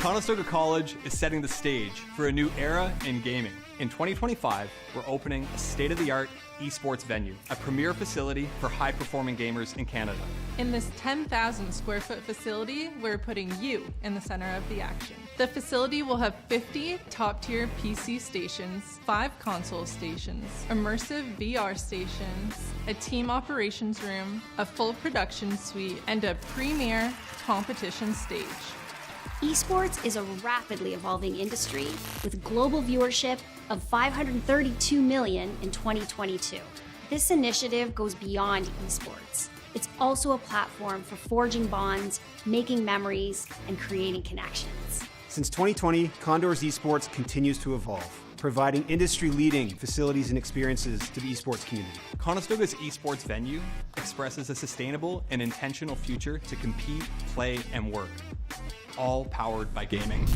Conestoga College is setting the stage for a new era in gaming. In 2025, we're opening a state-of-the-art esports venue, a premier facility for high-performing gamers in Canada. In this 10,000 square foot facility, we're putting you in the center of the action. The facility will have 50 top-tier PC stations, 5 console stations, immersive VR stations, a team operations room, a full production suite, and a premier competition stage. Esports is a rapidly evolving industry with global viewership of 532 million in 2022. This initiative goes beyond esports. It's also a platform for forging bonds, making memories, and creating connections. Since 2020, Condors Esports continues to evolve, providing industry-leading facilities and experiences to the esports community. Conestoga's esports venue expresses a sustainable and intentional future to compete, play, and work, all powered by gaming.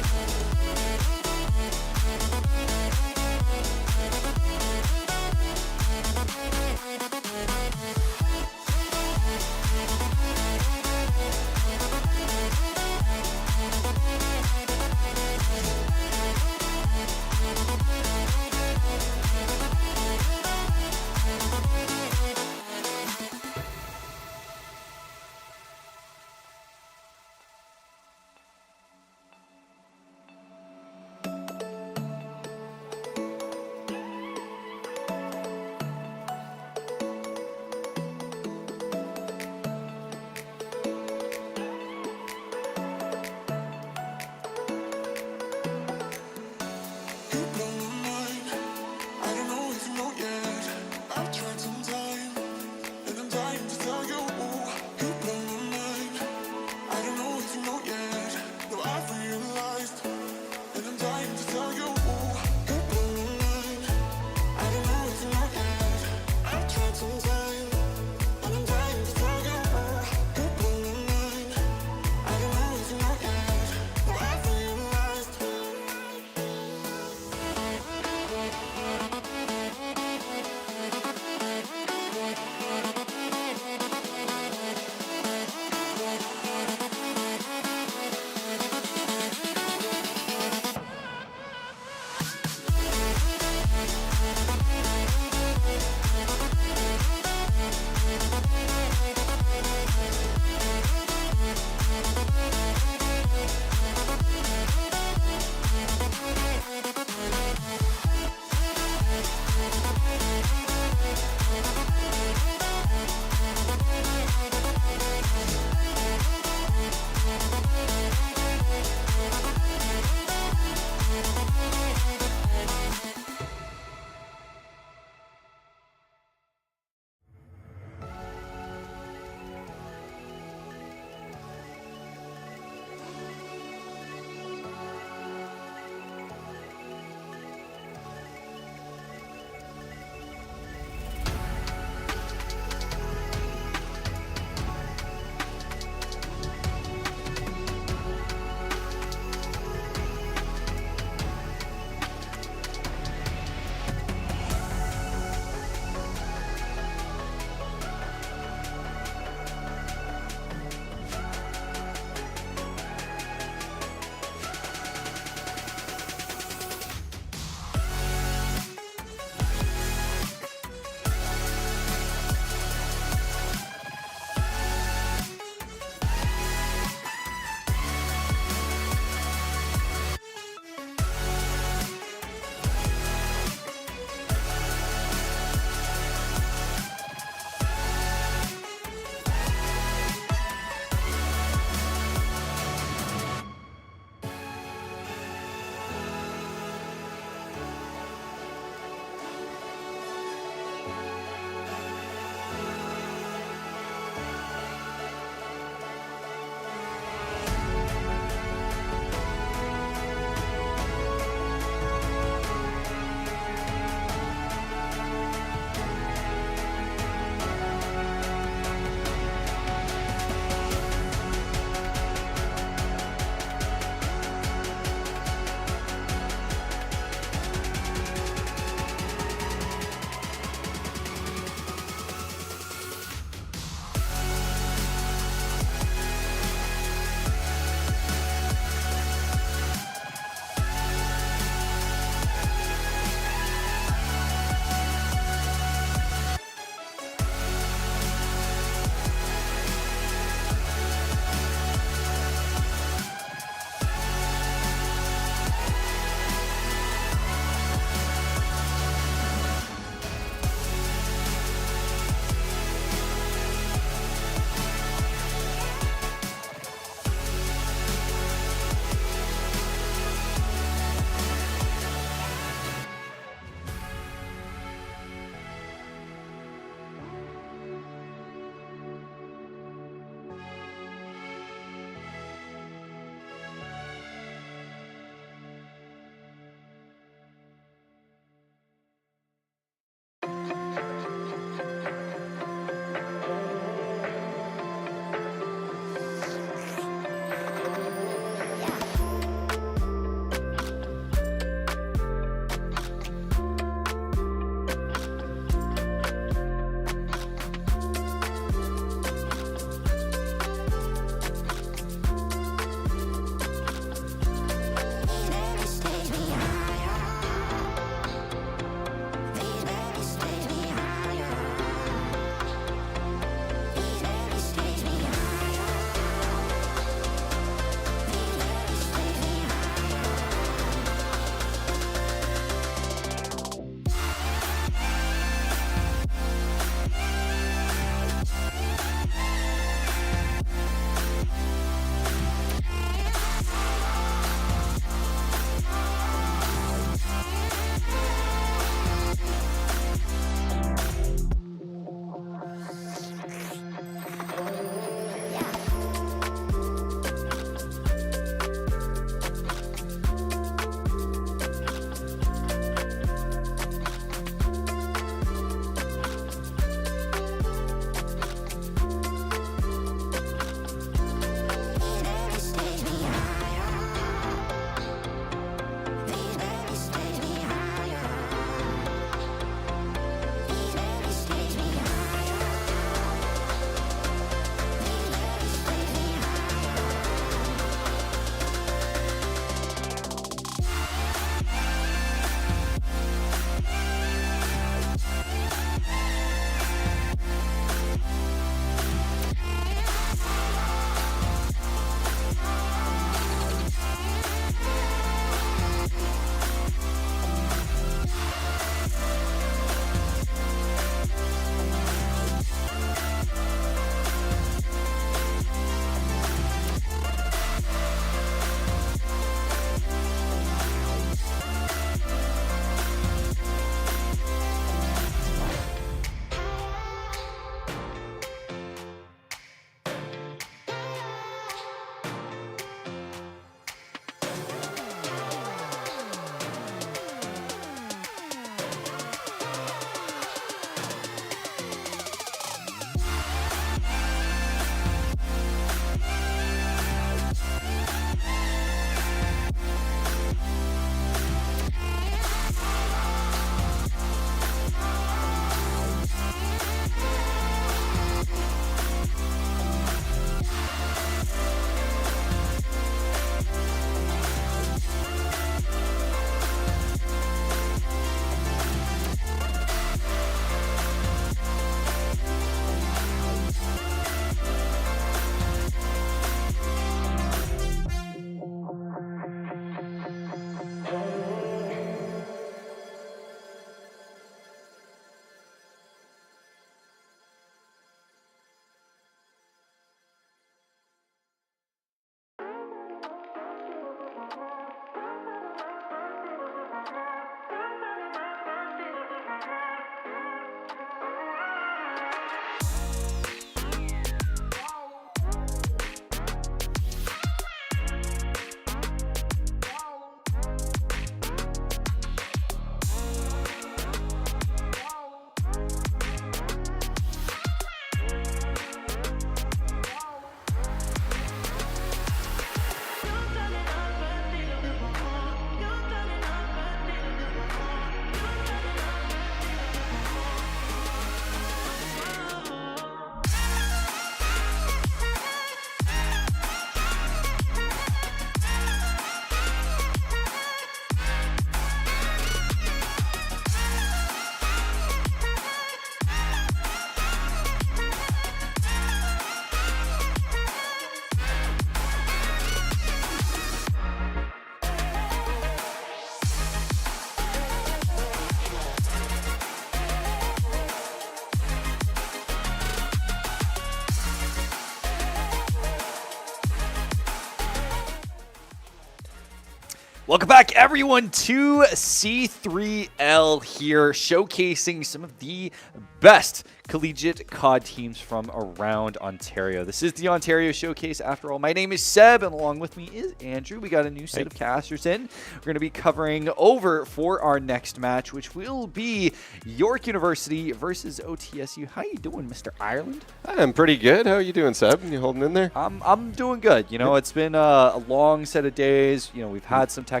Welcome back, everyone, to C3L here, showcasing some of the best collegiate COD teams from around Ontario. This is the Ontario Showcase, after all. My name is Seb, and along with me is Andrew. We got a new set of casters in. We're going to be covering over for our next match, which will be York University versus OTSU. How you doing, Mr. Ireland? I'm pretty good. How are you doing, Seb? You holding in there? I'm doing good. You know, it's been a long set of days. You know, we've had some tech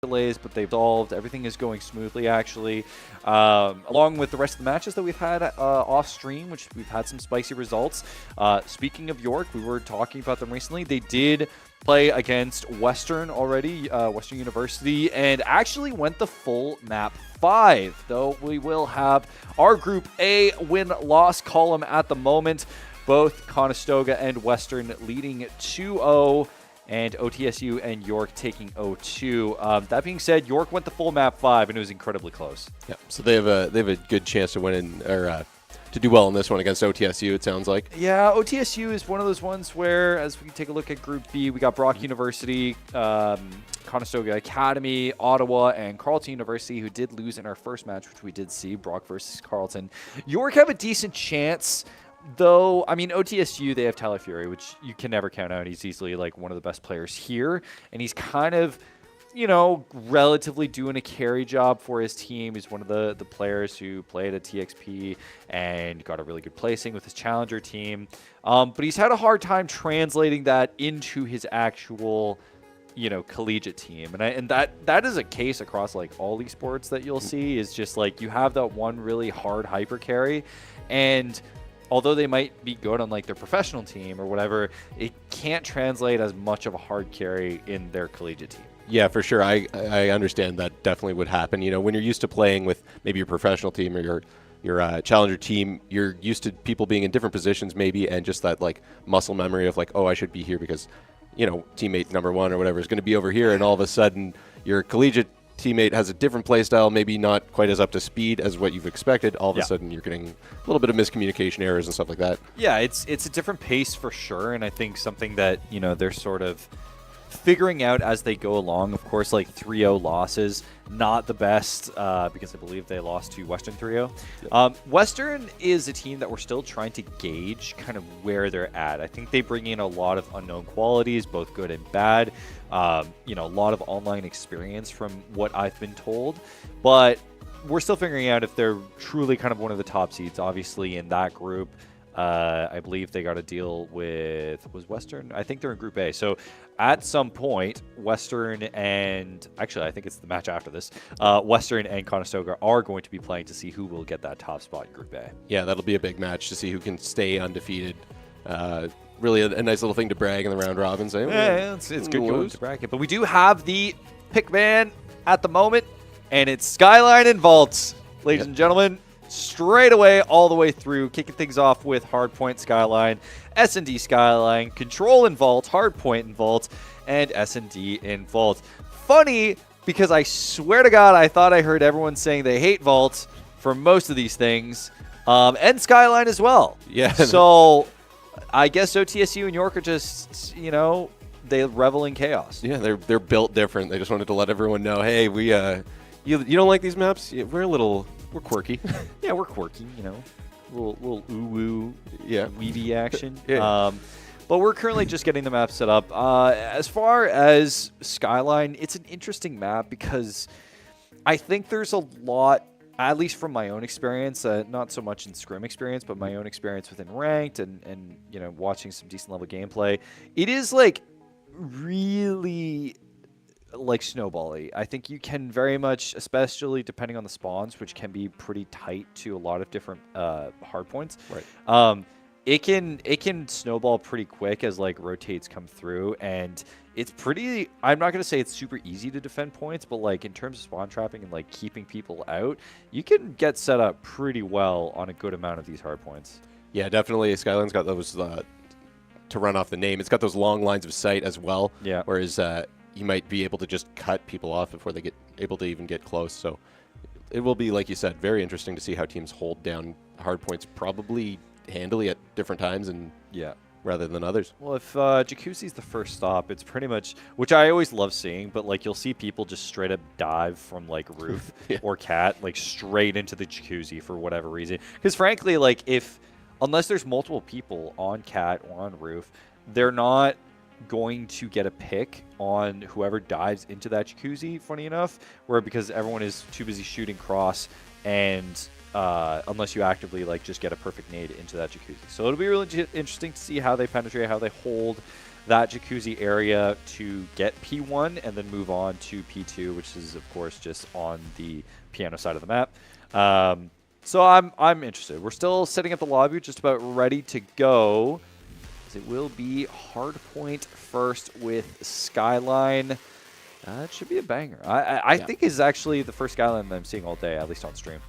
delays, but they've solved. Everything is going smoothly, actually. Along with the rest of the matches that we've had off stream, which we've had some spicy results. Speaking of York, we were talking about them recently. They did play against Western already, Western University, and actually went the full map 5, though we will have our Group A win-loss column at the moment. Both Conestoga and Western leading 2-0. And OTSU and York taking 0-2. That being said, York went the full map 5, and it was incredibly close. Yeah, so they have a good chance to win to do well in this one against OTSU, it sounds like. Yeah, OTSU is one of those ones where, as we take a look at Group B, we got Brock University, Conestoga Academy, Ottawa, and Carleton University, who did lose in our first match, which we did see, Brock versus Carleton. York have a decent chance. Though, I mean, OTSU, they have Tyler Fury, which you can never count out. He's easily like one of the best players here. And he's kind of, you know, relatively doing a carry job for his team. He's one of the players who played at TXP and got a really good placing with his challenger team. But he's had a hard time translating that into his actual, you know, collegiate team. And that is a case across like all esports that you'll see, is just like you have that one really hard hyper carry, and although they might be good on like their professional team or whatever, it can't translate as much of a hard carry in their collegiate team. Yeah, for sure. I understand that definitely would happen. You know, when you're used to playing with maybe your professional team or your challenger team, you're used to people being in different positions maybe, and just that like muscle memory of like, oh, I should be here because, you know, teammate number 1 or whatever is going to be over here, and all of a sudden your collegiate teammate has a different play style, maybe not quite as up to speed as what you've expected. All of a sudden you're getting a little bit of miscommunication errors and stuff like that. Yeah, it's a different pace for sure, and I think something that, you know, they're sort of figuring out as they go along. Of course, like 3-0 losses, not the best, because I believe they lost to Western 3-0. Western is a team that we're still trying to gauge kind of where they're at. I think they bring in a lot of unknown qualities, both good and bad. You know, a lot of online experience from what I've been told, but we're still figuring out if they're truly kind of one of the top seeds, obviously, in that group. I believe they got to deal with, was Western? I think they're in Group A. So at some point, Western and, actually I think it's the match after this, Western and Conestoga are going to be playing to see who will get that top spot in Group A. Yeah, that'll be a big match to see who can stay undefeated. Really a nice little thing to brag in the round robin. Say, yeah, it's good going to bracket. But we do have the pick man at the moment, and it's Skyline and Vault, ladies and gentlemen. Straight away, all the way through, kicking things off with Hardpoint Skyline, S&D Skyline, Control in Vault, Hardpoint in Vault, and S&D in Vault. Funny, because I swear to God, I thought I heard everyone saying they hate Vault for most of these things, and Skyline as well. Yeah. So I guess OTSU and York are just, you know, they revel in chaos. Yeah, they're built different. They just wanted to let everyone know, hey, we you don't like these maps? Yeah, we're quirky. Yeah, we're quirky, you know. Little ooh-woo, yeah, weeby action. Yeah. But we're currently just getting the map set up. As far as Skyline, it's an interesting map because I think there's a lot, at least from my own experience, not so much in scrim experience, but my own experience within ranked and you know, watching some decent level gameplay. It is like really like snowbally. I think you can very much, especially depending on the spawns, which can be pretty tight to a lot of different hard points. Right. It can snowball pretty quick as like rotates come through, and it's pretty. I'm not gonna say it's super easy to defend points, but like in terms of spawn trapping and like keeping people out, you can get set up pretty well on a good amount of these hard points. Yeah, definitely. Skyline's got those to run off the name. It's got those long lines of sight as well. Yeah. Whereas you might be able to just cut people off before they get able to even get close. So it will be, like you said, very interesting to see how teams hold down hard points probably handily at different times. And yeah, rather than others. Well, if jacuzzi's the first stop, it's pretty much, which I always love seeing, but like you'll see people just straight up dive from like roof or cat like straight into the jacuzzi for whatever reason. Because frankly, like unless there's multiple people on cat or on roof, they're not going to get a pick on whoever dives into that jacuzzi, funny enough, because everyone is too busy shooting cross and unless you actively like just get a perfect nade into that jacuzzi. So it'll be really interesting to see how they penetrate, how they hold that jacuzzi area to get P1 and then move on to P2, which is of course just on the piano side of the map. So I'm interested. We're still sitting at the lobby, just about ready to go. It will be Hardpoint first with Skyline. It should be a banger. I think is actually the first Skyline that I'm seeing all day, at least on stream.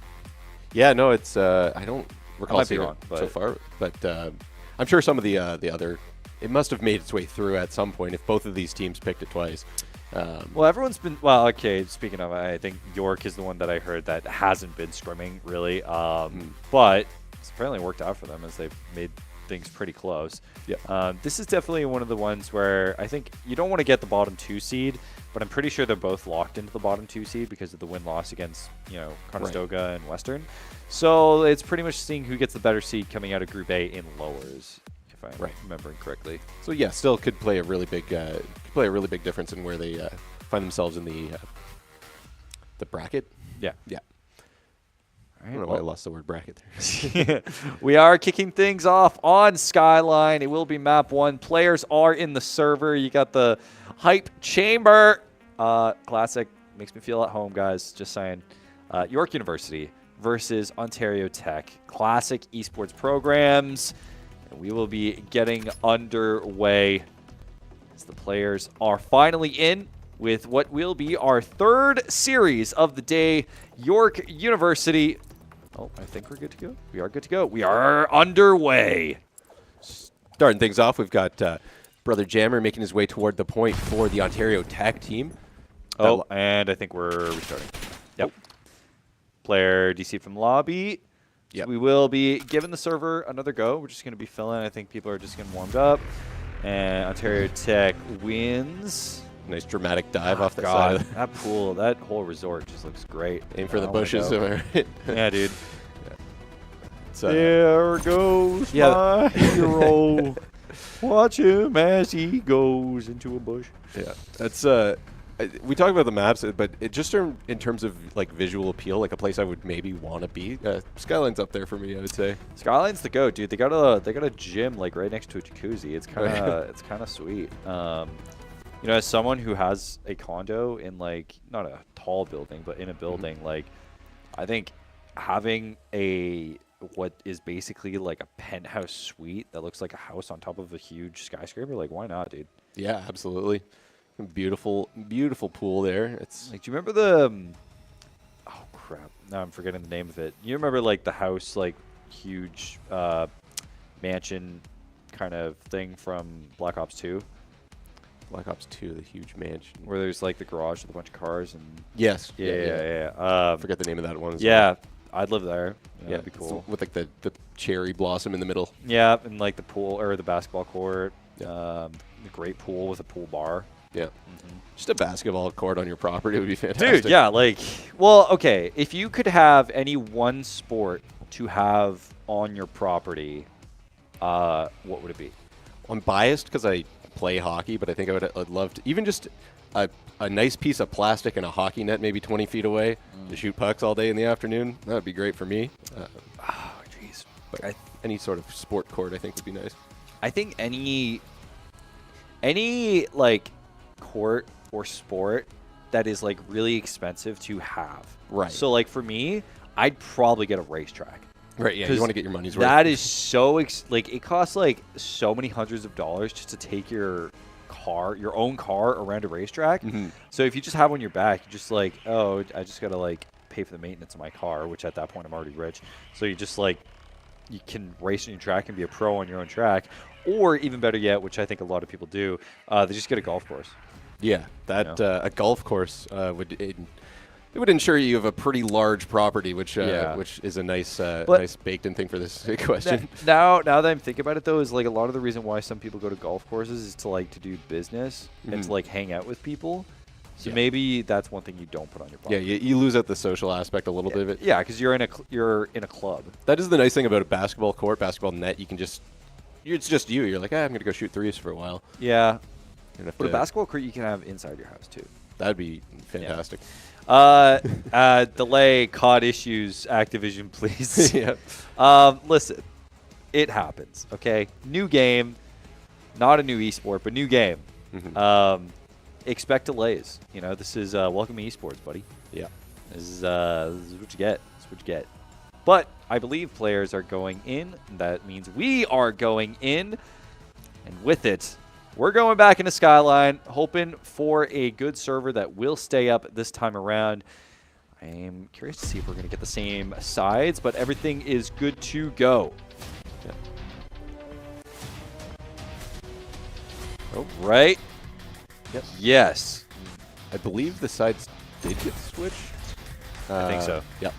Yeah, no, it's I don't recall seeing wrong, it so far, but I'm sure some of the other, it must have made its way through at some point if both of these teams picked it twice. Well, everyone's been, well, okay, speaking of, I think York is the one that I heard that hasn't been scrimming, really. But it's apparently worked out for them as they've made things pretty close. Yeah. This is definitely one of the ones where I think you don't want to get the bottom 2 seed, but I'm pretty sure they're both locked into the bottom 2 seed because of the win-loss against, Conestoga and Western. So it's pretty much seeing who gets the better seed coming out of Group A in lowers, if I'm remembering correctly. So yeah, still could play a really big difference in where they find themselves in the bracket. Yeah. Yeah. All I right, don't know why I lost the word bracket there. We are kicking things off on Skyline. It will be map 1. Players are in the server. You got the hype chamber. Classic. Makes me feel at home, guys. Just saying. York University versus Ontario Tech. Classic esports programs. And we will be getting underway as the players are finally in with what will be our 3rd series of the day. York University. Oh, I think we're good to go. We are good to go. We are underway. Starting things off, we've got Brother Jammer making his way toward the point for the Ontario Tech team. Oh, and I think we're restarting. Yep. Player DC from lobby. Yep. So we will be giving the server another go. We're just going to be filling. I think people are just getting warmed up. And Ontario Tech wins. Nice dramatic dive off the side. That pool, that whole resort just looks great. Aim for the bushes, am I right? Yeah, dude. There goes my hero. Watch him as he goes into a bush. Yeah, that's we talk about the maps, but it just in terms of like visual appeal, like a place I would maybe want to be. Skyline's up there for me, I would say. Skyline's the go, dude. They got a gym like right next to a jacuzzi. It's kind of sweet. As someone who has a condo in like not a tall building, but in a building, like I think having what is basically like a penthouse suite that looks like a house on top of a huge skyscraper, like why not, dude? Yeah, absolutely. Beautiful, beautiful pool there. It's like, do you remember the? Oh crap! Now I'm forgetting the name of it. You remember like the house, like huge mansion kind of thing from Black Ops 2? Black Ops 2, the huge mansion. Where there's like the garage with a bunch of cars and... Yes. Yeah. Forget the name of that one. Yeah, I'd live there. Yeah, that'd be cool. With like the cherry blossom in the middle. Yeah, and like the pool or the basketball court. The great pool with a pool bar. Yeah. Just a basketball court on your property would be fantastic. Dude, yeah, well, okay, if you could have any one sport to have on your property, what would it be? I'm biased because I play hockey, but I think I'd love to even just a nice piece of plastic and a hockey net maybe 20 feet away to shoot pucks all day in the afternoon. That would be great for me. Oh, jeez. But any sort of sport court I think would be nice. I think any like court or sport that is like really expensive to have. Right. So like for me, I'd probably get a racetrack. Right, yeah, you want to get your money's worth. That is so, it costs like so many hundreds of dollars just to take your own car around a racetrack. So if you just have one on your back, you're just like, oh, I just got to like pay for the maintenance of my car, which at that point I'm already rich. So you just like, you can race on your track and be a pro on your own track. Or even better yet, which I think a lot of people do, they just get a golf course. Yeah, that a golf course would It would ensure you have a pretty large property, which is a nice nice baked-in thing for this question. Now that I'm thinking about it, though, is like a lot of the reason why some people go to golf courses is to do business and to hang out with people. So maybe that's one thing you don't put on your property. Yeah, you lose out the social aspect a little bit of it. Yeah, because you're in a club. That is the nice thing about a basketball court, basketball net. You can it's just you. You're like, I'm going to go shoot threes for a while. Yeah. But a basketball court you can have inside your house, too. That'd be fantastic. Delay COD issues, Activision, please. Listen, it happens, okay? New game, not a new esport, but new game. Expect delays. This is welcome to esports, buddy. Yeah. This is what you get. This is what you get. But I believe players are going in. That means we are going in. And with it, we're going back into Skyline, hoping for a good server that will stay up this time around. I am curious to see if we're going to get the same sides, but everything is good to go. All right. Yep. Yes. I believe the sides did get switched. I think so. Yep.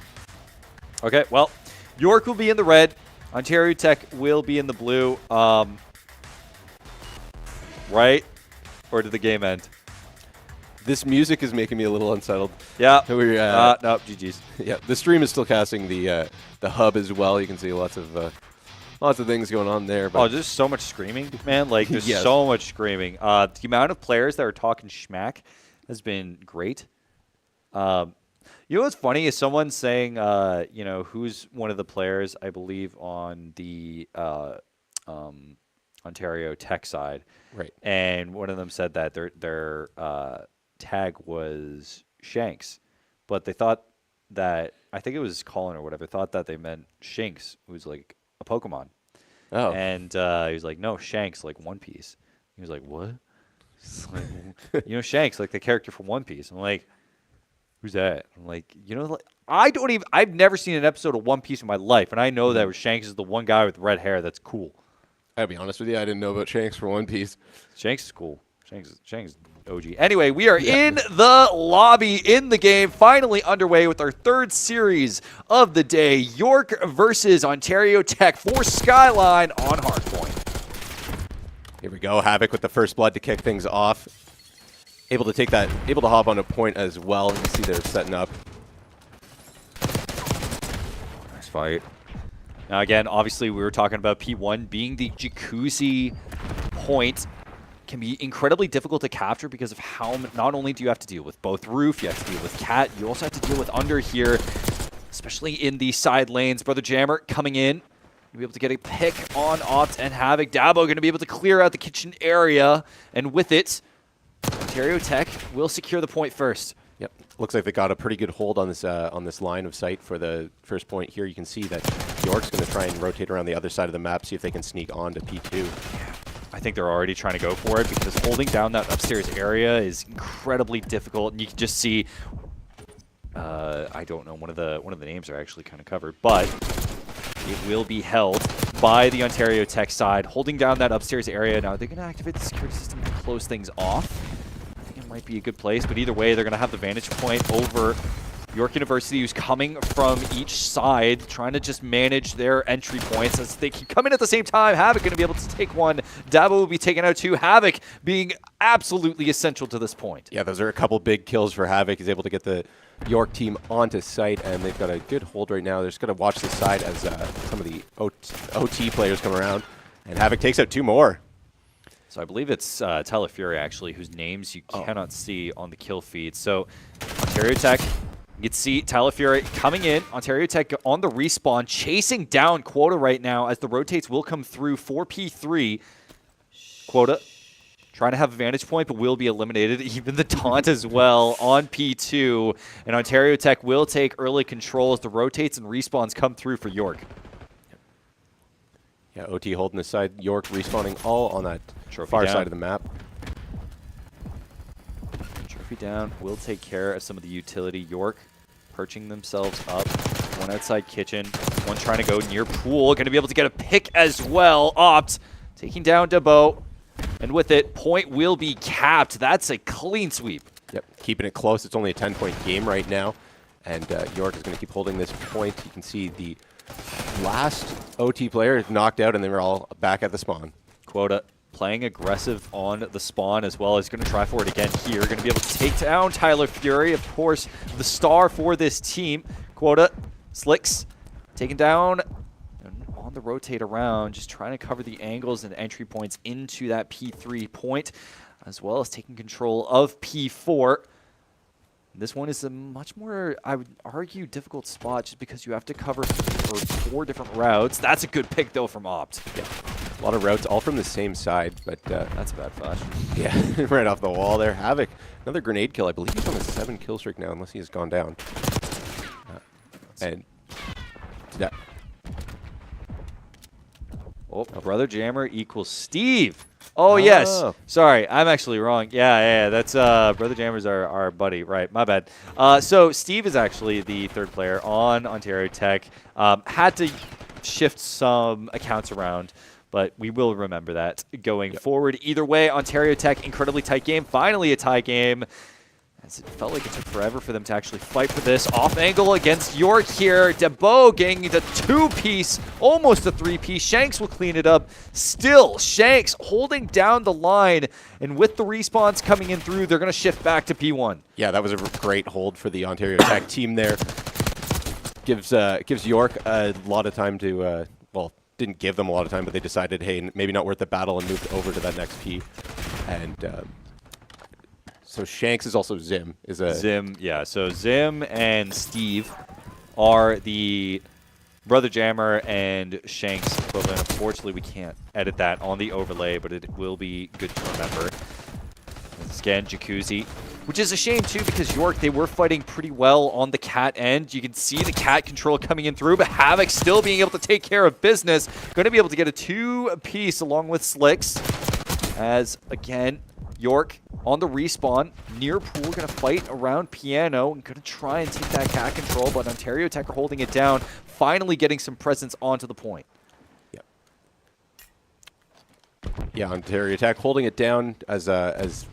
Okay, well, York will be in the red. Ontario Tech will be in the blue. Right? Or did the game end? This music is making me a little unsettled. Yeah. No, GG's. Yeah, the stream is still casting the hub as well. You can see lots of things going on there. But there's so much screaming, man. There's so much screaming. The amount of players that are talking schmack has been great. You know what's funny is someone saying, who's one of the players, I believe, on the Ontario Tech side. Right. And one of them said that their tag was Shanks, but they thought that, I think it was Colin or whatever, thought that they meant Shanks, who's like a Pokemon. Oh. And he was like, no, Shanks, like One Piece. He was like, what? Shanks, like the character from One Piece. I'm like, who's that? I'm like, I've never seen an episode of One Piece in my life, and I know that Shanks is the one guy with red hair that's cool. I'll be honest with you, I didn't know about Shanks for One Piece. Shanks is cool. Shanks OG. Anyway, we are in the lobby in the game, finally underway with our third series of the day. York versus Ontario Tech for Skyline on Hardpoint. Here we go. Havoc with the first blood to kick things off. Able to hop on a point as well. You can see they're setting up. Nice fight. Now again, obviously we were talking about P1 being the jacuzzi point. Can be incredibly difficult to capture because of how not only do you have to deal with both roof, you have to deal with cat, you also have to deal with under here, especially in the side lanes. Brother Jammer coming in. You'll be able to get a pick on Opt and Havoc. Dabo going to be able to clear out the kitchen area, and with it, Ontario Tech will secure the point first. Yep. Looks like they got a pretty good hold on this line of sight for the first point here. You can see that York's going to try and rotate around the other side of the map, see if they can sneak on to P2. I think they're already trying to go for it because holding down that upstairs area is incredibly difficult, and you can just see. I don't know, one of the names are actually kind of covered, but it will be held by the Ontario Tech side, holding down that upstairs area. Now they're going to activate the security system to close things off. I think it might be a good place, but either way, they're going to have the vantage point over York University, who's coming from each side, trying to just manage their entry points as they keep coming at the same time. Havoc going to be able to take one. Dabo will be taking out two. Havoc being absolutely essential to this point. Yeah, those are a couple big kills for Havoc. He's able to get the York team onto site, and they've got a good hold right now. They're just going to watch the side as some of the OT players come around, and Havoc takes out two more. So I believe it's Telefury, actually, whose names you cannot see on the kill feed. So Ontario Tech, you can see Telefury coming in. Ontario Tech on the respawn, chasing down Quota right now as the rotates will come through for P3. Quota trying to have a vantage point, but will be eliminated. Even the taunt as well on P2. And Ontario Tech will take early control as the rotates and respawns come through for York. Yeah, OT holding the side. York respawning all on that far side of the map. Trophy down will take care of some of the utility. York perching themselves up. One outside kitchen. One trying to go near pool. Going to be able to get a pick as well. Opt taking down Dabo. And with it, point will be capped. That's a clean sweep. Yep, keeping it close. It's only a 10-point game right now, and York is going to keep holding this point. You can see the last OT player is knocked out, and they were all back at the spawn. Quota playing aggressive on the spawn as well. Is going to try for it again here. Going to be able to take down Tyler Fury, of course, the star for this team. Quota, Slicks, taken down and on the rotate around, just trying to cover the angles and entry points into that P3 point, as well as taking control of P4. This one is a much more, I would argue, difficult spot just because you have to cover for 4 different routes. That's a good pick, though, from Opt. Yeah. A lot of routes, all from the same side, but that's a bad flash. Yeah, right off the wall there. Havoc, another grenade kill. I believe he's on a 7-kill streak now, unless he has gone down. And that. Oh, Brother Jammer equals Steve. Oh, yes. Sorry, I'm actually wrong. Yeah, that's Brother Jammer's our buddy. Right, my bad. So Steve is actually the 3rd player on Ontario Tech. Had to shift some accounts around, but we will remember that going forward. Either way, Ontario Tech, incredibly tight game. Finally a tie game, as it felt like it took forever for them to actually fight for this. Off angle against York here. Debo getting the 2-piece, almost a 3-piece. Shanks will clean it up. Still, Shanks holding down the line, and with the respawns coming in through, they're going to shift back to P1. Yeah, that was a great hold for the Ontario Tech team there. Gives York a lot of time to, well, didn't give them a lot of time, but they decided, hey, maybe not worth the battle, and moved over to that next P. And so Shanks is also Zim. Zim, yeah. So Zim and Steve are the Brother Jammer and Shanks equivalent. Unfortunately, we can't edit that on the overlay, but it will be good to remember. Again, Jacuzzi, which is a shame, too, because York, they were fighting pretty well on the cat end. You can see the cat control coming in through, but Havoc still being able to take care of business. Going to be able to get a 2-piece along with Slicks. As, again, York on the respawn, near pool, going to fight around Piano and going to try and take that cat control, but Ontario Tech are holding it down, finally getting some presence onto the point. Yeah, Ontario Tech holding it down as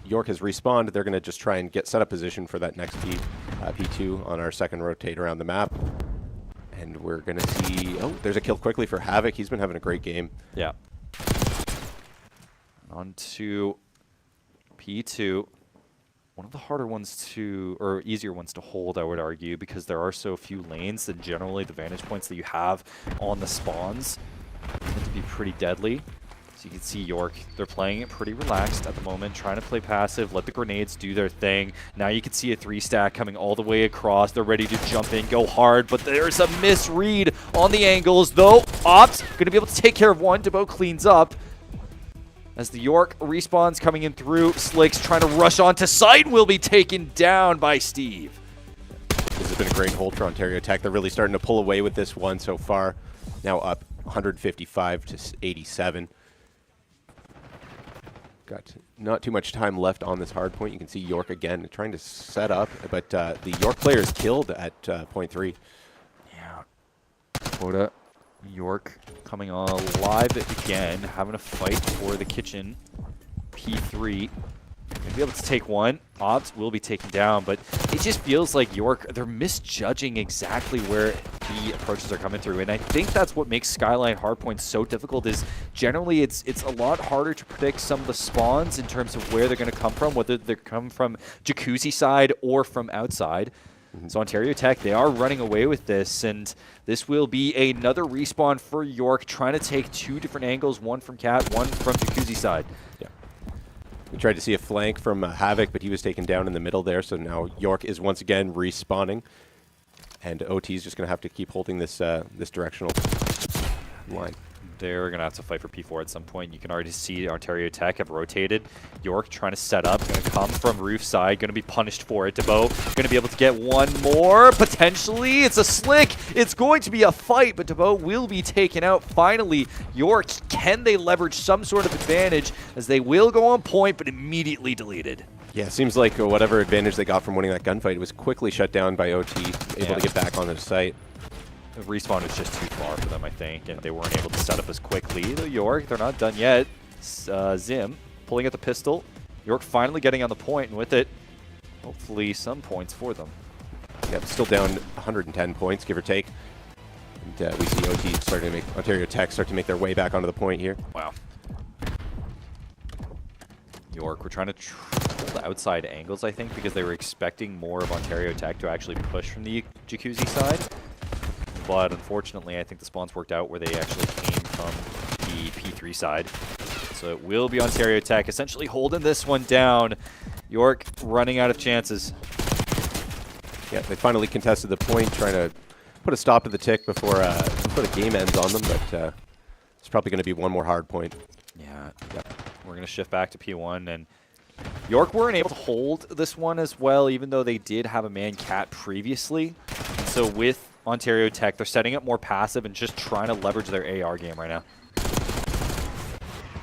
York has respawned. They're going to just try and get set up position for that next P2 on our 2nd rotate around the map. And we're going to see, oh, there's a kill quickly for Havoc. He's been having a great game. Yeah. On to P2. One of the harder ones to, or easier ones to hold, I would argue, because there are so few lanes that generally the vantage points that you have on the spawns tend to be pretty deadly. So you can see York, they're playing it pretty relaxed at the moment, trying to play passive, let the grenades do their thing. Now you can see a 3-stack coming all the way across. They're ready to jump in, go hard, but there's a misread on the angles, though. Opt going to be able to take care of one. Debo cleans up. As the York respawns coming in through, Slicks trying to rush onto site, will be taken down by Steve. This has been a great hold for Ontario Tech. They're really starting to pull away with this one so far. Now up 155 to 87. Got not too much time left on this hard point. You can see York again trying to set up, but the York player is killed at point 3. Yeah. Quota. York coming alive again, having a fight for the kitchen. P3. Gonna be able to take one. Ops will be taken down, but it just feels like York, they're misjudging exactly where the approaches are coming through. And I think that's what makes Skyline hardpoints so difficult, is generally it's a lot harder to predict some of the spawns in terms of where they're going to come from, whether they come from Jacuzzi side or from outside. So Ontario Tech, they are running away with this, and this will be another respawn for York, trying to take 2 different angles, one from Cat, one from Jacuzzi side. Yeah. We tried to see a flank from Havoc, but he was taken down in the middle there, so now York is once again respawning, and OT is just going to have to keep holding this this directional line. They're going to have to fight for P4 at some point. You can already see Ontario Tech have rotated. York trying to set up, going to come from roof side, going to be punished for it. Debo going to be able to get one more, potentially. It's a slick. It's going to be a fight, but Debo will be taken out. Finally, York, can they leverage some sort of advantage, as they will go on point, but immediately deleted? Yeah, it seems like whatever advantage they got from winning that gunfight was quickly shut down by OT, able to get back onto the site. The respawn was just too far for them, I think, and they weren't able to set up as quickly. The York, they're not done yet. Zim pulling out the pistol. York finally getting on the point, and with it, hopefully some points for them. Yep, still down 110 points, give or take. And we see OT starting to make Ontario Tech start to make their way back onto the point here. Wow. York, we're trying to the outside angles, I think, because they were expecting more of Ontario Tech to actually push from the Jacuzzi side. But unfortunately, I think the spawns worked out where they actually came from the P3 side. So it will be Ontario Tech essentially holding this one down. York running out of chances. Yeah, they finally contested the point, trying to put a stop to the tick before the game ends on them, but it's probably going to be one more hard point. Yeah, yep. We're going to shift back to P1, and York weren't able to hold this one as well, even though they did have a man cat previously. And so with Ontario Tech, they're setting up more passive and just trying to leverage their AR game right now.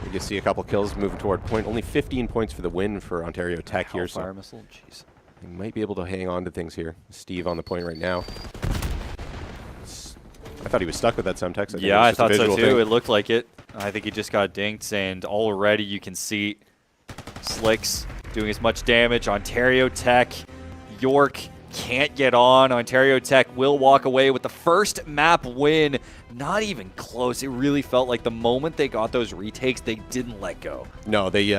We can see a couple kills moving toward point. Only 15 points for the win for Ontario Tech here. Fire missile, jeez. They might be able to hang on to things here. Steve on the point right now. I thought he was stuck with that Semtex. Yeah, I thought so too. It looked like it. I think he just got dinked, and already you can see Slicks doing as much damage. Ontario Tech, York can't get on. Ontario Tech will walk away with the first map win. Not even close. It really felt like the moment they got those retakes, they didn't let go. No, they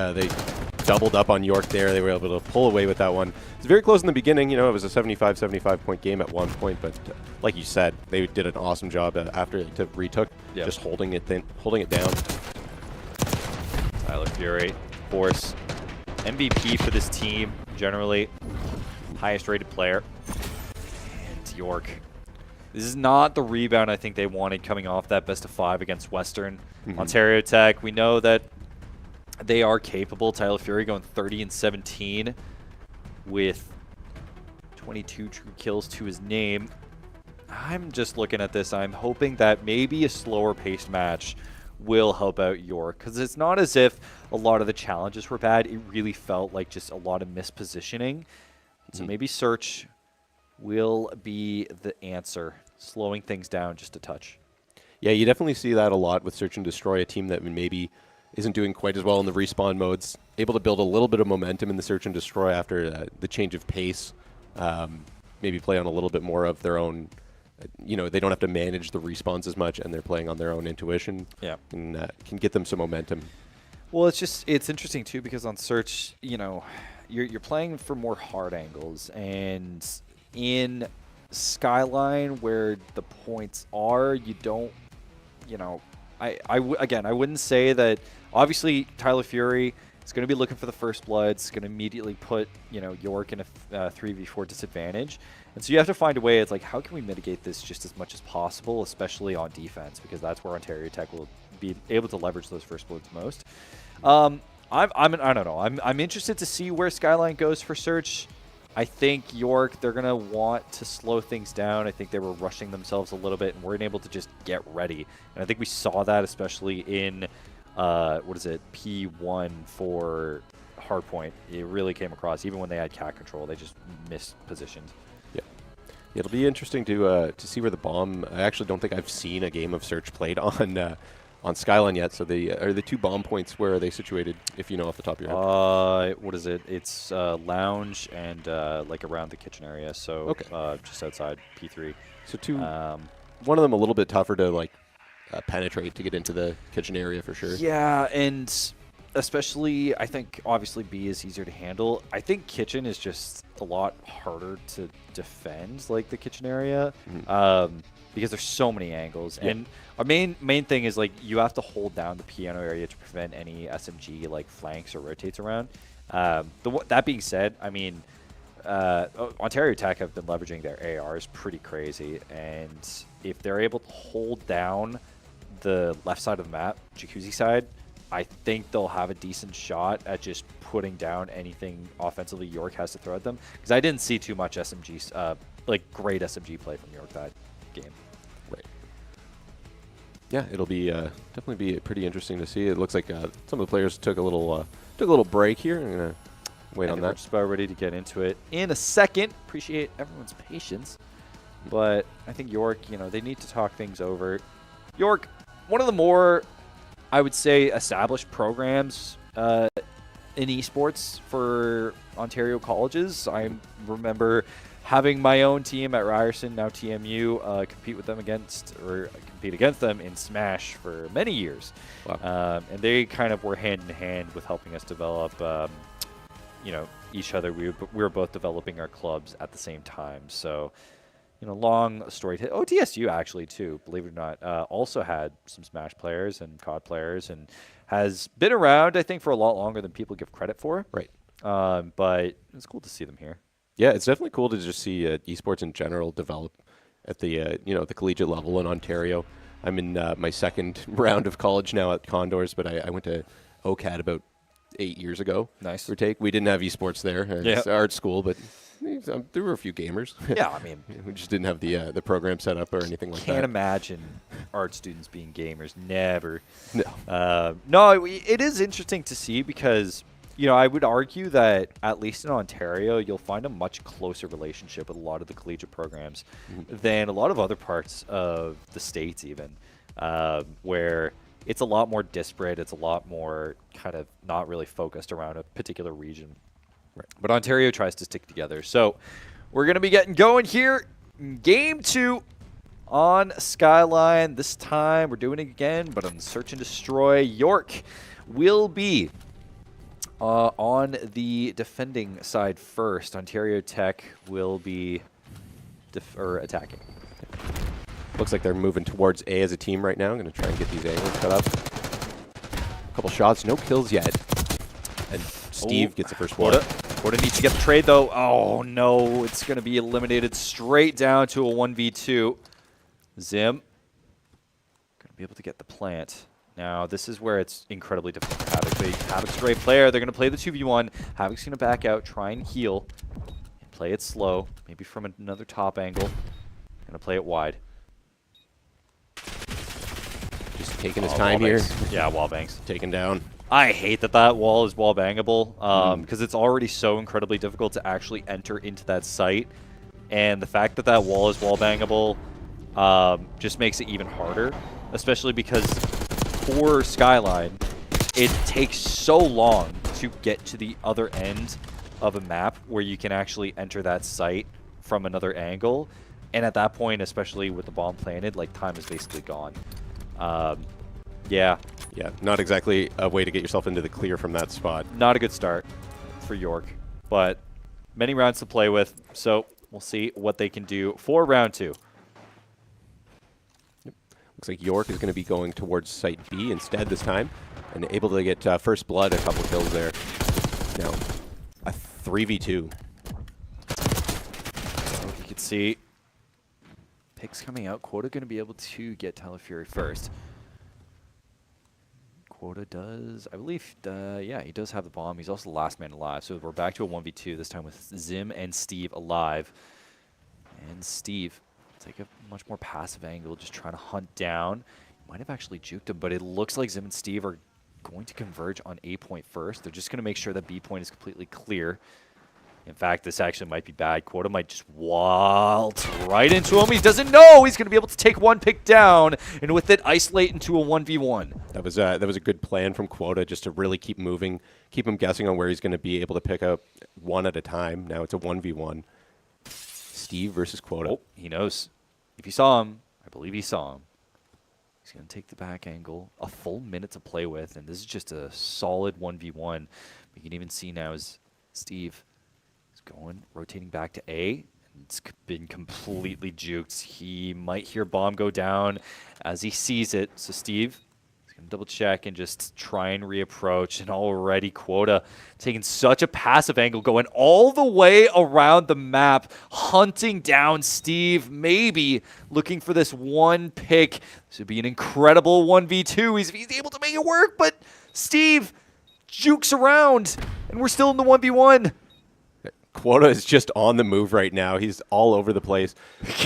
doubled up on York there. They were able to pull away with that one. It was very close in the beginning. You know, it was a 75 point game at one point, but like you said, they did an awesome job after it retook, just holding it down. Tyler Fury, of course, MVP for this team, generally highest rated player. And York, this is not the rebound I think they wanted coming off that best of 5 against Western. Ontario Tech, we know that they are capable. Tyler Fury going 30-17 with 22 true kills to his name. I'm just looking at this. I'm hoping that maybe a slower paced match will help out York, because it's not as if a lot of the challenges were bad. It really felt like just a lot of mispositioning. So maybe Search will be the answer, slowing things down just a touch. Yeah, you definitely see that a lot with Search and Destroy, a team that maybe isn't doing quite as well in the respawn modes, able to build a little bit of momentum in the Search and Destroy after the change of pace, maybe play on a little bit more of their own, you know, they don't have to manage the respawns as much, and they're playing on their own intuition. Yeah. And can get them some momentum. Well, it's interesting too, because on Search, you know, you're playing for more hard angles, and in Skyline where the points are, you don't, you know, again, I wouldn't say that. Obviously, Tyler Fury is going to be looking for the first blood. It's going to immediately put, you know, York in a 3v4 disadvantage. And so you have to find a way. It's like, how can we mitigate this just as much as possible, especially on defense, because that's where Ontario Tech will be able to leverage those first bloods most. I don't know. I'm interested to see where Skyline goes for Search. I think York, they're going to want to slow things down. I think they were rushing themselves a little bit and weren't able to just get ready. And I think we saw that especially in, P1 for Hardpoint. It really came across. Even when they had cat control, they just missed positions. Yeah. It'll be interesting to see where the bomb, I actually don't think I've seen a game of Search played on Skyline yet. So are the 2 bomb points, where are they situated, if you know off the top of your head? What is it? It's lounge and like around the kitchen area. So just outside P3. So one of them a little bit tougher to like penetrate to get into the kitchen area for sure. Yeah, and especially I think obviously B is easier to handle. I think kitchen is just a lot harder to defend, like the kitchen area. Because there's so many angles. Yeah. And our main thing is, like, you have to hold down the piano area to prevent any SMG, like, flanks or rotates around. That being said, I mean, Ontario Tech have been leveraging their ARs pretty crazy. And if they're able to hold down the left side of the map, Jacuzzi side, I think they'll have a decent shot at just putting down anything offensively York has to throw at them. Because I didn't see too much SMG, like, great SMG play from York that game. Right. Yeah, it'll be definitely be pretty interesting to see. It looks like some of the players took a little break here. I'm gonna wait on that. We're just about ready to get into it in a second. Appreciate everyone's patience, but I think York, you know, they need to talk things over. York, one of the more, I would say, established programs in esports for Ontario colleges. I remember having my own team at Ryerson, now TMU, compete against them in Smash for many years. Wow. And they kind of were hand in hand with helping us develop, each other. We were both developing our clubs at the same time. So, long story. TSU actually too, believe it or not, also had some Smash players and COD players, and has been around, I think, for a lot longer than people give credit for. Right. But it's cool to see them here. Yeah, it's definitely cool to just see esports in general develop at the the collegiate level in Ontario. I'm in my second round of college now at Condors, but I went to OCAD about 8 years ago. Nice. We didn't have esports there. It's art school, but there were a few gamers. Yeah, I mean, we just didn't have the program set up or anything like that. Can't imagine art students being gamers. Never. No. It is interesting to see because, I would argue that at least in Ontario, you'll find a much closer relationship with a lot of the collegiate programs than a lot of other parts of the States even, where it's a lot more disparate. It's a lot more kind of not really focused around a particular region. Right. But Ontario tries to stick together. So we're going to be getting going here. Game 2 on Skyline. This time we're doing it again, but on Search and Destroy. York will be on the defending side first. Ontario Tech will be attacking. Looks like they're moving towards A as a team right now. I'm going to try and get these angles cut up. A couple shots, no kills yet. And Steve gets the first one. Quota needs to get the trade, though. Oh, no. It's going to be eliminated straight down to a 1v2. Zim going to be able to get the plant. Now, this is where it's incredibly difficult for Havoc. Havoc's a great player. They're going to play the 2v1. Havoc's going to back out, try and heal. Play it slow, maybe from another top angle. Going to play it wide. Just taking his time here. Yeah, wall bangs. Taken down. I hate that wall is wall bangable because it's already so incredibly difficult to actually enter into that site. And the fact that wall is wall bangable just makes it even harder, especially because for Skyline, it takes so long to get to the other end of a map where you can actually enter that site from another angle. And at that point, especially with the bomb planted, time is basically gone. Yeah, not exactly a way to get yourself into the clear from that spot. Not a good start for York, but many rounds to play with, so we'll see what they can do for round 2. Looks like York is going to be going towards Site B instead this time, and able to get first blood, a couple kills there. Now, a 3v2. You can see picks coming out. Quota going to be able to get Telefury first. Quota does, I believe, yeah, he does have the bomb. He's also the last man alive. So we're back to a 1v2, this time with Zim and Steve alive. And Steve, take a much more passive angle, just trying to hunt down. Might have actually juked him, but it looks like Zim and Steve are going to converge on A point first. They're just going to make sure that B point is completely clear. In fact, this actually might be bad. Quota might just waltz right into him. He doesn't know he's going to be able to take one pick down, and with it, isolate into a 1v1. That was a good plan from Quota, just to really keep moving, keep him guessing on where he's going to be able to pick up one at a time. Now it's a 1v1. Steve versus Quota. Oh, he knows. If he saw him, I believe he saw him. He's going to take the back angle. A full minute to play with, and this is just a solid 1v1. You can even see now is Steve going, rotating back to A, and it's been completely juked. He might hear bomb go down as he sees it. So Steve is going to double check and just try and reapproach. And already Quota taking such a passive angle, going all the way around the map, hunting down Steve, maybe looking for this one pick. This would be an incredible 1v2. He's able to make it work, but Steve jukes around, and we're still in the 1v1. Quota is just on the move right now. He's all over the place.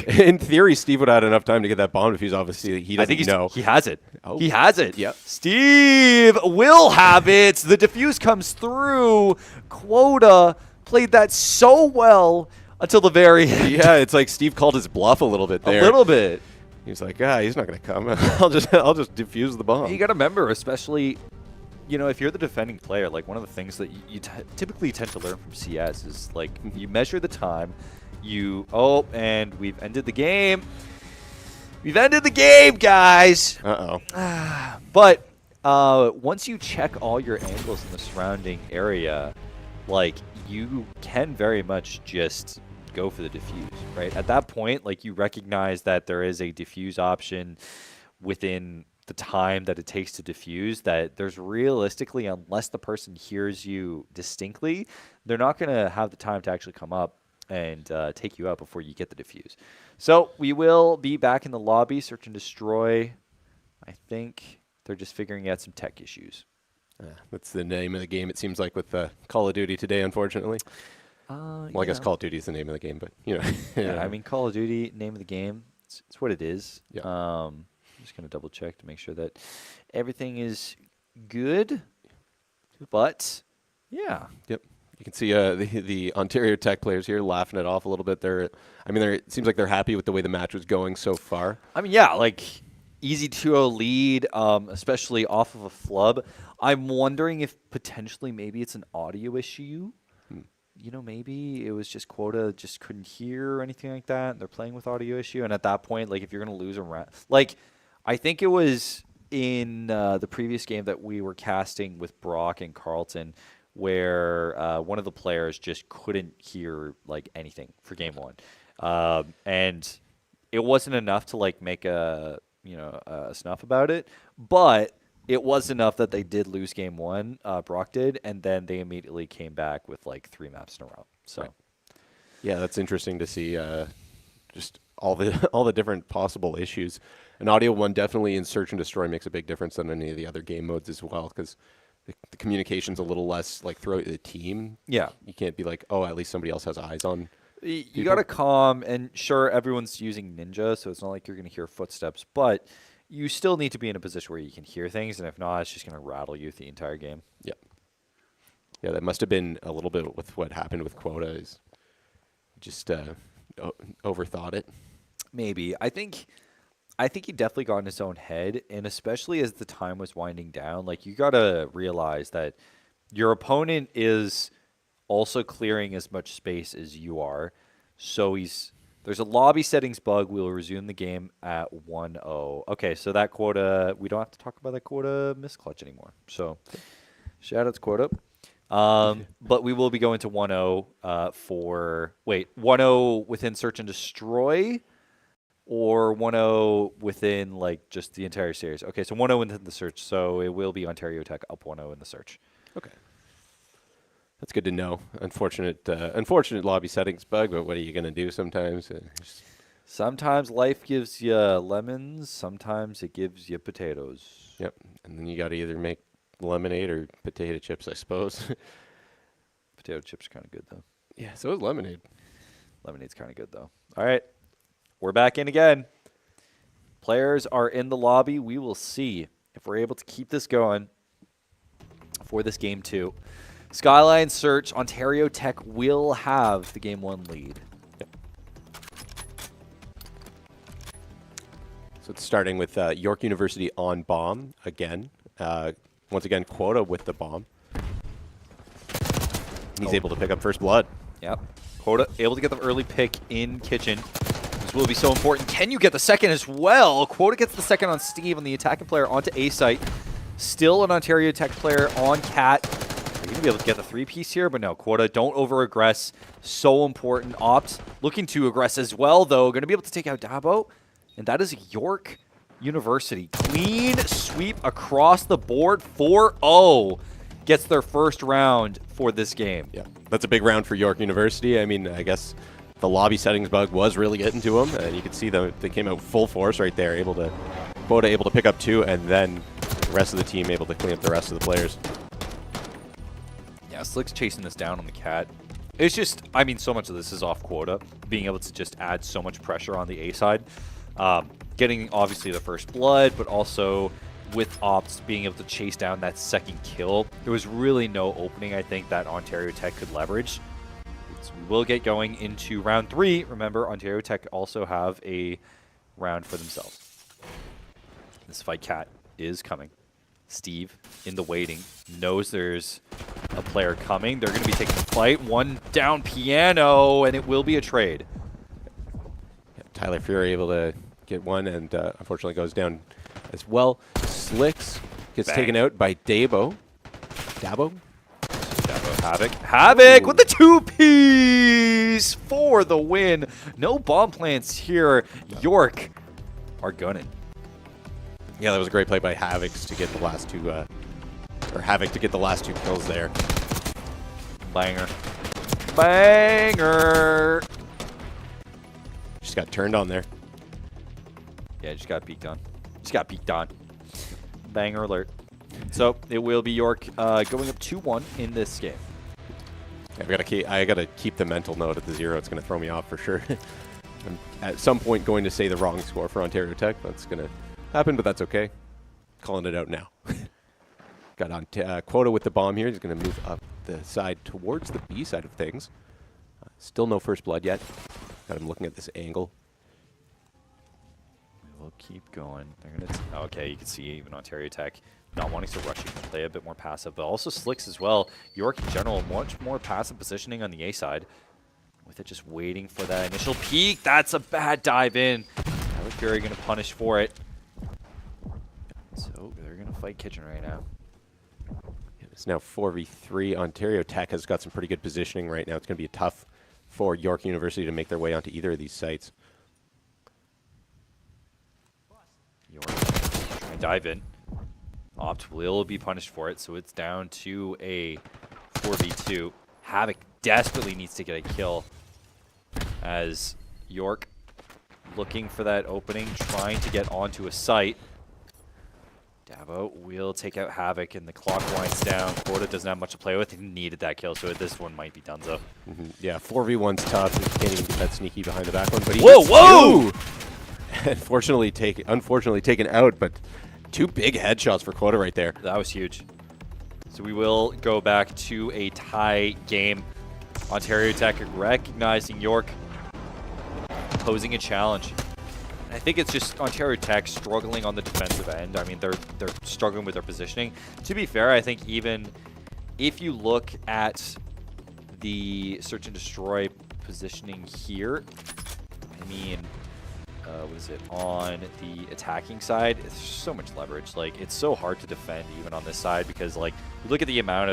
In theory, Steve would have had enough time to get that bomb if he's obviously he doesn't know. He has it. Oh. He has it. Yep. Steve will have it. The defuse comes through. Quota played that so well until the very end. Yeah, it's like Steve called his bluff a little bit there. A little bit. He was like, he's not going to come. I'll just defuse the bomb. You got to remember, especially, you know, if you're the defending player, like one of the things that you typically tend to learn from CS is like you measure the time. And we've ended the game. We've ended the game, guys. But once you check all your angles in the surrounding area, like you can very much just go for the defuse, right? At that point, like you recognize that there is a defuse option within the time that it takes to defuse, that there's realistically, unless the person hears you distinctly, they're not going to have the time to actually come up and take you out before you get the defuse. So we will be back in the lobby, search and destroy. I think they're just figuring out some tech issues. That's the name of the game, it seems like, with Call of Duty today, unfortunately. Well, I guess Call of Duty is the name of the game, but, you know. Yeah, I mean, Call of Duty, name of the game, it's what it is. Yeah. I'm just going to double check to make sure that everything is good. But, yeah. Yep. You can see the Ontario Tech players here laughing it off a little bit. It seems like they're happy with the way the match was going so far. I mean, yeah, like easy 2-0 lead, especially off of a flub. I'm wondering if potentially maybe it's an audio issue. You know, maybe it was just Quota just couldn't hear or anything like that. And they're playing with audio issue. And at that point, like if you're going to lose a round, like I think it was in the previous game that we were casting with Brock and Carlton, where one of the players just couldn't hear like anything for game one, and it wasn't enough to like make a snuff about it, but it was enough that they did lose game one. Brock did, and then they immediately came back with like 3 maps in a row. So, yeah, that's interesting to see. Just all the different possible issues. An audio one definitely in search and destroy makes a big difference than any of the other game modes as well, because the communication's a little less like throughout the team. Yeah. You can't be like, oh, at least somebody else has eyes on. You got to calm, and sure, everyone's using Ninja, so it's not like you're going to hear footsteps, but you still need to be in a position where you can hear things, and if not, it's just going to rattle you the entire game. Yep. Yeah, that must have been a little bit with what happened with Quota. Is just overthought it. Maybe. I think he definitely got in his own head, and especially as the time was winding down, like you got to realize that your opponent is also clearing as much space as you are. So there's a lobby settings bug. We'll resume the game at 1-0. Okay, so that Quota, we don't have to talk about that Quota misclutch anymore. So shout out to Quota. But we will be going to 1-0 1-0 within search and destroy, or 1-0 within like just the entire series. Okay, so 1-0 within the search, so it will be Ontario Tech up 1-0 in the search. Okay. That's good to know. Unfortunate lobby settings bug, but what are you going to do sometimes? Sometimes life gives you lemons, sometimes it gives you potatoes. Yep, and then you got to either make lemonade or potato chips, I suppose. Potato chips are kind of good, though. Yeah, so is lemonade. Lemonade's kind of good, though. All right, we're back in again. Players are in the lobby. We will see if we're able to keep this going for this game 2. Skyline Search, Ontario Tech will have the game 1 lead. Yep. So it's starting with York University on bomb again. Once again, Quota with the bomb. He's able to pick up first blood. Yep. Quota able to get the early pick in Kitchen. This will be so important. Can you get the second as well? Quota gets the second on Steve on the attacking player onto A site. Still an Ontario Tech player on Cat. Are you going to be able to get the 3-piece here? But no, Quota, don't over-aggress. So important. Opt looking to aggress as well, though. Going to be able to take out Dabo. And that is York University. Clean sweep across the board. 4-0 gets their first round for this game. Yeah, that's a big round for York University. I mean, I guess the lobby settings bug was really getting to them. And you could see they came out full force right there. Quota able to pick up 2, and then the rest of the team able to clean up the rest of the players. Yeah, Slick's chasing this down on the Cat. It's just, I mean, so much of this is off Quota, being able to just add so much pressure on the A side. Getting, obviously, the first blood, but also with Ops being able to chase down that second kill. There was really no opening, I think, that Ontario Tech could leverage. So we will get going into round 3. Remember, Ontario Tech also have a round for themselves. This fight Cat is coming. Steve in the waiting, knows there's a player coming. They're going to be taking the fight. One down piano, and it will be a trade. Yeah, Tyler Fury able to get one, and unfortunately goes down as well. Slicks gets taken out by Dabo. Havoc with the 2-piece for the win. No bomb plants here. York are gunning. Yeah, that was a great play by Havoc to get the last two, Havoc to get the last 2 kills there. Banger. Banger. Just got turned on there. Yeah, just got peeked on. Banger alert. So it will be York going up 2-1 in this game. Yeah, I gotta keep the mental note at the 0. It's gonna throw me off for sure. I'm at some point going to say the wrong score for Ontario Tech. That's gonna happen, but that's okay. Calling it out now. Got on Quota with the bomb here. He's gonna move up the side towards the B side of things. Still no first blood yet. Got him looking at this angle. We'll keep going. They're gonna okay, you can see even Ontario Tech not wanting to rush, you can play a bit more passive, but also Slicks as well. York in general, much more passive positioning on the A side. With it just waiting for that initial peek. That's a bad dive in. Tyler Fury going to punish for it. So they're going to fight Kitchen right now. It's now 4v3. Ontario Tech has got some pretty good positioning right now. It's going to be tough for York University to make their way onto either of these sites. York try and dive in. Opt will be punished for it, so it's down to a 4v2. Havoc desperately needs to get a kill as York looking for that opening, trying to get onto a site. Dabo will take out Havoc, and the clock winds down. Quota doesn't have much to play with. He needed that kill, so this one might be donezo. Yeah, 4v1's tough. He can't even get that sneaky behind the back one. But whoa! Unfortunately taken out, but 2 big headshots for Quota right there. That was huge. So we will go back to a tie game. Ontario Tech recognizing York, posing a challenge. I think it's just Ontario Tech struggling on the defensive end. I mean, they're struggling with their positioning. To be fair, I think even if you look at the search and destroy positioning here, I mean, what is it, on the attacking side, it's so much leverage. Like, it's so hard to defend even on this side because, like, you look at the amount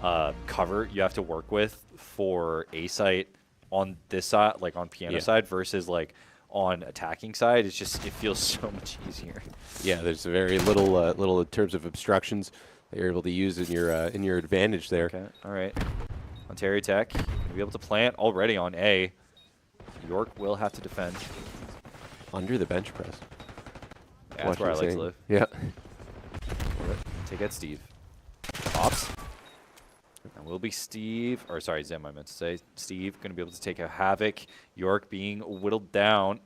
of cover you have to work with for A site on this side, like on piano side, versus like on attacking side. It's just, it feels so much easier. Yeah, there's very little in terms of obstructions that you're able to use in your advantage there. Okay, all right. Ontario Tech will be able to plant already on A. York will have to defend. Under the bench press. Yeah, that's where I like to live. Yeah. Take out Steve. Ops. That will be Steve, or sorry, Zim, I meant to say. Steve going to be able to take out Havoc. York being whittled down.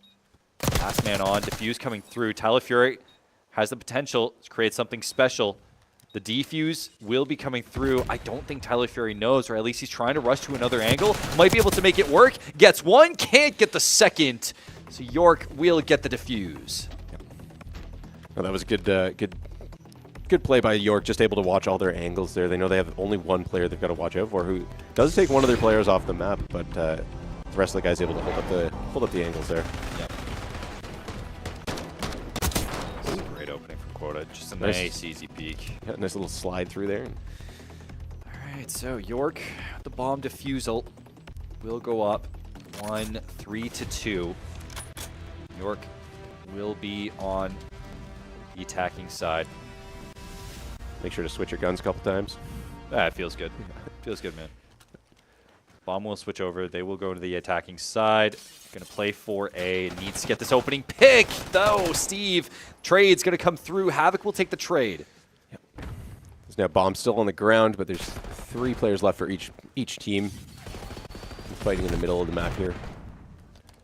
Last man on. Diffuse coming through. Tyler Fury has the potential to create something special. The defuse will be coming through. I don't think Tyler Fury knows, or at least he's trying to rush to another angle. Might be able to make it work. Gets one, can't get the second. So York will get the defuse. Well, that was a good play by York, just able to watch all their angles there. They know they have only one player they've got to watch out for, who does take one of their players off the map, but the rest of the guys able to hold up the angles there. Yep. This is a great opening from Quota. Just a nice easy peek. Yeah, nice little slide through there. All right, so York, the bomb defusal will go up 3-2. York will be on the attacking side. Make sure to switch your guns a couple times. It feels good. Feels good, man. Bomb will switch over. They will go to the attacking side. Going to play for A. Needs to get this opening pick. Though, Steve. Trade's going to come through. Havoc will take the trade. Yep. There's now bomb still on the ground, but there's 3 players left for each team. Fighting in the middle of the map here.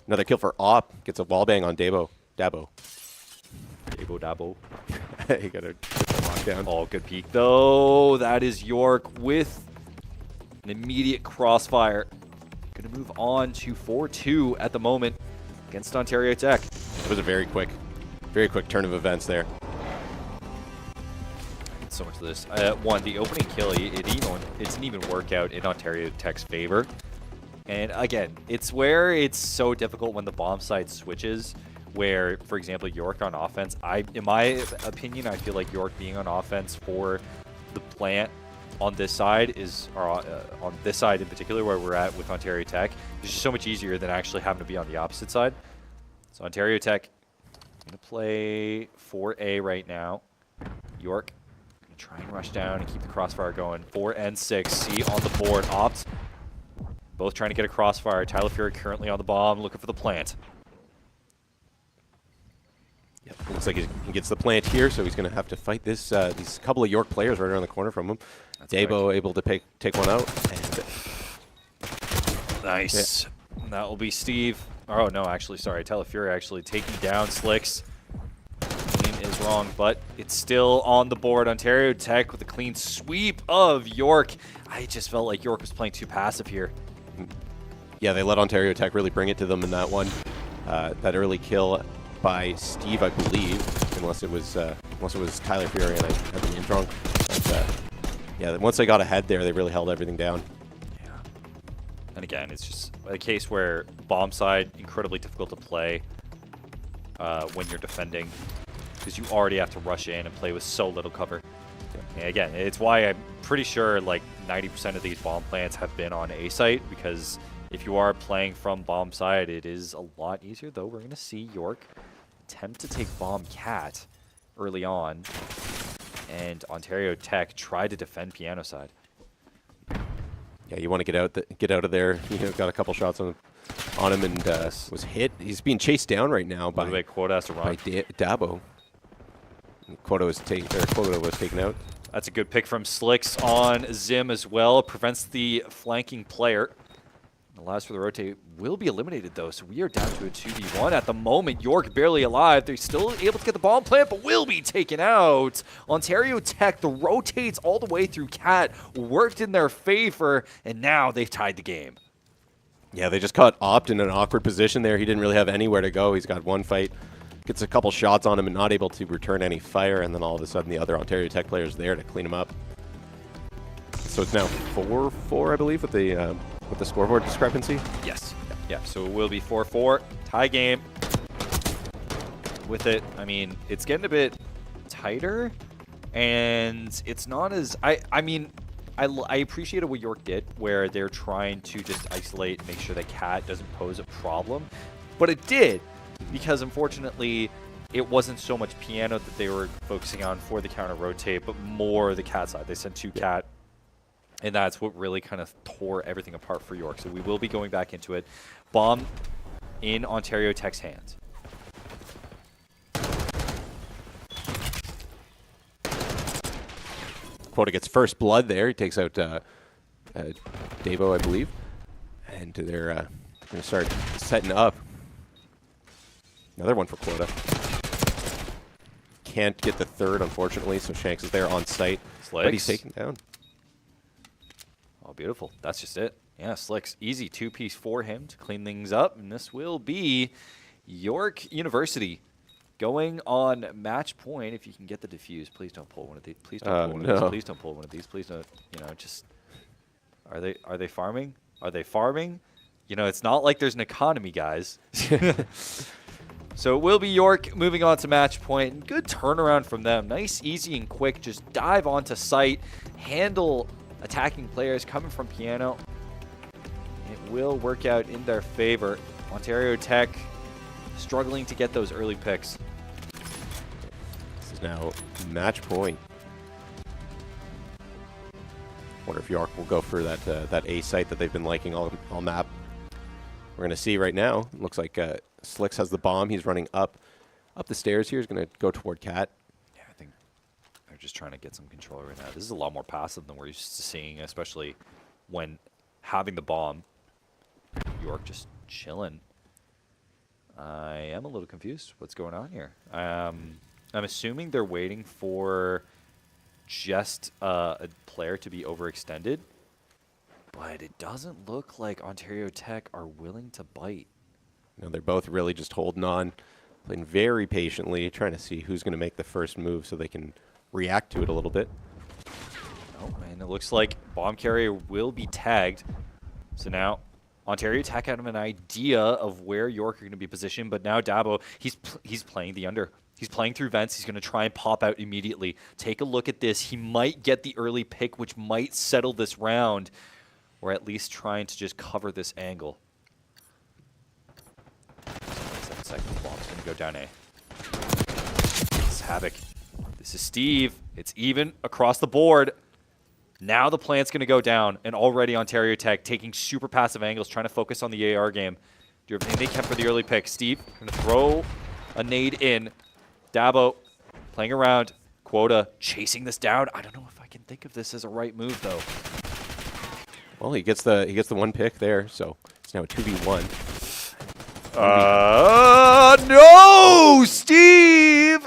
Another kill for Op. Gets a wallbang on Dabo. Dabo. You got to get the lockdown. Oh, good peek, though. That is York with an immediate crossfire. Going to move on to 4-2 at the moment against Ontario Tech. It was a very quick turn of events there. so much of this. One, the opening kill, it didn't even work out in Ontario Tech's favor. And again, it's where it's so difficult when the bomb side switches, where, for example, York on offense, in my opinion, I feel like York being on offense for the plant on this side on this side in particular, where we're at with Ontario Tech, is just so much easier than actually having to be on the opposite side. So Ontario Tech going to play 4A right now. York going to try and rush down and keep the crossfire going. 4 and 6, C on the board. Opt both trying to get a crossfire. Tyler Fury currently on the bomb, looking for the plant. Yep, looks like he gets the plant here, so he's going to have to fight this these couple of York players right around the corner from him. Dabo able to take one out. And nice. Yeah. That will be Steve. Oh, no, actually, sorry. Tyler Fury actually taking down Slicks. Name is wrong, but it's still on the board. Ontario Tech with a clean sweep of York. I just felt like York was playing too passive here. Yeah, they let Ontario Tech really bring it to them in that one. That early kill by Steve, I believe, unless it was Tyler Fury and I had the names wrong. But, yeah, once they got ahead there, they really held everything down. Yeah. And again, it's just a case where bomb side, incredibly difficult to play when you're defending, because you already have to rush in and play with so little cover. And again, it's why I'm pretty sure like 90% of these bomb plants have been on A site, because if you are playing from bomb side, it is a lot easier, though. We're going to see York attempt to take bomb cat early on, and Ontario Tech try to defend piano side. Yeah, you want to get out of there. You know, got a couple shots on him and was hit. He's being chased down right now by Quota has to run. By Dabo. Quota was taken out. That's a good pick from Slicks on Zim as well. Prevents the flanking player. Allows for the rotate. Will be eliminated, though, so we are down to a 2v1 at the moment. York barely alive. They're still able to get the bomb plant, but will be taken out. Ontario Tech, the rotates all the way through Cat, worked in their favor, and now they've tied the game. Yeah, they just caught Opt in an awkward position there. He didn't really have anywhere to go. He's got one fight, gets a couple shots on him and not able to return any fire, and then all of a sudden the other Ontario Tech player is there to clean him up. So it's now 4-4, I believe, with the scoreboard discrepancy. Yes. Yeah, so it will be 4-4. Tie game. With it, I mean, it's getting a bit tighter, and it's not as... I mean, I appreciated what York did, where they're trying to just isolate and make sure that Cat doesn't pose a problem. But it did, because unfortunately, it wasn't so much piano that they were focusing on for the counter rotate, but more the Cat side. They sent 2 Cat. And that's what really kind of tore everything apart for York. So we will be going back into it. Bomb in Ontario Tech's hands. Quota gets first blood there. He takes out Dabo, I believe. And they're going to start setting up. Another one for Quota. Can't get the third, unfortunately, so Shanks is there on site. But he's taken down. Oh, beautiful. That's just it. Yeah, Slicks, easy 2-piece for him to clean things up. And this will be York University going on match point. If you can get the defuse, please don't pull one of these. Please don't pull one of these. Please don't pull one of these. Please don't, you know, just... Are they farming? Are they farming? You know, it's not like there's an economy, guys. So it will be York moving on to match point. Good turnaround from them. Nice, easy, and quick. Just dive onto site, handle attacking players coming from piano. It will work out in their favor. Ontario Tech struggling to get those early picks. This is now match point. Wonder if York will go for that A site that they've been liking all map. We're going to see right now. It looks like Slicks has the bomb. He's running up the stairs here. He's going to go toward Cat. Yeah, I think they're just trying to get some control right now. This is a lot more passive than we're used to seeing, especially when having the bomb. York just chilling. I am a little confused. What's going on here? I'm assuming they're waiting for just a player to be overextended, but it doesn't look like Ontario Tech are willing to bite. No, they're both really just holding on, playing very patiently, trying to see who's going to make the first move so they can react to it a little bit. And it looks like bomb carrier will be tagged. So now Ontario Tech had an idea of where York are going to be positioned, but now Dabo, he's playing the under. He's playing through vents. He's going to try and pop out immediately. Take a look at this. He might get the early pick, which might settle this round, or at least trying to just cover this angle. 7 seconds. Bomb's going to go down A. This is Havoc. This is Steve. It's even across the board. Now the plant's going to go down, and already Ontario Tech taking super passive angles, trying to focus on the AR game. Do everything they can for the early pick. Steve going to throw a nade in. Dabo playing around. Quota chasing this down. I don't know if I can think of this as a right move, though. Well, he gets the one pick there, so it's now a 2v1. No, Steve!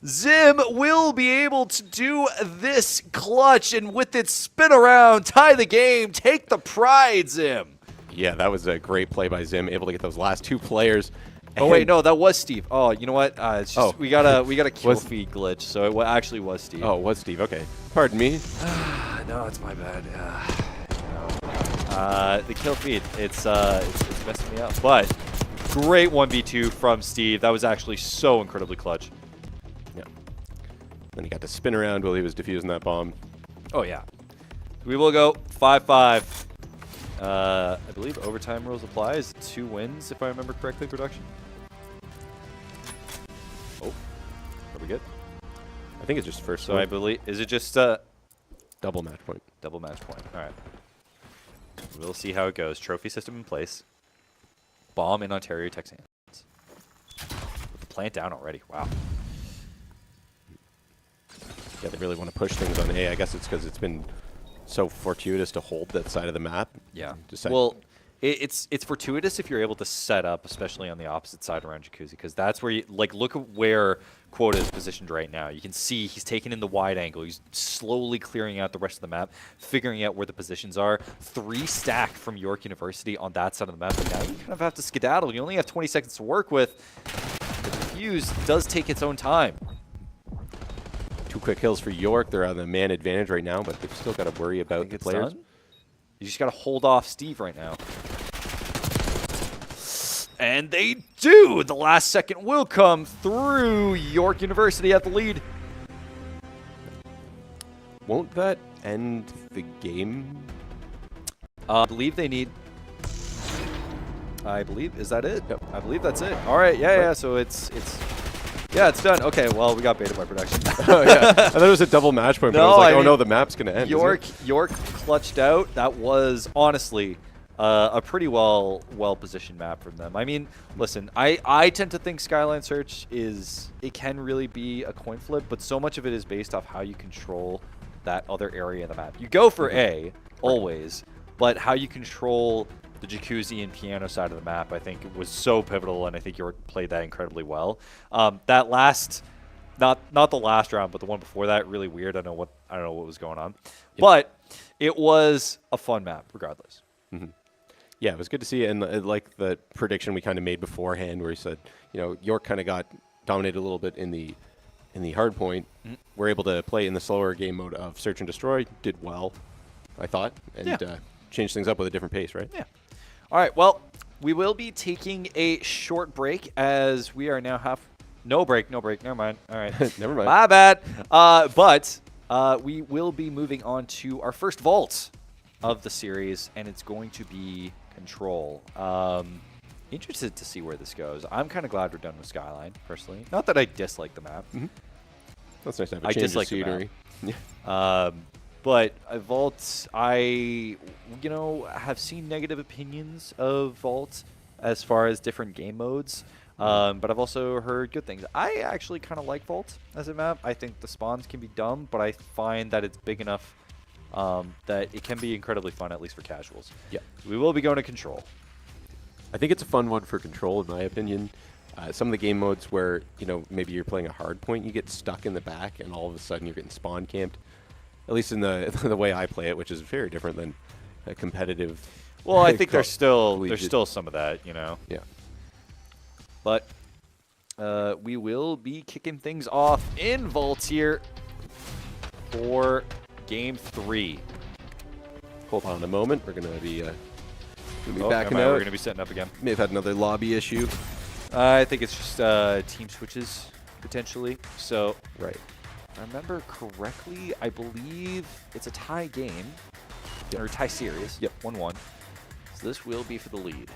Zim will be able to do this clutch, and with it spin around, tie the game, take the pride, Zim. Yeah, that was a great play by Zim, able to get those last two players. Oh wait, no, that was Steve. Oh, you know what? It's just, we got a kill feed glitch, so it actually was Steve. Oh, it was Steve. Okay, pardon me. No, it's my bad. The kill feed, it's messing me up. But great 1v2 from Steve. That was actually so incredibly clutch. Yeah. Then he got to spin around while he was defusing that bomb. Oh yeah. We will go 5-5. I believe overtime rules apply. Is 2 wins, if I remember correctly, production? Oh, are we good? I think it's just first. So I believe, is it just double match point? Double match point. All right. We'll see how it goes. Trophy system in place. Bomb in Ontario Tech's hands. With the plant down already. Wow. Yeah, they really want to push things on A. I guess it's because it's been so fortuitous to hold that side of the map. Yeah. Well, it's fortuitous if you're able to set up, especially on the opposite side around Jacuzzi, because that's where you, like, look at where Quota is positioned right now. You can see he's taken in the wide angle. He's slowly clearing out the rest of the map, figuring out where the positions are. 3 stack from York University on that side of the map, but now you kind of have to skedaddle. You only have 20 seconds to work with. The defuse does take its own time. 2 quick kills for York. They're on the man advantage right now, but they've still got to worry about the players. Done. You just got to hold off Steve right now. And they do! The last second will come through. York University at the lead. Won't that end the game? I believe they need... I believe, is that it? Yep. I believe that's it. All right, yeah, so it's... Yeah, it's done. Okay, well, we got baited by production. Oh, yeah. I thought it was a double match point, but I was like, oh no, the map's going to end. York clutched out. That was, honestly, a pretty well-positioned map from them. I mean, listen, I tend to think Skyline Search it can really be a coin flip, but so much of it is based off how you control that other area of the map. You go for A, always, but how you control the Jacuzzi and piano side of the map, I think, was so pivotal, and I think York played that incredibly well. That last, not the last round, but the one before that, really weird. I don't know what was going on, but it was a fun map regardless. Mm-hmm. Yeah, it was good to see, and like the prediction we kind of made beforehand, where he said, you know, York kind of got dominated a little bit in the hard point. Mm-hmm. We're able to play in the slower game mode of search and destroy. Did well, I thought, and changed things up with a different pace, right? Yeah. All right, well, we will be taking a short break as we are now no break, never mind. All right. Never mind. My bad. But we will be moving on to our first vault of the series, and it's going to be Control. Interested to see where this goes. I'm kind of glad we're done with Skyline, personally. Not that I dislike the map. Mm-hmm. That's nice to have a change of scenery. But Vault, I have seen negative opinions of Vault as far as different game modes, but I've also heard good things. I actually kind of like Vault as a map. I think the spawns can be dumb, but I find that it's big enough that it can be incredibly fun, at least for casuals. Yeah. We will be going to Control. I think it's a fun one for Control, in my opinion. Some of the game modes where, maybe you're playing a hard point, you get stuck in the back, and all of a sudden you're getting spawn camped. At least in the way I play it, which is very different than a competitive. Well, I think there's still some of that, Yeah. But we will be kicking things off in Vault here for Game 3. Hold on a moment. We're going to be Oh, backing we're out. going to be setting up again. May have had another lobby issue. I think it's just team switches, potentially. So, right. If I remember correctly, I believe it's a tie game, or tie series. Yep. 1-1. So this will be for the lead.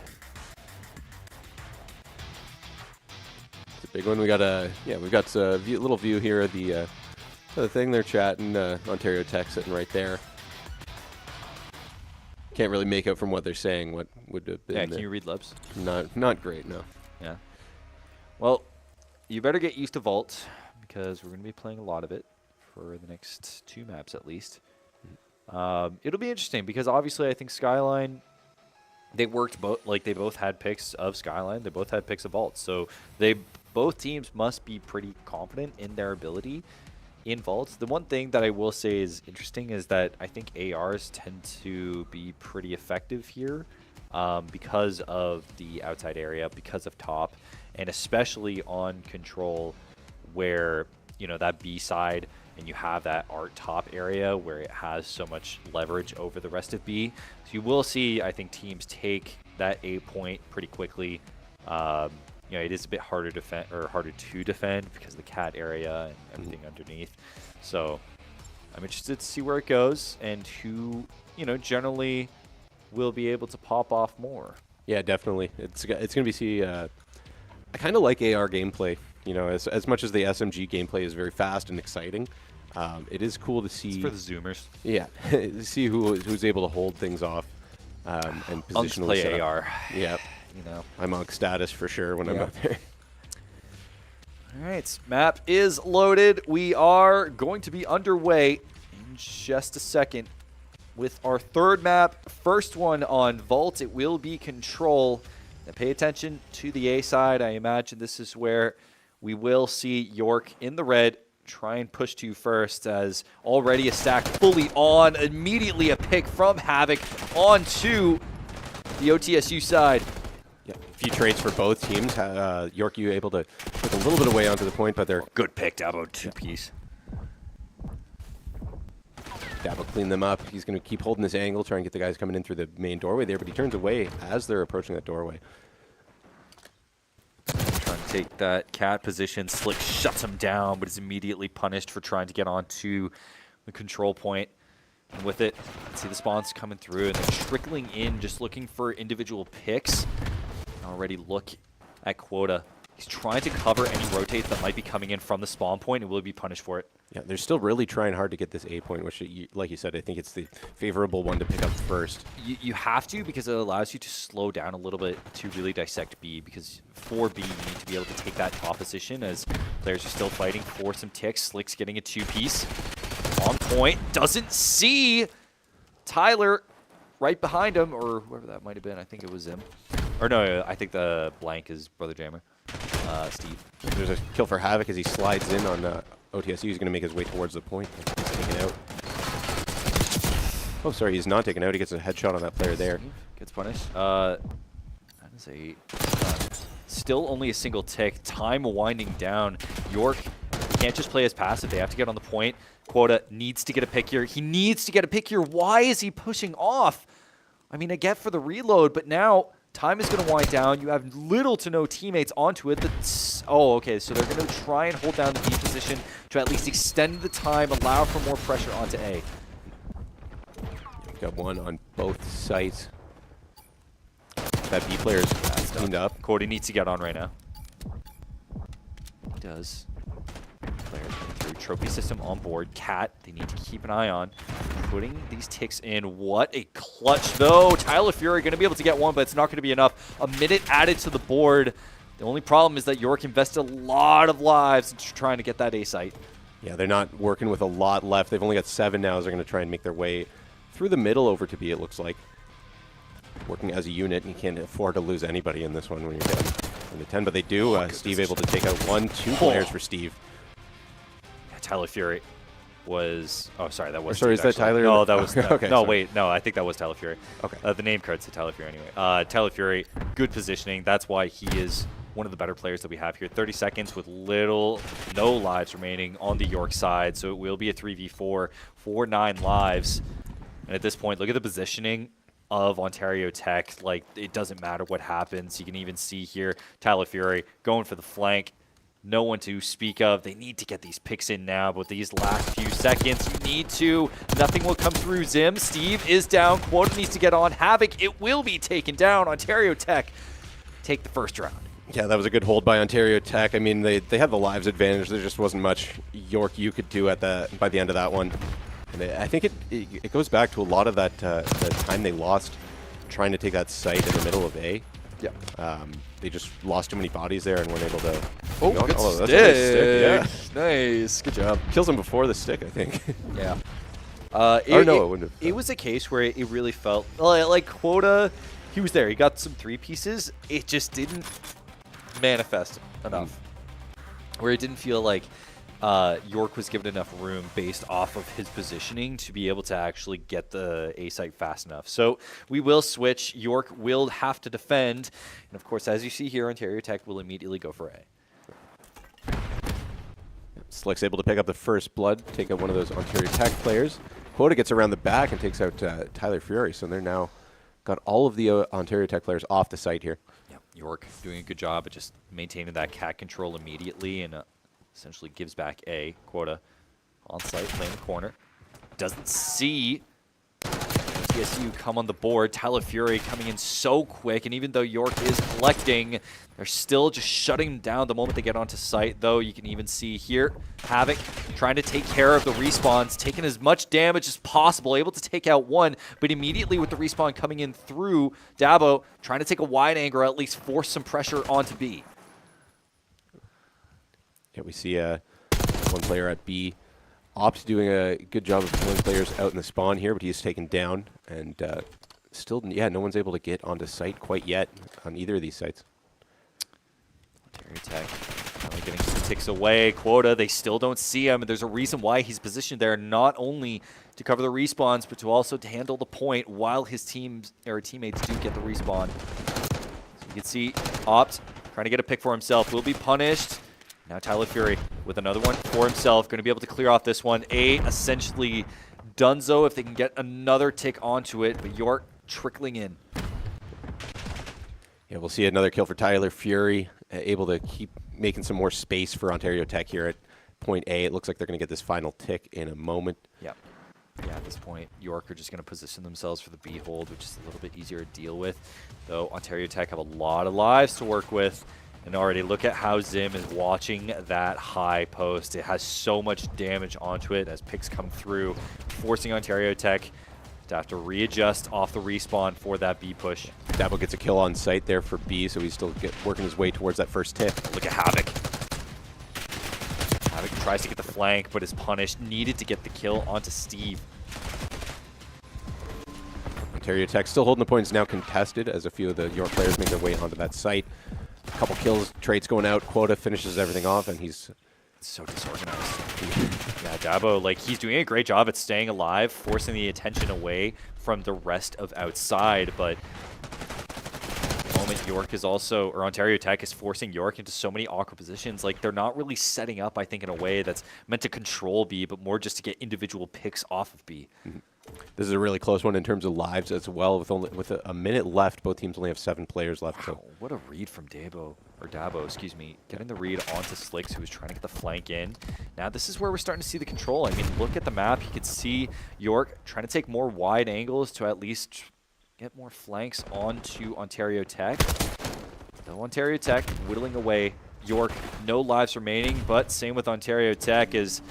It's a big one. We got a little view here of the thing they're chatting. Ontario Tech sitting right there. Can't really make out from what they're saying what would have been. Yeah, can you read lips? Not great, no. Yeah. Well, you better get used to Vault because we're going to be playing a lot of it for the next 2 maps at least. It'll be interesting because obviously I think Skyline, they worked they both had picks of Skyline, they both had picks of Vault. So both teams must be pretty confident in their ability in Vaults. The one thing that I will say is interesting is that I think ARs tend to be pretty effective here because of the outside area, because of top, and especially on control where, you know, that B side and you have that art top area where it has so much leverage over the rest of B. So you will see, I think, teams take that A point pretty quickly. You know, it is a bit harder to defend because of the cat area and everything underneath. So I'm interested to see where it goes and who, you know, generally will be able to pop off more. Yeah, definitely. It's going to be I kind of like AR gameplay. You know, as much as the SMG gameplay is very fast and exciting, it is cool to see. It's for the Zoomers. Yeah, see who's able to hold things off and positionally play set up. AR. Yeah. You know, I'm on status for sure when I'm out there. All right, map is loaded. We are going to be underway in just a second with our third map. First one on Vault. It will be Control. Now pay attention to the A side. I imagine this is where we will see York in the red try and push to first, as already a stack fully on. Immediately a pick from Havoc onto the OTSU side. Yeah, a few trades for both teams. York, you able to put a little bit away onto the point, but they're good pick, Dabo, 2-piece. Dabo clean them up. He's going to keep holding this angle, try and get the guys coming in through the main doorway there, but he turns away as they're approaching that doorway. Trying to take that cat position. Slick shuts him down, but is immediately punished for trying to get onto the control point. And with it, see the spawns coming through, and they're trickling in, just looking for individual picks. Already look at Quota. He's trying to cover any rotates that might be coming in from the spawn point and will be punished for it. Yeah, they're still really trying hard to get this A point, which, like you said, I think it's the favorable one to pick up first. You have to, because it allows you to slow down a little bit to really dissect B, because for B, you need to be able to take that top position as players are still fighting for some ticks. Slick's getting a 2-piece. On point, doesn't see Tyler right behind him, or whoever that might have been. I think it was him. Or no, I think the blank is Brother Jammer. Steve. There's a kill for Havoc as he slides in on OTSU. He's going to make his way towards the point. He's taken out. Oh, sorry, he's not taken out. He gets a headshot on that player there. Gets punished. That is a still only a single tick. Time winding down. York can't just play as passive. They have to get on the point. Quota needs to get a pick here. He needs to get a pick here. Why is he pushing off? I mean, I get for the reload, but now time is going to wind down. You have little to no teammates onto it. Oh, okay, so they're going to try and hold down the B position to at least extend the time, allow for more pressure onto A. Got one on both sites. That B player is cleaned up. Cody needs to get on right now. He does. Player coming through. Trophy system on board. Cat, they need to keep an eye on. Putting these ticks in. What a clutch, though. Tyler Fury going to be able to get one, but it's not going to be enough. A minute added to the board. The only problem is that York invested a lot of lives into trying to get that A site. Yeah, they're not working with a lot left. They've only got 7 now, as they're going to try and make their way through the middle over to B, it looks like. Working as a unit, you can't afford to lose anybody in this one when you're down in the 10, but they do. Steve able to take out 2 players for Steve. Tyler Fury was... Oh, sorry, that was Sorry, Steve, is that actually. Tyler? No, that was... No, okay, no sorry. wait. No, I think that was Tyler Fury. Okay. The name card said Tyler Fury anyway. Tyler Fury, good positioning. That's why he is one of the better players that we have here. 30 seconds with no lives remaining on the York side, so it will be a 3v4 for 9 lives. And at this point, look at the positioning of Ontario Tech. Like, it doesn't matter what happens. You can even see here Tyler Fury going for the flank. No one to speak of. They need to get these picks in now, but these last few seconds, you need to. Nothing will come through Zim. Steve is down. Quota needs to get on. Havoc, it will be taken down. Ontario Tech take the first round. Yeah, that was a good hold by Ontario Tech. I mean, they had the lives advantage. There just wasn't much York you could do at by the end of that one. And I think it goes back to a lot of that time they lost trying to take that site in the middle of A. Yeah. They just lost too many bodies there and weren't able to. Oh, good that's stick. a nice stick. Yeah. Nice. Good job. Kills him before the stick, I think. Yeah. Or no, it wouldn't have. It was a case where it really felt like Quota. He was there. He got some 3 pieces. It just didn't manifest enough. Where it didn't feel like York was given enough room based off of his positioning to be able to actually get the A site fast enough. So we will switch. York will have to defend. And of course, as you see here, Ontario Tech will immediately go for A. Slick's able to pick up the first blood, take out one of those Ontario Tech players. Quota gets around the back and takes out Tyler Fury. So they're now got all of the Ontario Tech players off the site here. Yep. York doing a good job at just maintaining that cat control immediately and essentially gives back A. Quota on site, playing the corner. Doesn't see TSU come on the board. Tyler Fury coming in so quick, and even though York is collecting, they're still just shutting him down the moment they get onto site, though. You can even see here, Havoc trying to take care of the respawns, taking as much damage as possible, able to take out one, but immediately with the respawn coming in through, Dabo trying to take a wide angle or at least force some pressure onto B. Yeah, we see one player at B. Opt doing a good job of pulling players out in the spawn here, but he is taken down, and still, yeah, no one's able to get onto site quite yet on either of these sites. Ontario Tech finally getting some ticks away. Quota, they still don't see him, and there's a reason why he's positioned there, not only to cover the respawns, but to also to handle the point while his teammates do get the respawn. So you can see Opt trying to get a pick for himself, will be punished. Now Tyler Fury with another one for himself. Going to be able to clear off this one. A essentially donezo if they can get another tick onto it, but York trickling in. Yeah, we'll see another kill for Tyler Fury. Able to keep making some more space for Ontario Tech here at point A. It looks like they're going to get this final tick in a moment. Yep. Yeah, at this point, York are just going to position themselves for the B hold, which is a little bit easier to deal with. Though Ontario Tech have a lot of lives to work with. And already look at how Zim is watching that high post. It has so much damage onto it as picks come through, forcing Ontario Tech to have to readjust off the respawn for that B push. Dabo gets a kill on site there for B, so he's still working his way towards that first tip. Look at Havoc. Havoc tries to get the flank, but is punished. Needed to get the kill onto Steve. Ontario Tech still holding the points, now contested as a few of the York players make their way onto that site. A couple kills, traits going out, Quota finishes everything off, and he's so disorganized. Yeah, Dabo, like, he's doing a great job at staying alive, forcing the attention away from the rest of outside, but at the moment York is also, or Ontario Tech is forcing York into so many awkward positions. Like, they're not really setting up, I think, in a way that's meant to control B, but more just to get individual picks off of B. Mm-hmm. This is a really close one in terms of lives as well. With a minute left, both teams only have 7 players left. Wow, so what a read from Dabo, excuse me. Getting the read onto Slicks, who was trying to get the flank in. Now this is where we're starting to see the control. I mean, look at the map. You can see York trying to take more wide angles to at least get more flanks onto Ontario Tech. Though Ontario Tech whittling away. York, no lives remaining, but same with Ontario Tech as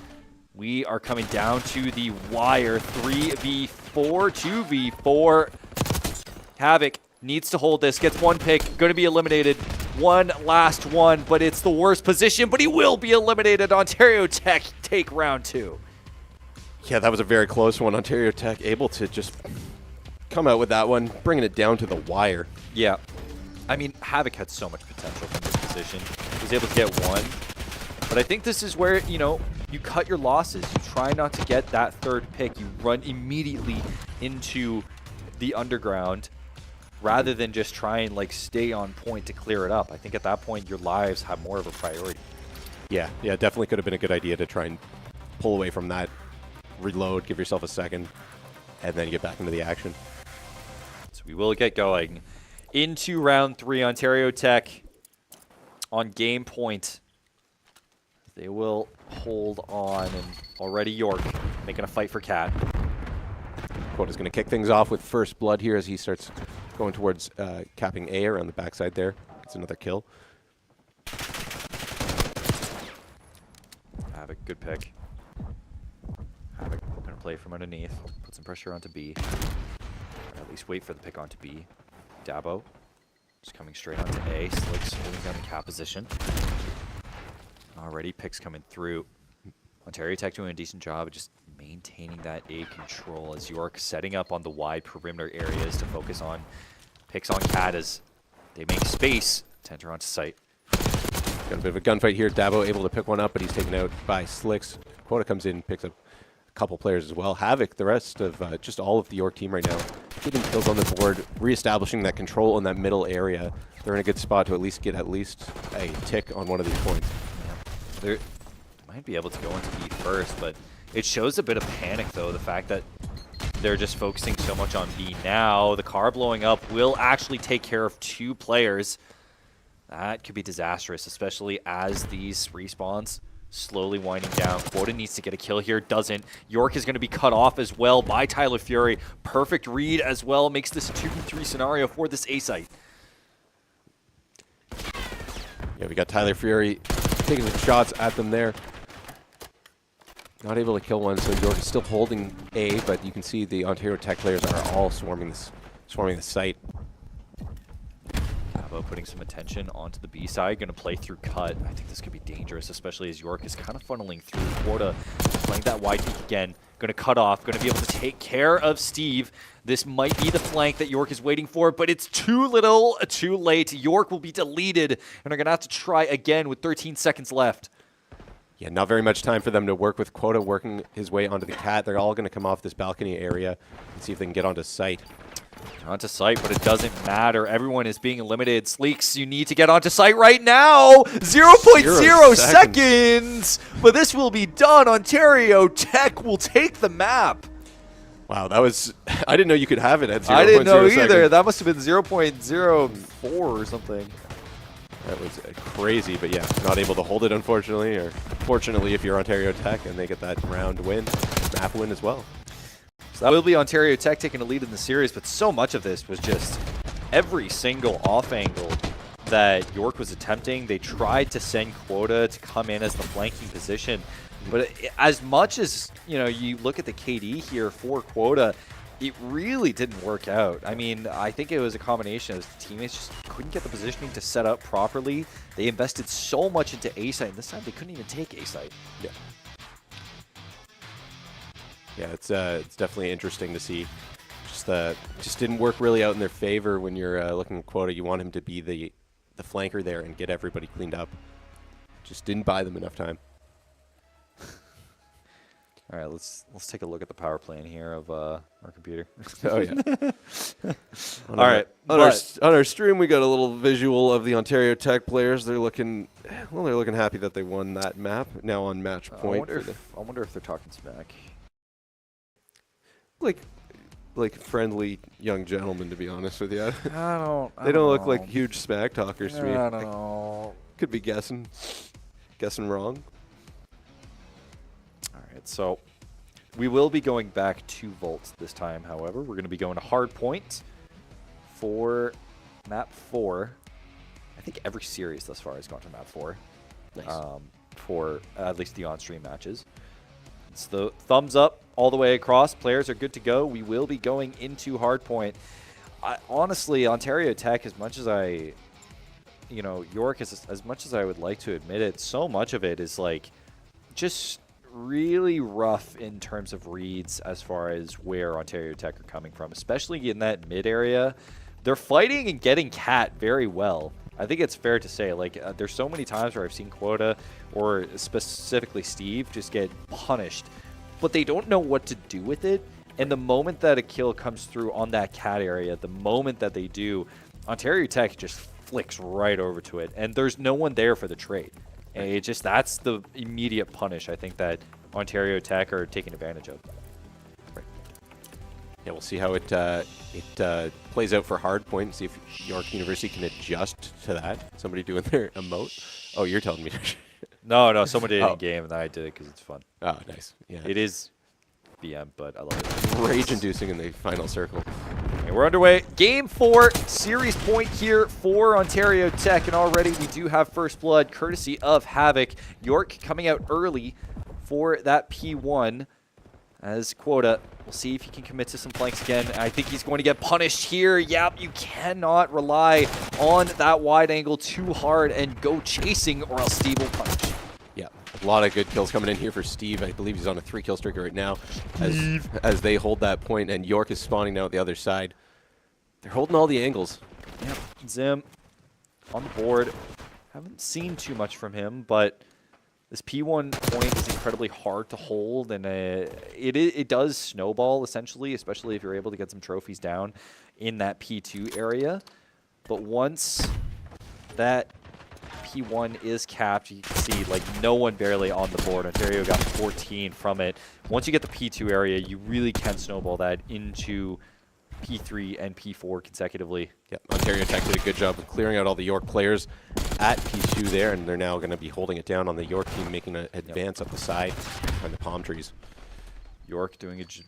we are coming down to the wire. 3v4, 2v4. Havoc needs to hold this, gets one pick, going to be eliminated. One last one, but it's the worst position, but he will be eliminated. Ontario Tech take round 2. Yeah, that was a very close one. Ontario Tech able to just come out with that one, bringing it down to the wire. Yeah. I mean, Havoc had so much potential from this position. He was able to get one. But I think this is where, you know, you cut your losses. You try not to get that third pick. You run immediately into the underground. rather than just try and like stay on point to clear it up. I think at that point your lives have more of a priority. Yeah, definitely could have been a good idea to try and pull away from that, reload, give yourself a second, and then get back into the action. So we will get going into round 3. Ontario Tech on game point. They will hold on, and already York making a fight for Cat. Quota's going to kick things off with first blood here as he starts going towards capping A around the backside there. It's another kill. Havoc, good pick. Havoc going to play from underneath, put some pressure onto B. Or at least wait for the pick onto B. Dabo just coming straight onto A. Slicks holding down the cap position. Already picks coming through. Ontario Tech doing a decent job of just maintaining that A control as York setting up on the wide perimeter areas to focus on picks on Cat as they make space to enter onto site. Got a bit of a gunfight here. Dabo able to pick one up, but he's taken out by Slicks. Quota comes in, picks up a couple players as well. Havoc, the rest of just all of the York team right now, getting kills on the board, reestablishing that control in that middle area. They're in a good spot to at least get a tick on one of these points. They might be able to go into B first, but it shows a bit of panic, though, the fact that they're just focusing so much on B now. The car blowing up will actually take care of 2 players. That could be disastrous, especially as these respawns slowly winding down. Quota needs to get a kill here, doesn't. York is going to be cut off as well by Tyler Fury. Perfect read as well, makes this a 2v3 scenario for this A site. Yeah, we got Tyler Fury taking some shots at them there. Not able to kill one, so York is still holding A, but you can see the Ontario Tech players are all swarming the site. Dabo putting some attention onto the B side, going to play through cut. I think this could be dangerous, especially as York is kind of funneling through. Quota playing that wide peak again, going to cut off, going to be able to take care of Steve. This might be the flank that York is waiting for, but it's too little, too late. York will be deleted, and are going to have to try again with 13 seconds left. Yeah, not very much time for them to work with Quota working his way onto the Cat. They're all going to come off this balcony area and see if they can get onto site. Onto site, but it doesn't matter. Everyone is being limited. Sleeks, you need to get onto site right now. 0.0 seconds. But this will be done. Ontario Tech will take the map. Wow, that was... I didn't know you could have it at 0.0 I didn't know either. seconds. That must have been 0.04 or something. That was crazy, but yeah, not able to hold it, unfortunately. Or fortunately, if you're Ontario Tech and they get that round win, map win as well. So that will be Ontario Tech taking a lead in the series, but so much of this was just every single off angle that York was attempting. They tried to send Quota to come in as the flanking position, but as much as you look at the KD here for Quota, it really didn't work out. I mean, I think it was a combination of the teammates just couldn't get the positioning to set up properly. They invested so much into A site, and this time they couldn't even take A site. Yeah. Yeah, it's definitely interesting to see. Just didn't work really out in their favor when you're looking at Quota. You want him to be the flanker there and get everybody cleaned up. Just didn't buy them enough time. All right, let's take a look at the power plan here of our computer. Oh yeah. All right. On our stream, we got a little visual of the Ontario Tech players. They're looking happy that they won that map. Now on match point. I wonder if they're talking smack. Like friendly young gentlemen, to be honest with you. They don't look like huge smack talkers to me. I don't know. Could be guessing wrong. All right, so we will be going back to Vault this time, however. We're going to be going to hard point for map 4. I think every series thus far has gone to map 4. Nice. For at least the on-stream matches. It's the thumbs up all the way across. Players are good to go. We will be going into hard point. Honestly, Ontario Tech, as much as York, as much as I would like to admit it, so much of it is like just really rough in terms of reads as far as where Ontario Tech are coming from, especially in that mid area. They're fighting and getting Cat very well. I think it's fair to say, there's so many times where I've seen Quota, or specifically Steve, just get punished, but they don't know what to do with it. And the moment that a kill comes through on that cat area, the moment that they do, Ontario Tech just flicks right over to it. And there's no one there for the trade. And it just, that's the immediate punish I think that Ontario Tech are taking advantage of. Yeah, we'll see how it plays out for Hardpoint. See if York University can adjust to that. Somebody doing their emote. Oh, you're telling me. No, someone did it in game, and I did it because it's fun. Oh, nice. Yeah, it is BM, but I love it. Rage-inducing in the final circle. Okay, we're underway. Game 4, series point here for Ontario Tech, and already we do have first blood, courtesy of Havoc. York coming out early for that P1 as Quota. We'll see if he can commit to some flanks again. I think he's going to get punished here. Yep, you cannot rely on that wide angle too hard and go chasing, or else Steve will punish. Yeah, a lot of good kills coming in here for Steve. I believe he's on a 3-kill streak right now as they hold that point, and York is spawning now at the other side. They're holding all the angles. Yep, Zim on the board. Haven't seen too much from him, but this P1 point is incredibly hard to hold, and it does snowball, essentially, especially if you're able to get some trophies down in that P2 area. But once that P1 is capped, you can see, like, no one barely on the board. Ontario got 14 from it. Once you get the P2 area, you really can snowball that into P3 and P4 consecutively. Yep, Ontario Tech did a good job of clearing out all the York players at P2 there, and they're now going to be holding it down on the York team, making an advance up the side behind the palm trees. York doing a job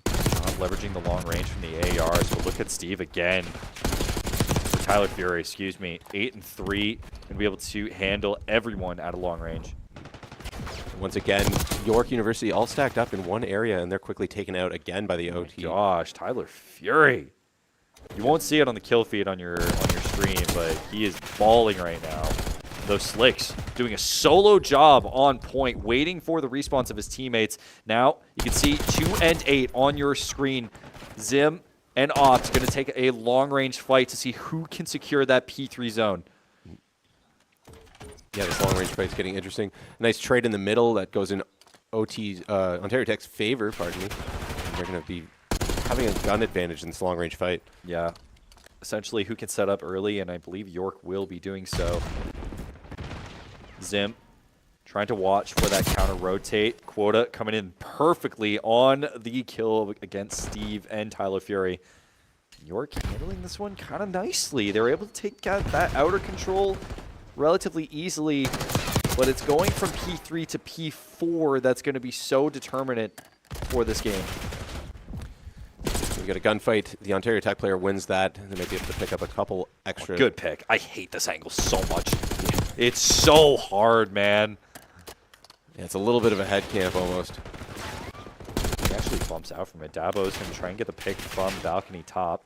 leveraging the long range from the ARs. But look at Steve again. Tyler Fury, excuse me, 8 and 3, and be able to handle everyone at a long range. Once again, York University all stacked up in one area, and they're quickly taken out again by the OT. Gosh, Tyler Fury. You won't see it on the kill feed on your stream, but he is balling right now. Those Slicks doing a solo job on point, waiting for the response of his teammates. Now, you can see 2 and 8 on your screen. Zim and Opt going to take a long-range fight to see who can secure that P3 zone. Yeah, this long-range fight's getting interesting. Nice trade in the middle that goes in Ontario Tech's favor, pardon me. And they're going to be having a gun advantage in this long-range fight. Yeah. Essentially, who can set up early, and I believe York will be doing so. Zim trying to watch for that counter-rotate. Quota coming in perfectly on the kill against Steve and Tyler Fury. York handling this one kind of nicely. They were able to take that outer control relatively easily, but it's going from P3 to P4 that's going to be so determinant for this game. We got a gunfight. The Ontario Tech player wins that, and they might be able to pick up a couple extra. Good pick. I hate this angle so much. It's so hard, man. Yeah, it's a little bit of a head camp almost. He actually bumps out from it. Dabo's going to try and get the pick from balcony top.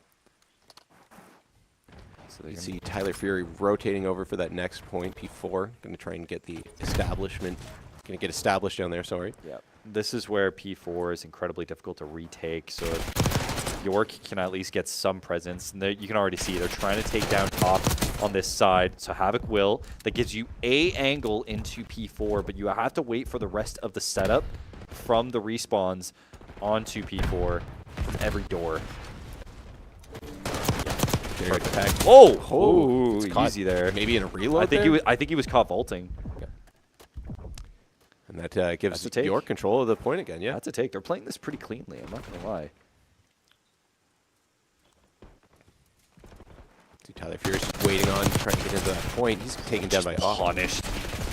So you see Tyler Fury rotating over for that next point, P4. Going to try and get the establishment. Going to get established down there, sorry. Yeah. This is where P4 is incredibly difficult to retake. So if York can at least get some presence. And you can already see they're trying to take down top on this side. So Havoc will. That gives you a angle into P4, but you have to wait for the rest of the setup from the respawns onto P4 from every door. Oh, easy there. Maybe in a reload. I think he was caught vaulting. Okay. And that gives York control of the point again. Yeah, that's a take. They're playing this pretty cleanly. I'm not gonna lie. See Tyler Fury's just waiting on, trying to get into that point. He's taken down by punished.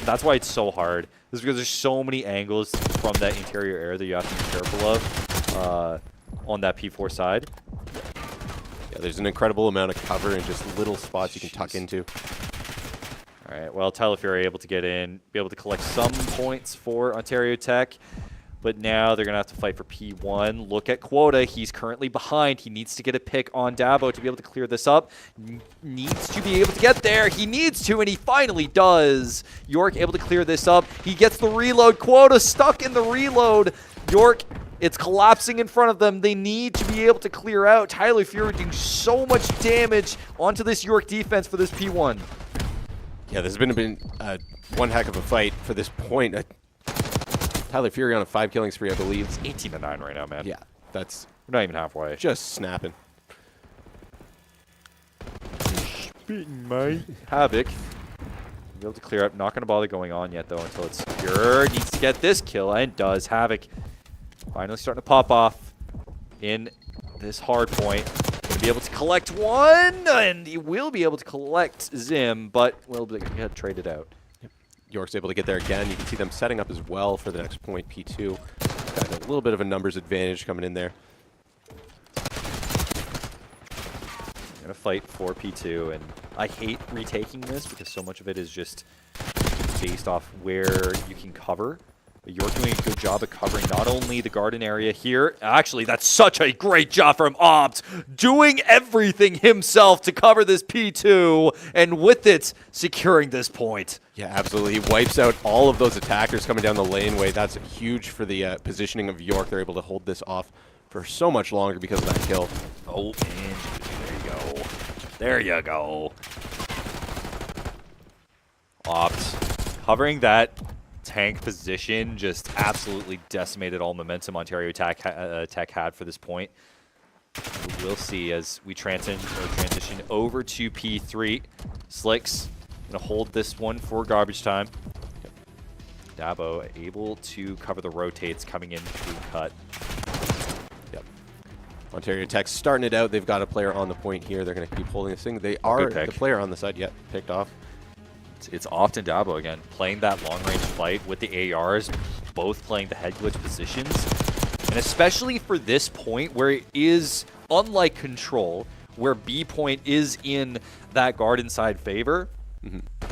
That's why it's so hard. This is because there's so many angles from that interior air that you have to be careful of on that P4 side. Yeah, there's an incredible amount of cover and just little spots you can tuck into. All right, well, Tyler Fury able to get in, be able to collect some points for Ontario Tech, but now they're going to have to fight for P1. Look at Quota. He's currently behind. He needs to get a pick on Dabo to be able to clear this up. Needs to be able to get there. He needs to, and he finally does. York able to clear this up. He gets the reload. Quota stuck in the reload. York, it's collapsing in front of them. They need to be able to clear out. Tyler Fury doing so much damage onto this York defense for this P1. Yeah, this has been one heck of a fight for this point. Tyler Fury on a 5-killing spree, I believe. It's 18-9 right now, man. Yeah, that's We're not even halfway. Just snapping. Beating my Havoc. Be able to clear up. Not going to bother going on yet, though, until it's secure. Needs to get this kill, and does. Havoc finally starting to pop off in this hard point. Going to be able to collect one, and he will be able to collect Zim, but will get traded out. Yep. York's able to get there again. You can see them setting up as well for the next point, P2. Got a little bit of a numbers advantage coming in there. Gonna fight for P2, and I hate retaking this because so much of it is just based off where you can cover. But you're doing a good job of covering not only the garden area here. Actually, that's such a great job from Opt, doing everything himself to cover this P2, and with it, securing this point. Yeah, absolutely. He wipes out all of those attackers coming down the laneway. That's huge for the positioning of York. They're able to hold this off for so much longer because of that kill. Oh, and there you go. There you go. Opt covering that tank position, just absolutely decimated all momentum Ontario Tech had for this point. We'll see as we transition over to P3. Slicks gonna hold this one for garbage time. Dabo able to cover the rotates coming in through cut. Yep. Ontario Tech starting it out. They've got a player on the point here. They're going to keep holding this thing. They are the player on the side. Yet picked off. It's often Dabo again, playing that long-range fight with the ARs, both playing the head glitch positions. And especially for this point where it is, unlike Control, where B point is in that garden side favor,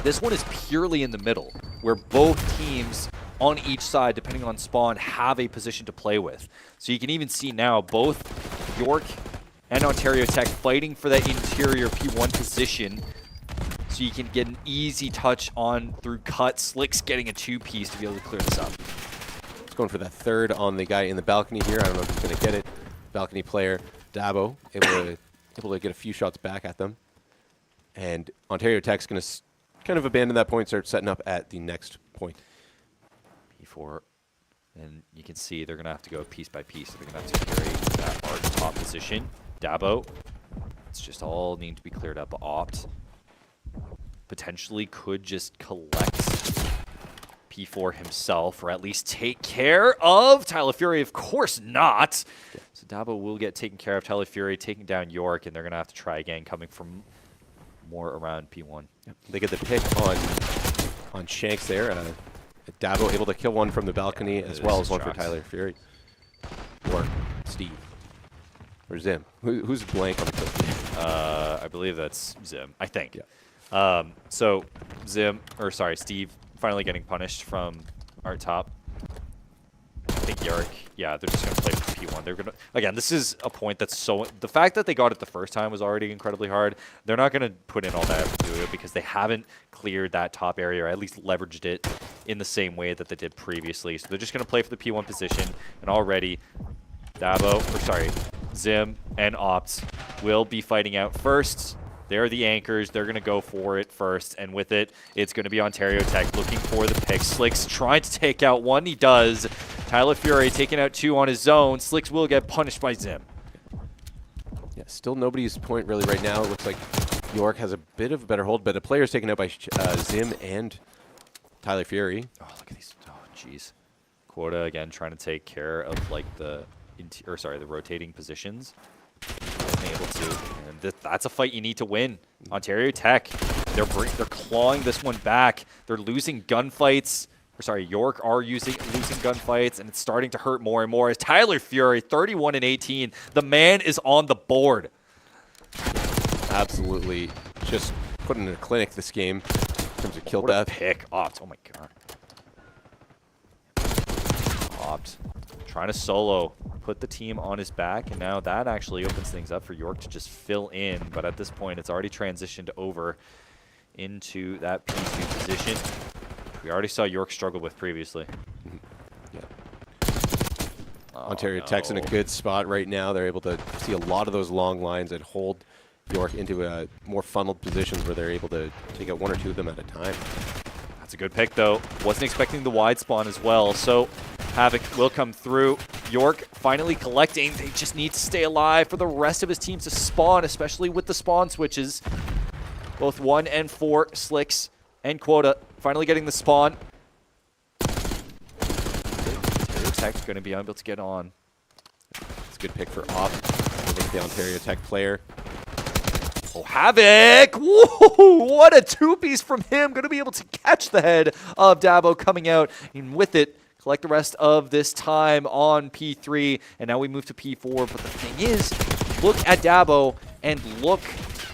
this one is purely in the middle, where both teams on each side, depending on spawn, have a position to play with. So you can even see now both York and Ontario Tech fighting for that interior P1 position, so you can get an easy touch on through cut. Slick's getting a two-piece to be able to clear this up. It's going for that third on the guy in the balcony here. I don't know if he's going to get it. Balcony player, Dabo, able to get a few shots back at them. And Ontario Tech's going to kind of abandon that point, start setting up at the next point. P4. And you can see they're going to have to go piece by piece. They're going to have to carry that art top position. Dabo. It's just all need to be cleared up. Opt potentially could just collect P4 himself, or at least take care of Tyler Fury. Of course not. So Dabo will get taken care of. Tyler Fury taking down York, and they're going to have to try again, coming from more around P1. Yep. They get the pick on Shanks there. Dabo able to kill one from the balcony, as well as one for Tyler Fury. Or Steve. Or Zim. Who's blank on the kill? I believe that's Zim, I think. Yeah. So Steve finally getting punished from Art Top. I think York, yeah, they're just going to play for P1. They're going to, again, this is a point that's so, the fact that they got it the first time was already incredibly hard. They're not going to put in all that effort to do it because they haven't cleared that top area, or at least leveraged it in the same way that they did previously. So they're just going to play for the P1 position, and already Zim and Opt will be fighting out first. They're the anchors. They're going to go for it first. And with it, it's going to be Ontario Tech looking for the pick. Slicks trying to take out one. He does. Tyler Fury taking out two on his own. Slicks will get punished by Zim. Yeah, still nobody's point really right now. It looks like York has a bit of a better hold, but the player's taken out by Zim and Tyler Fury. Oh, look at these. Oh, jeez. Quota, again, trying to take care of, like, the rotating positions. Able to, and that's a fight you need to win. Ontario Tech, they're clawing this one back. They're losing gunfights. York are losing gunfights, and it's starting to hurt more and more as Tyler Fury, 31-18. The man is on the board. Absolutely, just putting in a clinic this game in terms of kill death. Pick Opt. Oh my god. Opt trying to solo, put the team on his back, and now that actually opens things up for York to just fill in. But at this point, it's already transitioned over into that P2 position. We already saw York struggle with previously. Yeah. Ontario Tech's in a good spot right now. They're able to see a lot of those long lines and hold York into more funneled positions where they're able to take out one or two of them at a time. That's a good pick, though. Wasn't expecting the wide spawn as well. So Havoc will come through. York finally collecting. They just need to stay alive for the rest of his teams to spawn, especially with the spawn switches. Both 1 and 4, Slicks and Quota finally getting the spawn. Ontario Tech going to be able to get on. It's a good pick for off. Look at the Ontario Tech player. Oh, Havoc! Whoa, what a two-piece from him. Going to be able to catch the head of Dabo coming out. And with it, collect the rest of this time on P3. And now we move to P4. But the thing is, look at Dabo and look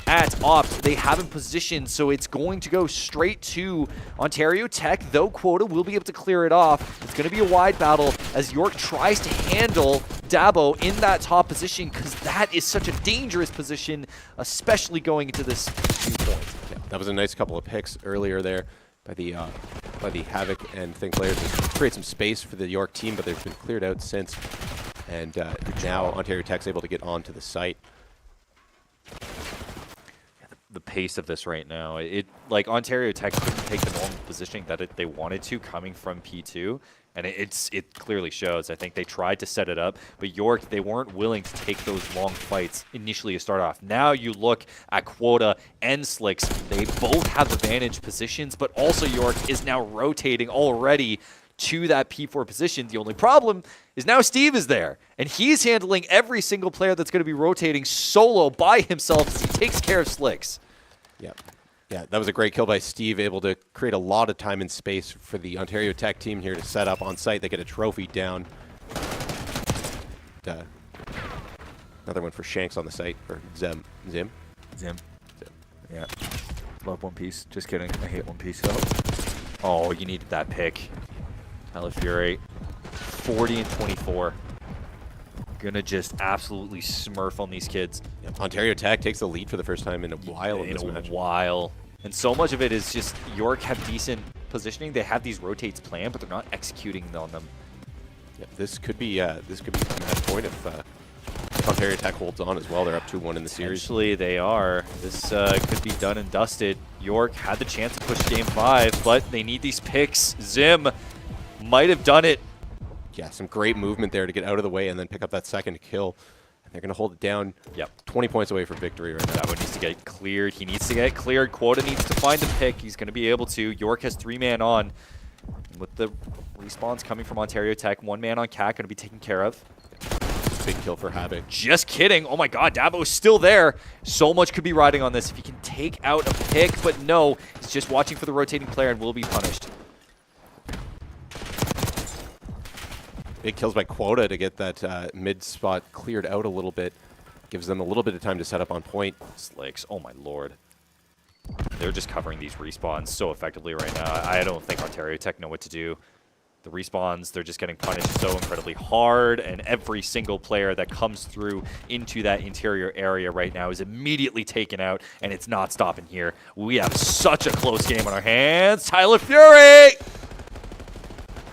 at Ops. They haven't positioned, so it's going to go straight to Ontario Tech, though Quota will be able to clear it off. It's going to be a wide battle as York tries to handle Dabo in that top position, because that is such a dangerous position, especially going into this 2 points. Yeah, that was a nice couple of picks earlier there by the Havoc and Think players to create some space for the York team, but they've been cleared out since. And now Ontario Tech's able to get onto the site. The pace of this right now, like Ontario Tech couldn't take the normal positioning that they wanted to coming from P2, and it clearly shows. I think they tried to set it up, but York, they weren't willing to take those long fights initially to start off. Now you look at Quota and Slicks, they both have advantage positions, but also York is now rotating already to that P4 position. The only problem is now Steve is there, and he's handling every single player that's going to be rotating solo by himself as he takes care of Slicks. Yeah, that was a great kill by Steve, able to create a lot of time and space for the Ontario Tech team here to set up on site. They get a trophy down. Another one for Shanks on the site, or Zim. Yeah. Love One Piece. Just kidding. I hate One Piece. Oh, you needed that pick. Tyler Fury, 40 and 24. Gonna just absolutely smurf on these kids. Yep. Ontario Tech takes the lead for the first time in a while in this match. And so much of it is just York have decent positioning. They have these rotates planned, but they're not executing on them. Yeah, this could be a match point if Ontario Tech holds on as well. They're up 2-1 in the series. Actually, they are. This could be done and dusted. York had the chance to push Game 5, but they need these picks. Zim might have done it. Yeah, some great movement there to get out of the way and then pick up that second kill. And they're going to hold it down. Yep. 20 points away from victory right now. That one needs to get cleared. He needs to get cleared. Quota needs to find the pick. He's going to be able to. York has 3-man on. With the respawns coming from Ontario Tech, 1-man on Cat going to be taken care of. Big kill for Havoc. Just kidding. Oh my god, Dabo's still there. So much could be riding on this if he can take out a pick, but no. He's just watching for the rotating player and will be punished. Big kills by Quota to get that mid spot cleared out a little bit. Gives them a little bit of time to set up on point. Slicks, oh my lord. They're just covering these respawns so effectively right now. I don't think Ontario Tech know what to do. The respawns, they're just getting punished so incredibly hard, and every single player that comes through into that interior area right now is immediately taken out, and it's not stopping here. We have such a close game on our hands. Tyler Fury!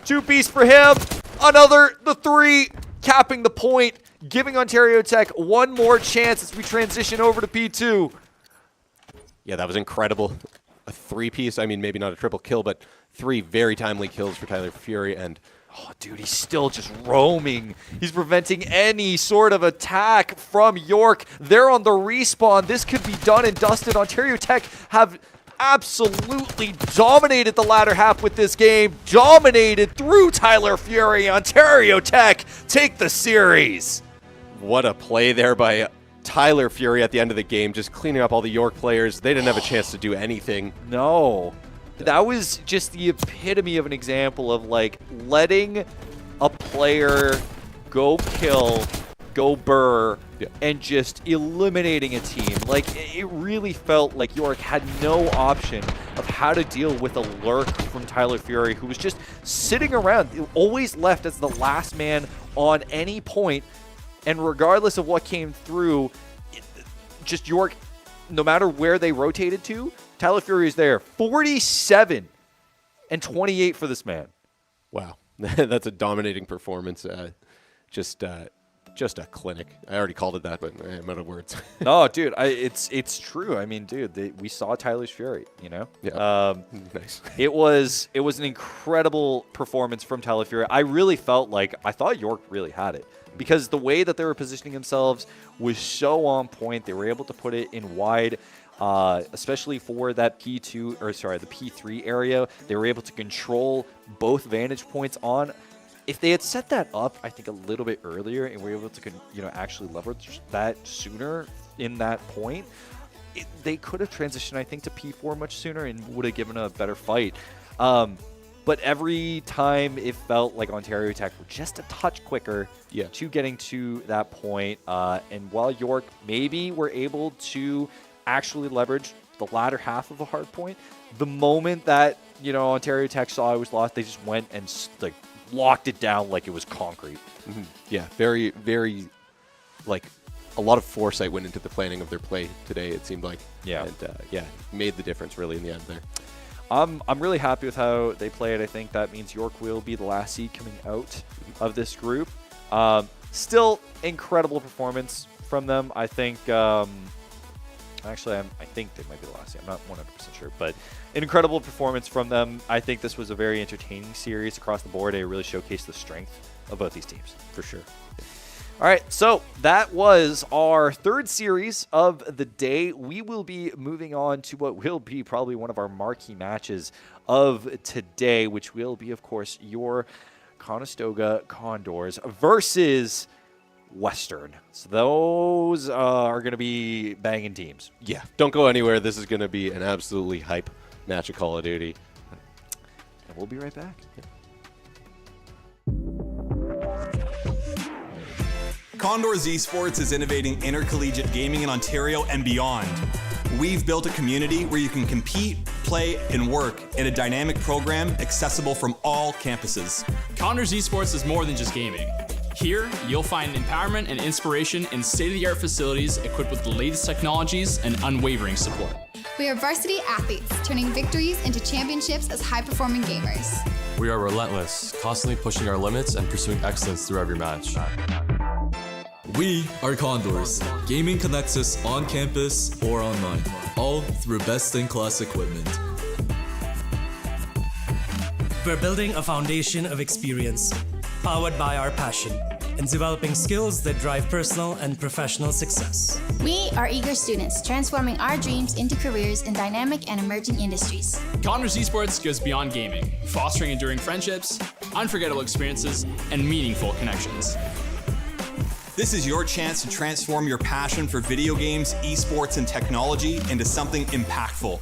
2-piece for him. Another, the 3, capping the point, giving Ontario Tech one more chance as we transition over to P2. Yeah, that was incredible. A 3-piece, I mean, maybe not a triple kill, but 3 very timely kills for Tyler Fury. And oh, dude, he's still just roaming. He's preventing any sort of attack from York. They're on the respawn. This could be done and dusted. Ontario Tech have absolutely dominated the latter half with this game. Dominated through Tyler Fury. Ontario Tech take the series. What a play there by Tyler Fury at the end of the game, just cleaning up all the York players. They didn't have a chance to do anything. No. That was just the epitome of an example of, like, letting a player go kill, go burr, and just eliminating a team. Like, it really felt like York had no option of how to deal with a lurk from Tyler Fury, who was just sitting around, always left as the last man on any point. And regardless of what came through, just York, no matter where they rotated to, Tyler Fury is there. 47 and 28 for this man. Wow. That's a dominating performance. Just just a clinic. I already called it that, but I'm out of words. No, dude, it's true. I mean, dude, we saw Tyler's Fury, you know? Yeah. Nice. It was an incredible performance from Tyler Fury. I really felt like, I thought York really had it, because the way that they were positioning themselves was so on point. They were able to put it in wide, especially for that the P3 area. They were able to control both vantage points on. If they had set that up, I think, a little bit earlier, and were able to, actually leverage that sooner in that point, they could have transitioned, I think, to P4 much sooner and would have given a better fight. But every time it felt like Ontario Tech were just a touch quicker to getting to that point. And while York maybe were able to actually leverage the latter half of a hard point, the moment that, Ontario Tech saw it was lost, they just went and locked it down like it was concrete. Mm-hmm. Yeah, very, very, a lot of foresight went into the planning of their play today, it seemed like. Yeah. And, made the difference really in the end there. I'm really happy with how they played. I think that means York will be the last seed coming out of this group. Still, incredible performance from them. I think, I think they might be the last seed. I'm not 100% sure, but an incredible performance from them. I think this was a very entertaining series across the board. It really showcased the strength of both these teams. For sure. All right, so that was our third series of the day. We will be moving on to what will be probably one of our marquee matches of today, which will be, of course, your Conestoga Condors versus Western. So those are going to be banging teams. Yeah, don't go anywhere. This is going to be an absolutely hype match of Call of Duty. And we'll be right back. Condors Esports is innovating intercollegiate gaming in Ontario and beyond. We've built a community where you can compete, play, and work in a dynamic program accessible from all campuses. Condors Esports is more than just gaming. Here, you'll find empowerment and inspiration in state-of-the-art facilities equipped with the latest technologies and unwavering support. We are varsity athletes, turning victories into championships as high-performing gamers. We are relentless, constantly pushing our limits and pursuing excellence through every match. We are Condors. Gaming connects us on campus or online, all through best-in-class equipment. We're building a foundation of experience, powered by our passion, and developing skills that drive personal and professional success. We are eager students, transforming our dreams into careers in dynamic and emerging industries. Condors Esports goes beyond gaming, fostering enduring friendships, unforgettable experiences, and meaningful connections. This is your chance to transform your passion for video games, esports, and technology into something impactful.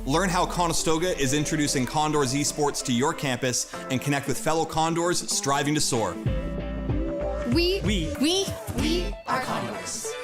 Learn how Conestoga is introducing Condors Esports to your campus and connect with fellow Condors striving to soar. We are Condors.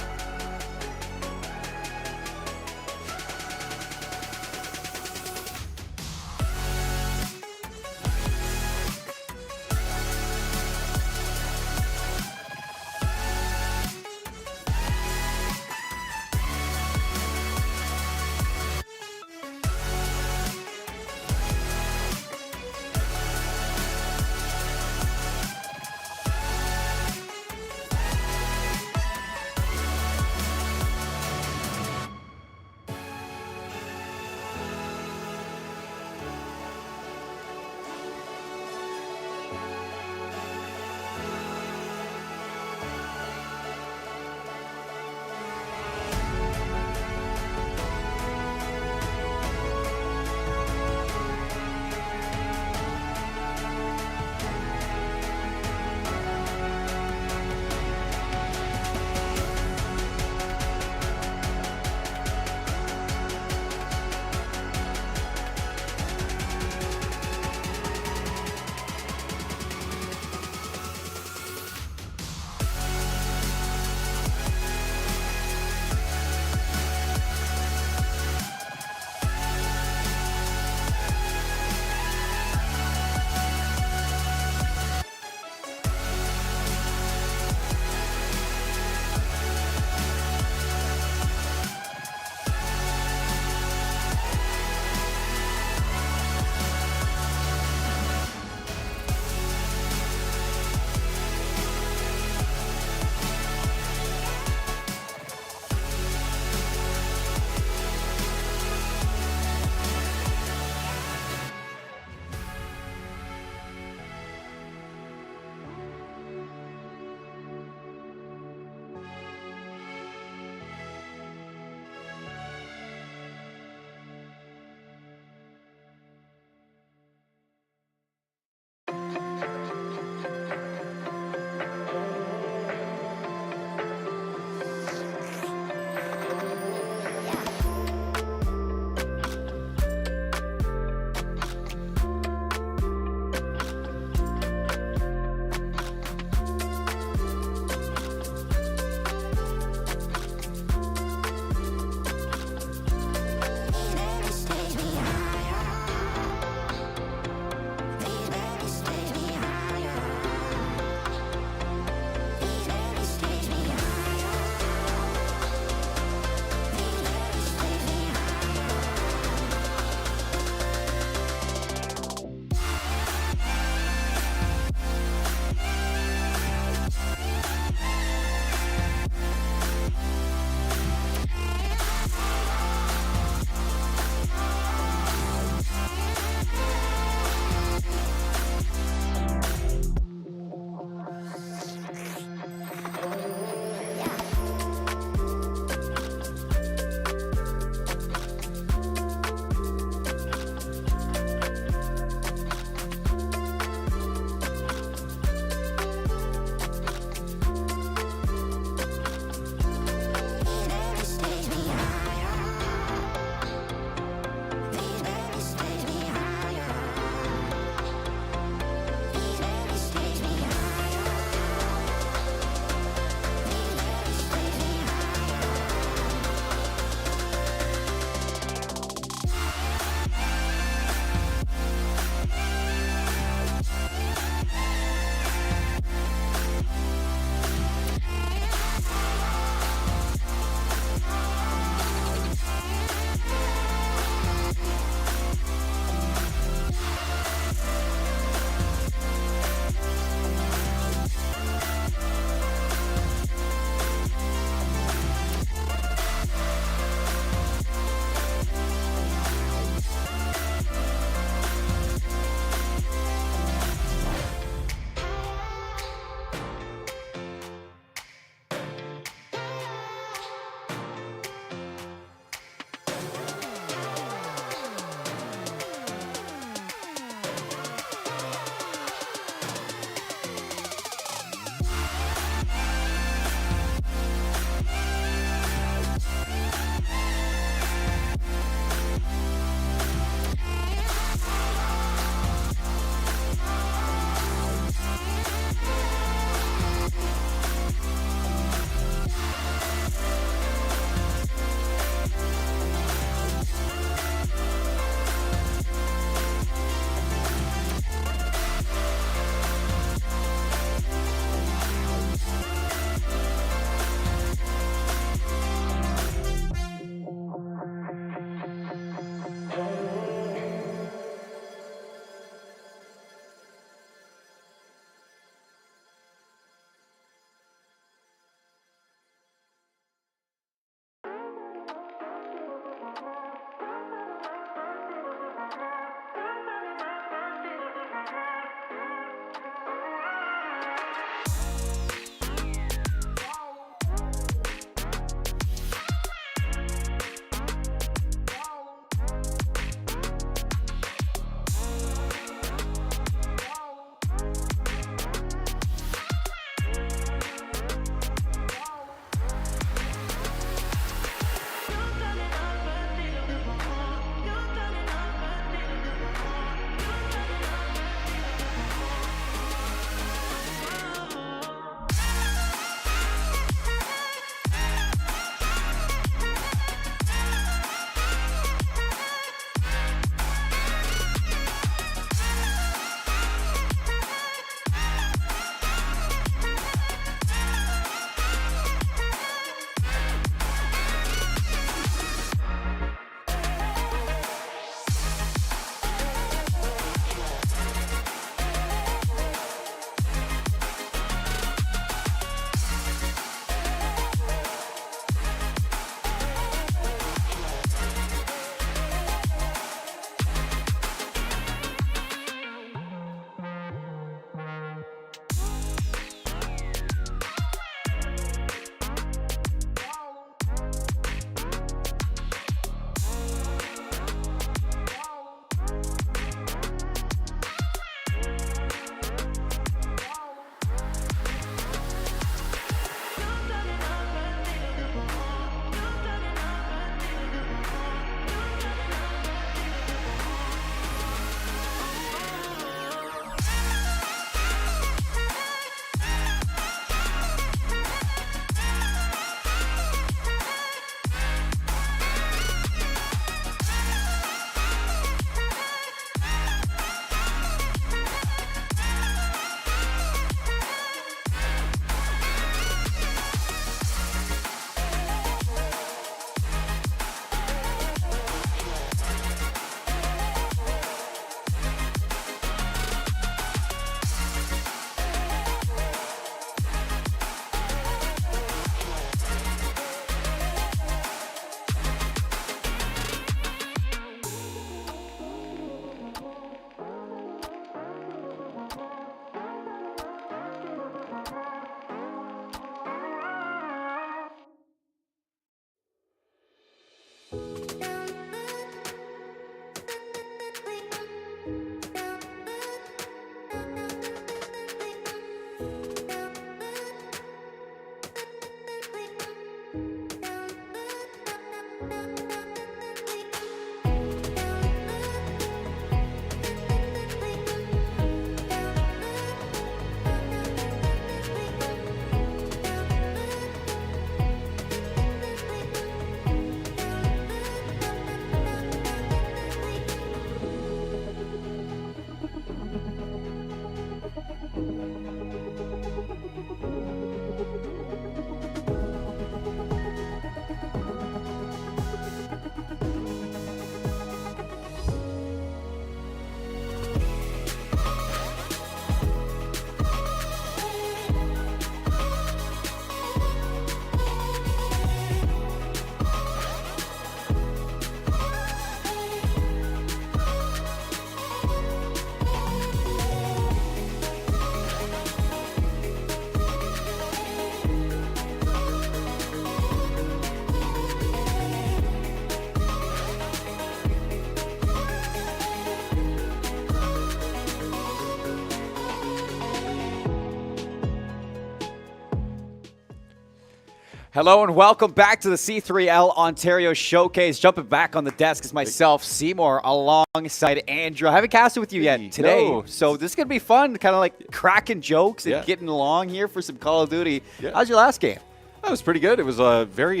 Hello and welcome back to the C3L Ontario Showcase. Jumping back on the desk is myself, Seymour, alongside Andrew. I haven't casted with you yet today, No. so this is going to be fun, kind of like cracking jokes and getting along here for some Call of Duty. How's your last game? That was pretty good. It was a very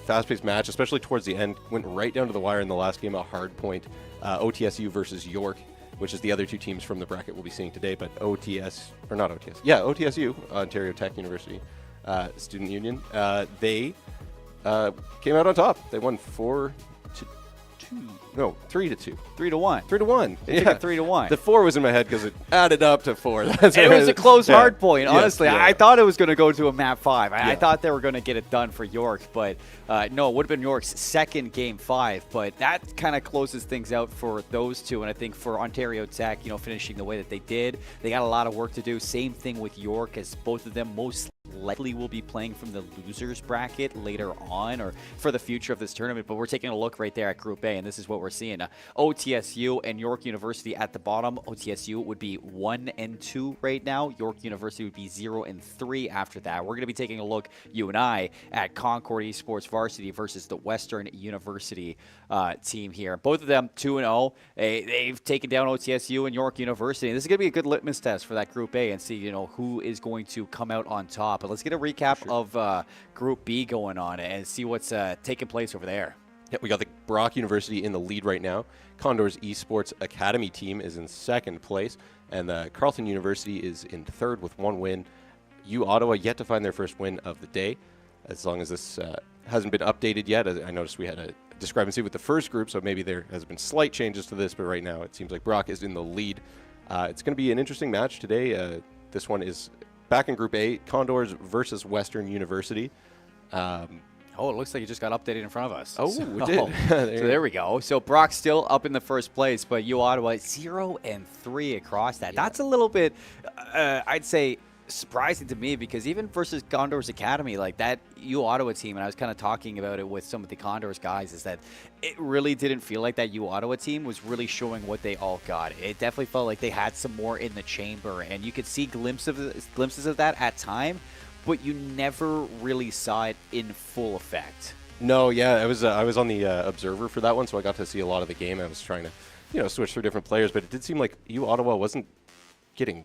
fast-paced match, especially towards the end. Went right down to the wire in the last game, a hard point. OTSU versus York, which is the other two teams from the bracket we'll be seeing today, but OTSU, Ontario Tech University. Student Union, they came out on top. They won 3-2. 3-1. 3-1. They took it 3-1. The 4 was in my head because it added up to 4. It was a close hard point, Yes, honestly. yeah. I thought it was going to go to a map 5. I thought they were going to get it done for York, but no, it would have been York's second game 5. But that kind of closes things out for those two. And I think for Ontario Tech, finishing the way that they did, they got a lot of work to do. Same thing with York, as both of them most likely will be playing from the losers bracket later on, or for the future of this tournament. But we're taking a look right there at Group A, and this is what we're seeing. OTSU and York University at the bottom. OTSU would be 1-2 right now. York University would be 0-3 after that. We're going to be taking a look, you and I, at Concord Esports Varsity versus the Western University team here. Both of them 2-0. They've taken down OTSU and York University. And this is going to be a good litmus test for that Group A and see, who is going to come out on top. But let's get a recap of Group B going on and see what's taking place over there. Yeah, we got the Brock University in the lead right now. Condors Esports Academy team is in second place, and the Carleton University is in third with 1 win. U Ottawa yet to find their first win of the day. As long as this hasn't been updated yet, I noticed we had a discrepancy with the first group, so maybe there has been slight changes to this, but right now it seems like Brock is in the lead. It's going to be an interesting match today. This one is back in Group A, Condors versus Western University. Oh, it looks like it just got updated in front of us. Oh, it did. So there we go. So Brock's still up in the first place, but U Ottawa 0-3 across that. That's a little bit, I'd say, surprising to me, because even versus Condors Academy, like that U Ottawa team, and I was kind of talking about it with some of the Condors guys, is that it really didn't feel like that U Ottawa team was really showing what they all got. It definitely felt like they had some more in the chamber, and you could see glimpses of that at time, but you never really saw it in full effect. No, yeah, I was on the observer for that one, so I got to see a lot of the game. I was trying to, switch through different players, but it did seem like U Ottawa wasn't getting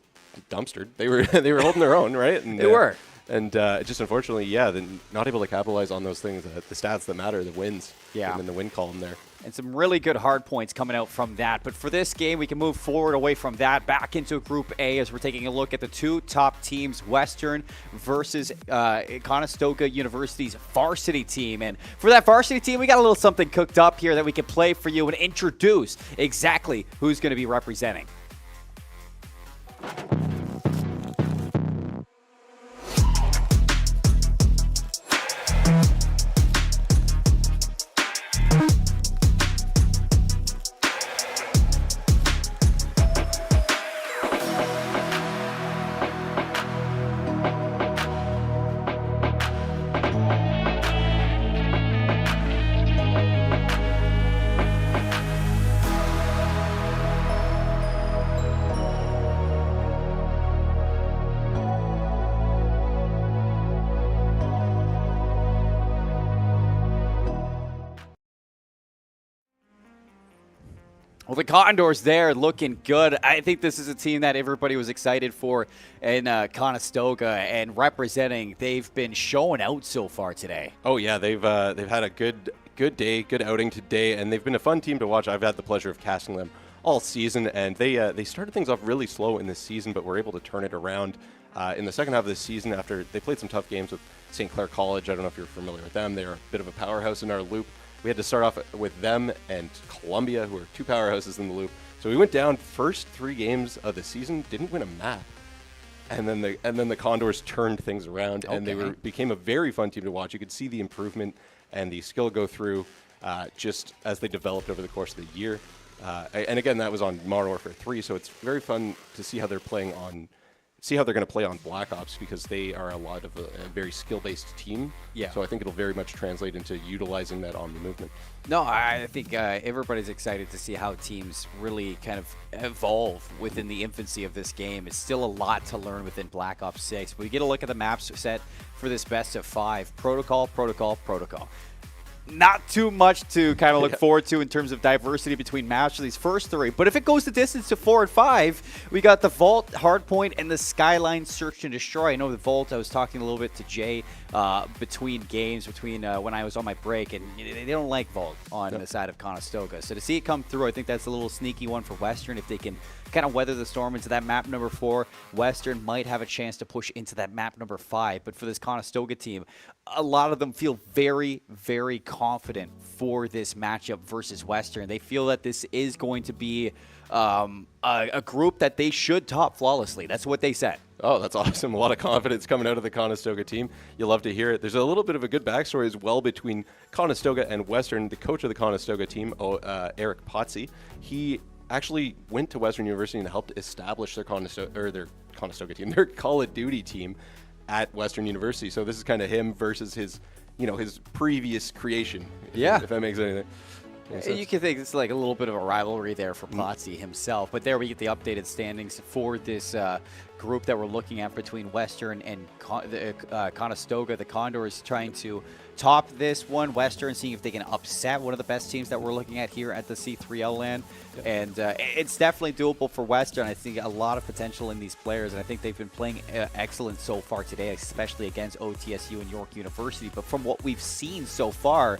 dumpstered. They were holding their own, right? And, they were. And just unfortunately, then not able to capitalize on those things, the stats that matter, the wins. Yeah. And then the win column there. And some really good hard points coming out from that. But for this game, we can move forward away from that back into Group A as we're taking a look at the two top teams, Western versus Conestoga University's varsity team. And for that varsity team, we got a little something cooked up here that we can play for you and introduce exactly who's going to be representing. Well, the Condors there looking good. I think this is a team that everybody was excited for in Conestoga and representing. They've been showing out so far today. Oh yeah, they've had a good day, good outing today, and they've been a fun team to watch. I've had the pleasure of casting them all season, and they started things off really slow in this season, but were able to turn it around in the second half of this season after they played some tough games with St. Clair College. I don't know if you're familiar with them. They're a bit of a powerhouse in our loop. We had to start off with them and Columbia, who are two powerhouses in the loop. So we went down first 3 games of the season, didn't win a map, and then the Condors turned things around, and they became a very fun team to watch. You could see the improvement and the skill go through just as they developed over the course of the year. And again, that was on Modern Warfare 3, so it's very fun to see how they're playing on see how they're going to play on Black Ops, because they are a lot of a very skill-based team. Yeah. So I think it'll very much translate into utilizing that Omni movement. No, I think everybody's excited to see how teams really kind of evolve within the infancy of this game. It's still a lot to learn within Black Ops 6. But we get a look at the maps set for this best of 5. Protocol, Protocol, Protocol. Not too much to kind of look forward to in terms of diversity between maps for these first 3. But if it goes the distance to 4 and 5, we got the Vault, Hardpoint, and the Skyline Search and Destroy. I know the Vault, I was talking a little bit to Jay between games, between when I was on my break, and they don't like Vault on the side of Conestoga. So to see it come through, I think that's a little sneaky one for Western. If they can kind of weather the storm into that map number 4, Western might have a chance to push into that map number 5. But for this Conestoga team, a lot of them feel very, very confident for this matchup versus Western. They feel that this is going to be a group that they should top flawlessly. That's what they said. Oh, that's awesome. A lot of confidence coming out of the Conestoga team. You'll love to hear it. There's a little bit of a good backstory as well between Conestoga and Western. The coach of the Conestoga team, Eric Pottsy, he actually went to Western University and helped establish their Conestoga team, their Call of Duty team at Western University. So this is kind of him versus his, his previous creation. If that makes anything. You can think it's like a little bit of a rivalry there for Pottsy himself. But there we get the updated standings for this group that we're looking at between Western and Conestoga. The Condors trying to top this one. Western seeing if they can upset one of the best teams that we're looking at here at the C3L land. And it's definitely doable for Western. I think a lot of potential in these players. And I think they've been playing excellent so far today, especially against OTSU and York University. But from what we've seen so far,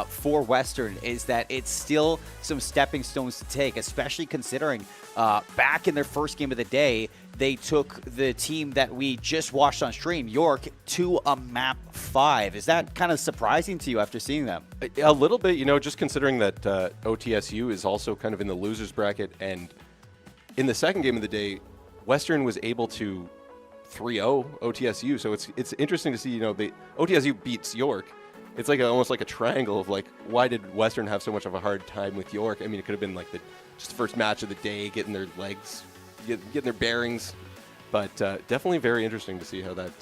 for Western is that it's still some stepping stones to take, especially considering back in their first game of the day, they took the team that we just watched on stream, York, to a map 5. Is that kind of surprising to you after seeing them? A little bit, just considering that OTSU is also kind of in the losers bracket. And in the second game of the day, Western was able to 3-0 OTSU. So it's interesting to see, the OTSU beats York. It's like almost like a triangle of why did Western have so much of a hard time with York? I mean, it could have been like just the first match of the day, getting their legs, getting their bearings. But definitely very interesting to see how that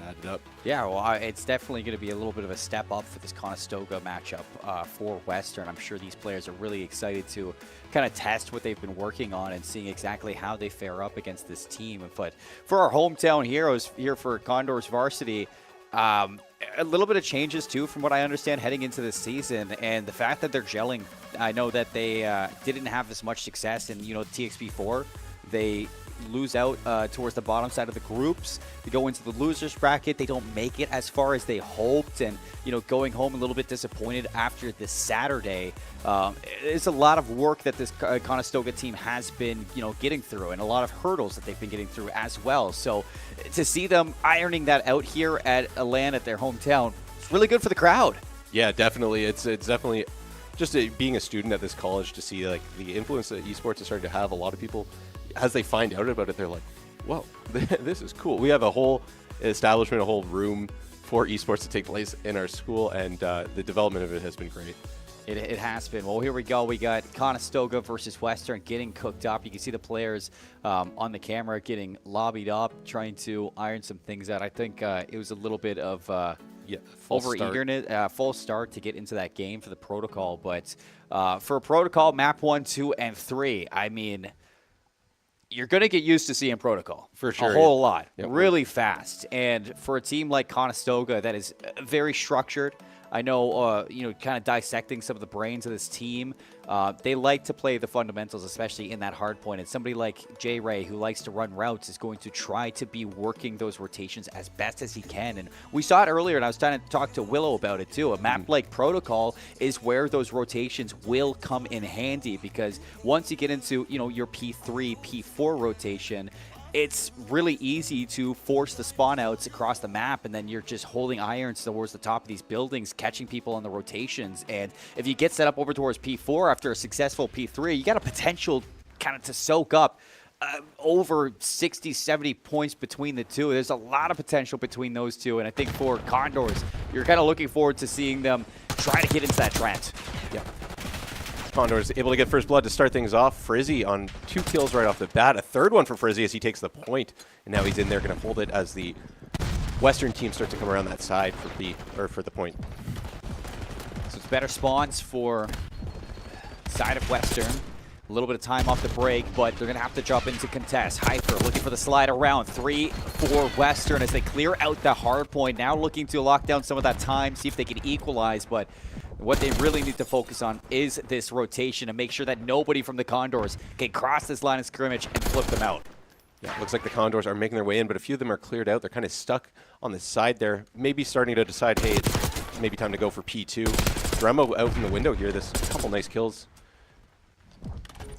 added up. Yeah, well, it's definitely going to be a little bit of a step up for this Conestoga matchup for Western. I'm sure these players are really excited to kind of test what they've been working on and seeing exactly how they fare up against this team. But for our hometown heroes here for Condors Varsity, a little bit of changes too from what I understand heading into this season, and the fact that they're gelling. I know that they didn't have as much success in TXP4. They lose out towards the bottom side of the groups. They go into the losers bracket. They don't make it as far as they hoped, and going home a little bit disappointed after this Saturday. It's a lot of work that this Conestoga team has been getting through, and a lot of hurdles that they've been getting through as well. So to see them ironing that out here at a LAN at their hometown, it's really good for the crowd. Yeah, definitely. It's definitely just being a student at this college to see the influence that esports is starting to have. A lot of people, as they find out about it, they're like, whoa, this is cool. We have a whole establishment, a whole room for esports to take place in our school, and the development of it has been great. It has been. Well, here we go. We got Conestoga versus Western getting cooked up. You can see the players on the camera getting lobbied up, trying to iron some things out. I think it was a little bit of over-eagerness, full start to get into that game for the protocol. But for protocol, map 1, 2, and 3, I mean, you're going to get used to seeing protocol for sure, a whole lot, really fast. And for a team like Conestoga that is very structured, I know, kind of dissecting some of the brains of this team, they like to play the fundamentals, especially in that hard point. And somebody like Jay Ray, who likes to run routes, is going to try to be working those rotations as best as he can. And we saw it earlier, and I was trying to talk to Willow about it too. A map like Protocol is where those rotations will come in handy, because once you get into, your P3, P4 rotation, it's really easy to force the spawn outs across the map, and then you're just holding irons towards the top of these buildings, catching people on the rotations. And if you get set up over towards P4 after a successful P3, you got a potential kind of to soak up over 60, 70 points between the two. There's a lot of potential between those two, and I think for Condors, you're kind of looking forward to seeing them try to get into that trend. Yeah. Condors able to get first blood to start things off. Frizzy on 2 kills right off the bat. A third one for Frizzy as he takes the point. And now he's in there going to hold it as the Western team starts to come around that side for the point. So it's better spawns for side of Western. A little bit of time off the break, but they're going to have to drop into contest. Hyper looking for the slide around. 3 for Western as they clear out the hard point. Now looking to lock down some of that time, see if they can equalize, but what they really need to focus on is this rotation and make sure that nobody from the Condors can cross this line of scrimmage and flip them out. Yeah, it looks like the Condors are making their way in, but a few of them are cleared out. They're kind of stuck on the side there, maybe starting to decide, hey, it's maybe time to go for P2. Dremo out from the window here. This couple nice kills.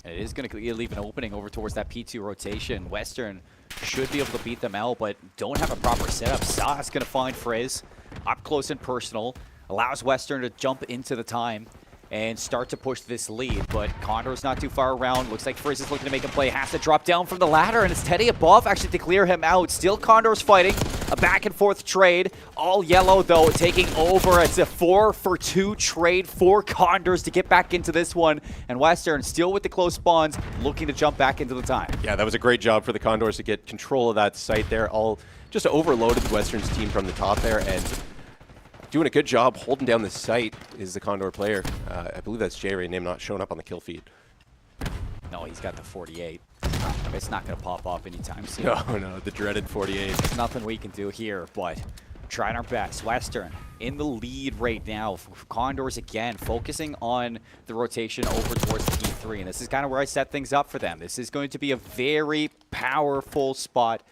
It is going to leave an opening over towards that P2 rotation. Western should be able to beat them out, but don't have a proper setup. Sa's going to find Frizz up close and personal. Allows Western to jump into the time and start to push this lead, but Condor's not too far around. Looks like Frizz is looking to make a play. Has to drop down from the ladder, and it's Teddy above actually to clear him out. Still Condor's fighting. A back and forth trade. All yellow, though, taking over. It's a 4-for-2 trade for Condors to get back into this one. And Western, still with the close spawns, looking to jump back into the time. Yeah, that was a great job for the Condors to get control of that site there. All just overloaded Western's team from the top there, and doing a good job holding down the site is the Condor player. I believe that's J-Ray, name not showing up on the kill feed. No, he's got the 48. It's not going to pop up anytime soon. No, the dreaded 48. There's nothing we can do here, but trying our best. Western in the lead right now. Condors again focusing on the rotation over towards P3, and this is kind of where I set things up for them. This is going to be a very powerful spot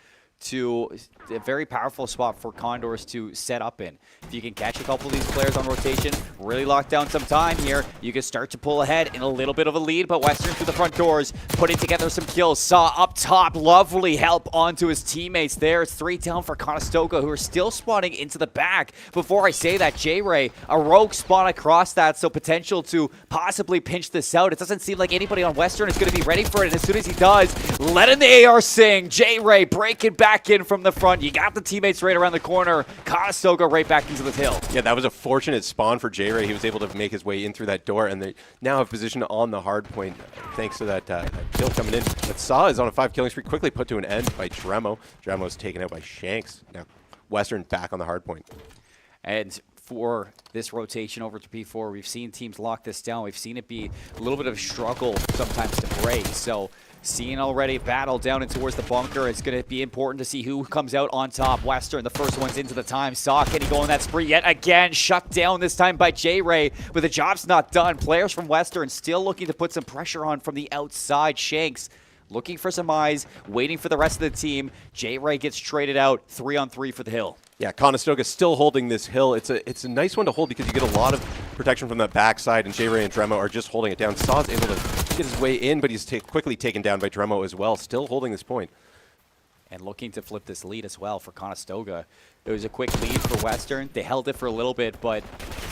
for Condors to set up in. If you can catch a couple of these players on rotation, really lock down some time here, you can start to pull ahead in a little bit of a lead, but Western through the front doors, putting together some kills. Saw up top, lovely help onto his teammates there. It's 3 down for Conestoga, who are still spawning into the back. Before I say that, J-Ray, a rogue spawn across that, so potential to possibly pinch this out. It doesn't seem like anybody on Western is going to be ready for it, and as soon as he does, letting the AR sing. J-Ray breaking back in from the front. You got the teammates right around the corner. Conestoga right back into the hill. Yeah, that was a fortunate spawn for J-Ray. He was able to make his way in through that door, and they now have position on the hard point thanks to that kill coming in. But Saw is on a 5-killing streak, quickly put to an end by Dremo. Dremo's taken out by Shanks. Now Western back on the hard point. And for this rotation over to P4, we've seen teams lock this down. We've seen it be a little bit of a struggle sometimes to break. So seeing already a battle down and towards the bunker, it's going to be important to see who comes out on top. Western, the first one's into the time. Saw, can he go on that spree yet again? Shut down this time by J-Ray, but the job's not done. Players from Western still looking to put some pressure on from the outside. Shanks looking for some eyes, waiting for the rest of the team. J-Ray gets traded out, 3-on-3 for the hill. Yeah, Conestoga still holding this hill. It's a nice one to hold because you get a lot of protection from that backside, and J-Ray and Dremo are just holding it down. Saw's able to get his way in, but he's quickly taken down by Dremo as well, still holding this point. And looking to flip this lead as well for Conestoga. It was a quick lead for Western. They held it for a little bit, but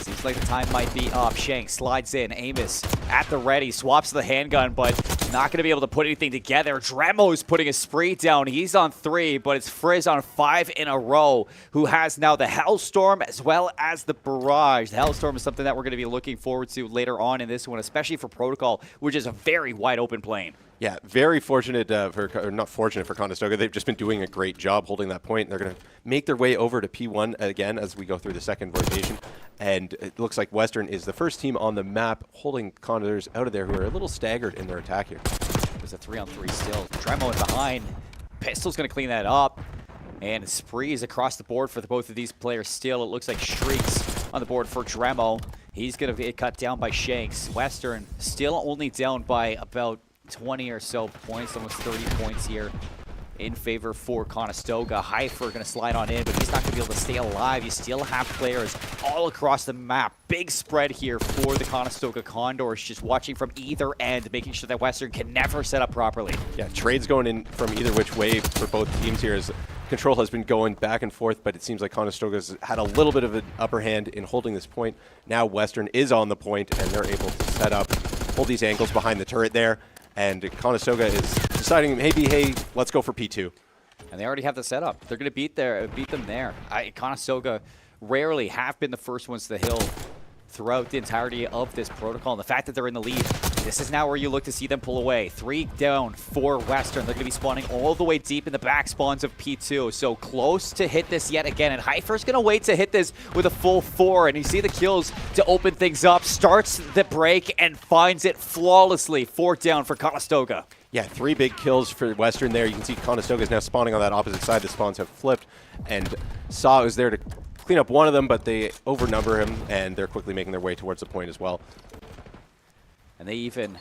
seems like the time might be up. Shank slides in. Amos at the ready. Swaps the handgun, but not going to be able to put anything together. Dremo's putting a spree down. He's on 3, but it's Frizz on 5 in a row, who has now the Hellstorm as well as the Barrage. The Hellstorm is something that we're going to be looking forward to later on in this one, especially for Protocol, which is a very wide open plane. Yeah, very fortunate not fortunate for Conestoga. They've just been doing a great job holding that point. They're going to make their way over to P1 again as we go through the second rotation. And it looks like Western is the first team on the map holding Condors out of there, who are a little staggered in their attack here. There's a 3-on-3 still. Dremo in behind. Pistol's going to clean that up. And spree is across the board for both of these players still. It looks like Shrieks on the board for Dremo. He's going to get cut down by Shanks. Western still only down by about 20 or so points, almost 30 points here in favor for Conestoga. Heifer going to slide on in, but he's not going to be able to stay alive. You still have players all across the map. Big spread here for the Conestoga Condors, just watching from either end, making sure that Western can never set up properly. Yeah, trades going in from either which way for both teams here as control has been going back and forth, but it seems like Conestoga's had a little bit of an upper hand in holding this point. Now Western is on the point, and they're able to set up, hold these angles behind the turret there. And Conestoga is deciding, maybe, hey, let's go for P2. And they already have the setup. They're going to beat them there. Conestoga rarely have been the first ones to the hill throughout the entirety of this protocol. And the fact that they're in the lead This is now where you look to see them pull away. 3 down for Western. They're going to be spawning all the way deep in the back spawns of P2. So close to hit this yet again. And Heifer's going to wait to hit this with a full 4. And you see the kills to open things up. Starts the break and finds it flawlessly. 4 down for Conestoga. Yeah, 3 big kills for Western there. You can see Conestoga is now spawning on that opposite side. The spawns have flipped. And Saw is there to clean up one of them, but they overnumber him. And they're quickly making their way towards the point as well. And they even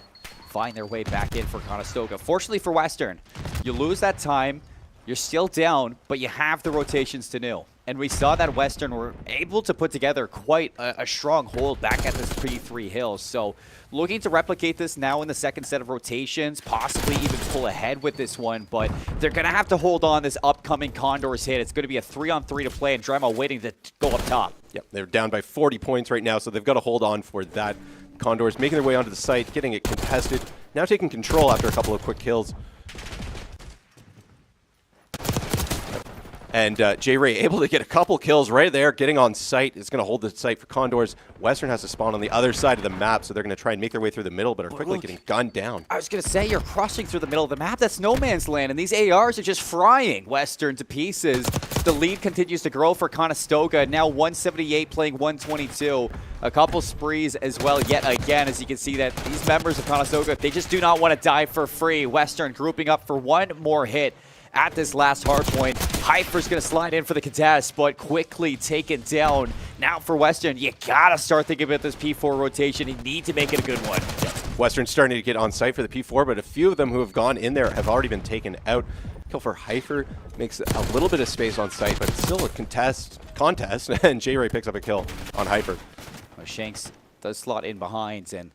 find their way back in for Conestoga. Fortunately for Western, you lose that time, you're still down, but you have the rotations to nil. And we saw that Western were able to put together quite a strong hold back at this P3 Hills. So looking to replicate this now in the second set of rotations, possibly even pull ahead with this one, but they're going to have to hold on this upcoming Condors hit. It's going to be a 3-on-3 to play, and Drema waiting to go up top. Yep, they're down by 40 points right now, so they've got to hold on for that. Condors making their way onto the site, getting it contested, now taking control after a couple of quick kills. And J-Ray able to get a couple kills right there, getting on site. It's going to hold the site for Condors. Western has to spawn on the other side of the map, so they're going to try and make their way through the middle, but are quickly getting gunned down. I was going to say, you're crossing through the middle of the map. That's no man's land, and these ARs are just frying Western to pieces. The lead continues to grow for Conestoga, now 178 playing 122. A couple sprees as well yet again, as you can see that these members of Conestoga, they just do not want to die for free. Western grouping up for one more hit at this last hard point. Hyper's going to slide in for the contest, but quickly taken down. Now for Western, you got to start thinking about this P4 rotation. You need to make it a good one. Western's starting to get on site for the P4, but a few of them who have gone in there have already been taken out. Kill for Heifer makes a little bit of space on site, but it's still a contest, and J-Ray picks up a kill on Heifer. Shanks does slot in behind, and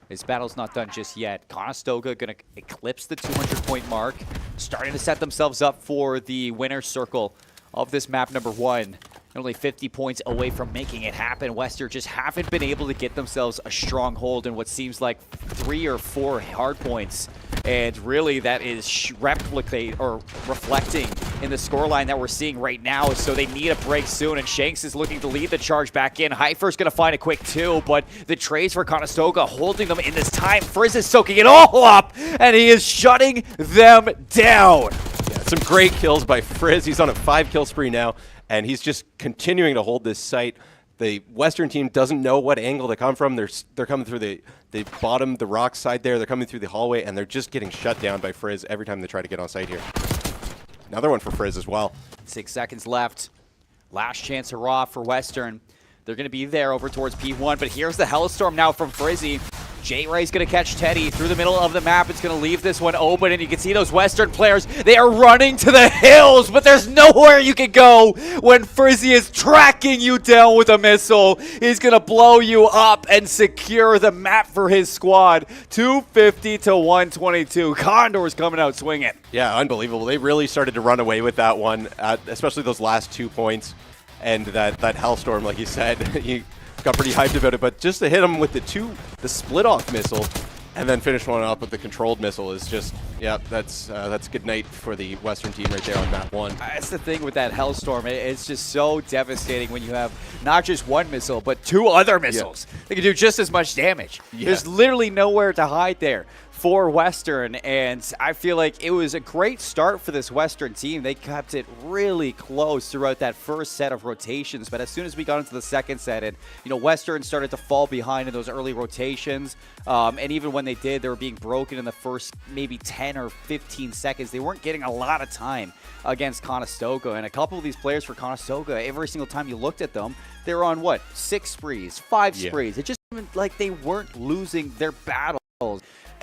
his battle's not done just yet. Conestoga going to eclipse the 200-point mark, starting to set themselves up for the winner's circle of this map number 1. Only 50 points away from making it happen. Western just haven't been able to get themselves a strong hold in what seems like 3 or 4 hard points. And really that is reflecting in the scoreline that we're seeing right now. So they need a break soon, and Shanks is looking to lead the charge back in. Heifer's going to find a quick 2, but the trades for Conestoga holding them in this time. Frizz is soaking it all up, and he is shutting them down. Yeah, some great kills by Frizz. He's on a 5-kill spree now, and he's just continuing to hold this site. The Western team doesn't know what angle to come from. They're coming through the bottom, the rock side there. They're coming through the hallway, and they're just getting shut down by Frizz every time they try to get on site here. Another one for Frizz as well. 6 seconds left. Last chance hurrah for Western. They're going to be there over towards P1, but here's the Hellstorm now from Frizzy. J-Ray's going to catch Teddy through the middle of the map. It's going to leave this one open, and you can see those Western players. They are running to the hills, but there's nowhere you can go when Frizzy is tracking you down with a missile. He's going to blow you up and secure the map for his squad. 250 to 122. Condors coming out swinging. Yeah, unbelievable. They really started to run away with that one, especially those last 2 points. And that Hellstorm, like you said, you got pretty hyped about it, but just to hit him with the split-off missile and then finish one off with the controlled missile is just, yeah, that's good night for the Western team right there on map 1. That's the thing with that Hellstorm. It's just so devastating when you have not just one missile, but 2 other missiles. Yeah. They can do just as much damage. Yeah. There's literally nowhere to hide there for Western, and I feel like it was a great start for this Western team. They kept it really close throughout that first set of rotations, but as soon as we got into the second set, and Western started to fall behind in those early rotations, and even when they did, they were being broken in the first maybe 10 or 15 seconds. They weren't getting a lot of time against Conestoga, and a couple of these players for Conestoga, every single time you looked at them, they were on what, 6 sprees, 5 sprees. It just seemed like they weren't losing their battles.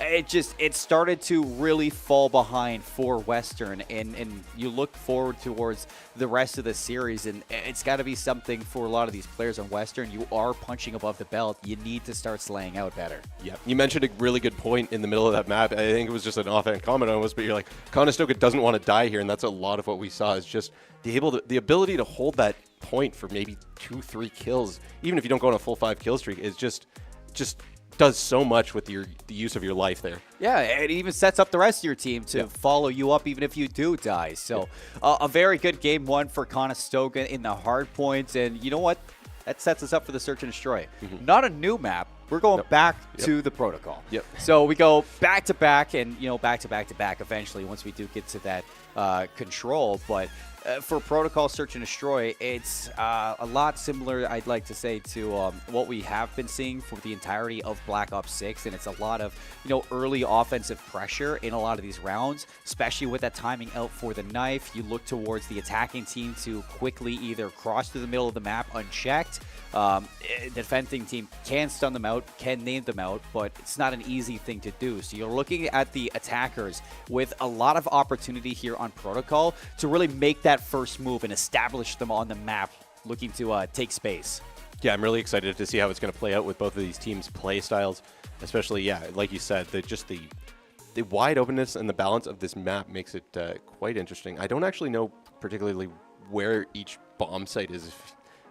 It started to really fall behind for Western, and you look forward towards the rest of the series, and it's got to be something for a lot of these players on Western. You are punching above the belt. You need to start slaying out better. Yeah, you mentioned a really good point in the middle of that map. I think it was just an offhand comment on this, but you're like, Conestoga doesn't want to die here, and that's a lot of what we saw is just the ability to hold that point for maybe 2-3 kills, even if you don't go on a full 5 kill streak, is just does so much with the use of your life there. Yeah, it even sets up the rest of your team to follow you up even if you do die. So a very good game 1 for Conestoga in the hard points, and you know what? That sets us up for the Search and Destroy. Not a new map, We're going back to the protocol. Yep. So we go back to back and, back to back to back eventually once we do get to that control. But for protocol search and destroy, it's a lot similar, I'd like to say, to what we have been seeing for the entirety of Black Ops 6. And it's a lot of, early offensive pressure in a lot of these rounds, especially with that timing out for the knife. You look towards the attacking team to quickly either cross through the middle of the map unchecked. The defending team can stun them out, can name them out, but it's not an easy thing to do. So you're looking at the attackers with a lot of opportunity here on protocol to really make that first move and establish them on the map, looking to take space. Yeah, I'm really excited to see how it's going to play out with both of these teams' play styles, especially, like you said, the wide openness and the balance of this map makes it quite interesting. I don't actually know particularly where each bomb site is.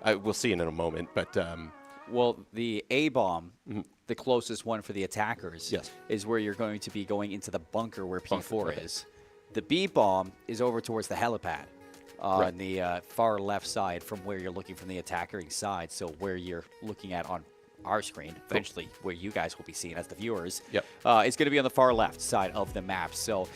We'll see in a moment, but... well, the A-bomb, the closest one for the attackers, yes, is where you're going to be going into the bunker where P4 is. The B-bomb is over towards the helipad on the far left side from where you're looking from the attacking side, so where you're looking at on our screen, eventually where you guys will be seeing as the viewers, is going to be on the far left side of the map. So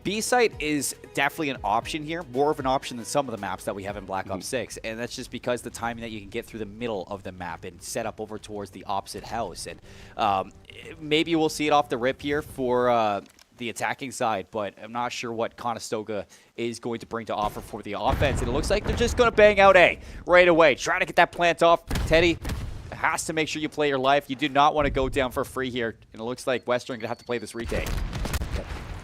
B site is definitely an option here, more of an option than some of the maps that we have in Black Ops 6, and that's just because the timing that you can get through the middle of the map and set up over towards the opposite house. And maybe we'll see it off the rip here for the attacking side, but I'm not sure what Conestoga is going to bring to offer for the offense. And it looks like they're just going to bang out A right away, trying to get that plant off. Teddy has to make sure you play your life. You do not want to go down for free here. And it looks like Western going to have to play this retake.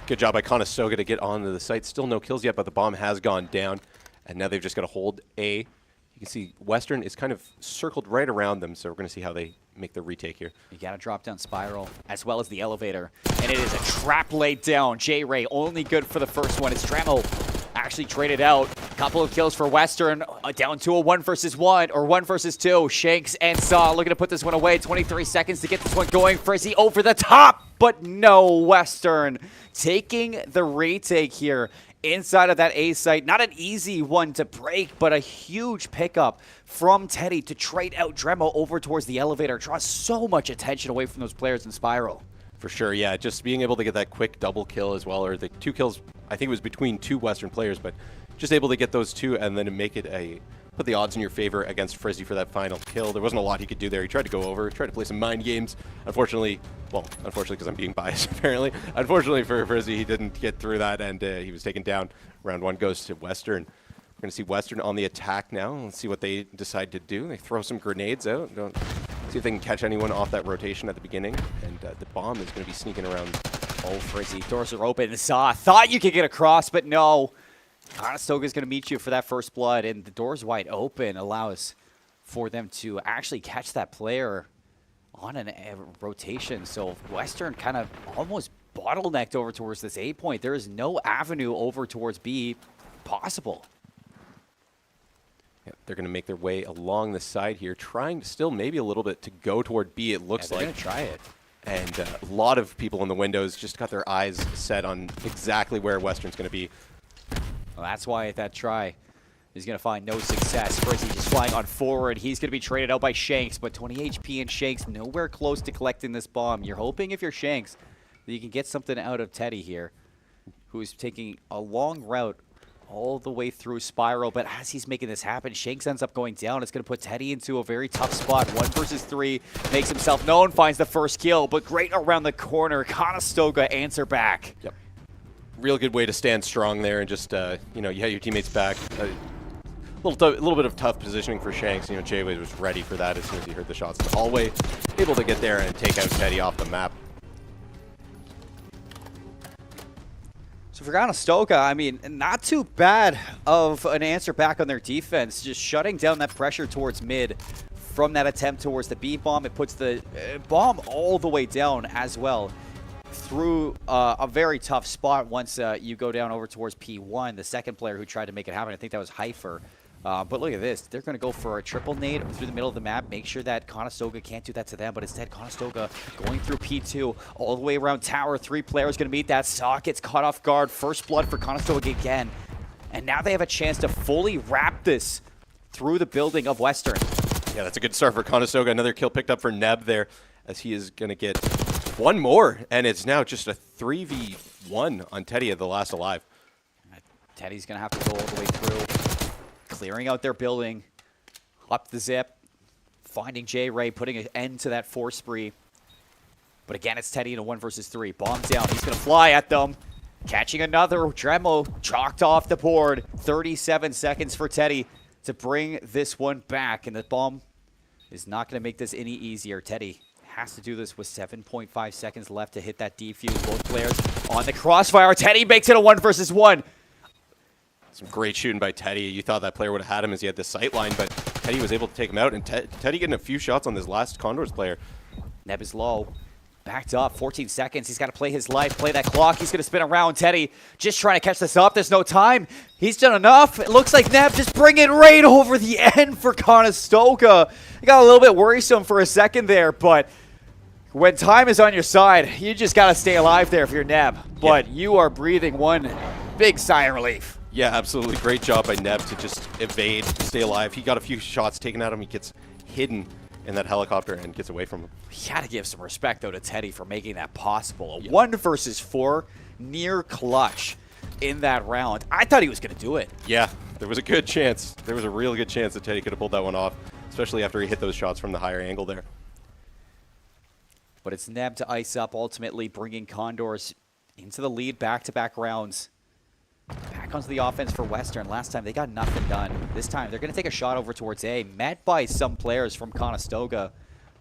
Good job by Conestoga to get onto the site. Still no kills yet, but the bomb has gone down. And now they've just got to hold A. You can see Western is kind of circled right around them, so we're going to see how they make the retake here. You got to drop down Spiral as well as the elevator. And it is a trap laid down. J-Ray only good for the first one. It's Dremel actually traded out. A couple of kills for Western. Down to a 1 versus 1 or 1 versus 2. Shanks and Saw looking to put this one away. 23 seconds to get this one going. Frizzy over the top, but no, Western taking the retake here inside of that A site. Not an easy one to break, but a huge pickup from Teddy to trade out Dremel over towards the elevator. Draws so much attention away from those players in Spiral. For sure, yeah. Just being able to get that quick double kill as well, or the 2 kills, I think it was between 2 Western players, but just able to get those 2 and then to make it put the odds in your favor against Frizzy for that final kill. There wasn't a lot he could do there. He tried to go over, tried to play some mind games. Unfortunately because I'm being biased apparently. Unfortunately for Frizzy, he didn't get through that and he was taken down. Round 1 goes to Western. We're going to see Western on the attack now. Let's see what they decide to do. They throw some grenades out. See if they can catch anyone off that rotation at the beginning. And the bomb is going to be sneaking around. Oh, Frizzy, doors are open. Saw, thought you could get across, but no. Conestoga is going to meet you for that first blood, and the door's wide open, allows for them to actually catch that player on a rotation. So Western kind of almost bottlenecked over towards this A point. There is no avenue over towards B possible. Yeah, they're going to make their way along the side here, trying to still maybe a little bit to go toward B, it looks like. They're going to try it. And a lot of people in the windows just got their eyes set on exactly where Western's going to be. Well, that's why that try is going to find no success. Frizzy just flying on forward. He's going to be traded out by Shanks, but 20 HP and Shanks nowhere close to collecting this bomb. You're hoping if you're Shanks that you can get something out of Teddy here, who's taking a long route all the way through Spiral, but as he's making this happen, Shanks ends up going down. It's going to put Teddy into a very tough spot. 1 versus 3, makes himself known, finds the first kill, but great around the corner. Conestoga answer back. Yep. Real good way to stand strong there and just, you have your teammates back. A little bit of tough positioning for Shanks. Jay-Way was ready for that as soon as he heard the shots in the hallway. Able to get there and take out Teddy off the map. So for Conestoga, I mean, not too bad of an answer back on their defense. Just shutting down that pressure towards mid from that attempt towards the B bomb. It puts the bomb all the way down as well through a very tough spot once you go down over towards P1. The second player who tried to make it happen, I think that was Heifer. But look at this. They're going to go for a triple nade through the middle of the map. Make sure that Conestoga can't do that to them. But instead, Conestoga going through P2 all the way around tower. 3 players going to meet that. Saw gets caught off guard. First blood for Conestoga again. And now they have a chance to fully wrap this through the building of Western. Yeah, that's a good start for Conestoga. Another kill picked up for Neb there. as he is going to get one more, and it's now just a 3v1 on Teddy at the last alive. Teddy's going to have to go all the way through, clearing out their building, up the zip, finding J-Ray, putting an end to that 4 spree. But again, it's Teddy in a 1 versus 3. Bomb down. He's going to fly at them. Catching another. Dremo chalked off the board. 37 seconds for Teddy to bring this one back. And the bomb is not going to make this any easier. Teddy has to do this with 7.5 seconds left to hit that defuse. Both players on the crossfire. Teddy makes it a 1 versus 1. Some great shooting by Teddy. You thought that player would have had him as he had the sight line, but Teddy was able to take him out. And Teddy getting a few shots on this last Condors player. Neb is low. Backed up, 14 seconds. He's got to play his life, play that clock. He's going to spin around. Teddy just trying to catch this up. There's no time. He's done enough. It looks like Neb just bring it right over the end for Conestoga. He got a little bit worrisome for a second there, but when time is on your side, you just got to stay alive there if you're Neb. But you are breathing one big sigh of relief. Yeah, absolutely. Great job by Neb to just evade, stay alive. He got a few shots taken at him. He gets hidden in that helicopter and gets away from him. You got to give some respect, though, to Teddy for making that possible. A 1 versus 4, near clutch in that round. I thought he was going to do it. Yeah, there was a good chance. There was a real good chance that Teddy could have pulled that one off, especially after he hit those shots from the higher angle there. But it's Neb to ice up, ultimately bringing Condors into the lead back-to-back rounds. Back onto the offense for Western. Last time they got nothing done. This time they're going to take a shot over towards A. Met by some players from Conestoga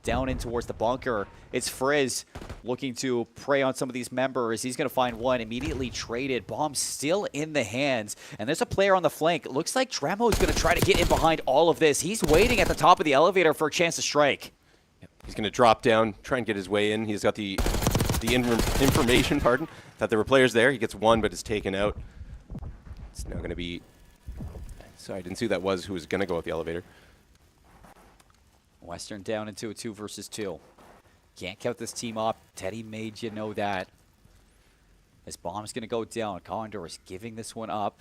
down in towards the bunker. It's Frizz looking to prey on some of these members. He's going to find one. Immediately traded. Bomb still in the hands. And there's a player on the flank. It looks like Dremo is going to try to get in behind all of this. He's waiting at the top of the elevator for a chance to strike. He's going to drop down, try and get his way in. He's got the information, that there were players there. He gets one, but is taken out. It's now going to be... Sorry, I didn't see who that was who was going to go with the elevator. Western down into a 2 versus 2. Can't count this team up. Teddy made you know that. This bomb's going to go down. Condors giving this one up.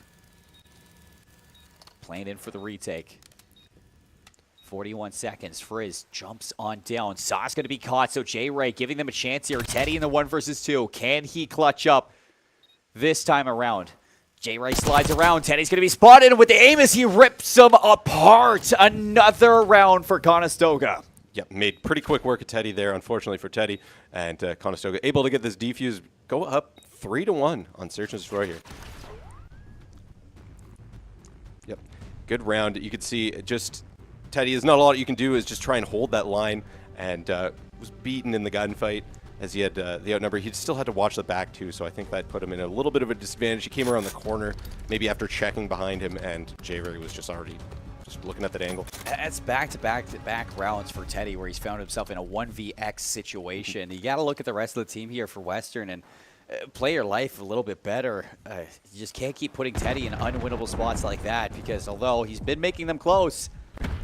Playing in for the retake. 41 seconds. Frizz jumps on down. Saw's going to be caught, so J-Ray giving them a chance here. Teddy in the 1 versus 2. Can he clutch up this time around? J-Ray slides around. Teddy's going to be spotted, and with the aim as he rips them apart. Another round for Conestoga. Yep, made pretty quick work of Teddy there, unfortunately for Teddy. And Conestoga able to get this defuse, go up 3-1 on Search and Destroy here. Yep, good round. You could see just Teddy, is not a lot you can do, is just try and hold that line, and was beaten in the gunfight. As he had the outnumber, he still had to watch the back too, so I think that put him in a little bit of a disadvantage. He came around the corner, maybe after checking behind him, and J-Ray was just already just looking at that angle. That's back-to-back rounds for Teddy, where he's found himself in a 1vx situation. You got to look at the rest of the team here for Western and play your life a little bit better. You just can't keep putting Teddy in unwinnable spots like that, because although he's been making them close,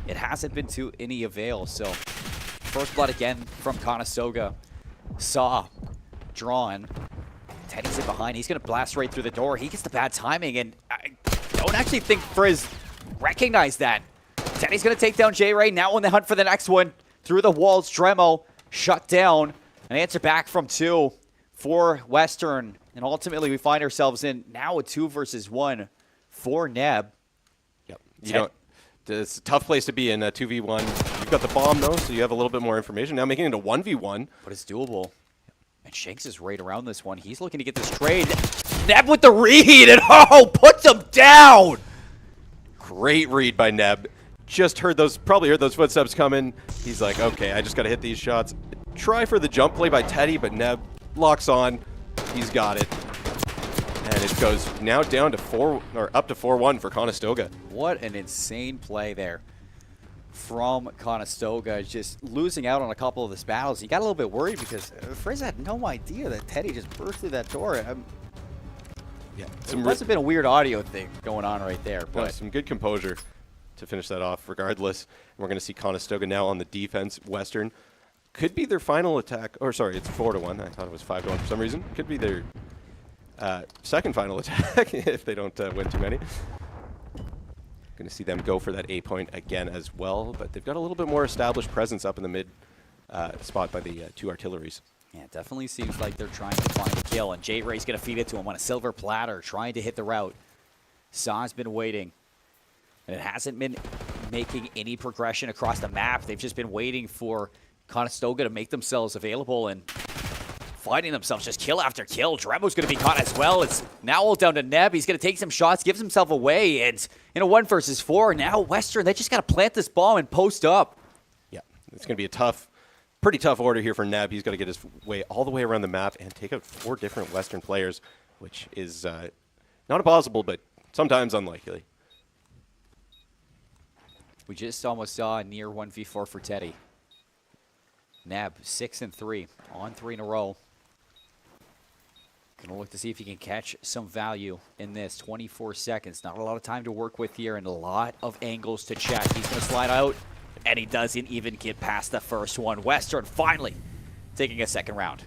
it hasn't been to any avail. So first blood again from Conestoga. Saw drawn. Teddy's in behind. He's going to blast right through the door. He gets the bad timing, and I don't actually think Frizz recognized that. Teddy's going to take down J-Ray. Now on the hunt for the next one. Through the walls, Dremo shut down. An answer back from 2 for Western. And ultimately, we find ourselves in now a 2 versus 1 for Neb. Yep. It's a tough place to be in a 2v1. You've got the bomb, though, so you have a little bit more information. Now making it a 1v1. But it's doable. And Shanks is right around this one. He's looking to get this trade. Neb with the read, and puts him down! Great read by Neb. Probably heard those footsteps coming. He's like, okay, I just got to hit these shots. Try for the jump play by Teddy, but Neb locks on. He's got it. And it goes now down to up to 4-1 for Conestoga. What an insane play there from Conestoga, just losing out on a couple of his battles. He got a little bit worried because Frizz had no idea that Teddy just burst through that door. Yeah, it must have been a weird audio thing going on right there. But some good composure to finish that off regardless. And we're going to see Conestoga now on the defense. Western could be their final attack. Or sorry, it's 4-1. I thought it was 5-1 for some reason. Could be their second final attack if they don't win too many. Going to see them go for that A point again as well, but they've got a little bit more established presence up in the mid spot by the two artilleries. Yeah, it definitely seems like they're trying to find a kill, and J-Ray's going to feed it to him on a silver platter, trying to hit the route. Saw's been waiting, and it hasn't been making any progression across the map. They've just been waiting for Conestoga to make themselves available and finding themselves just kill after kill. Dremo's going to be caught as well. It's now all down to Neb. He's going to take some shots, gives himself away, and in a 1 versus 4, now Western, they just got to plant this bomb and post up. Yeah, it's going to be a pretty tough order here for Neb. He's got to get his way all the way around the map and take out 4 different Western players, which is not impossible, but sometimes unlikely. We just almost saw a near 1v4 for Teddy. Neb, 6 and 3, on 3 in a row. Gonna look to see if he can catch some value in this. 24 seconds, not a lot of time to work with here and a lot of angles to check. He's gonna slide out, and he doesn't even get past the first one. Western finally taking a second round.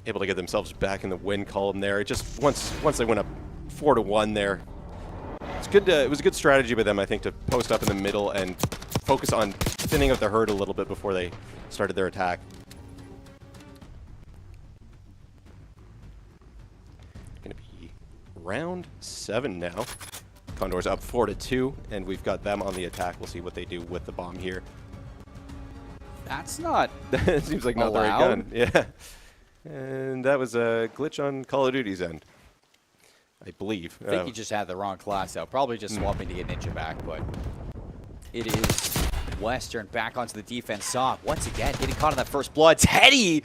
Able to get themselves back in the win column there. It just once they went up 4-1 there. It's good. It was a good strategy by them, I think, to post up in the middle and focus on thinning out the herd a little bit before they started their attack. Going to be round 7 now. Condors up 4-2, and we've got them on the attack. We'll see what they do with the bomb here. That's not It seems like not the right gun. Yeah. And that was a glitch on Call of Duty's end, I believe. I think he just had the wrong class out. Probably just swapping to get Ninja back, but it is Western back onto the defense. Saw once again getting caught in that first blood. Teddy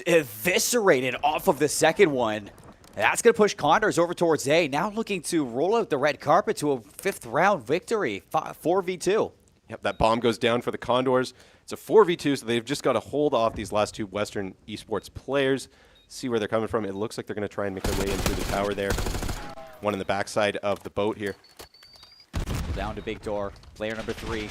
eviscerated off of the second one. That's going to push Condors over towards A. Now looking to roll out the red carpet to a 5th round victory, 4v2. Yep, that bomb goes down for the Condors. It's a 4v2, so they've just got to hold off these last 2 Western Esports players. See where they're coming from. It looks like they're going to try and make their way in through the tower there. One in the backside of the boat here. Down to big door. Player number 3.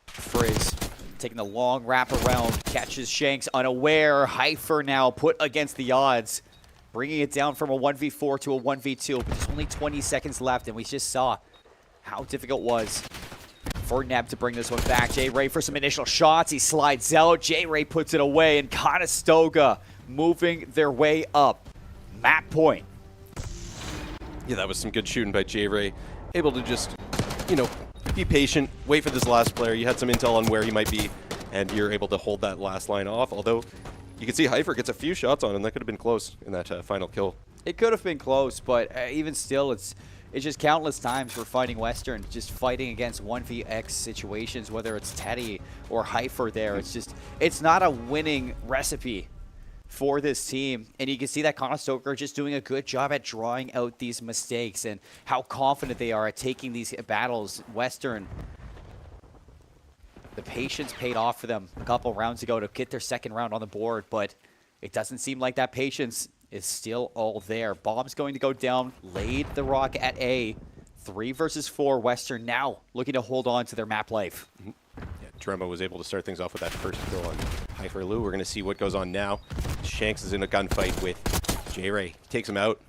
Frizz taking the long wrap around. Catches Shanks unaware. Heifer now put against the odds. Bringing it down from a 1v4 to a 1v2. But there's only 20 seconds left, and we just saw how difficult it was for Neb to bring this one back. J-Ray for some initial shots. He slides out. J-Ray puts it away, and Conestoga moving their way up. Map point. Yeah, that was some good shooting by J-Ray. Able to just, be patient, wait for this last player. You had some intel on where he might be, and you're able to hold that last line off. Although, you can see Heifer gets a few shots on him. That could have been close in that final kill. It could have been close, but even still, it's just countless times we're fighting Western, just fighting against 1vx situations, whether it's Teddy or Heifer there. It's not a winning recipe for this team, and you can see that Conestoga are just doing a good job at drawing out these mistakes and how confident they are at taking these battles. Western, the patience paid off for them a couple rounds ago to get their second round on the board, but it doesn't seem like that patience is still all there. Bomb's going to go down, laid the rock at A. 3 versus 4, Western now looking to hold on to their map life. Yeah, Dremo was able to start things off with that first kill on Heifer Lou. We're going to see what goes on now. Shanks is in a gunfight with J-Ray. Takes him out.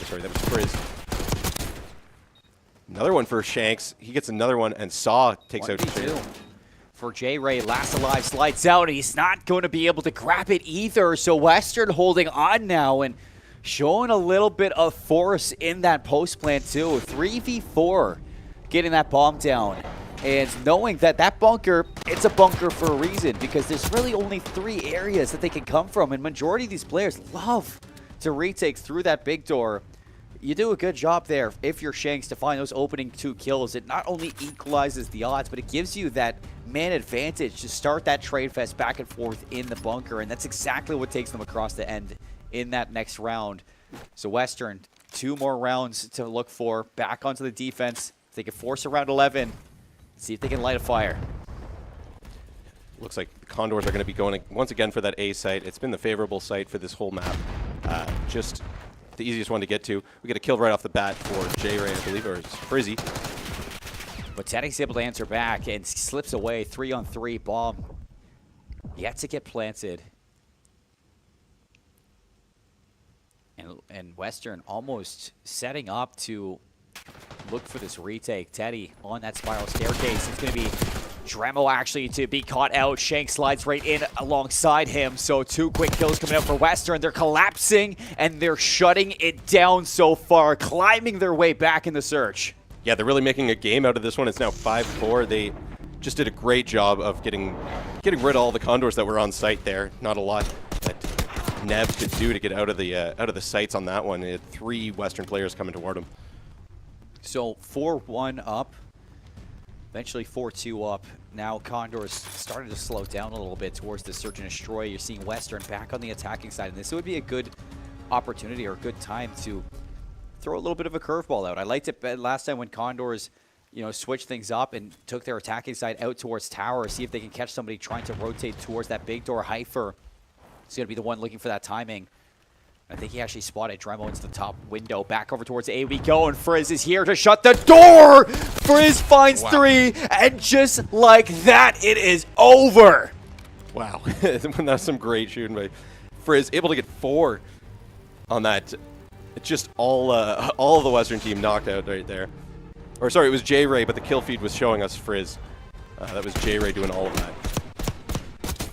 Sorry, that was Frizz. Another one for Shanks. He gets another one, and Saw takes out J-Ray. For J-Ray, last alive, slides out, and he's not going to be able to grab it either. So Western holding on now and showing a little bit of force in that post plant too. 3v4, getting that bomb down. And knowing that that bunker, it's a bunker for a reason, because there's really only 3 areas that they can come from, and majority of these players love to retake through that big door. You do a good job there if you're Shanks to find those opening 2 kills. It not only equalizes the odds, but it gives you that man advantage to start that trade fest back and forth in the bunker, and that's exactly what takes them across the end in that next round. So Western, 2 more rounds to look for, back onto the defense. If they can force around 11, see if they can light a fire. Looks like the Condors are going to be going once again for that A site. It's been the favorable site for this whole map. Just the easiest one to get to. We get a kill right off the bat for J-Ray, I believe, or it's Frizzy. But Teddy's able to answer back and slips away. 3-on-3 bomb yet to get planted. And Western almost setting up to look for this retake. Teddy on that spiral staircase. It's going to be Dremel actually to be caught out. Shank slides right in alongside him. So 2 quick kills coming out for Western. They're collapsing and they're shutting it down so far, climbing their way back in the search. Yeah, they're really making a game out of this one. It's now 5-4. They just did a great job of getting rid of all the Condors that were on site there. Not a lot that Nev could do to get out of the sights on that one. He had 3 Western players coming toward him. So 4-1 up. Eventually 4-2 up. Now Condors starting to slow down a little bit towards the Search and Destroy. You're seeing Western back on the attacking side, and this would be a good opportunity or a good time to throw a little bit of a curveball out. I liked it last time when Condors, switched things up and took their attacking side out towards Tower, see if they can catch somebody trying to rotate towards that big door. Heifer is going to be the one looking for that timing. I think he actually spotted Dremel into the top window. Back over towards A we go, and Frizz is here to shut the door! Frizz finds 3, and just like that, it is over! Wow, that's some great shooting by Frizz. Able to get 4 on that. It's just all of the Western team knocked out right there. Or sorry, it was J-Ray, but the kill feed was showing us Frizz. That was J-Ray doing all of that.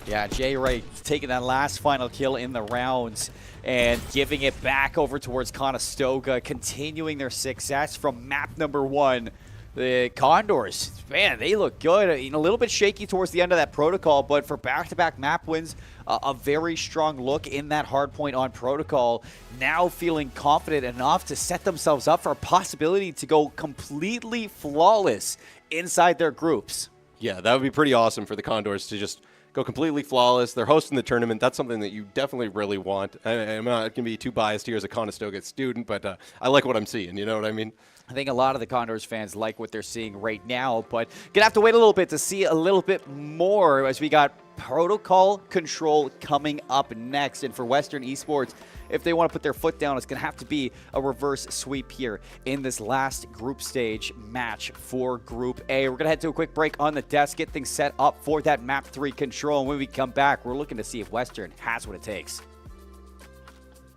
Yeah, J-Ray taking that last final kill in the rounds and giving it back over towards Conestoga, continuing their success from map number 1. The Condors, man, they look good. A little bit shaky towards the end of that protocol, but for back-to-back map wins, a very strong look in that hard point on protocol. Now feeling confident enough to set themselves up for a possibility to go completely flawless inside their groups. Yeah, that would be pretty awesome for the Condors to just go completely flawless. They're hosting the tournament. That's something that you definitely really want. I'm not going to be too biased here as a Conestoga student, but I like what I'm seeing. You know what I mean? I think a lot of the Condors fans like what they're seeing right now, but gonna have to wait a little bit to see a little bit more as we got protocol control coming up next. And for Western Esports, if they want to put their foot down, it's going to have to be a reverse sweep here in this last group stage match for Group A. We're going to head to a quick break on the desk, get things set up for that Map 3 control. And when we come back, we're looking to see if Western has what it takes.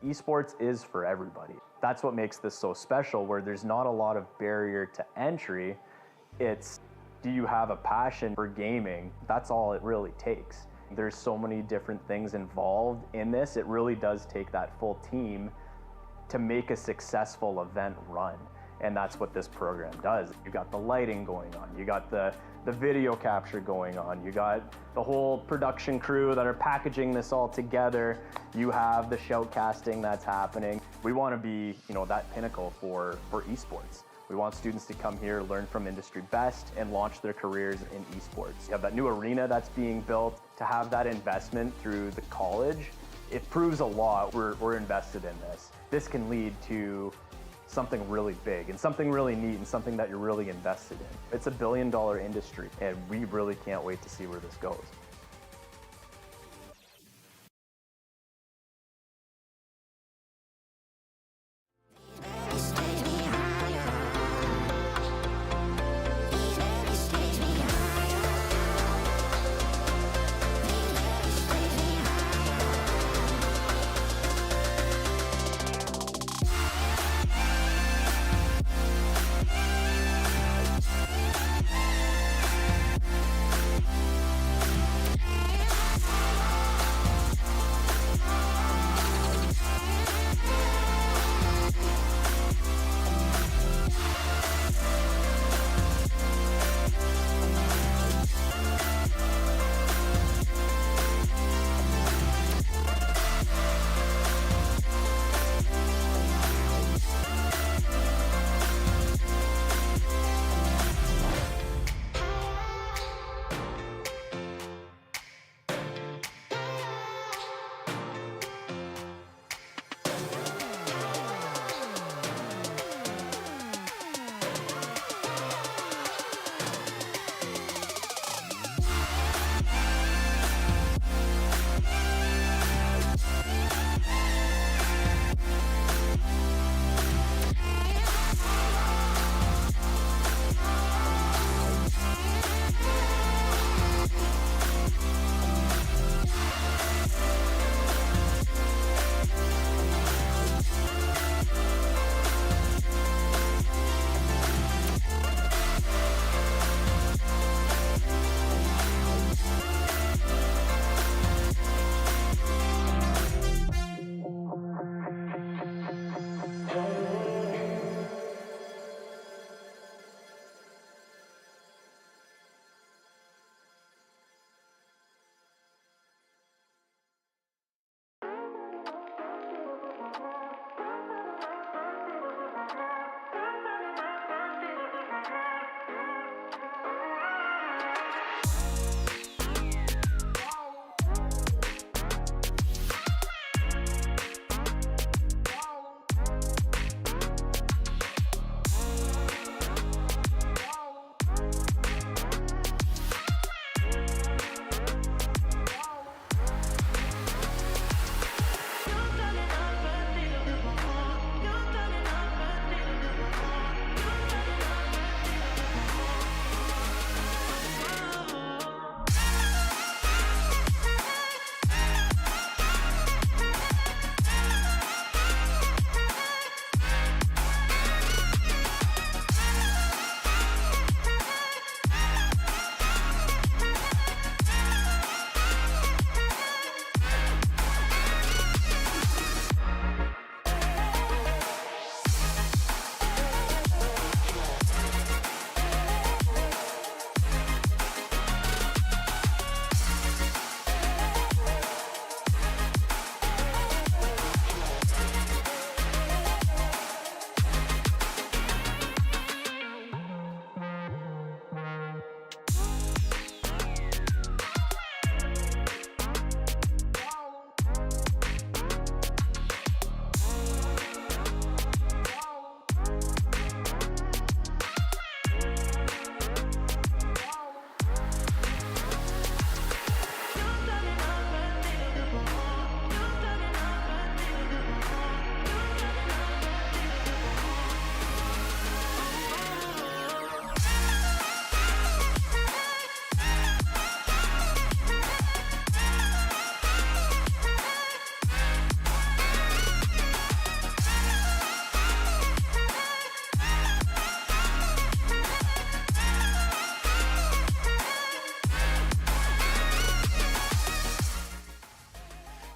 Esports is for everybody. That's what makes this so special, where there's not a lot of barrier to entry. It's, do you have a passion for gaming? That's all it really takes. There's so many different things involved in this. It really does take that full team to make a successful event run. And that's what this program does. You got the lighting going on. You got the video capture going on. You got the whole production crew that are packaging this all together. You have the shoutcasting that's happening. We want to be, that pinnacle for esports. We want students to come here, learn from industry best, and launch their careers in esports. You have that new arena that's being built. To have that investment through the college, it proves a lot. We're invested in this. This can lead to something really big and something really neat and something that you're really invested in. It's a billion-dollar industry, and we really can't wait to see where this goes.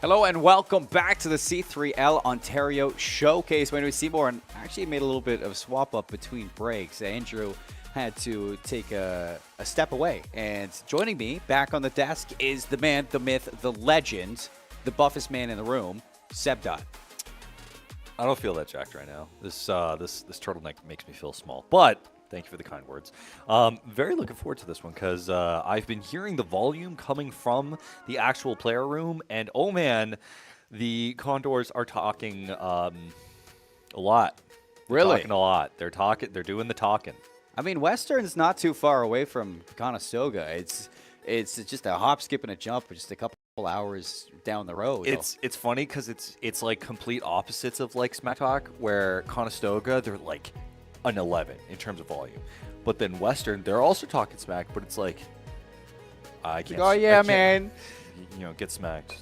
Hello and welcome back to the C3L Ontario Showcase. My name is Seymour, and actually made a little bit of a swap up between breaks. Andrew had to take a step away, and joining me back on the desk is the man, the myth, the legend, the buffest man in the room, Seb Dot. I don't feel that jacked right now. This turtleneck makes me feel small, but thank you for the kind words. Very looking forward to this one because I've been hearing the volume coming from the actual player room, and oh man, the Condors are talking a lot. Really? They're talking a lot. They're talking. They're doing the talking. I mean, Western's not too far away from Conestoga. It's just a hop, skip, and a jump, just a couple hours down the road. It's funny because it's like complete opposites of like Smack Talk, where Conestoga, they're like an 11 in terms of volume, but then Western, they're also talking smack, but it's like I can't. Oh yeah, man. You know, get smacked.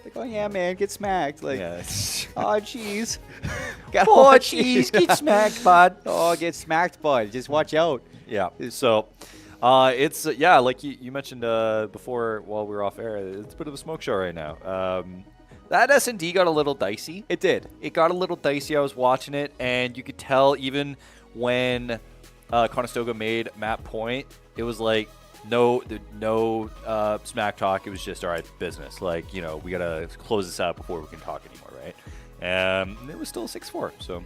Like, oh yeah, man, get smacked. Like, yeah. Oh jeez. Oh jeez, get smacked, bud. Oh, get smacked, bud. Just watch out. Yeah. So, it's yeah, like you mentioned before while we were off air, it's a bit of a smoke show right now. That S&D got a little dicey. It did. It got a little dicey. I was watching it, and you could tell even when Conestoga made map point, it was like no smack talk. It was just, all right, business. Like, you know, we got to close this out before we can talk anymore, right? And it was still 6-4, so.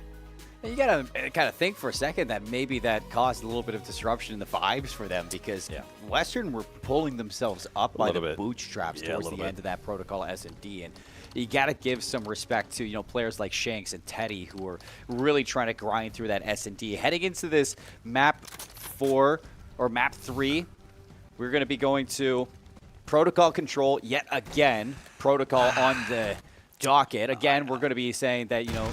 You got to kind of think for a second that maybe that caused a little bit of disruption in the vibes for them, because Western were pulling themselves up by the bootstraps towards the end of that protocol S&D, and you got to give some respect to, you know, players like Shanks and Teddy, who are really trying to grind through that S&D. Heading into this map 4 or map 3, we're going to be going to protocol control yet again. Protocol on the docket. Again, we're going to be saying that, you know,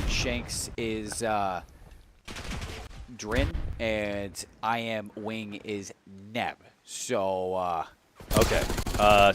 Shanks is Drin, and I am Wing is Neb. So, okay.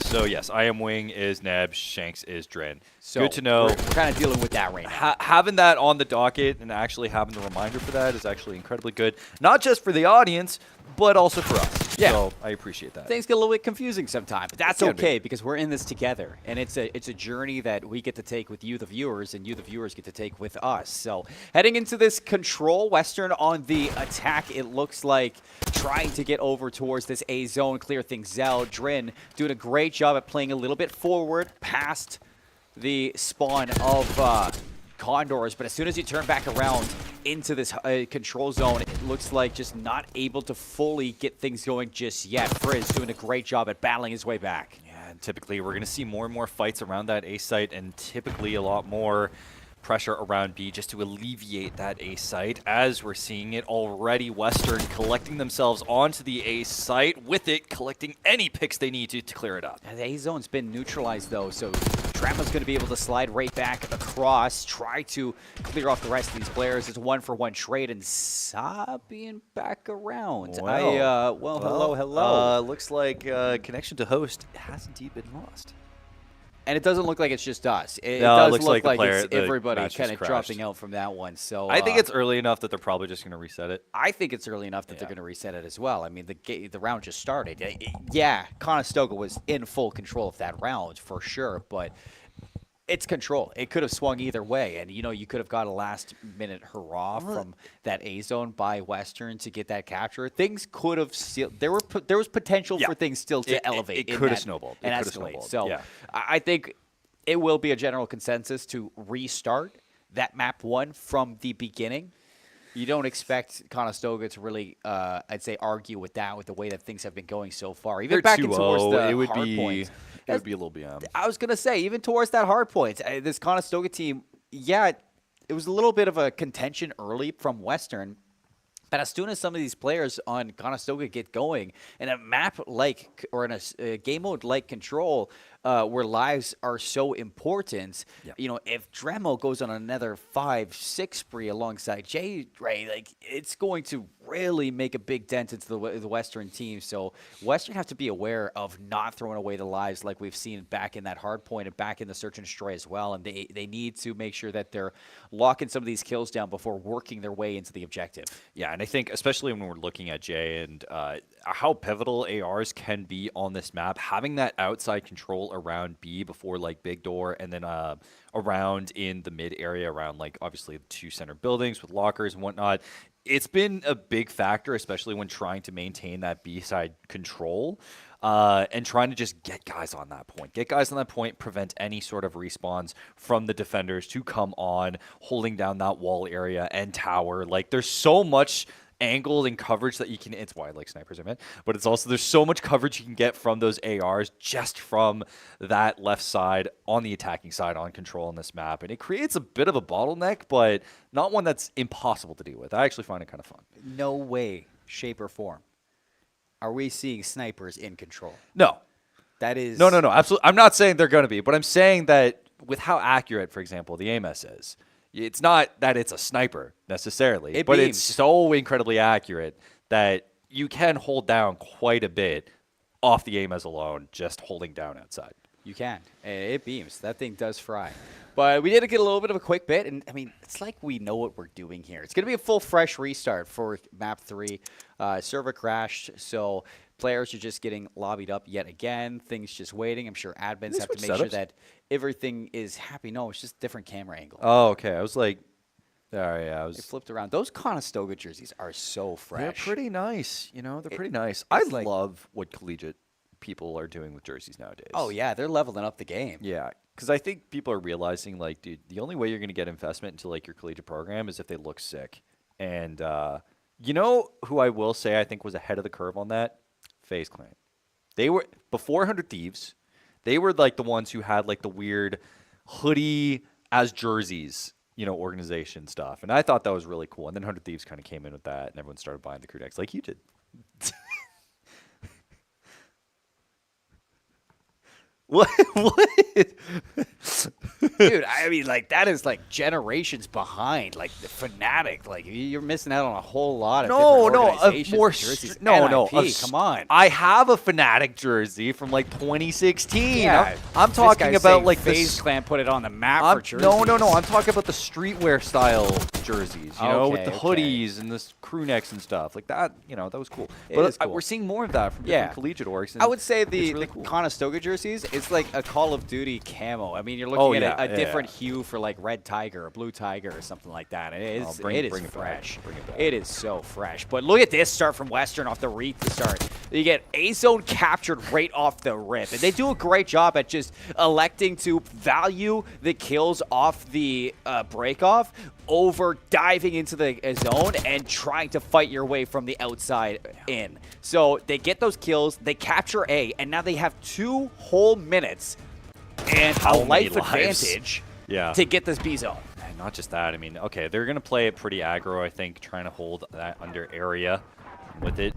So, yes, I am Wing is Neb, Shanks is Drin. So good to know. We're kind of dealing with that right now. Having that on the docket and actually having the reminder for that is actually incredibly good. Not just for the audience, but also for us. Yeah. So I appreciate that. Things get a little bit confusing sometimes, but that's okay because we're in this together, and it's a journey that we get to take with you, the viewers, and you, the viewers, get to take with us. So heading into this control, Western on the attack, it looks like trying to get over towards this A zone, clear things out. Drin doing a great job at playing a little bit forward past the spawn of Condors, but as soon as you turn back around into this control zone, it looks like just not able to fully get things going just yet. Frizz doing a great job at battling his way back. Yeah, and typically we're going to see more and more fights around that A site, and typically a lot more pressure around B just to alleviate that A site. As we're seeing it already, Western collecting themselves onto the A site, with it collecting any picks they need to clear it up. And the A zone's been neutralized though, so Drama's going to be able to slide right back across, try to clear off the rest of these players. It's a 1-for-1 trade, and Sa being back around. Well, hello. Looks like connection to host has indeed been lost. And it doesn't look like it's just us. It No, does it looks look like it's everybody match kind just of dropping out from that one. So I think it's early enough that they're probably just going to reset it. I think it's early enough that they're going to reset it as well. I mean, the round just started. Yeah, Conestoga was in full control of that round for sure, but it's control. It could have swung either way, and you know, you could have got a last-minute hurrah from that A zone by Western to get that capture. Things could have still there was potential for things still to elevate. It could have snowballed. And escalate. So I think it will be a general consensus to restart that map 1 from the beginning. You don't expect Conestoga to really, I'd say, argue with that with the way that things have been going so far. Even back in towards the hard point. It would be a little beyond. I was going to say, even towards that hard point, this Conestoga team, yeah, it was a little bit of a contention early from Western. But as soon as some of these players on Conestoga get going in a map like, or in a game mode like Control, where lives are so important, you know, if Dremel goes on another 5-6 spree alongside J-Ray, like, it's going to really make a big dent into the Western team. So Western have to be aware of not throwing away the lives like we've seen back in that hard point and back in the search and destroy as well. And they need to make sure that they're locking some of these kills down before working their way into the objective. Yeah, and I think especially when we're looking at Jay and how pivotal ARs can be on this map, having that outside control around B before like big door and then around in the mid area around like obviously the 2 center buildings with lockers and whatnot. It's been a big factor, especially when trying to maintain that B side control and trying to just get guys on that point. Get guys on that point, prevent any sort of respawns from the defenders to come on, holding down that wall area and tower. Like there's so much angle and coverage that you can, it's why I like snipers, I meant, but it's also, there's so much coverage you can get from those ARs just from that left side on the attacking side on control on this map. And it creates a bit of a bottleneck, but not one that's impossible to deal with. I actually find it kind of fun. No way, shape, or form are we seeing snipers in control. No. That is... No, absolutely. I'm not saying they're going to be, but I'm saying that with how accurate, for example, the AMS is, it's not that it's a sniper necessarily, but it's so incredibly accurate that you can hold down quite a bit off the AMS alone, just holding down outside. You can. It beams. That thing does fry. But we did get a little bit of a quick bit, and I mean, it's like we know what we're doing here. It's going to be a full fresh restart for map 3. Server crashed, so players are just getting lobbied up yet again. Things just waiting. I'm sure admins have to make sure that everything is happy. No, it's just different camera angle. Oh, okay. I was like, all right, yeah. They flipped around. Those Conestoga jerseys are so fresh. They're pretty nice. You know, they're pretty nice. I love what collegiate people are doing with jerseys nowadays. Oh, yeah. They're leveling up the game. Yeah. Because I think people are realizing, like, dude, the only way you're going to get investment into, like, your collegiate program is if they look sick. And, you know who I will say I think was ahead of the curve on that? FaZe Clan. They were, before 100 Thieves, they were, like, the ones who had, like, the weird hoodie as jerseys, you know, organization stuff. And I thought that was really cool. And then 100 Thieves kind of came in with that, and everyone started buying the crew decks like you did. What? Dude, I mean, like, that is, like, generations behind. Like, the Fnatic. Like, you're missing out on a whole lot of different organizations. Come on. I have a Fnatic jersey from, like, 2016. Yeah. I'm talking about, like, FaZe Clan put it on the map for jerseys. No. I'm talking about the streetwear style jerseys, you know, with the hoodies and the crew necks and stuff. Like, that, you know, that was cool. But cool. We're seeing more of that from different collegiate orgs. I would say the really cool. Conestoga jerseys, it's like a Call of Duty camo. I mean, you're looking at a different hue for like red tiger or blue tiger or something like that. It is fresh. It is so fresh. But look at this start from Western off the read to start. You get A-zone captured right off the rip. And they do a great job at just electing to value the kills off the break-off over diving into the zone and trying to fight your way from the outside in. So they get those kills, they capture A, and now they have 2 whole minutes and a life advantage to get this B zone. And not just that, I mean, okay, they're going to play it pretty aggro, I think, trying to hold that under area with it.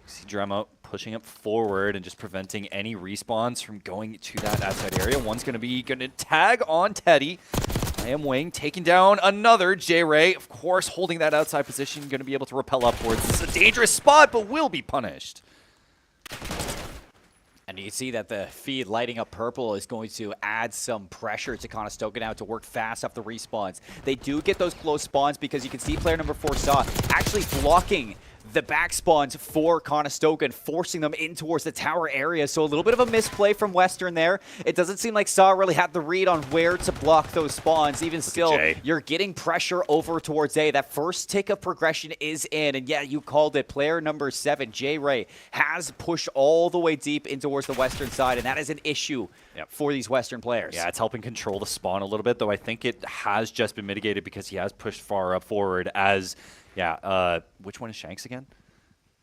See Drema pushing up forward and just preventing any respawns from going to that outside area. One's going to tag on Teddy. I am Wing taking down another J-Ray. Of course, holding that outside position, going to be able to rappel upwards. This is a dangerous spot, but will be punished. And you can see that the feed lighting up purple is going to add some pressure to Conestoga now to work fast off the respawns. They do get those close spawns because you can see player number 4, Saw, actually blocking the back spawns for Conestoga and forcing them in towards the tower area. So a little bit of a misplay from Western there. It doesn't seem like Saw really had the read on where to block those spawns. Even still, you're getting pressure over towards A. That first tick of progression is in. And yeah, you called it. Player number 7, J-Ray, has pushed all the way deep in towards the Western side. And that is an issue for these Western players. Yeah, it's helping control the spawn a little bit, though I think it has just been mitigated because he has pushed far up forward as... Yeah, which one is Shanks again?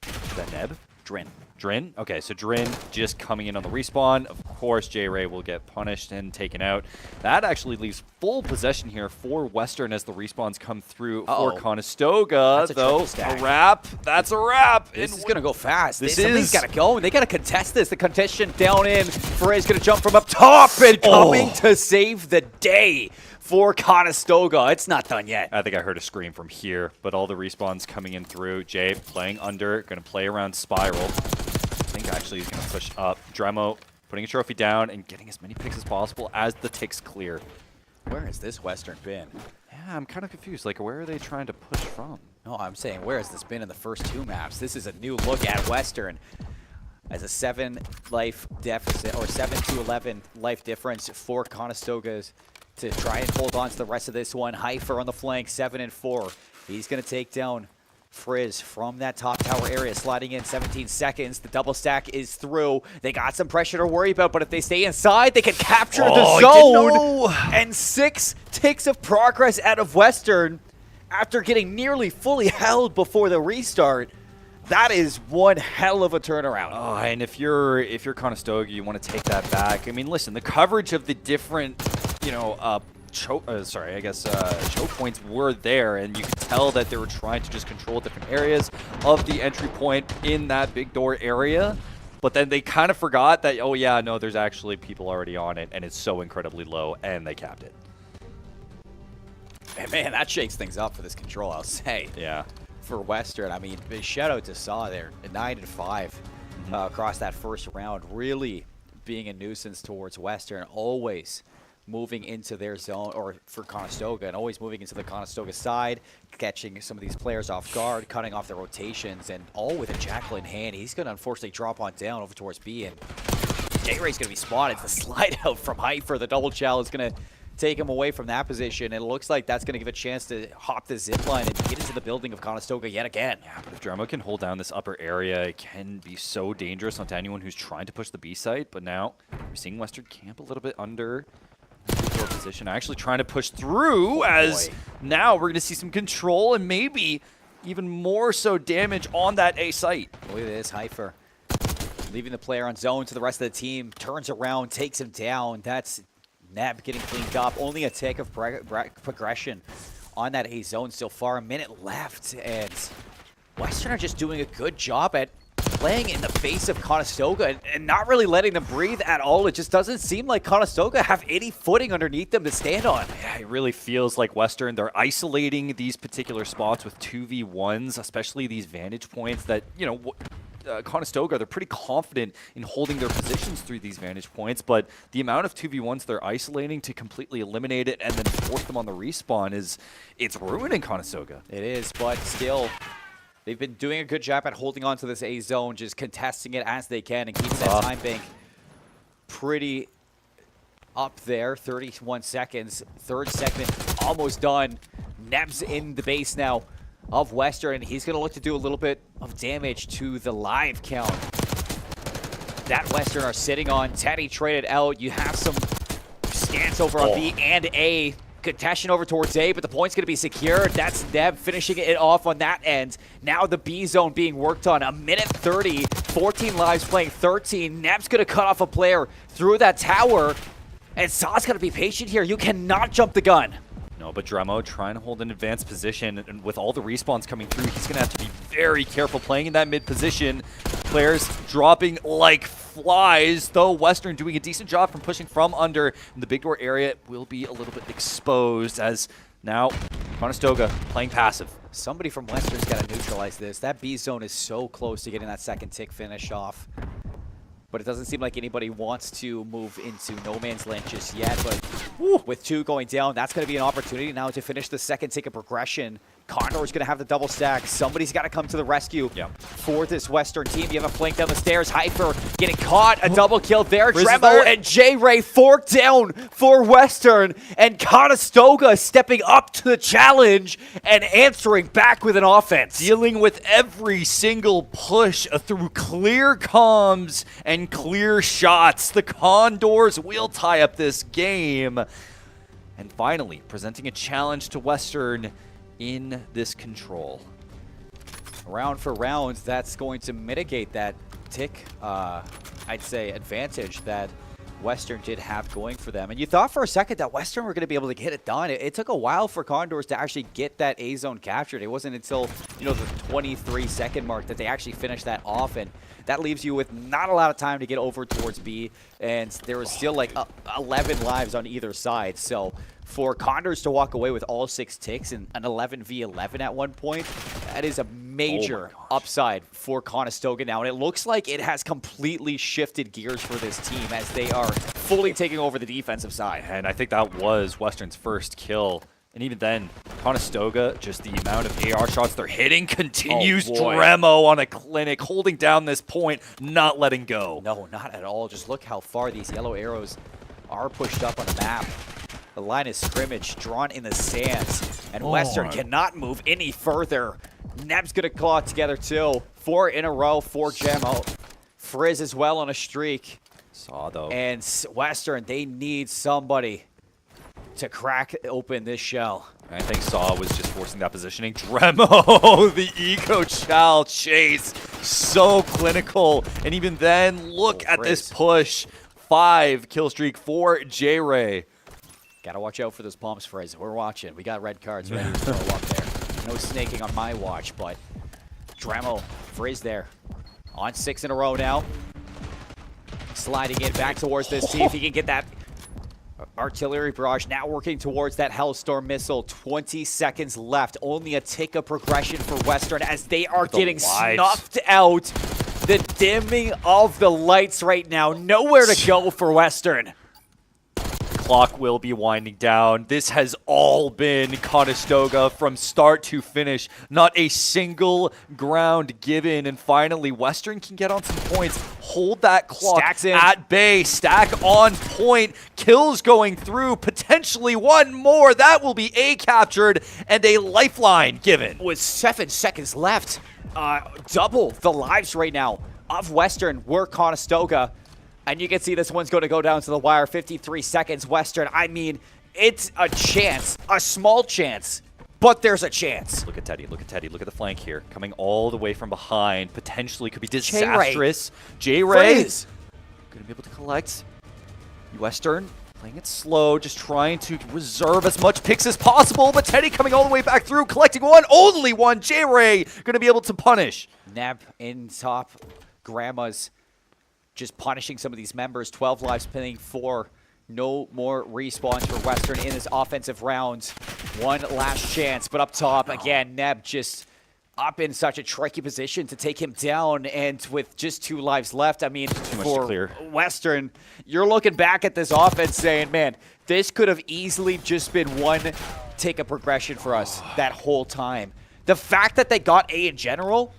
Is that Neb? Drin. Drin? Okay, so Drin just coming in on the respawn. Of course, J-Ray will get punished and taken out. That actually leaves full possession here for Western as the respawns come through for Conestoga. Though, a wrap. That's a wrap. This is going to go fast. Somebody's got to go, and they got to contest this. The contention down in. Frey's going to jump from up top and coming to save the day for Conestoga. It's not done yet. I think I heard a scream from here, but all the respawns coming in through. Jay playing under, going to play around Spiral. I think actually he's going to push up. Dremo putting a trophy down and getting as many picks as possible as the ticks clear. Where has this Western been? Yeah, I'm kind of confused. Like, where are they trying to push from? No, I'm saying, where has this been in the first 2 maps? This is a new look at Western. As a 7 life deficit, or 7 to 11 life difference for Conestoga's to try and hold on to the rest of this one. Heifer on the flank, 7 and 4. He's going to take down Frizz from that top tower area, sliding in 17 seconds. The double stack is through. They got some pressure to worry about, but if they stay inside, they can capture the zone. And 6 ticks of progress out of Western after getting nearly fully held before the restart. That is one hell of a turnaround. Oh, and if you're Conestoga, you want to take that back. I mean, listen, the coverage of the different, choke points were there, and you could tell that they were trying to just control different areas of the entry point in that big door area. But then they kind of forgot that, oh yeah, no, there's actually people already on it, and it's so incredibly low, and they capped it. And man, that shakes things up for this control, I'll say. Yeah. For Western, I mean, big shout out to Saw there, 9 and 5 across that first round, really being a nuisance towards Western, always moving into their zone, or for Conestoga, and always moving into the Conestoga side, catching some of these players off guard, cutting off their rotations, and all with a jackal in hand. He's going to unfortunately drop on down over towards B, and J-Ray's going to be spotted. The slide out from Heifer, the double chow is going to take him away from that position, and it looks like that's going to give a chance to hop the zip line and get into the building of Conestoga yet again. Yeah, but if Dremo can hold down this upper area, it can be so dangerous onto anyone who's trying to push the B site, but now we're seeing Western camp a little bit under position, actually trying to push through now we're going to see some control and maybe even more so damage on that A site. Look at this, Heifer leaving the player on zone to the rest of the team, turns around, takes him down. That's Neb getting cleaned up. Only a tick of progression on that A zone so far. A minute left, and Western are just doing a good job at playing in the face of Conestoga and not really letting them breathe at all. It just doesn't seem like Conestoga have any footing underneath them to stand on. Yeah, it really feels like Western, they're isolating these particular spots with 2v1s, especially these vantage points that, Conestoga, they're pretty confident in holding their positions through these vantage points, but the amount of 2v1s they're isolating to completely eliminate it and then force them on the respawn it's ruining Conestoga. It is, but still, they've been doing a good job at holding on to this A zone, just contesting it as they can and keeps that time bank pretty up there. 31 seconds, third segment almost done. Neb's in the base now of Western, and he's going to look to do a little bit of damage to the live count that Western are sitting on. Teddy traded out. You have some scans over on B and A. Contention over towards A, but the point's going to be secured. That's Neb finishing it off on that end. Now the B zone being worked on. A minute 30, 14 lives playing 13. Neb's going to cut off a player through that tower, and Saw's got to be patient here. You cannot jump the gun. No, but Dremo trying to hold an advanced position, and with all the respawns coming through, he's going to have to be very careful playing in that mid position. Players dropping like flies, though Western doing a decent job from pushing from under. And the big door area will be a little bit exposed as now Conestoga playing passive. Somebody from Western's got to neutralize this. That B zone is so close to getting that second tick finish off. But it doesn't seem like anybody wants to move into no man's land just yet. But with 2 going down, that's going to be an opportunity now to finish the second tick of progression. Condor's going to have the double stack. Somebody's got to come to the rescue for this Western team. You have a flank down the stairs. Heifer getting caught. A double kill there. Dremo and J-Ray fork down for Western. And Conestoga stepping up to the challenge and answering back with an offense. Dealing with every single push through clear comms and clear shots. The Condors will tie up this game. And finally, presenting a challenge to Western in this control. Round for round, that's going to mitigate that tick, I'd say, advantage that Western did have going for them. And you thought for a second that Western were going to be able to get it done. It took a while for Condors to actually get that A zone captured. It wasn't until, the 23-second mark that they actually finished that off. And that leaves you with not a lot of time to get over towards B. And there was still like 11 lives on either side. So for Condors to walk away with all 6 ticks and an 11v11 at one point, that is a major upside for Conestoga now. And it looks like it has completely shifted gears for this team as they are fully taking over the defensive side. And I think that was Western's first kill. And even then, Conestoga, just the amount of AR shots they're hitting continues. Dremo on a clinic, holding down this point, not letting go. No, not at all. Just look how far these yellow arrows are pushed up on the map. The line of scrimmage drawn in the sands, and Western cannot move any further. Neb's going to claw it together too. 4 in a row for Gemo. Frizz as well on a streak. Saw though. And Western, they need somebody to crack open this shell. I think Saw was just forcing that positioning. Dremo, the eco chow chase, so clinical. And even then, look at this push. 5 kill streak for J-Ray. Gotta watch out for those pumps, Frizz. We're watching. We got red cards ready to throw up there. No snaking on my watch, but Dremo, Frizz there. On 6 in a row now. Sliding in back towards this. See if he can get that artillery barrage. Now working towards that Hellstorm missile. 20 seconds left. Only a tick of progression for Western as they are getting snuffed out. The dimming of the lights right now. Nowhere to go for Western. Clock will be winding down. This has all been Conestoga from start to finish. Not a single ground given. And finally, Western can get on some points. Hold that clock at bay. Stack on point. Kills going through. Potentially one more. That will be A captured and a lifeline given. With 7 seconds left. Double the lives right now of Western were Conestoga. And you can see this one's going to go down to the wire. 53 seconds, Western. I mean, it's a chance, a small chance, but there's a chance. Look at Teddy, look at Teddy, look at the flank here. Coming all the way from behind, potentially could be disastrous. J-Ray going to be able to collect. Western playing it slow, just trying to reserve as much picks as possible, but Teddy coming all the way back through, collecting one, only one. J-Ray going to be able to punish. Neb in top, Grandma's just punishing some of these members. 12 lives pinning 4. No more respawns for Western in this offensive round. One last chance, but up top, again, Neb just up in such a tricky position to take him down. And with just 2 lives left, I mean, for Western, you're looking back at this offense saying, man, this could have easily just been one take a progression for us that whole time. The fact that they got A in general,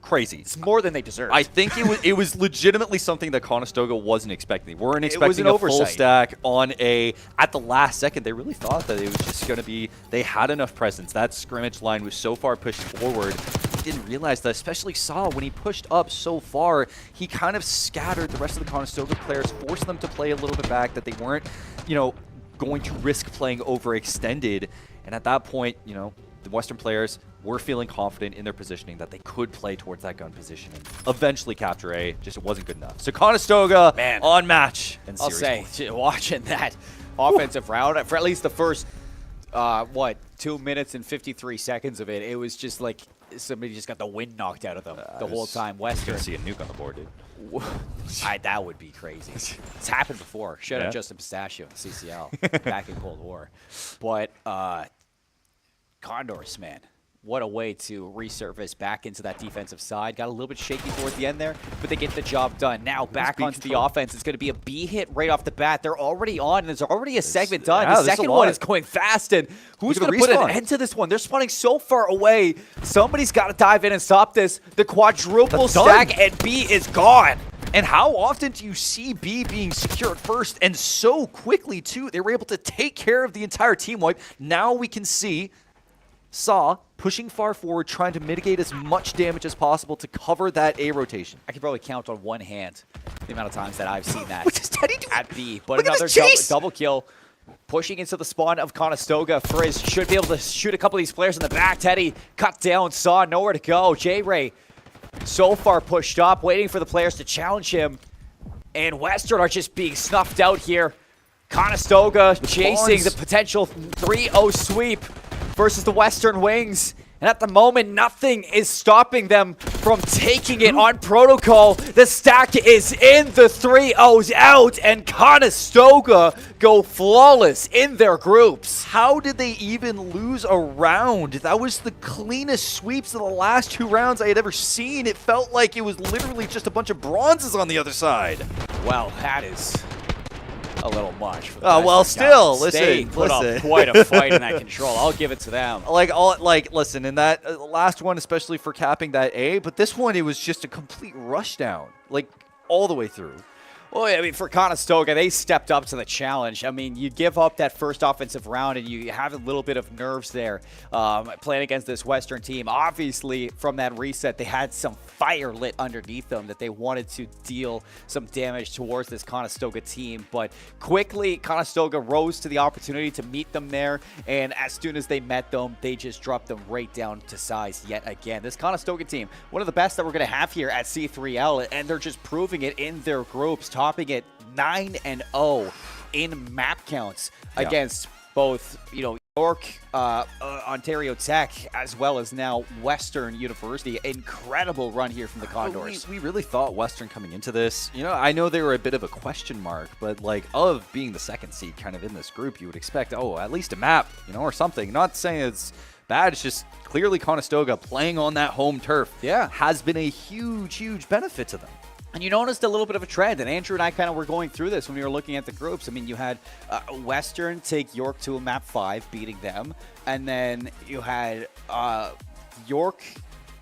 crazy. It's more than they deserve. I think it was legitimately something that Conestoga wasn't expecting. They weren't expecting a full stack on A. At the last second, they really thought that it was just going to be, they had enough presence. That scrimmage line was so far pushed forward. They didn't realize that, especially Saw, when he pushed up so far, he kind of scattered the rest of the Conestoga players, forced them to play a little bit back, that they weren't, going to risk playing overextended. And at that point, the Western players were feeling confident in their positioning that they could play towards that gun position and eventually capture A. Just it wasn't good enough. So Conestoga on match. And I'll say, watching that offensive round, for at least the first, 2 minutes and 53 seconds of it, it was just like somebody just got the wind knocked out of them the whole time. Western. Gonna see a nuke on the board, dude. That would be crazy. It's happened before. Shout out Justin Pistachio, CCL, back in Cold War. But Condors, man, what a way to resurface back into that defensive side. Got a little bit shaky towards the end there, but they get the job done. Now back onto the offense. It's going to be a B hit right off the bat. They're already on, and there's already a segment done. The second one is going fast, and who's going to put an end to this one? They're spawning so far away. Somebody's got to dive in and stop this. The quadruple stack, and B is gone. And how often do you see B being secured first and so quickly, too? They were able to take care of the entire team wipe. Now we can see Saw pushing far forward, trying to mitigate as much damage as possible to cover that A rotation. I can probably count on one hand the amount of times that I've seen that what does Teddy do? At B. But another double kill. Pushing into the spawn of Conestoga. Frizz should be able to shoot a couple of these players in the back. Teddy cut down, Saw nowhere to go. J-Ray so far pushed up, waiting for the players to challenge him. and Western are just being snuffed out here. Conestoga chasing the potential 3-0 sweep versus the Western Wings. And at the moment, nothing is stopping them from taking it on protocol. The stack is in, the 3-0's out, and Conestoga go flawless in their groups. How did they even lose a round? That was the cleanest sweeps of the last 2 rounds I had ever seen. It felt like it was literally just a bunch of bronzes on the other side. Well, that is a little much. For the well, Western still, guys. They listen. put up quite a fight in that control. I'll give it to them. Listen, in that last one, especially for capping that A, but this one, it was just a complete rush down, like all the way through. Well, I mean, for Conestoga, they stepped up to the challenge. I mean, you give up that first offensive round and you have a little bit of nerves there playing against this Western team. Obviously, from that reset, they had some fire lit underneath them that they wanted to deal some damage towards this Conestoga team. But quickly, Conestoga rose to the opportunity to meet them there. And as soon as they met them, they just dropped them right down to size yet again. This Conestoga team, one of the best that we're going to have here at C3L, and they're just proving it in their groups, topping it 9-0 in map counts against both, York, Ontario Tech, as well as now Western University. Incredible run here from the Condors. We really thought Western coming into this. I know they were a bit of a question mark, but of being the second seed kind of in this group, you would expect, at least a map, or something. Not saying it's bad. It's just clearly Conestoga playing on that home turf has been a huge, huge benefit to them. And you noticed a little bit of a trend, and Andrew and I kind of were going through this when we were looking at the groups. I mean, you had Western take York to a map 5, beating them, and then you had York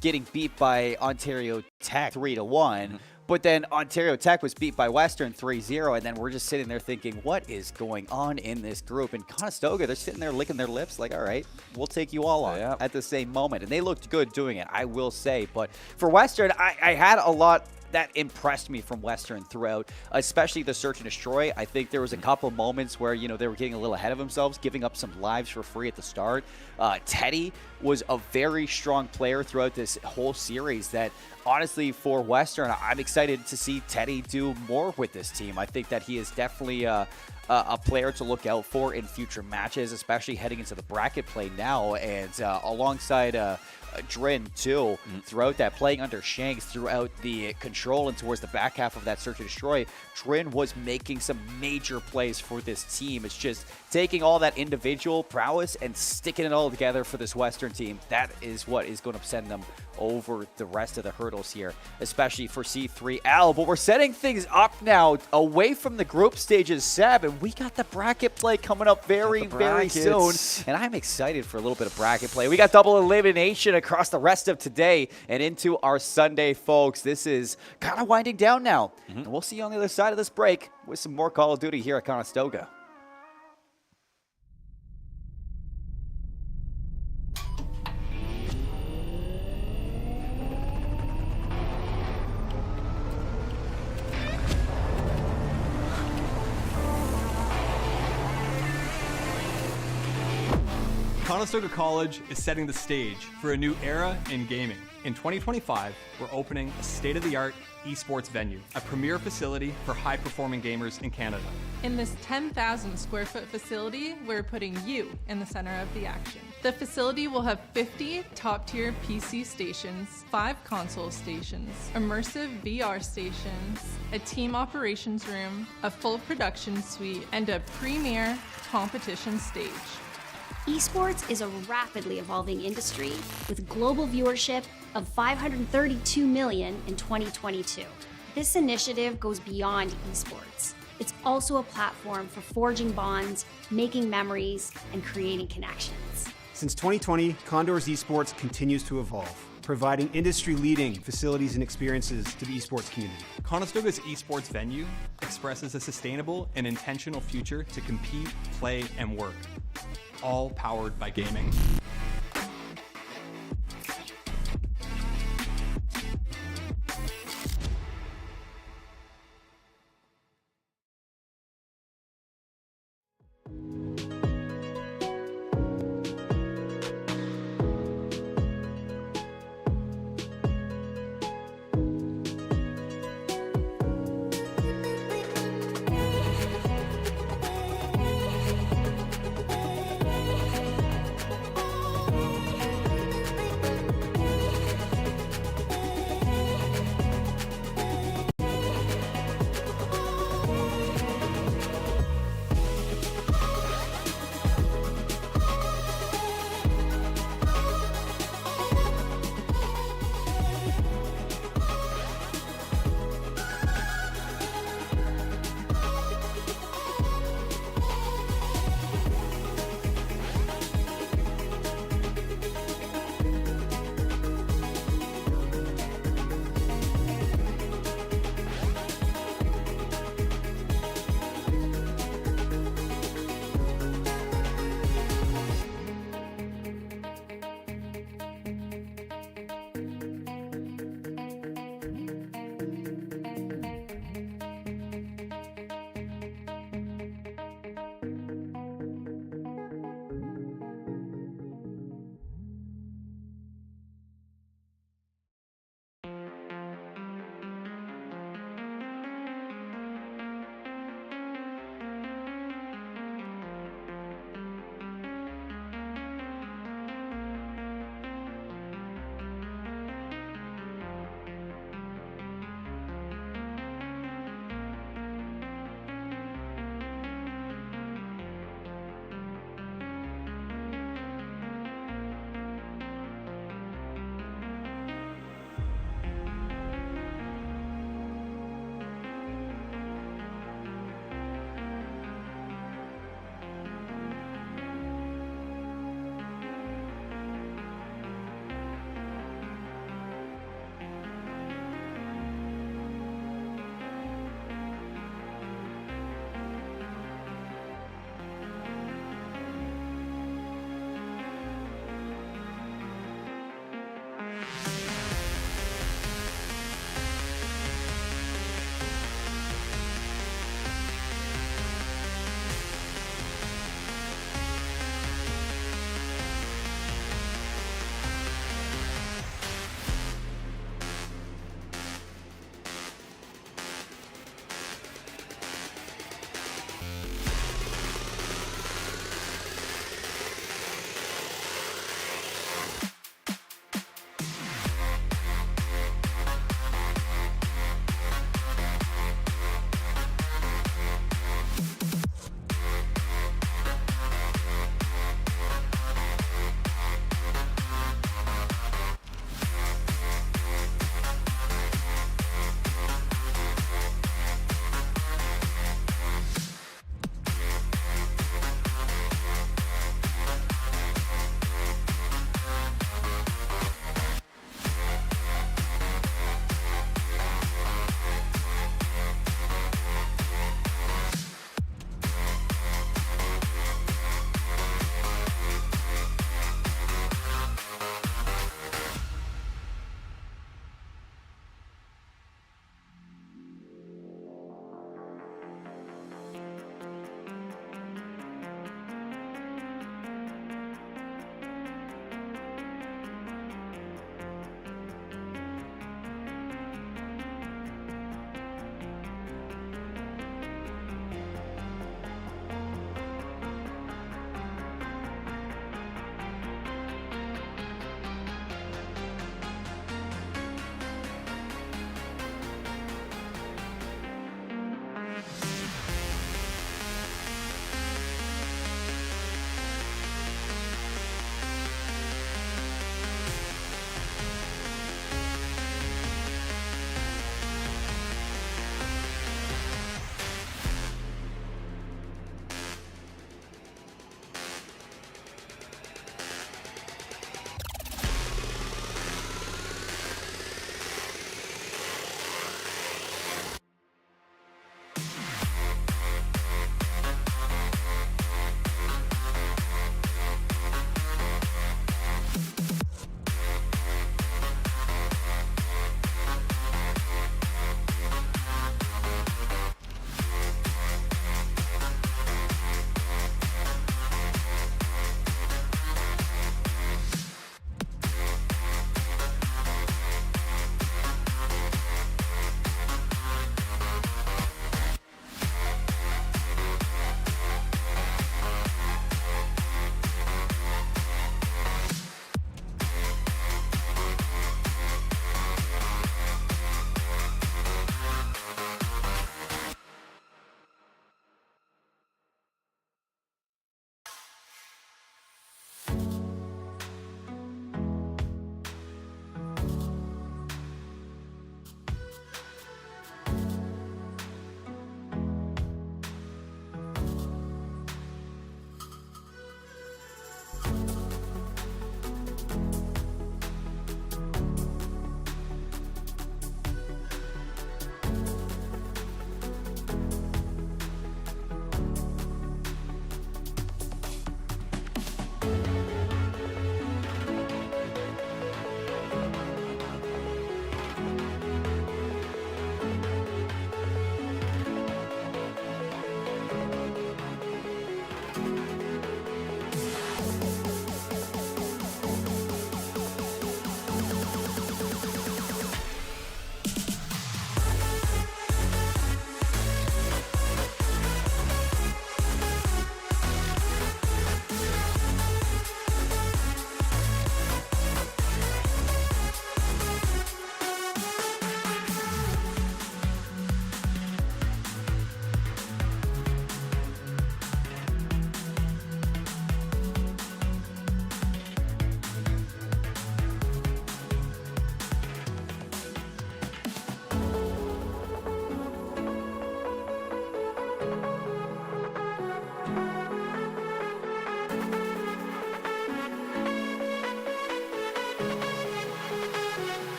getting beat by Ontario Tech 3-1. But then Ontario Tech was beat by Western 3-0, and then we're just sitting there thinking, what is going on in this group? And Conestoga, they're sitting there licking their lips like, all right, we'll take you all on at the same moment. And they looked good doing it, I will say. But for Western, I had a lot that impressed me from Western throughout, especially the search and destroy. I think there was a couple moments where, they were getting a little ahead of themselves, giving up some lives for free at the start. Teddy was a very strong player throughout this whole series that, honestly, for Western, I'm excited to see Teddy do more with this team. I think that he is definitely a player to look out for in future matches, especially heading into the bracket play now, and alongside Drin too, throughout that, playing under Shanks throughout the control and towards the back half of that search and destroy. Drin was making some major plays for this team. It's just taking all that individual prowess and sticking it all together for this Western team. That is what is going to send them over the rest of the hurdles here, especially for C3L. But we're setting things up now away from the group stages, Seb, and we got the bracket play coming up very, very soon. And I'm excited for a little bit of bracket play. We got double elimination across the rest of today and into our Sunday, folks. This is kind of winding down now. And we'll see you on the other side of this break with some more Call of Duty here at Conestoga. Conestoga College is setting the stage for a new era in gaming. In 2025, we're opening a state-of-the-art esports venue, a premier facility for high-performing gamers in Canada. In this 10,000 square foot facility, we're putting you in the center of the action. The facility will have 50 top-tier PC stations, 5 console stations, immersive VR stations, a team operations room, a full production suite, and a premier competition stage. Esports is a rapidly evolving industry with global viewership of 532 million in 2022. This initiative goes beyond esports. It's also a platform for forging bonds, making memories, and creating connections. Since 2020, Condors Esports continues to evolve, providing industry-leading facilities and experiences to the esports community. Conestoga's esports venue expresses a sustainable and intentional future to compete, play, and work, all powered by gaming.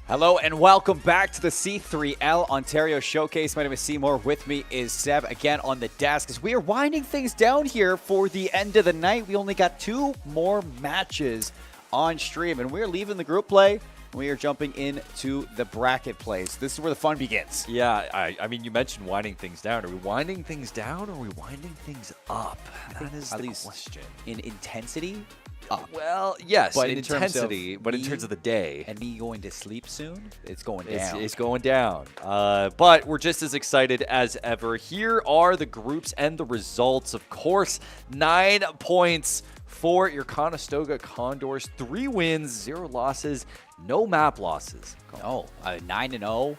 Hello and welcome back to the C3L Ontario Showcase. My name is Seymour. With me is Seb again on the desk as we are winding things down here for the end of the night. We only got 2 more matches on stream and we're leaving the group play. We are jumping into the bracket plays. This is where the fun begins. Yeah, I mean, you mentioned winding things down. Are we winding things down or are we winding things up? That is the question. In intensity, up. Well, yes, but in intensity, but in terms of the day. And me going to sleep soon, it's going down. It's going down. But we're just as excited as ever. Here are the groups and the results. Of course, 9 points for your Conestoga Condors. 3 wins, 0 losses, no map losses. No, 9-0.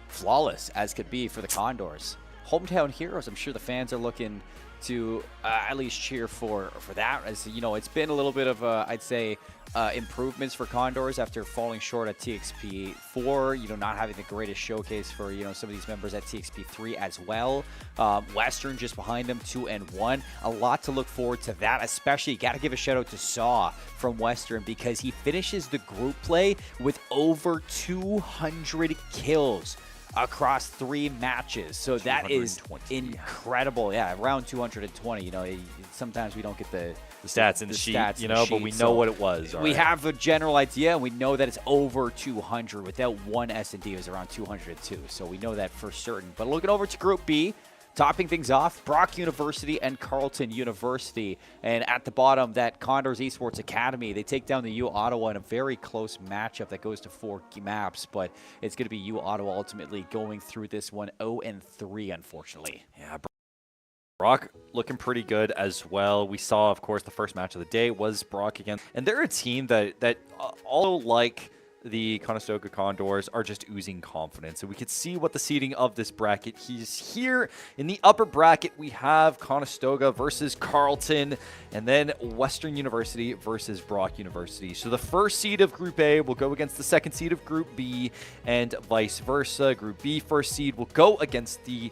Flawless as could be for the Condors. Hometown heroes, I'm sure the fans are looking to at least cheer for that. As you know, it's been a little bit of I'd say improvements for Condors after falling short at TXP 4, not having the greatest showcase for some of these members at TXP 3 as well. Western just behind them, 2-1. A lot to look forward to that, especially got to give a shout out to Saw from Western because he finishes the group play with over 200 kills across 3 matches. So that is incredible. Yeah, around 220. Sometimes we don't get the stats in the sheet, but we know what it was. We have a general idea, and we know that it's over 200. Without one S&D, it was around 202. So we know that for certain. But looking over to Group B, topping things off, Brock University and Carleton University. And at the bottom, that Condors Esports Academy. They take down the U Ottawa in a very close matchup that goes to 4 maps. But it's going to be U Ottawa ultimately going through this one 0-3, unfortunately. Yeah, Brock looking pretty good as well. We saw, of course, the first match of the day was Brock again. And they're a team that all like the Conestoga Condors are just oozing confidence. And we could see what the seeding of this bracket is here. In the upper bracket, we have Conestoga versus Carleton, and then Western University versus Brock University. So the first seed of Group A will go against the second seed of Group B, and vice versa. Group B first seed will go against the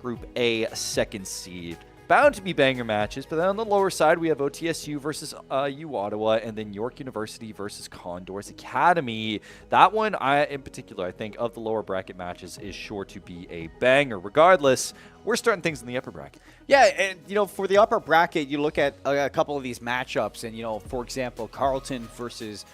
Group A second seed. Bound to be banger matches, but then on the lower side, we have OTSU versus U Ottawa, and then York University versus Condors Academy. That one, in particular, I think, of the lower bracket matches, is sure to be a banger. Regardless, we're starting things in the upper bracket. Yeah, and, for the upper bracket, you look at a couple of these matchups, and, for example, Carleton versus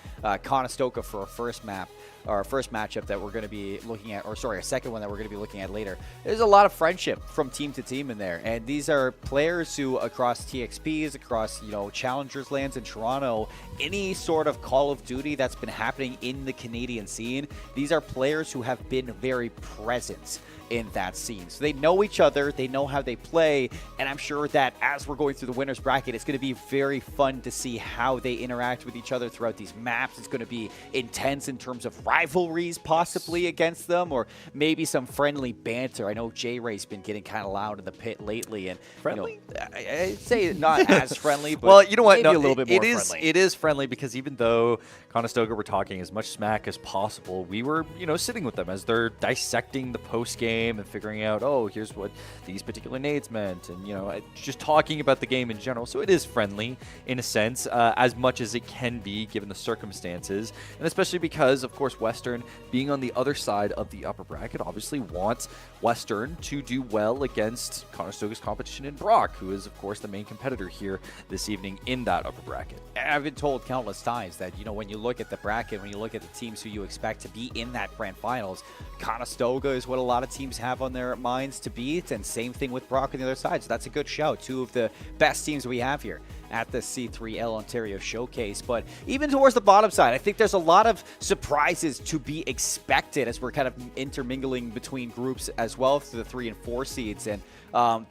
Conestoga for a first map. Our first matchup that we're going to be looking at, a second one that we're going to be looking at later. There's a lot of friendship from team to team in there. And these are players who, across TXPs, across, Challengers lands in Toronto, any sort of Call of Duty that's been happening in the Canadian scene, these are players who have been very present in that scene. So they know each other, they know how they play, and I'm sure that as we're going through the winner's bracket, it's going to be very fun to see how they interact with each other throughout these maps. It's going to be intense in terms of rivalries possibly against them, or maybe some friendly banter. I know J-Ray's been getting kind of loud in the pit lately, and friendly? I'd say not as friendly, but well, you know what? Maybe a little bit more friendly. It is friendly because even though Conestoga were talking as much smack as possible, we were, sitting with them as they're dissecting the post game and figuring out, oh, here's what these particular nades meant, and just talking about the game in general. So it is friendly in a sense, as much as it can be given the circumstances, and especially because, of course, Western being on the other side of the upper bracket obviously wants Western to do well against Conestoga's competition in Brock, who is, of course, the main competitor here this evening in that upper bracket. I've been told countless times that, when you look at the bracket, when you look at the teams who you expect to be in that grand finals, Conestoga is what a lot of teams have on their minds to beat, and same thing with Brock on the other side. So that's a good shout. 2 of the best teams we have here at the C3L Ontario Showcase. But even towards the bottom side, I think there's a lot of surprises to be expected as we're kind of intermingling between groups as well through the 3 and 4 seeds. And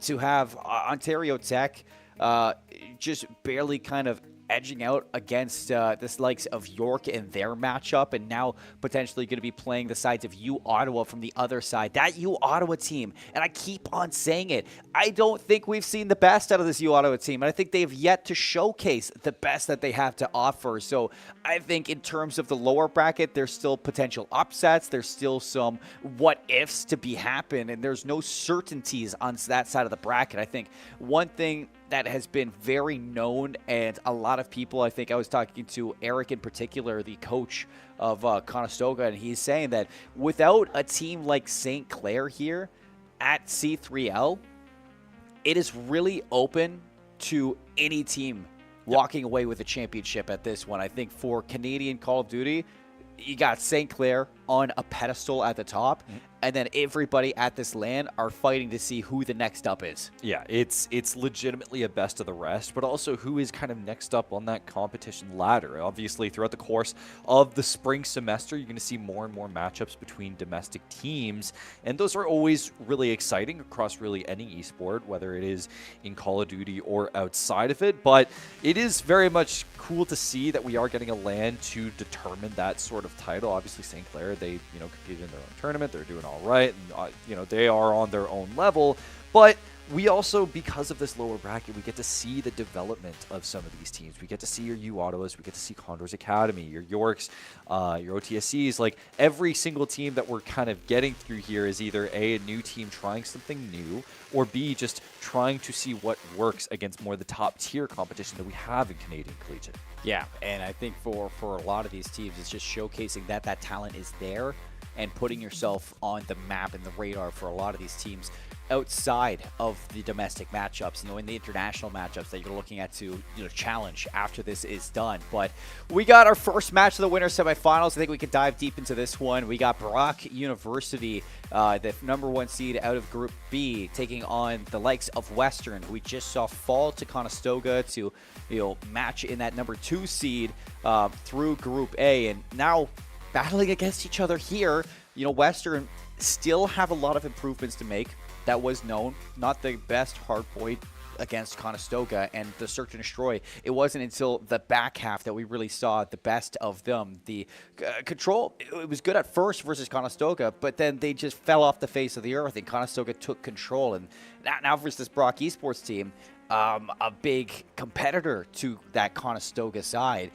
to have Ontario Tech just barely kind of edging out against the likes of York in their matchup, and now potentially going to be playing the sides of U Ottawa from the other side. That U Ottawa team, and I keep on saying it, I don't think we've seen the best out of this U Ottawa team, and I think they've yet to showcase the best that they have to offer. So I think in terms of the lower bracket, there's still potential upsets. There's still some what-ifs to be happen, and there's no certainties on that side of the bracket. I think one thing that has been very known, and a lot of people, I think I was talking to Eric in particular, the coach of Conestoga, and he's saying that without a team like St. Clair here at C3L, it is really open to any team walking away with a championship at this one. I think for Canadian Call of Duty, you got St. Clair on a pedestal at the top, and then everybody at this LAN are fighting to see who the next up is. Yeah, it's legitimately a best of the rest, but also who is kind of next up on that competition ladder. Obviously, throughout the course of the spring semester, you're going to see more and more matchups between domestic teams, and those are always really exciting across really any esport, whether it is in Call of Duty or outside of it. But it is very much cool to see that we are getting a LAN to determine that sort of title. Obviously, St. Clair, they competed in their own tournament. They're doing all right, and they are on their own level. But we also, because of this lower bracket, we get to see the development of some of these teams. We get to see your U Ottawas, we get to see Condors Academy, your Yorks, your OTSCs. Like, every single team that we're kind of getting through here is either A, new team trying something new, or B, just trying to see what works against more of the top tier competition that we have in Canadian Collegiate. Yeah, and I think for a lot of these teams, it's just showcasing that talent is there and putting yourself on the map and the radar for a lot of these teams outside of the domestic matchups, in the international matchups that you're looking at to challenge after this is done. But we got our first match of the winter semifinals. I think we could dive deep into this one. We got Brock University, the #1 seed out of Group B, taking on the likes of Western, who we just saw fall to Conestoga to match in that #2 seed through Group A, and now battling against each other here. Western still have a lot of improvements to make. That was known. Not the best hard point against Conestoga and the search and destroy. It wasn't until the back half that we really saw the best of them. The control, it was good at first versus Conestoga, but then they just fell off the face of the earth, and Conestoga took control. And now versus this Brock Esports team, a big competitor to that Conestoga side.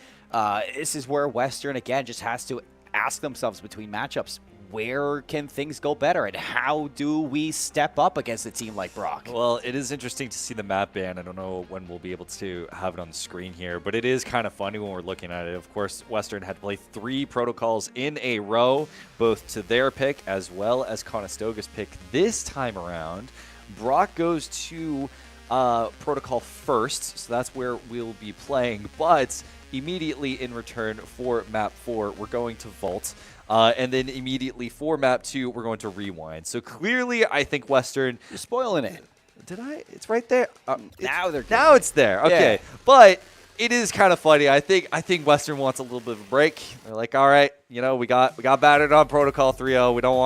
This is where Western, again, just has to ask themselves between matchups, where can things go better, and how do we step up against a team like Brock? Well, it is interesting to see the map ban. I don't know when we'll be able to have it on the screen here, but it is kind of funny when we're looking at it. Of course, Western had to play 3 protocols in a row, both to their pick as well as Conestoga's pick this time around. Brock goes to protocol first, so that's where we'll be playing, but immediately in return for map 4, we're going to Vault. And then immediately for map 2, we're going to Rewind. So clearly, I think Western... You're spoiling it. Did I? It's right there. Now it's there. Okay. Yeah. But it is kind of funny. I think Western wants a little bit of a break. They're like, all right, we got battered on Protocol 3-0. We don't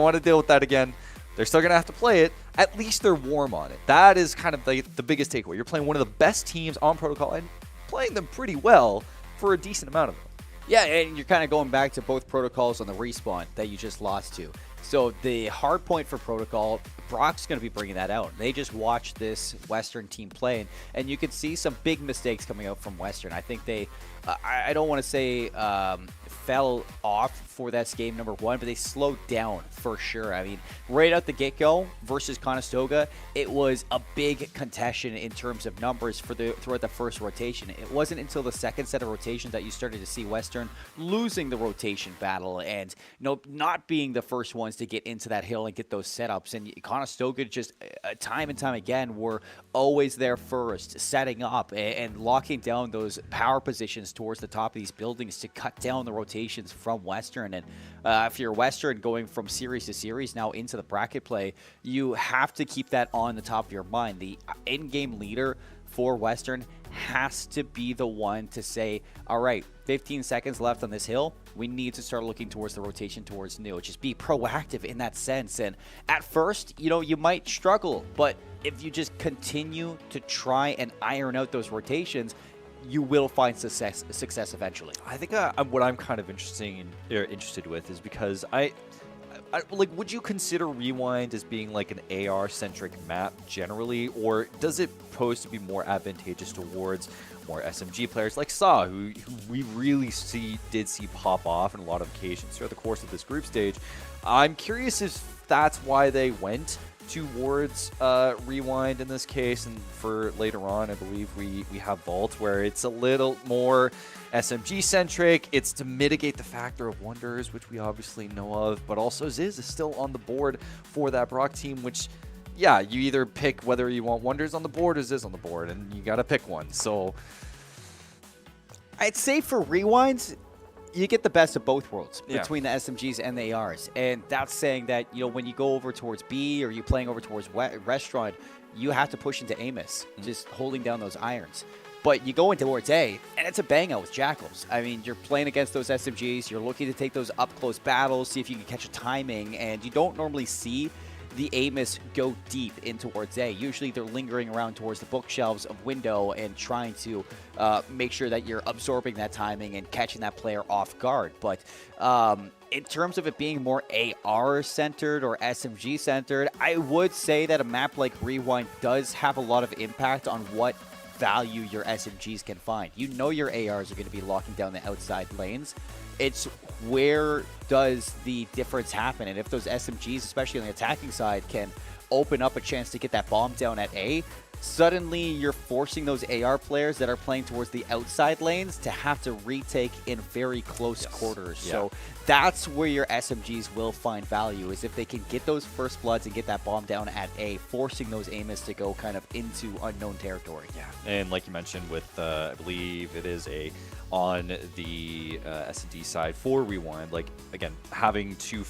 want to deal with that again. They're still going to have to play it. At least they're warm on it. That is kind of the biggest takeaway. You're playing one of the best teams on Protocol and playing them pretty well for a decent amount of them. Yeah, and you're kind of going back to both protocols on the respawn that you just lost to. So the hard point for Protocol, Brock's going to be bringing that out. They just watched this Western team play, and you can see some big mistakes coming out from Western. I think they, I don't want to say fell off for that game #1, but they slowed down for sure. I mean, right out the get-go versus Conestoga, it was a big contention in terms of numbers throughout the first rotation. It wasn't until the second set of rotations that you started to see Western losing the rotation battle and not being the first ones to get into that hill and get those setups. And Conestoga just time and time again were always there first, setting up and locking down those power positions towards the top of these buildings to cut down the rotations from Western. And if you're Western going from series to series now into the bracket play, you have to keep that on the top of your mind. The in-game leader for Western has to be the one to say, all right, 15 seconds left on this hill. We need to start looking towards the rotation towards new. Just be proactive in that sense. And at first, you might struggle, but if you just continue to try and iron out those rotations, you will find success eventually. I think what I'm kind of interested with is because would you consider Rewind as being like an AR-centric map generally, or does it pose to be more advantageous towards more SMG players like Saw, who we really did see pop off on a lot of occasions throughout the course of this group stage? I'm curious if that's why they went towards Rewind in this case, and for later on, I believe we have Vault, where it's a little more SMG-centric. It's to mitigate the factor of Wonders, which we obviously know of, but also Ziz is still on the board for that Brock team, which, yeah, you either pick whether you want Wonders on the board or Ziz on the board, and you got to pick one. So I'd say for Rewinds, you get the best of both worlds Yeah. between the SMGs and the ARs. And that's saying that, you know, when you go over towards B or you're playing over towards Restaurant, you have to push into Amos, just holding down those irons. But you go into towards A, and it's a bang out with Jackals. I mean, you're playing against those SMGs. You're looking to take those up-close battles, see if you can catch a timing. And you don't normally see the Amos go deep in towards A. Usually they're lingering around towards the bookshelves of window and trying to make sure that you're absorbing that timing and catching that player off guard. But in terms of it being more AR-centered or SMG-centered, I would say that a map like Rewind does have a lot of impact on what value your SMGs can find. You know your ARs are going to be locking down the outside lanes. It's where does the difference happen? And if those SMGs, especially on the attacking side, can open up a chance to get that bomb down at A, suddenly you're forcing those AR players that are playing towards the outside lanes to have to retake in very close quarters. Yeah. So that's where your SMGs will find value, is if they can get those first bloods and get that bomb down at A, forcing those Amos to go kind of into unknown territory. Yeah, and like you mentioned with, I believe it is on the S&D side for Rewind, like, again, having to,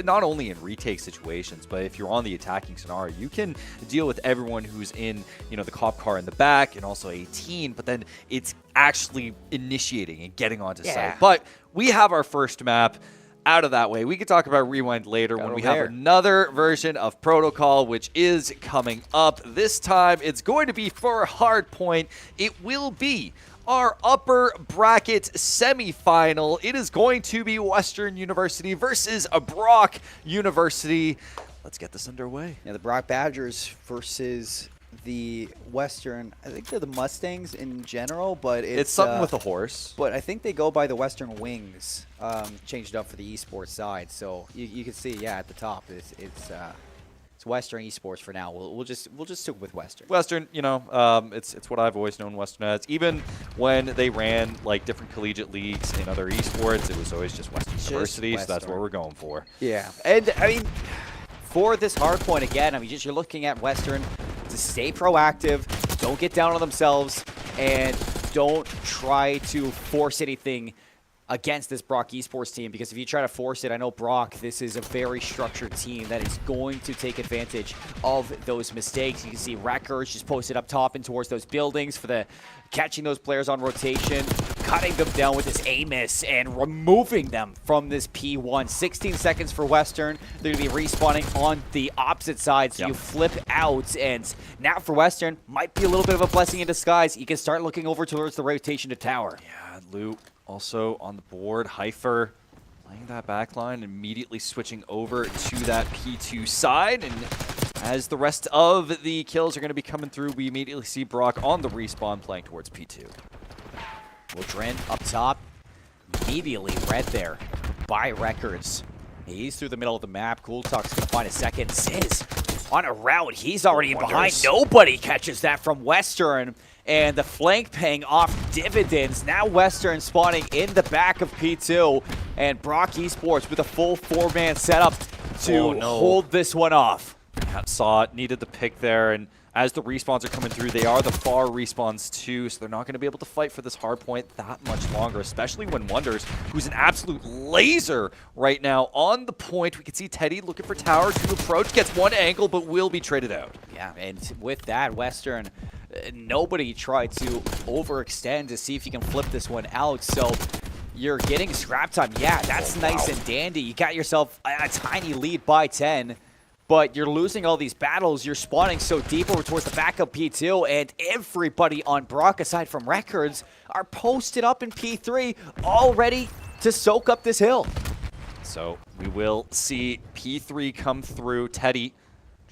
not only in retake situations, but if you're on the attacking scenario, you can deal with everyone who's in, you know, the cop car in the back and also 18, but then it's actually initiating and getting onto site. But we have our first map out of that way. We can talk about Rewind later when we have another version of Protocol, which is coming up. This time, it's going to be for Hardpoint. It will be our upper bracket semifinal. It is going to be Western University versus a Brock University. Let's get this underway. Yeah, the Brock Badgers versus the Western, I think they're the Mustangs in general, but It's something with a horse. But I think they go by the Western Wings, changed up for the esports side. So you can see, yeah, at the top, it's Western Esports for now. We'll just stick with Western. Western, you know, it's what I've always known Western as. Even when they ran like different collegiate leagues in other esports, it was always just Western University. So that's what we're going for. Yeah, and I mean, for this Hardpoint again, I mean, you're looking at Western to stay proactive, don't get down on themselves, and don't try to force anything against this Brock Esports team, because if you try to force it, I know Brock, this is a very structured team that is going to take advantage of those mistakes. You can see Records just posted up top and towards those buildings for the catching those players on rotation, cutting them down with this Amos and removing them from this P1. 16 seconds for Western. They're going to be respawning on the opposite side, so you flip out. And now for Western, might be a little bit of a blessing in disguise. You can start looking over towards the rotation to tower. Yeah, Lou also on the board. Heifer playing that back line, immediately switching over to that P2 side. And as the rest of the kills are going to be coming through, we immediately see Brock on the respawn playing towards P2. Well, Dren up top, immediately read there by Records. He's through the middle of the map. Cool Talk's going to find a second. Ziz on a route. He's already in behind. Nobody catches that from Western. And the flank paying off dividends. Now Western spawning in the back of P2. And Brock Esports with a full four-man setup to hold this one off. Yeah, saw it, needed the pick there, and as the respawns are coming through, they are the far respawns too, so they're not going to be able to fight for this hard point that much longer, especially when Wonders, who's an absolute laser right now on the point. We can see Teddy looking for tower to approach, gets one angle, but will be traded out. Yeah, and with that, Western, nobody tried to overextend to see if you can flip this one out, so you're getting scrap time. Yeah, that's nice and dandy. You got yourself a tiny lead by 10. But you're losing all these battles. You're spawning so deep over towards the backup P2, and everybody on Brock, aside from Records, are posted up in P3, all ready to soak up this hill. So we will see P3 come through. Teddy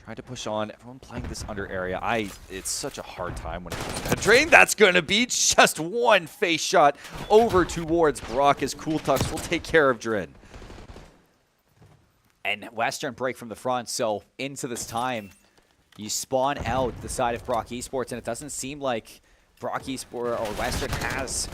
trying to push on. Everyone playing this under area. It's such a hard time when it comes to drain. That's going to be just one face shot over towards Brock as Cool Tux will take care of Dren. And Western break from the front, so into this time, you spawn out the side of Brock Esports, and it doesn't seem like Brock Esports or Western has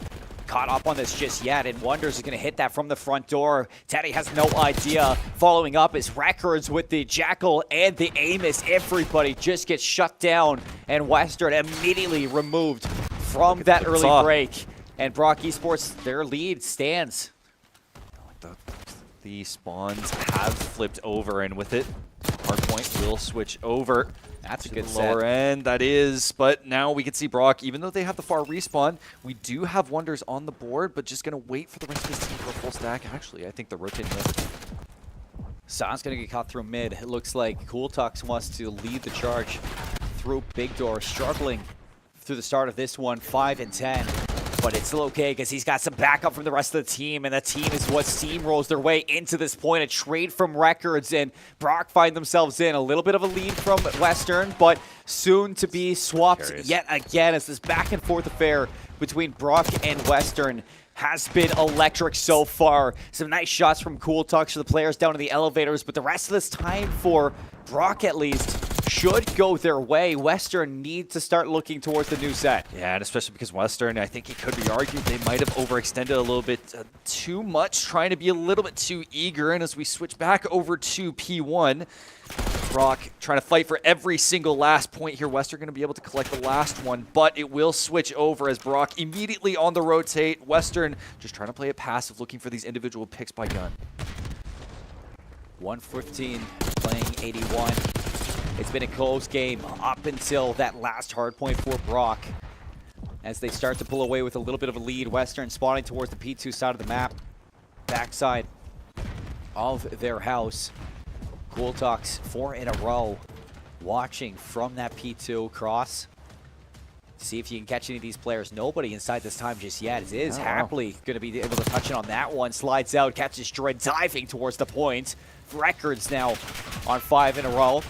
caught up on this just yet, and Wonders is going to hit that from the front door. Teddy has no idea. Following up is Records with the Jackal and the Amos. Everybody just gets shut down, and Western immediately removed from that early break. And Brock Esports, their lead stands. The spawns have flipped over, and with it, Hardpoint will switch over. That's a to good the lower end, that is. But now we can see Brock, even though they have the far respawn, we do have Wonders on the board, but just going to wait for the rest of his team for a full stack. Actually, I think the rotating mid. San's going to get caught through mid. It looks like Cool Tux wants to lead the charge through Big Door, struggling through the start of this one, 5 and 10. But it's still okay because he's got some backup from the rest of the team, and the team is what steamrolls their way into this point. A trade from Records, and Brock find themselves in a little bit of a lead from Western, but soon to be swapped yet again as this back and forth affair between Brock and Western has been electric so far. Some nice shots from Cool Tux to the players down in the elevators, but the rest of this time for Brock at least should go their way. Western needs to start looking towards the new set. Yeah, and especially because Western, I think it could be argued they might have overextended a little bit too much, trying to be a little bit too eager. And as we switch back over to P1, Brock trying to fight for every single last point here. Western going to be able to collect the last one, but it will switch over as Brock immediately on the rotate. Western just trying to play it passive, looking for these individual picks by gun. 115 playing 81. It's been a close game up until that last hard point for Brock. As they start to pull away with a little bit of a lead, Western spawning towards the P2 side of the map. Backside of their house. Cool Tux 4 in a row. Watching from that P2 cross. See if you can catch any of these players. Nobody inside this time just yet. It is happily going to be able to touch it on that one. Slides out, catches Dread diving towards the point. Records now on 5 in a row.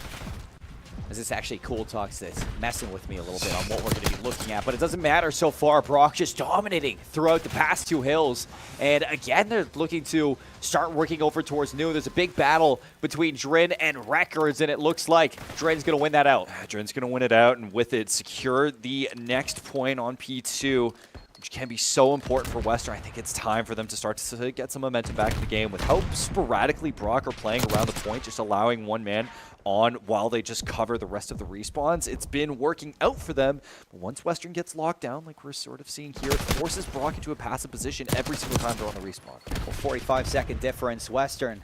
As it's actually Cool Talks that's messing with me a little bit on what we're going to be looking at. But it doesn't matter so far. Brock just dominating throughout the past 2 hills. And again, they're looking to start working over towards new. There's a big battle between Drin and Records, and it looks like Drin's going to win that out. Drin's going to win it out, and with it, secure the next point on P2, which can be so important for Western. I think it's time for them to start to get some momentum back in the game with how sporadically Brock are playing around the point, just allowing one man on while they just cover the rest of the respawns. It's been working out for them, but once Western gets locked down, like we're sort of seeing here, it forces Brock into a passive position every single time they're on the respawn. Well, 45-second difference. Western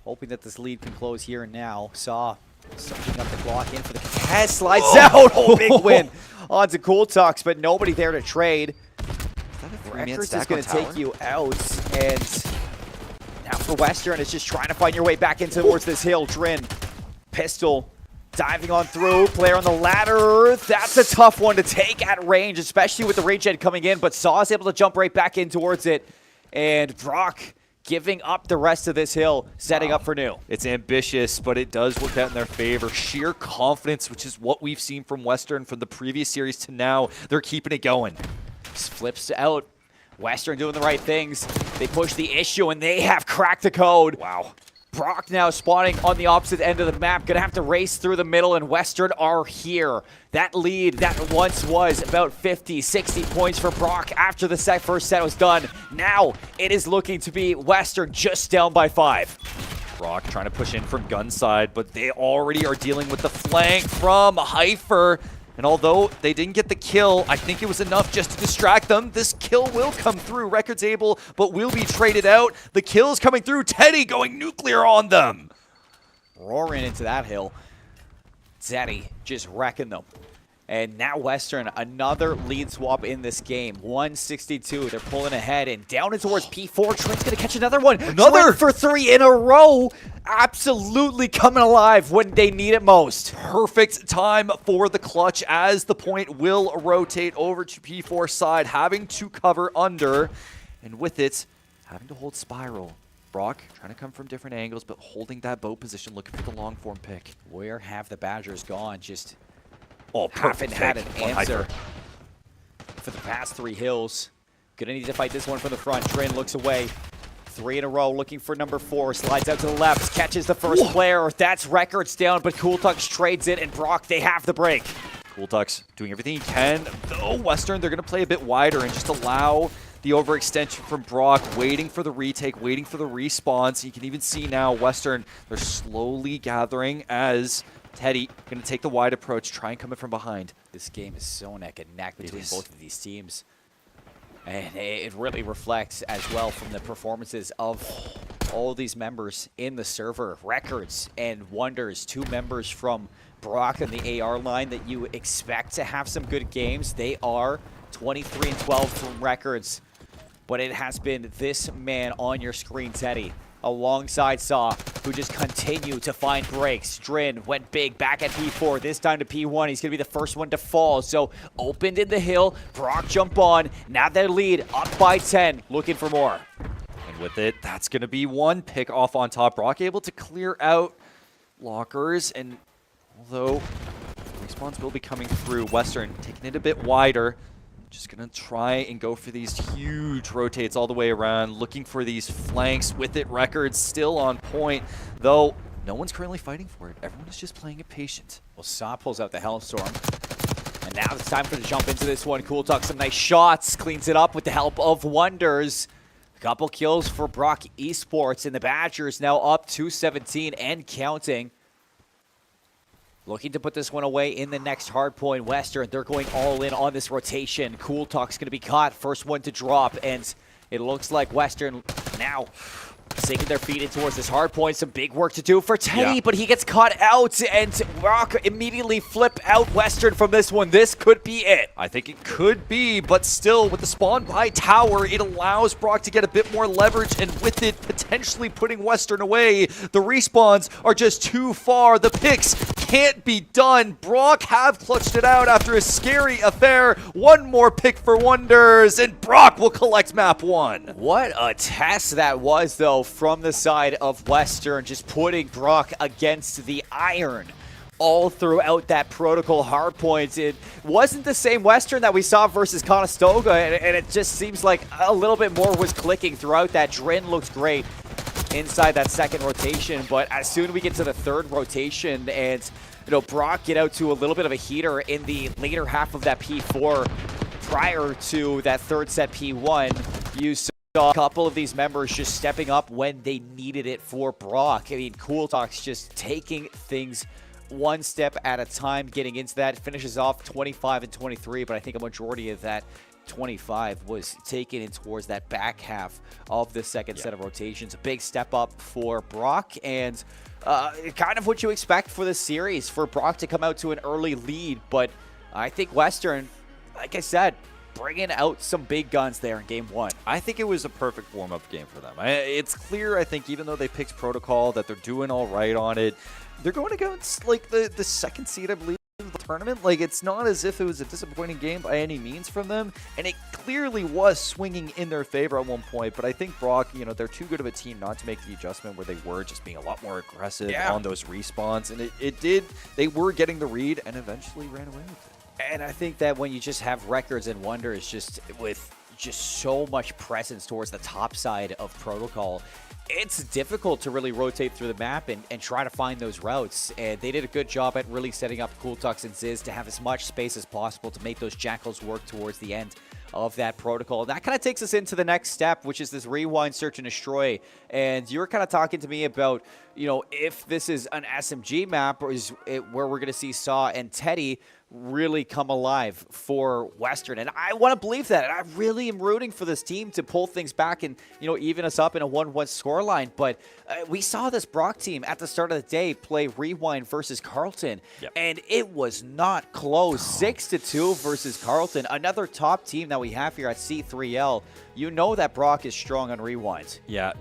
hoping that this lead can close here and now. Saw sucking up the clock in for the contest. Slides out. Oh, big win onto Cool Tux, but nobody there to trade. Records is going to take you out, and now for Western, it's just trying to find your way back in towards this hill. Drin, pistol, diving on through, player on the ladder. That's a tough one to take at range, especially with the rage head coming in, but Saw is able to jump right back in towards it, and Brock giving up the rest of this hill, setting up for new. It's ambitious, but it does work out in their favor. Sheer confidence, which is what we've seen from Western from the previous series to now. They're keeping it going. Just flips out. Western doing the right things. They push the issue, and they have cracked the code. Wow. Brock now spawning on the opposite end of the map. Gonna have to race through the middle, and Western are here. That lead that once was about 50, 60 points for Brock after the first set was done. Now it is looking to be Western just down by 5. Brock trying to push in from gun side, but they already are dealing with the flank from Heifer. And although they didn't get the kill, I think it was enough just to distract them. This kill will come through. Records able, but will be traded out. The kill's coming through. Teddy going nuclear on them. Roaring into that hill. Teddy just wrecking them. And now Western, another lead swap in this game. 162, they're pulling ahead and down and towards P4. Trent's gonna catch another one. Trent for 3 in a row. Absolutely coming alive when they need it most. Perfect time for the clutch as the point will rotate over to P4 side, having to cover under. And with it, having to hold Spiral. Brock trying to come from different angles, but holding that boat position, looking for the long form pick. Where have the Badgers gone? Just perfect. Haven't had an answer for the past 3 hills. Gonna need to fight this one from the front. Drin looks away. 3 in a row, looking for number 4. Slides out to the left, catches the first player. That's Records down, but Cooltux trades it, and Brock, they have the break. Cooltux doing everything he can. Though Western, they're going to play a bit wider and just allow the overextension from Brock, waiting for the retake, waiting for the response. You can even see now Western, they're slowly gathering as Teddy going to take the wide approach, try and come in from behind. This game is so neck and neck between both of these teams. And it really reflects as well from the performances of all these members in the server. Records and Wonders, 2 members from Brock on the AR line that you expect to have some good games. They are 23-12 from Records. But it has been this man on your screen, Teddy, alongside Saw, who just continue to find breaks. Drin went big, back at P4, this time to P1. He's going to be the first one to fall. So opened in the hill, Brock jump on. Now their lead up by 10, looking for more. And with it, that's going to be 1 pick off on top. Brock able to clear out lockers, and although respawns will be coming through, Western taking it a bit wider. Just going to try and go for these huge rotates all the way around, looking for these flanks. With it, Records still on point, though no one's currently fighting for it. Everyone is just playing it patient. Well, Saw pulls out the Hellstorm. And now it's time for the jump into this one. Cooltux, some nice shots, cleans it up with the help of Wonders. A couple kills for Brock Esports, and the Badgers now up 2-17 and counting. Looking to put this one away in the next hardpoint. Western, they're going all in on this rotation. Cooltux going to be caught, first one to drop, and it looks like Western now sinking their feet in towards this hardpoint. Some big work to do for Teddy, but he gets caught out, and Brock immediately flip out Western from this one. This could be it. I think it could be, but still, with the spawn by tower, it allows Brock to get a bit more leverage, and with it potentially putting Western away, the respawns are just too far. The picks can't be done. Brock have clutched it out after a scary affair. 1 more pick for Wonders, and Brock will collect map 1. What a test that was, though, from the side of Western, just putting Brock against the iron all throughout that protocol hardpoint. It wasn't the same Western that we saw versus Conestoga, and it just seems like a little bit more was clicking throughout that. Drin looked great inside that second rotation, but as soon as we get to the third rotation and Brock get out to a little bit of a heater in the later half of that P4 prior to that third set P1, you saw a couple of these members just stepping up when they needed it for Brock. I mean, Cooltux just taking things 1 step at a time, getting into that. Finishes off 25 and 23, but I think a majority of that 25 was taken in towards that back half of the second set of rotations. A big step up for Brock, and kind of what you expect for the series, for Brock to come out to an early lead. But I think Western, like I said, bringing out some big guns there in game 1. I think it was a perfect warm-up game for them. It's clear, I think, even though they picked Protocol, that they're doing all right on it. They're going against, like, the second seed, I believe, of the tournament. Like, it's not as if it was a disappointing game by any means from them, and it clearly was swinging in their favor at one point. But I think Brock, they're too good of a team not to make the adjustment where they were just being a lot more aggressive on those respawns, and it did. They were getting the read and eventually ran away with it. And I think that when you just have Records and Wonders just with just so much presence towards the top side of Protocol, it's difficult to really rotate through the map and try to find those routes. And they did a good job at really setting up Cooltux and Ziz to have as much space as possible to make those Jackals work towards the end of that protocol. That kind of takes us into the next step, which is this rewind, search, and destroy. And you were kind of talking to me about, if this is an SMG map, or is it where we're going to see Saw and Teddy really come alive for Western. And I want to believe that. And I really am rooting for this team to pull things back and, even us up in a 1-1 scoreline. But we saw this Brock team at the start of the day play Rewind versus Carleton. And it was not close. 6-2 versus Carleton. Another top team that we have here at C3L. You know that Brock is strong on Rewind. Yeah,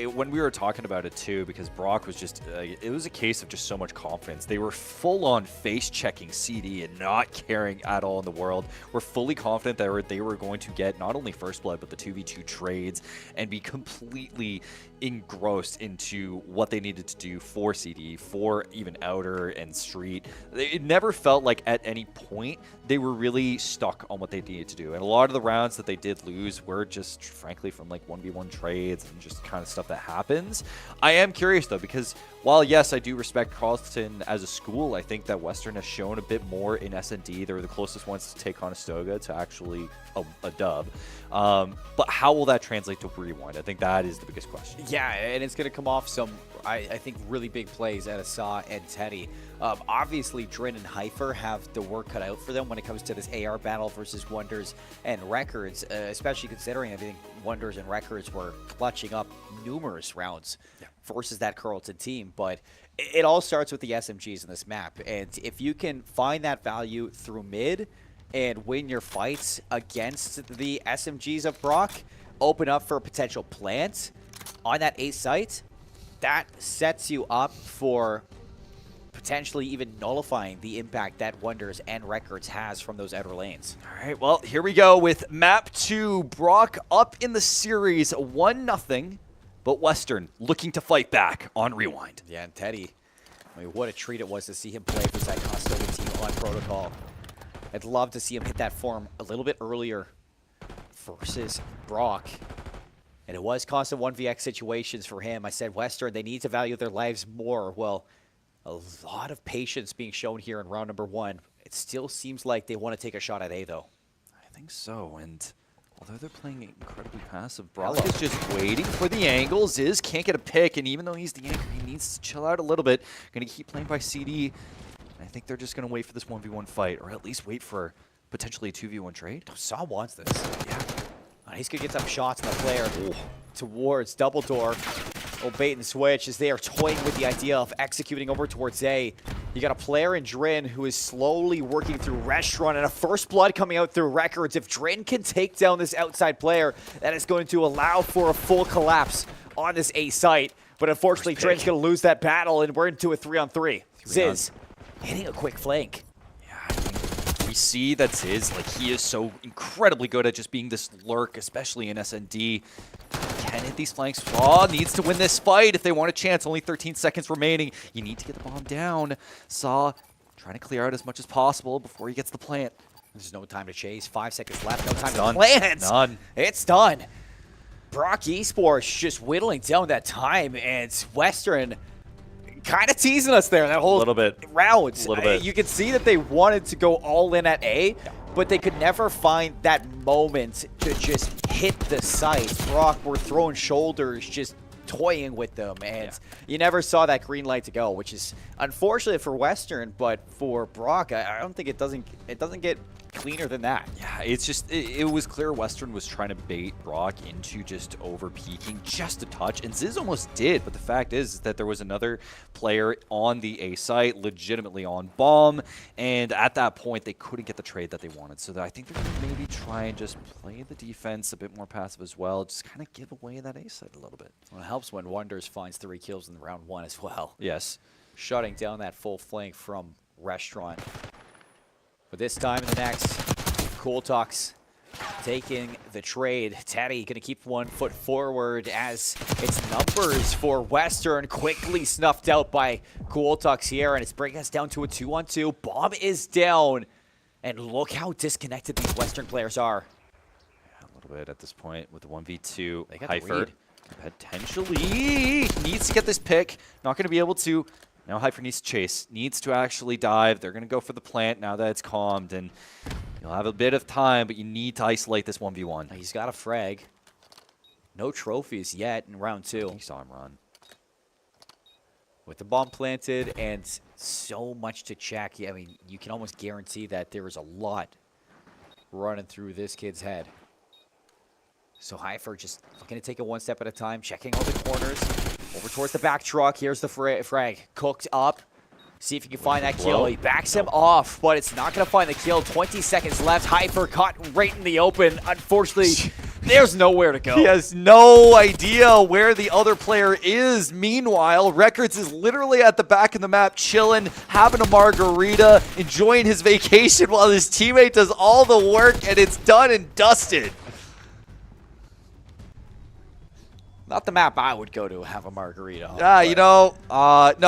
when we were talking about it too, because Brock was just, it was a case of just so much confidence. They were full on face checking CD and not caring at all in the world. We're fully confident that they were going to get not only first blood, but the 2v2 trades and be completely engrossed into what they needed to do for CD, for even Outer and Street. It never felt like at any point they were really stuck on what they needed to do. And a lot of the rounds that they did lose were just, frankly, from like 1v1 trades and just kind of stuff that happens. I am curious, though, because while, yes, I do respect Carleton as a school, I think that Western has shown a bit more in S&D. They were the closest ones to take Conestoga to actually a dub. But how will that translate to Rewind? I think that is the biggest question. Yeah, and it's going to come off some, I think, really big plays out of Saw and Teddy. Obviously, Drin and Heifer have the work cut out for them when it comes to this AR battle versus Wonders and Records, especially considering I think Wonders and Records were clutching up numerous rounds versus that Carleton team. But it all starts with the SMGs in this map. And if you can find that value through mid and win your fights against the SMGs of Brock, open up for a potential plant on that A site, that sets you up for potentially even nullifying the impact that Wonders and Records has from those outer lanes. All right, well, here we go with map 2. Brock up in the series 1-0, but Western looking to fight back on Rewind. Yeah, and Teddy, I mean, what a treat it was to see him play for that Conestoga team on Protocol. I'd love to see him hit that form a little bit earlier versus Brock. And it was constant 1vx situations for him. I said, Western, they need to value their lives more. Well, a lot of patience being shown here in round number 1. It still seems like they want to take a shot at A, though. I think so, and although they're playing incredibly passive, Brock is just waiting for the angles. Ziz can't get a pick, and even though he's the anchor, he needs to chill out a little bit. Going to keep playing by CD. I think they're just going to wait for this 1v1 fight, or at least wait for potentially a 2v1 trade. Saw wants this. Yeah. He's going to get some shots on the player towards Double Door. Oh, bait and switch as they are toying with the idea of executing over towards A. You got a player in Drin who is slowly working through Restaurant and a first blood coming out through Records. If Drin can take down this outside player, that is going to allow for a full collapse on this A site. But unfortunately, Drin's going to lose that battle, and we're into a 3-on-3. Ziz hitting a quick flank. We see that Ziz, like, he is so incredibly good at just being this lurk, especially in S&D. Can hit these flanks. Saw needs to win this fight if they want a chance. Only 13 seconds remaining. You need to get the bomb down. Saw trying to clear out as much as possible before he gets the plant. There's no time to chase. 5 seconds left. No time to plant. Done. It's done. Brock Esports just whittling down that time, and Western kind of teasing us there that whole round. A little bit. You can see that they wanted to go all in at A, but they could never find that moment to just hit the site. Brock were throwing shoulders, just toying with them, and you never saw that green light to go, which is unfortunate for Western, but for Brock, I don't think it doesn't get cleaner than that. Yeah, it's just, it was clear Western was trying to bait Brock into just over-peaking just a touch, and Ziz almost did, but the fact is that there was another player on the A site, legitimately on bomb, and at that point, they couldn't get the trade that they wanted, so I think they're going to maybe try and just play the defense a bit more passive as well, just kind of give away that A site a little bit. Well, it helps when Wonders finds 3 kills in round 1 as well. Yes. Shutting down that full flank from Restaurant. But this time in the next, Cool Talks taking the trade. Teddy going to keep 1 foot forward as it's numbers for Western, quickly snuffed out by Cool Talks here, and it's bringing us down to a 2-on-2. Bomb is down, and look how disconnected these Western players are. Yeah, a little bit at this point with the 1v2. They got Heifer the lead. Potentially needs to get this pick. Not going to be able to. Now Heifer needs to chase, needs to actually dive. They're going to go for the plant now that it's calmed, and you'll have a bit of time, but you need to isolate this 1v1. He's got a frag. No trophies yet in round 2. You saw him run. With the bomb planted and so much to check, I mean, you can almost guarantee that there is a lot running through this kid's head. So Heifer just looking to take it 1 step at a time, checking all the corners. Over towards the back truck. Here's the frag. Cooked up. See if he can find that kill. He backs him off, but it's not going to find the kill. 20 seconds left. Heifer caught right in the open. Unfortunately, There's nowhere to go. He has no idea where the other player is. Meanwhile, Records is literally at the back of the map, chilling, having a margarita, enjoying his vacation while his teammate does all the work, and it's done and dusted. Not the map I would go to have a margarita on. No,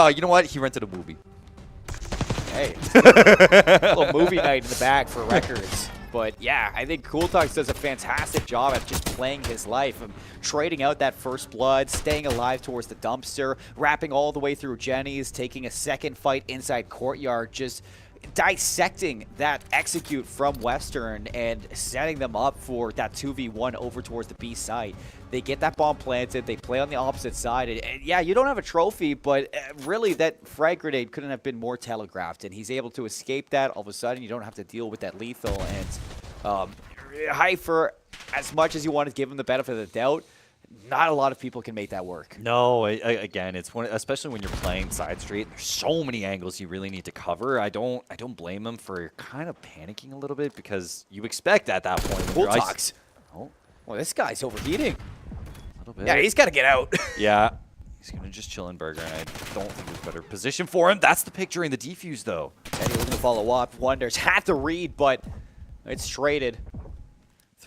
you know what? He rented a movie. Hey, a little movie night in the bag for Records. But yeah, I think Cooltalks does a fantastic job at just playing his life. Trading out that first blood, staying alive towards the dumpster, wrapping all the way through Jenny's, taking a second fight inside Courtyard, just dissecting that execute from Western and setting them up for that 2v1 over towards the B side. They get that bomb planted, they play on the opposite side, and yeah, you don't have a trophy, but really that frag grenade couldn't have been more telegraphed, and he's able to escape that. All of a sudden, you don't have to deal with that lethal, and Heifer, as much as you want to give him the benefit of the doubt, not a lot of people can make that work. No, again, it's one, especially when you're playing side street. There's so many angles you really need to cover. I don't blame him for kind of panicking a little bit because you expect at that point. Cooltalks. Oh, well, this guy's overheating. A little bit. Yeah, he's got to get out. Yeah, he's gonna just chill in Burger, and I don't think there's a better position for him. That's the pick during the defuse, though. And he was gonna follow up. Wonders had to read, but it's traded.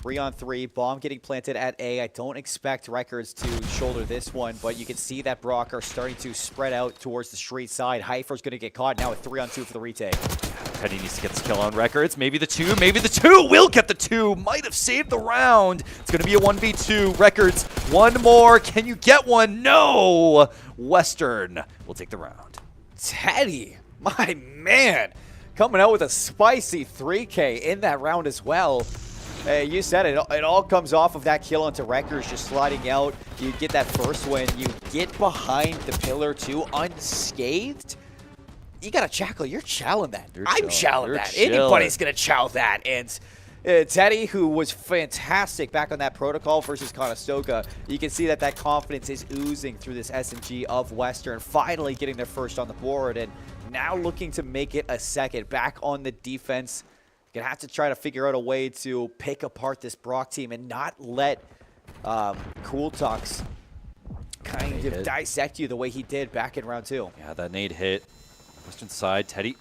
3-on-3, bomb getting planted at A. I don't expect Records to shoulder this one, but you can see that Brock are starting to spread out towards the street side. Heifer's going to get caught now at 3-on-2 for the retake. Teddy needs to get this kill on Records. Maybe the 2 will get the 2. Might have saved the round. It's going to be a 1v2. Records, one more. Can you get one? No. Western will take the round. Teddy, my man, coming out with a spicy 3K in that round as well. Hey, you said it. It all comes off of that kill onto Records just sliding out. You get that first win. You get behind the pillar too unscathed. You got to chackle. You're chowing that. I'm chowing that. Anybody's going to chow that. And Teddy, who was fantastic back on that protocol versus Conestoga, you can see that confidence is oozing through this SMG of Western, finally getting their first on the board and now looking to make it a second. Back on the defense. Gonna have to try to figure out a way to pick apart this Brock team and not let Cooltalks kind of dissect you the way he did back in round 2. Yeah, that nade hit. Western side, Teddy.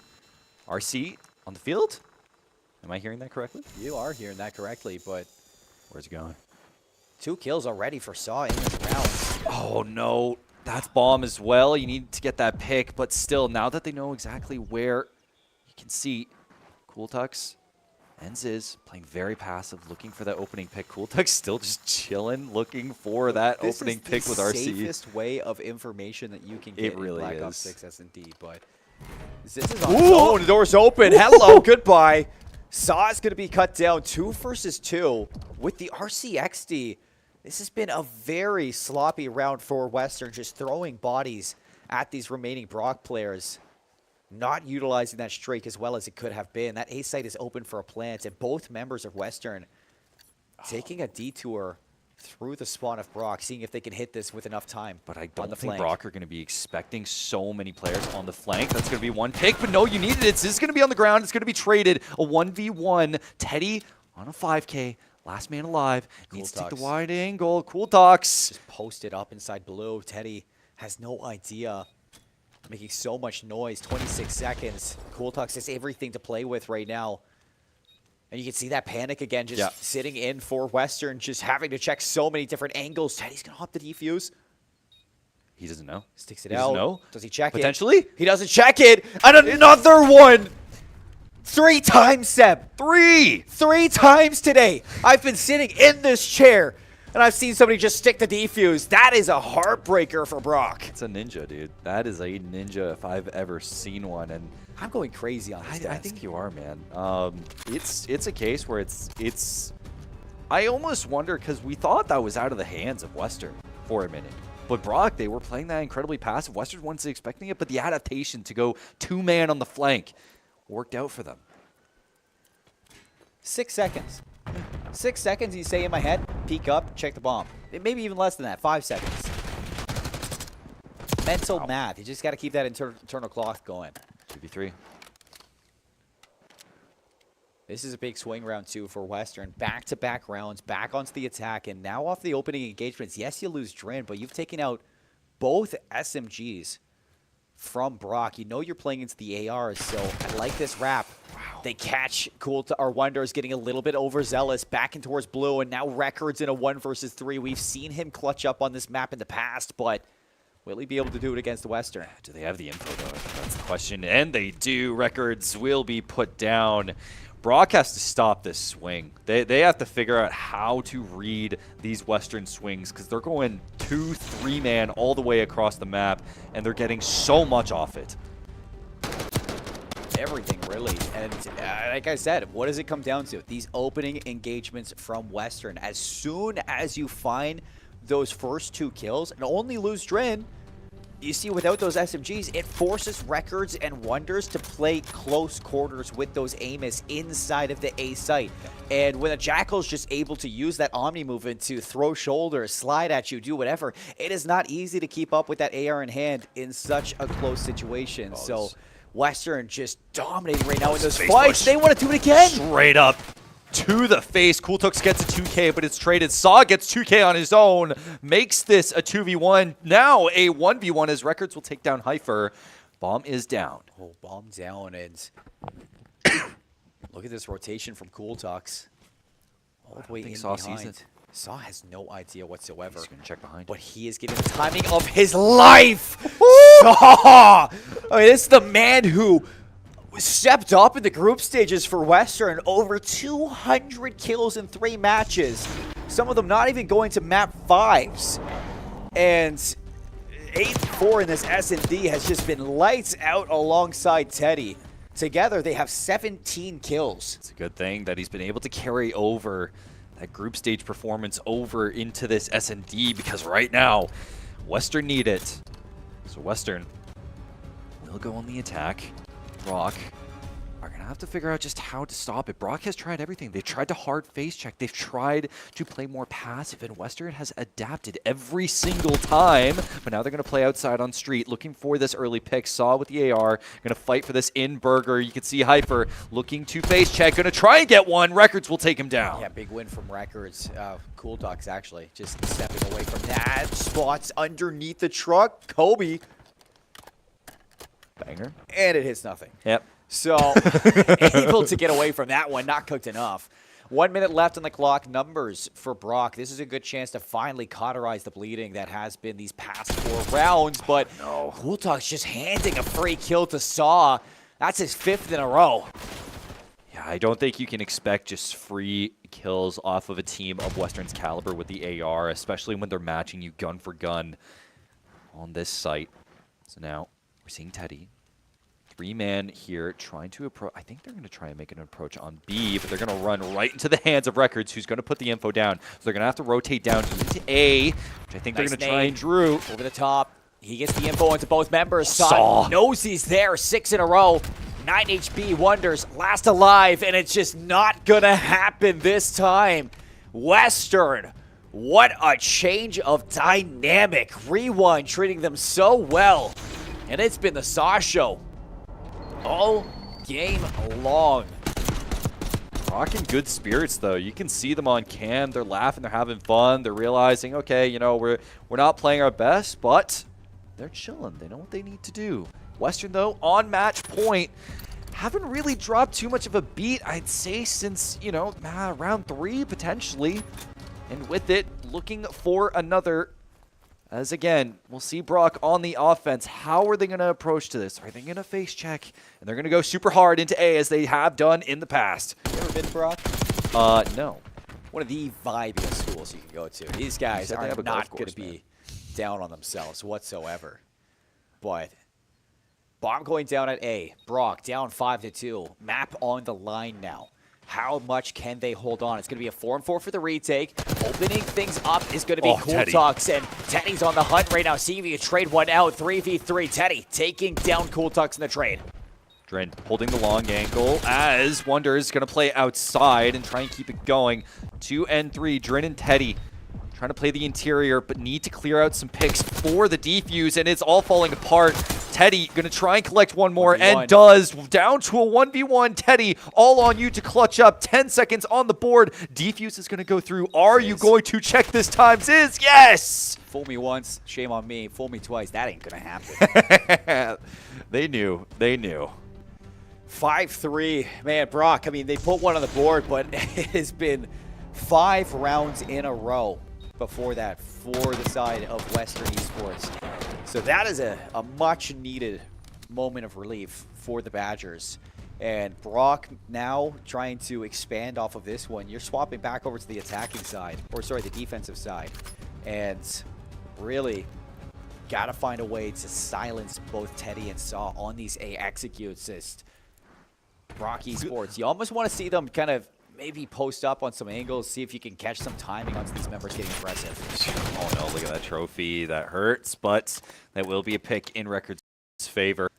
RC on the field? Am I hearing that correctly? You are hearing that correctly, but where's he going? 2 kills already for Saw in this round. Oh, no. That's bomb as well. You need to get that pick, but still, now that they know exactly where, you can see Cooltalks and Ziz playing very passive, looking for that opening pick. Cooltalks still just chilling, looking for that opening pick with RC. This is the safest way of information that you can get in Black Ops 6 S&D, but Ziz is on zone. The door's open. Hello, goodbye. Saw is going to be cut down 2 versus 2 with the RCXD. This has been a very sloppy round for Western, just throwing bodies at these remaining Brock players. Not utilizing that streak as well as it could have been. That A site is open for a plant, and both members of Western taking a detour through the spawn of Brock, seeing if they can hit this with enough time. But I don't think Brock are going to be expecting so many players on the flank. That's going to be one pick, but no, you needed it. This is going to be on the ground. It's going to be traded. A 1v1. Teddy on a 5K. Last man alive. Needs to take the wide angle. Cooltalks. Just posted up inside blue. Teddy has no idea. Making so much noise, 26 seconds. Cooltalks has everything to play with right now. And you can see that panic again, just sitting in for Western, just having to check so many different angles. Teddy's going to hop the defuse. He doesn't know. Sticks it out. Does he check it? Potentially? He doesn't check it. And another one. 3 times, Seb. 3 times today. I've been sitting in this chair. And I've seen somebody just stick the defuse. That is a heartbreaker for Brock. It's a ninja, dude. That is a ninja if I've ever seen one. And I'm going crazy on this. I think you are, man. It's a case where it's. I almost wonder because we thought that was out of the hands of Western for a minute. But Brock, they were playing that incredibly passive. Western wasn't expecting it, but the adaptation to go 2-man on the flank worked out for them. 6 seconds. 6 seconds, you say in my head, peek up, check the bomb. Maybe even less than that, 5 seconds. Mental math. You just got to keep that internal clock going. 2v3. This is a big swing round 2 for Western. Back-to-back rounds, back onto the attack, and now off the opening engagements. Yes, you lose Drin, but you've taken out both SMGs from Brock. You know you're playing into the ARs, so I like this wrap. Wow. They catch Wonders getting a little bit overzealous, back in towards blue, and now Records in a 1 versus 3. We've seen him clutch up on this map in the past, but will he be able to do it against Western? Do they have the info, though? That's the question, and they do. Records will be put down. Brock has to stop this swing. They have to figure out how to read these Western swings because they're going 2-3 man all the way across the map, and they're getting so much off it. Everything, really. And like I said, what does it come down to? These opening engagements from Western. As soon as you find those first 2 kills and only lose Drin, you see, without those SMGs, it forces Records and Wonders to play close quarters with those Amos inside of the A site. And when a Jackal's just able to use that Omni movement to throw shoulders, slide at you, do whatever, it is not easy to keep up with that AR in hand in such a close situation. So Western just dominating right now in those fights. They want to do it again. Straight up to the face. Cooltux gets a 2K, but it's traded. Saw gets 2K on his own. Makes this a 2v1. Now a 1v1 as Records will take down Heifer. Bomb is down. Oh, bomb down. And look at this rotation from Cooltux. All the way in Saw behind. sees it. Saw has no idea whatsoever. He's going to check behind. But he is getting the timing of his life. Saw! I mean, this is the man who stepped up in the group stages for Western. Over 200 kills in 3 matches. Some of them not even going to map 5s. And 8-4 in this S&D has just been lights out alongside Teddy. Together, they have 17 kills. It's a good thing that he's been able to carry over that group stage performance over into this S&D because right now, Western need it. So Western will go on the attack. Brock are going to have to figure out just how to stop it. Brock has tried everything. They've tried to hard face check. They've tried to play more passive, and Western has adapted every single time. But now they're going to play outside on street, looking for this early pick. Saw with the AR, going to fight for this in burger. You can see Hyper looking to face check, going to try and get one. Records will take him down. Yeah, big win from Records. Cooltux actually just stepping away from that. Spots underneath the truck. Kobe. Banger. And it hits nothing. Yep. So, able to get away from that one, not cooked enough. 1 minute left on the clock. Numbers for Brock. This is a good chance to finally cauterize the bleeding that has been these past 4 rounds, but Cooltux just handing a free kill to Saw. That's his 5th in a row. Yeah, I don't think you can expect just free kills off of a team of Western's caliber with the AR, especially when they're matching you gun for gun on this site. So now we're seeing Teddy. 3-man here trying to approach. I think they're going to try and make an approach on B, but they're going to run right into the hands of Records, who's going to put the info down. So they're going to have to rotate down into A, which I think they're going to try and Drew. Over the top. He gets the info into both members. Saw knows he's there. 6 in a row. 9 HP Wonders last alive, and it's just not going to happen this time. Western, what a change of dynamic. Rewind treating them so well. And it's been the Saw show all game long. Brock in good spirits, though. You can see them on cam. They're laughing. They're having fun. They're realizing, okay, you know, we're not playing our best, but they're chilling. They know what they need to do. Western, though, on match point, haven't really dropped too much of a beat, I'd say, since, you know, round 3, potentially. And with it, looking for another. As again, we'll see Brock on the offense. How are they going to approach to this? Are they going to face check? And they're going to go super hard into A as they have done in the past. You ever been to Brock? No. One of the vibiest schools you can go to. These guys are not going to be down on themselves whatsoever. But bomb going down at A. Brock down 5-2. Map on the line now. How much can they hold on? It's going to be a 4-4 for the retake. Opening things up is going to be Cooltux, and Teddy's on the hunt right now. See if you trade one out. 3v3. Teddy taking down Cooltux in the trade. Dren holding the long angle as Wonder is going to play outside and try and keep it going. 2 and 3. Dren and Teddy trying to play the interior, but need to clear out some picks for the defuse, and it's all falling apart. Teddy going to try and collect one more 1v1. and does. Down to a 1v1. Teddy, all on you to clutch up. 10 seconds on the board. Defuse is going to go through. Are you going to check this time? Ziz, yes! Fool me once, shame on me. Fool me twice, that ain't going to happen. They knew. They knew. 5-3. Man, Brock, I mean, they put one on the board, but it has been 5 rounds in a row before that for the side of Western Esports. So that is a much-needed moment of relief for the Badgers. And Brock now trying to expand off of this one. You're swapping back over to the attacking side, or sorry, the defensive side. And really got to find a way to silence both Teddy and Saw on these A executes. Just Brock Esports, you almost want to see them kind of maybe post up on some angles, see if you can catch some timing onto these members getting aggressive. Oh no, look at that trophy. That hurts, but that will be a pick in Record's favor.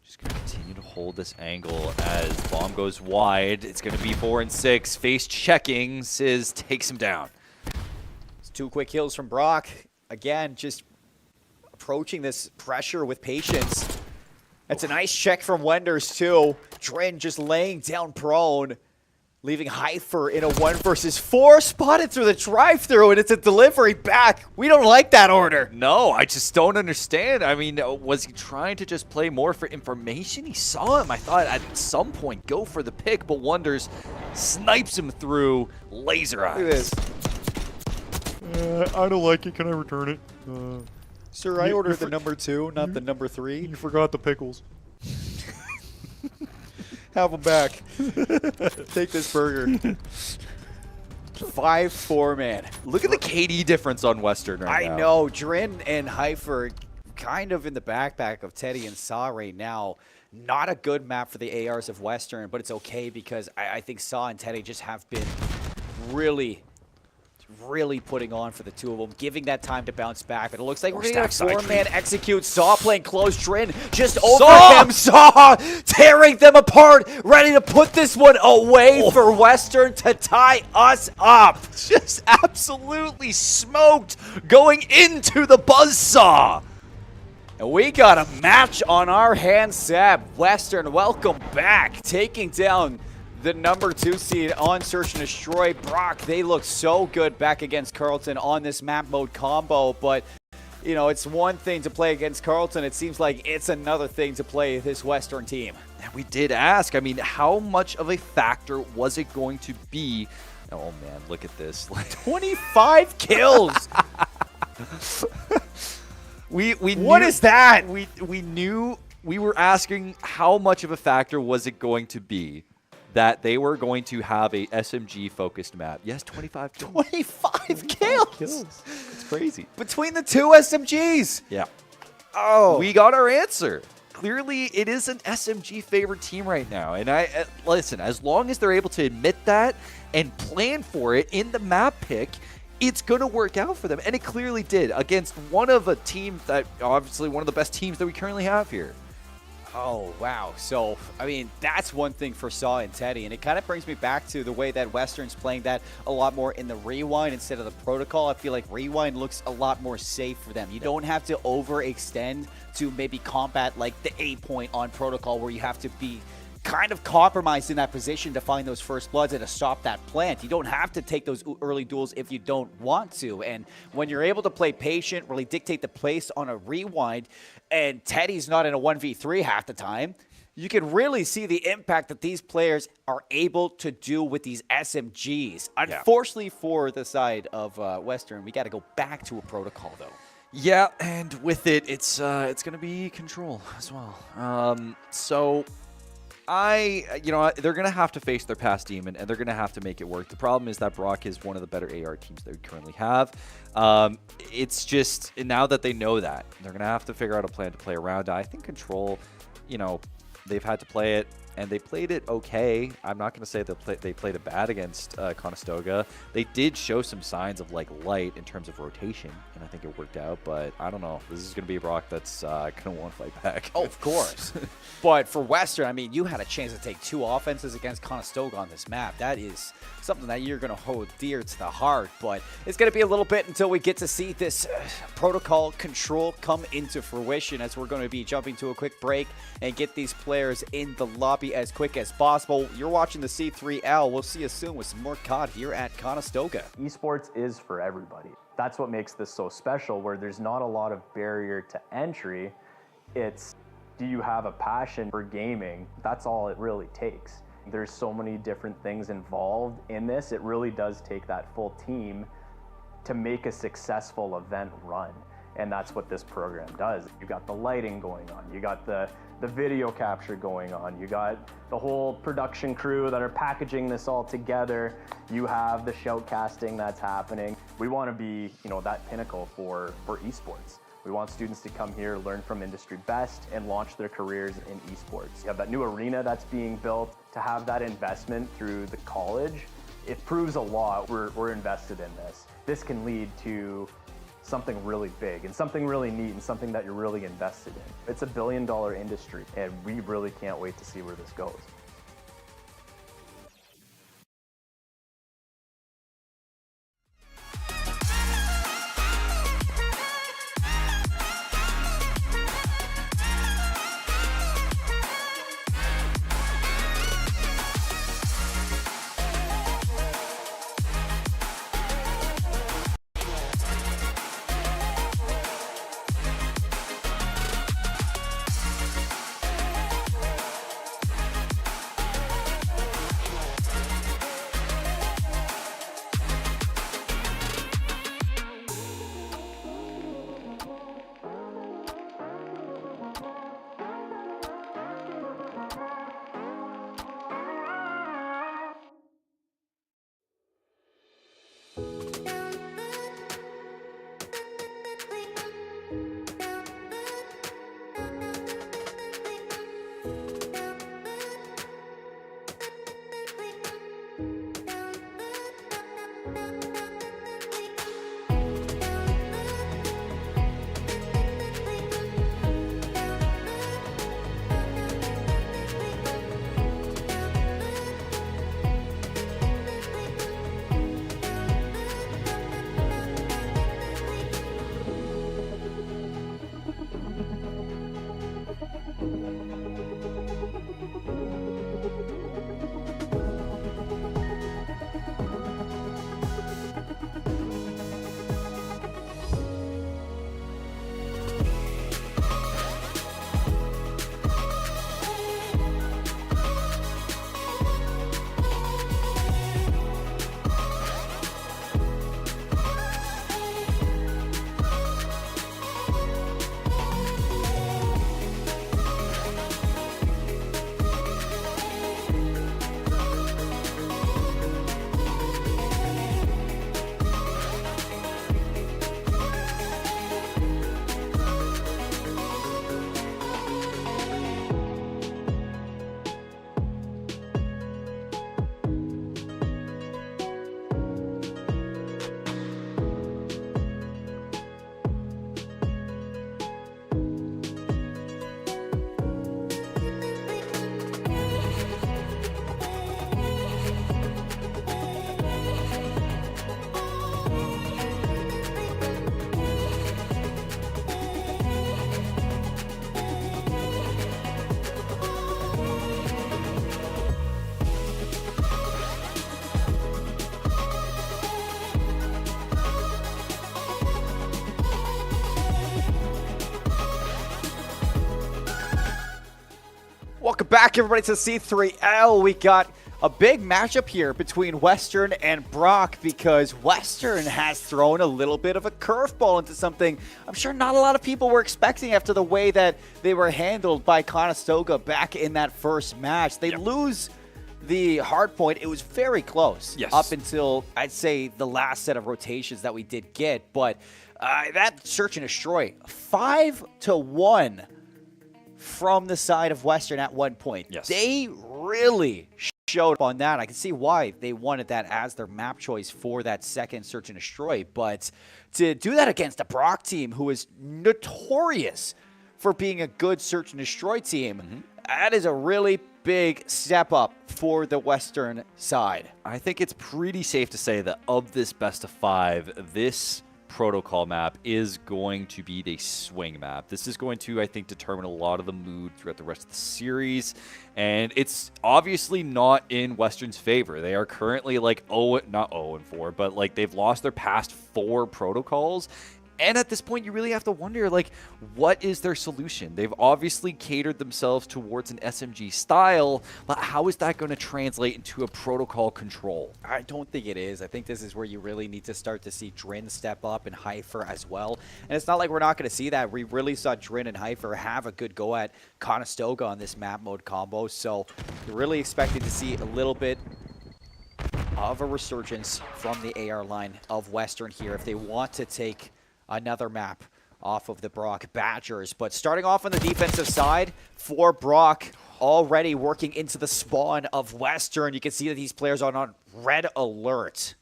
Just going to continue to hold this angle as bomb goes wide. It's going to be 4 and 6. Face checking. Sizz takes him down. It's 2 quick kills from Brock. Again, just approaching this pressure with patience. That's a nice check from Wenders, too. Drin just laying down prone, leaving Heifer in a 1 versus 4, spotted through the drive-thru, and it's a delivery back. We don't like that order. No, I just don't understand. I mean, was he trying to just play more for information? He saw him. I thought at some point go for the pick, but Wonders snipes him through laser eyes. Look at this. I don't like it. Can I return it? Sir, I ordered the number 2, not the number 3. You forgot the pickles. Have them back. Take this burger. 5-4, man. Look at the KD difference on Western right now. I know. Drin and Heifer kind of in the backpack of Teddy and Saw right now. Not a good map for the ARs of Western, but it's okay because I think Saw and Teddy just have been really putting on for the two of them, giving that time to bounce back. But it looks like we're going to get a 4-man execute. Saw playing close. Drin just over him. Saw tearing them apart, ready to put this one away for Western to tie us up. Just absolutely smoked going into the buzzsaw. And we got a match on our hands, Sab. Western, welcome back, taking down the number 2 seed on Search and Destroy. Brock, they look so good back against Carleton on this map mode combo, but you know, it's one thing to play against Carleton. It seems like it's another thing to play this Western team. And we did ask, I mean, how much of a factor was it going to be? Oh man, look at this. 25 kills. What is that? We knew, we were asking how much of a factor was it going to be that they were going to have a SMG-focused map. Yes, 25 kills. 25 kills. It's crazy. Between the 2 SMGs. Yeah. Oh. We got our answer. Clearly, it is an SMG-favored team right now. And listen, as long as they're able to admit that and plan for it in the map pick, it's going to work out for them. And it clearly did against one of a team that, obviously, one of the best teams that we currently have here. Oh, wow. So, I mean, that's one thing for Saw and Teddy, and it kind of brings me back to the way that Western's playing that a lot more in the rewind instead of the protocol. I feel like rewind looks a lot more safe for them. You don't have to overextend to maybe combat like the A point on protocol where you have to be kind of compromised in that position to find those first bloods and to stop that plant. You don't have to take those early duels if you don't want to. And when you're able to play patient, really dictate the place on a rewind, and Teddy's not in a 1v3 half the time, you can really see the impact that these players are able to do with these SMGs. Unfortunately for the side of Western, we got to go back to a protocol though. Yeah, and with it, it's going to be control as well. So they're going to have to face their past demon, and they're going to have to make it work. The problem is that Brock is one of the better AR teams that we currently have. It's just, now that they know that, they're going to have to figure out a plan to play around. I think control, they've had to play it and they played it okay. I'm not going to say they played it bad against Conestoga. They did show some signs of like light in terms of rotation, and I think it worked out. But I don't know. This is going to be a Brock that's going to want to fight back. Oh, of course. But for Western, I mean, you had a chance to take 2 offenses against Conestoga on this map. That is something that you're going to hold dear to the heart. But it's going to be a little bit until we get to see this protocol control come into fruition, as we're going to be jumping to a quick break and get these players in the lobby as quick as possible. You're watching the C3L. We'll see you soon with some more COD here at Conestoga. Esports is for everybody. That's what makes this so special, where there's not a lot of barrier to entry. It's, do you have a passion for gaming? That's all it really takes. There's so many different things involved in this. It really does take that full team to make a successful event run. And that's what this program does. You got the lighting going on, you got the video capture going on, you got the whole production crew that are packaging this all together, you have the shoutcasting that's happening. We want to be, that pinnacle for esports. We want students to come here, learn from industry best, and launch their careers in esports. You have that new arena that's being built. To have that investment through the college, it proves a lot. We're invested in this. This can lead to something really big and something really neat and something that you're really invested in. It's a billion-dollar industry, and we really can't wait to see where this goes. Welcome back, everybody, to C3L. We got a big matchup here between Western and Brock, because Western has thrown a little bit of a curveball into something I'm sure not a lot of people were expecting after the way that they were handled by Conestoga back in that first match. They lose the hard point. It was very close up until, I'd say, the last set of rotations that we did get. But that search and destroy, 5-1 from the side of Western at one point. Yes. They really showed up on that. I can see why they wanted that as their map choice for that second search and destroy. But to do that against a Brock team who is notorious for being a good search and destroy team, that is a really big step up for the Western side. I think it's pretty safe to say that of this best of 5, this protocol map is going to be the swing map. This is going to, I think, determine a lot of the mood throughout the rest of the series, and it's obviously not in Western's favor. They are currently like not 0-4, but like they've lost their past 4 protocols. And at this point, you really have to wonder, like, what is their solution? They've obviously catered themselves towards an SMG style, but how is that going to translate into a protocol control? I don't think it is. I think this is where you really need to start to see Drin step up and Heifer as well. And it's not like we're not going to see that. We really saw Drin and Heifer have a good go at Conestoga on this map mode combo. So you're really expecting to see a little bit of a resurgence from the AR line of Western here if they want to take another map off of the Brock Badgers. But starting off on the defensive side for Brock, already working into the spawn of Western. You can see that these players are on red alert.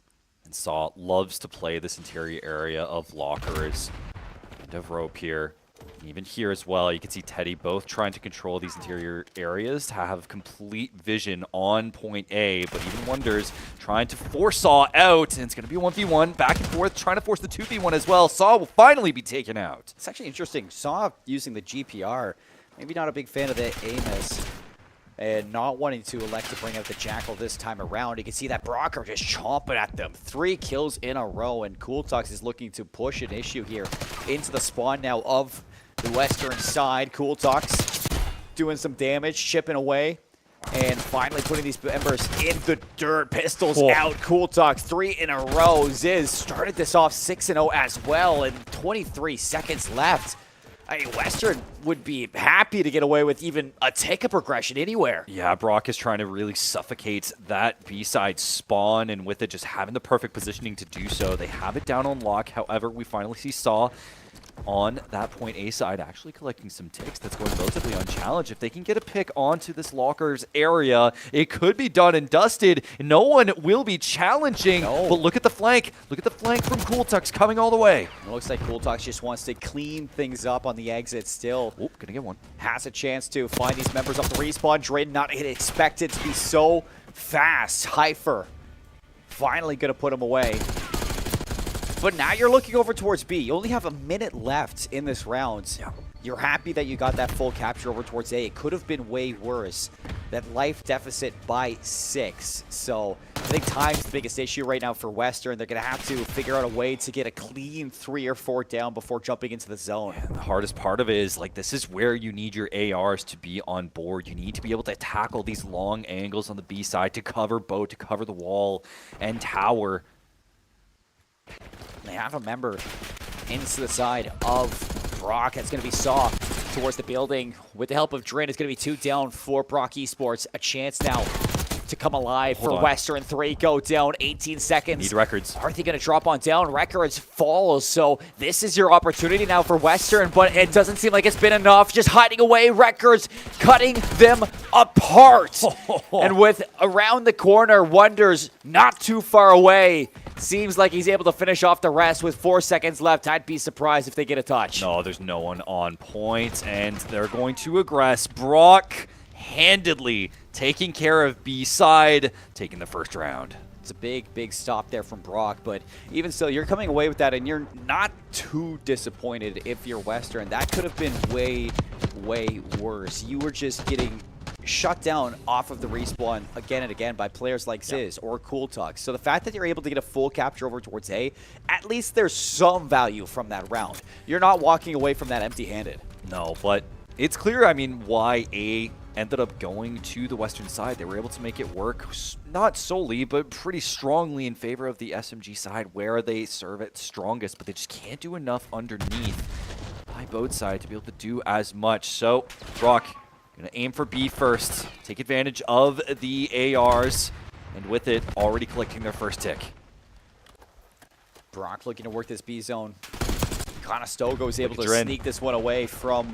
And Saw loves to play this interior area of lockers and of rope here. Even here as well, you can see Teddy both trying to control these interior areas to have complete vision on point A, but even Wonders trying to force Saw out, and it's going to be a 1v1, back and forth, trying to force the 2v1 as well. Saw will finally be taken out. It's actually interesting. Saw using the GPR, maybe not a big fan of the Amos, and not wanting to elect to bring out the Jackal this time around. You can see that Brocker just chomping at them. 3 kills in a row, and Cooltux is looking to push an issue here into the spawn now of the Western side. Cooltux doing some damage, chipping away, and finally putting these members in the dirt. Pistols out. Cooltux 3 in a row. Ziz started this off 6-0 as well, and 23 seconds left. I mean, Western would be happy to get away with even a take-up progression anywhere. Yeah, Brock is trying to really suffocate that B-side spawn, and with it just having the perfect positioning to do so. They have it down on lock. However, we finally see Saw on that point A side actually collecting some ticks. That's going relatively unchallenged. If they can get a pick onto this lockers area, it could be done and dusted. No one will be challenging, but look at the flank. Look at the flank from Cooltux coming all the way. It looks like Cooltux just wants to clean things up on the exit still. Oh, gonna get one. Has a chance to find these members up the respawn. Drin not expected to be so fast. Heifer finally gonna put him away. But now you're looking over towards B. You only have a minute left in this round. Yeah. You're happy that you got that full capture over towards A. It could have been way worse. That life deficit by 6. So I think time's the biggest issue right now for Western. They're going to have to figure out a way to get a clean 3 or 4 down before jumping into the zone. And the hardest part of it is, like, this is where you need your ARs to be on board. You need to be able to tackle these long angles on the B side to cover boat, to cover the wall and tower. They have a member into the side of Brock. It's going to be Saw towards the building. With the help of Drin, it's going to be 2 down for Brock Esports. A chance now to come alive for Western. 3 go down, 18 seconds. Need records. Are they going to drop on down? Records falls, so this is your opportunity now for Western, but it doesn't seem like it's been enough. Just hiding away, Records cutting them apart. And with around the corner, Wonders not too far away. Seems like he's able to finish off the rest with 4 seconds left. I'd be surprised if they get a touch. No, there's no one on point, and they're going to aggress. Brock handedly taking care of B-side, taking the first round. It's a big, big stop there from Brock, but even still, you're coming away with that, and you're not too disappointed if you're Western. That could have been way, way worse. You were just getting shut down off of the respawn again and again by players like Ziz or Cooltux. So the fact that you're able to get a full capture over towards A, at least there's some value from that round. You're not walking away from that empty-handed. No, but it's clear, I mean, why A ended up going to the Western side. They were able to make it work, not solely, but pretty strongly in favor of the SMG side, where they serve it strongest, but they just can't do enough underneath by both sides to be able to do as much. So, Brock gonna aim for B first, take advantage of the ARs, and with it, already collecting their first tick. Brock looking to work this B zone. Conestoga is able to sneak this one away from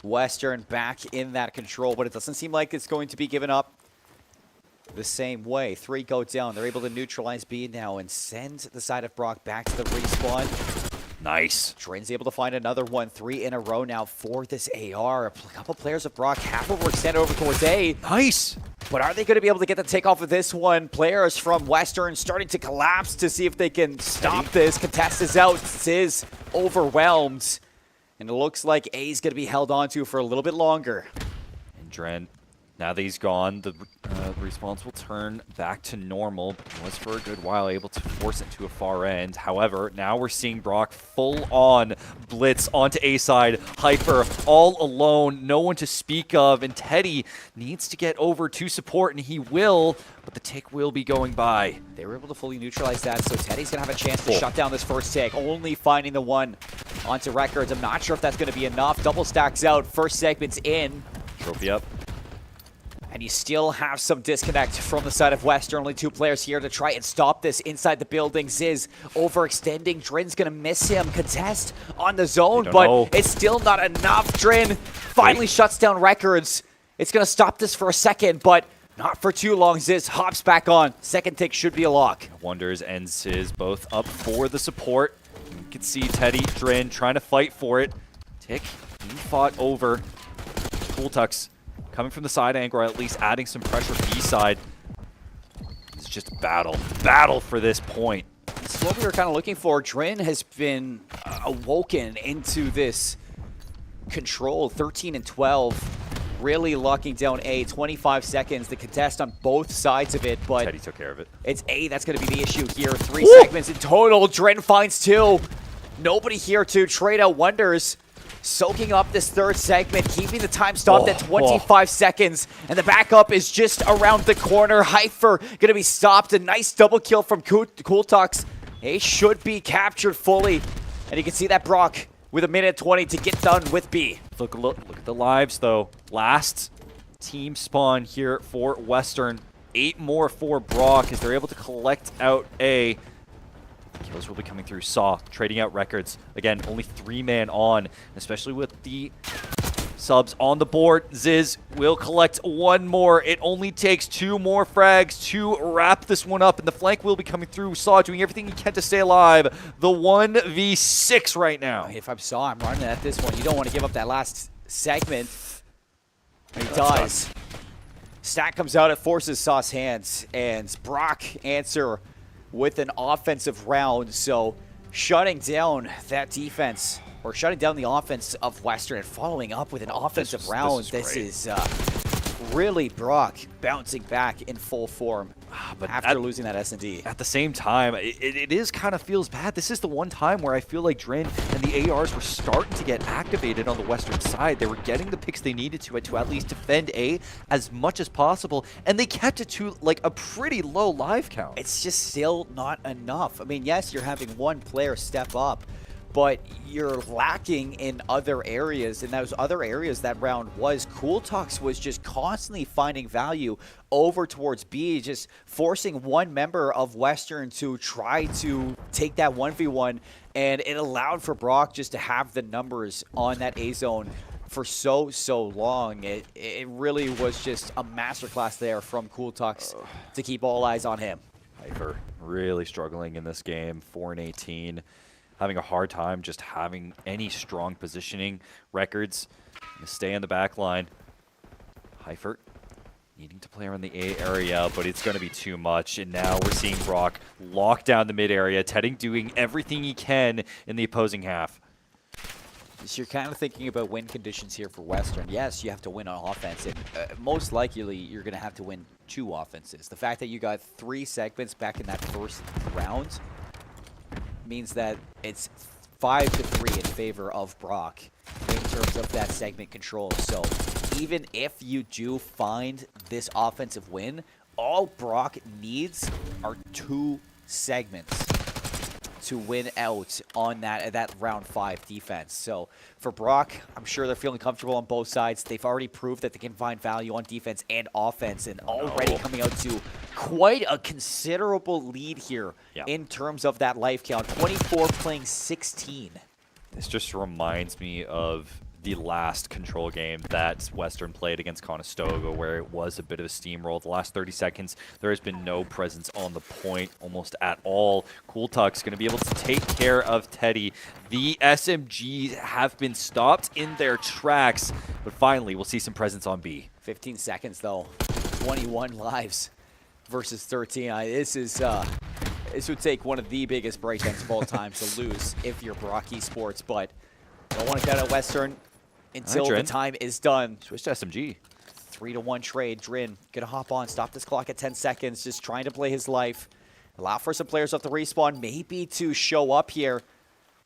Western back in that control, but it doesn't seem like it's going to be given up the same way. 3 go down. They're able to neutralize B now and send the side of Brock back to the respawn. Nice. Drin's able to find another one. 3 in a row now for this AR. A couple players of Brock half overextended over towards A. Nice. But are they going to be able to get the takeoff of this one? Players from Western starting to collapse to see if they can stop this. Contest is out. Ziz overwhelmed. And it looks like A's going to be held onto for a little bit longer. And Dren, now that he's gone, the response will turn back to normal. But was for a good while able to force it to a far end. However, now we're seeing Brock full-on blitz onto A side. Hyper all alone, no one to speak of. And Teddy needs to get over to support, and he will. But the tick will be going by. They were able to fully neutralize that, so Teddy's going to have a chance to shut down this first tick. Only finding the one onto records. I'm not sure if that's going to be enough. Double stacks out. First segment's in. Trophy up. And you still have some disconnect from the side of Western. Only 2 players here to try and stop this inside the building. Ziz overextending. Drin's going to miss him. Contest on the zone, but it's still not enough. Drin finally shuts down records. It's going to stop this for a second, but not for too long. Ziz hops back on. Second tick should be a lock. Wonders and Ziz both up for the support. You can see Teddy, Drin trying to fight for it. Tick being fought over. Cooltux coming from the side angle, or at least adding some pressure B side. It's just a battle. Battle for this point. This is what we were kind of looking for. Drin has been awoken into this control. 13 and 12. Really locking down A. 25 seconds. The contest on both sides of it, but Teddy took care of it. It's A that's going to be the issue here. 3 segments in total. Drin finds 2. Nobody here to trade out Wonders. Soaking up this third segment, keeping the time stopped at 25 seconds. And the backup is just around the corner. Hyper going to be stopped. A nice double kill from Cooltux. A should be captured fully. And you can see that Brock with 1:20 to get done with B. Look at the lives, though. Last team spawn here for Western. 8 more for Brock as they're able to collect out A. Kills will be coming through. Saw trading out records. Again, only 3-man on, especially with the subs on the board. Ziz will collect 1 more. It only takes 2 more frags to wrap this one up, and the flank will be coming through. Saw doing everything he can to stay alive. The 1v6 right now. If I'm Saw, I'm running at this one. You don't want to give up that last segment. And he does. Stack comes out, it forces Saw's hands, and Brock answer with an offensive round. So shutting down that defense, or shutting down the offense of Western and following up with an offensive round. This is really Brock bouncing back in full form after losing that S&D. At the same time, it is kind of feels bad. This is the one time where I feel like Drin and the ARs were starting to get activated on the Western side. They were getting the picks they needed to at least defend A as much as possible, and they kept it to like a pretty low live count. It's just still not enough. I mean, yes, you're having one player step up, but you're lacking in other areas. And those other areas that round was Cooltux was just constantly finding value over towards B, just forcing one member of Western to try to take that 1v1. And it allowed for Brock just to have the numbers on that A zone for so long. It really was just a masterclass there from Cooltux to keep all eyes on him. Hyper really struggling in this game. 4-18. Having a hard time just having any strong positioning records. Stay in the back line. Heifert needing to play around the A area, but it's going to be too much. And now we're seeing Brock lock down the mid area. Teddy doing everything he can in the opposing half. So you're kind of thinking about win conditions here for Western. Yes, you have to win on offense, and most likely you're going to have to win 2 offenses. The fact that you got 3 segments back in that first round means that it's 5-3 in favor of Brock in terms of that segment control. So even if you do find this offensive win, all Brock needs are 2 segments to win out on that round 5 defense. So for Brock, I'm sure they're feeling comfortable on both sides. They've already proved that they can find value on defense and offense, and already coming out to quite a considerable lead here in terms of that life count. 24 playing 16. This just reminds me of the last control game that Western played against Conestoga, where it was a bit of a steamroll. The last 30 seconds, there has been no presence on the point almost at all. Cooltuck's going to be able to take care of Teddy. The SMGs have been stopped in their tracks, but finally we'll see some presence on B. 15 seconds though, 21 lives versus 13. This would take one of the biggest breakdowns of all time to lose if you're Brock Esports, but don't want to count out Western until the time is done. Switch to SMG. 3-1 trade. Drin gonna hop on, stop this clock at 10 seconds, just trying to play his life. Allow for some players off the respawn, maybe to show up here,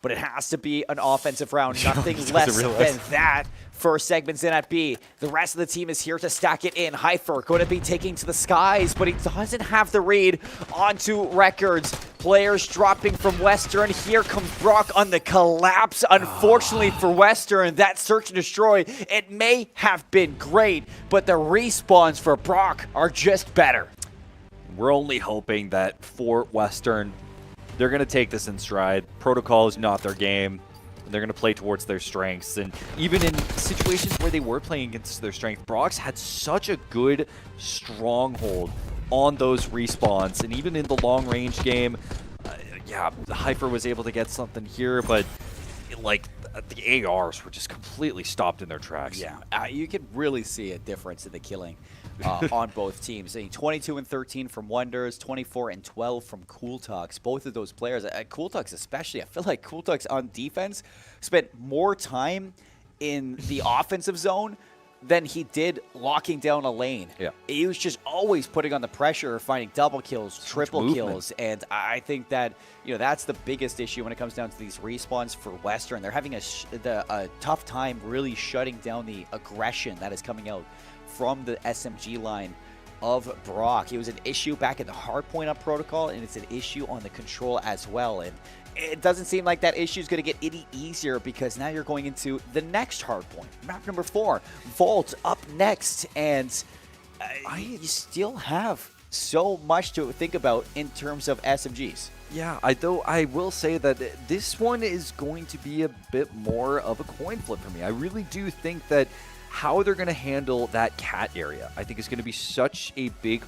but it has to be an offensive round. Nothing less than that. First segment's in at B. The rest of the team is here to stack it in. Heifer going to be taking to the skies, but he doesn't have the read onto Records. Players dropping from Western. Here comes Brock on the collapse. Unfortunately for Western, that search and destroy, it may have been great, but the respawns for Brock are just better. We're only hoping that for Western, they're going to take this in stride. Protocol is not their game. They're going to play towards their strengths. And even in situations where they were playing against their strength, Brock's had such a good stronghold on those respawns. And even in the long-range game, yeah, Heifer was able to get something here, but like the ARs were just completely stopped in their tracks. Yeah, you could really see a difference in the killing on both teams. 22 and 13 from Wonders, 24 and 12 from Cooltucks. Both of those players, Cooltucks especially, I feel like Cooltucks on defense spent more time in the offensive zone than he did locking down a lane. Yeah. He was just always putting on the pressure, finding double kills, triple kills, and I think that that's the biggest issue when it comes down to these respawns for Western. They're having a tough time really shutting down the aggression that is coming out from the SMG line of Brock. It was an issue back in the hardpoint up protocol, and it's an issue on the control as well. And it doesn't seem like that issue is going to get any easier because now you're going into the next hardpoint, map number 4, Vault up next, and you still have so much to think about in terms of SMGs. Yeah, though I will say that this one is going to be a bit more of a coin flip for me. I really do think that how they're going to handle that cat area, I think is going to be such a big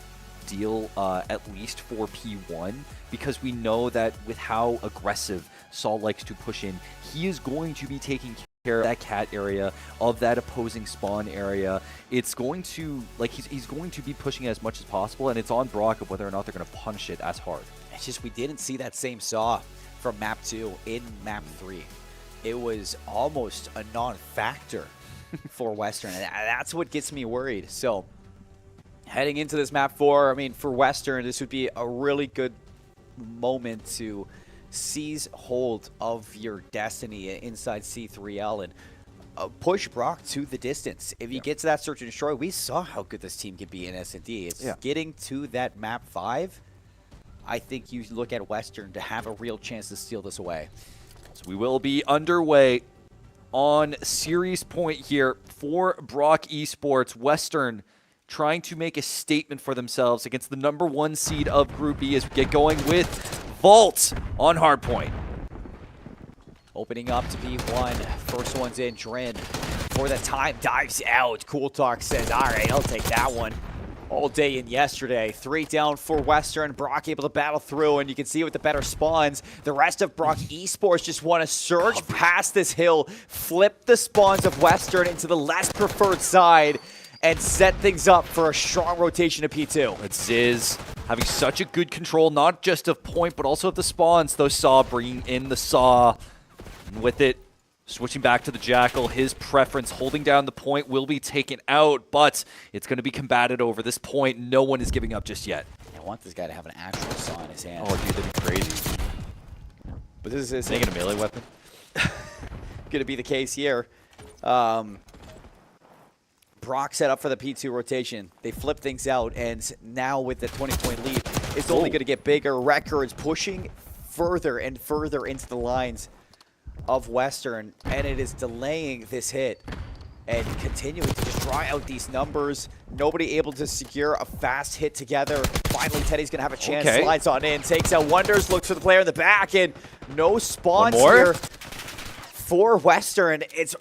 deal, at least for P1, because we know that with how aggressive Saul likes to push in, he is going to be taking care of that cat area, of that opposing spawn area. It's going to, like, he's going to be pushing as much as possible, and it's on Brock of whether or not they're going to punish it as hard. It's just we didn't see that same Saw from map 2 in map 3. It was almost a non-factor for Western, and that's what gets me worried. So heading into this map 4, I mean, for Western, this would be a really good moment to seize hold of your destiny inside C3L and push Brock to the distance. If you get to that search and destroy, we saw how good this team could be in S&D. It's getting to that map 5. I think you look at Western to have a real chance to steal this away. So we will be underway on series point here for Brock Esports. Western trying to make a statement for themselves against the #1 seed of Group E as we get going with Vault on hardpoint. Opening up to B1. First one's in. Drin for the time dives out. Cool Talk says, all right, I'll take that one. All day and yesterday. 3 down for Western. Brock able to battle through, and you can see with the better spawns, the rest of Brock Esports just want to surge past this hill, flip the spawns of Western into the less preferred side, and set things up for a strong rotation of P2. It's Ziz having such a good control, not just of point, but also of the spawns. Though Saw bringing in the Saw. And with it, switching back to the Jackal, his preference, holding down the point, will be taken out, but it's going to be combated over this point. No one is giving up just yet. I want this guy to have an actual Saw in his hand. Oh, dude, that'd be crazy. But this is making a melee weapon. Going to be the case here. Brock set up for the P2 rotation. They flip things out, and now with the 20-point lead, it's only going to get bigger. Records pushing further and further into the lines of Western, and it is delaying this hit and continuing to just draw out these numbers. Nobody able to secure a fast hit together. Finally, Teddy's going to have a chance. Slides on in, takes out Wonders, looks for the player in the back, and no spawns here for Western. It's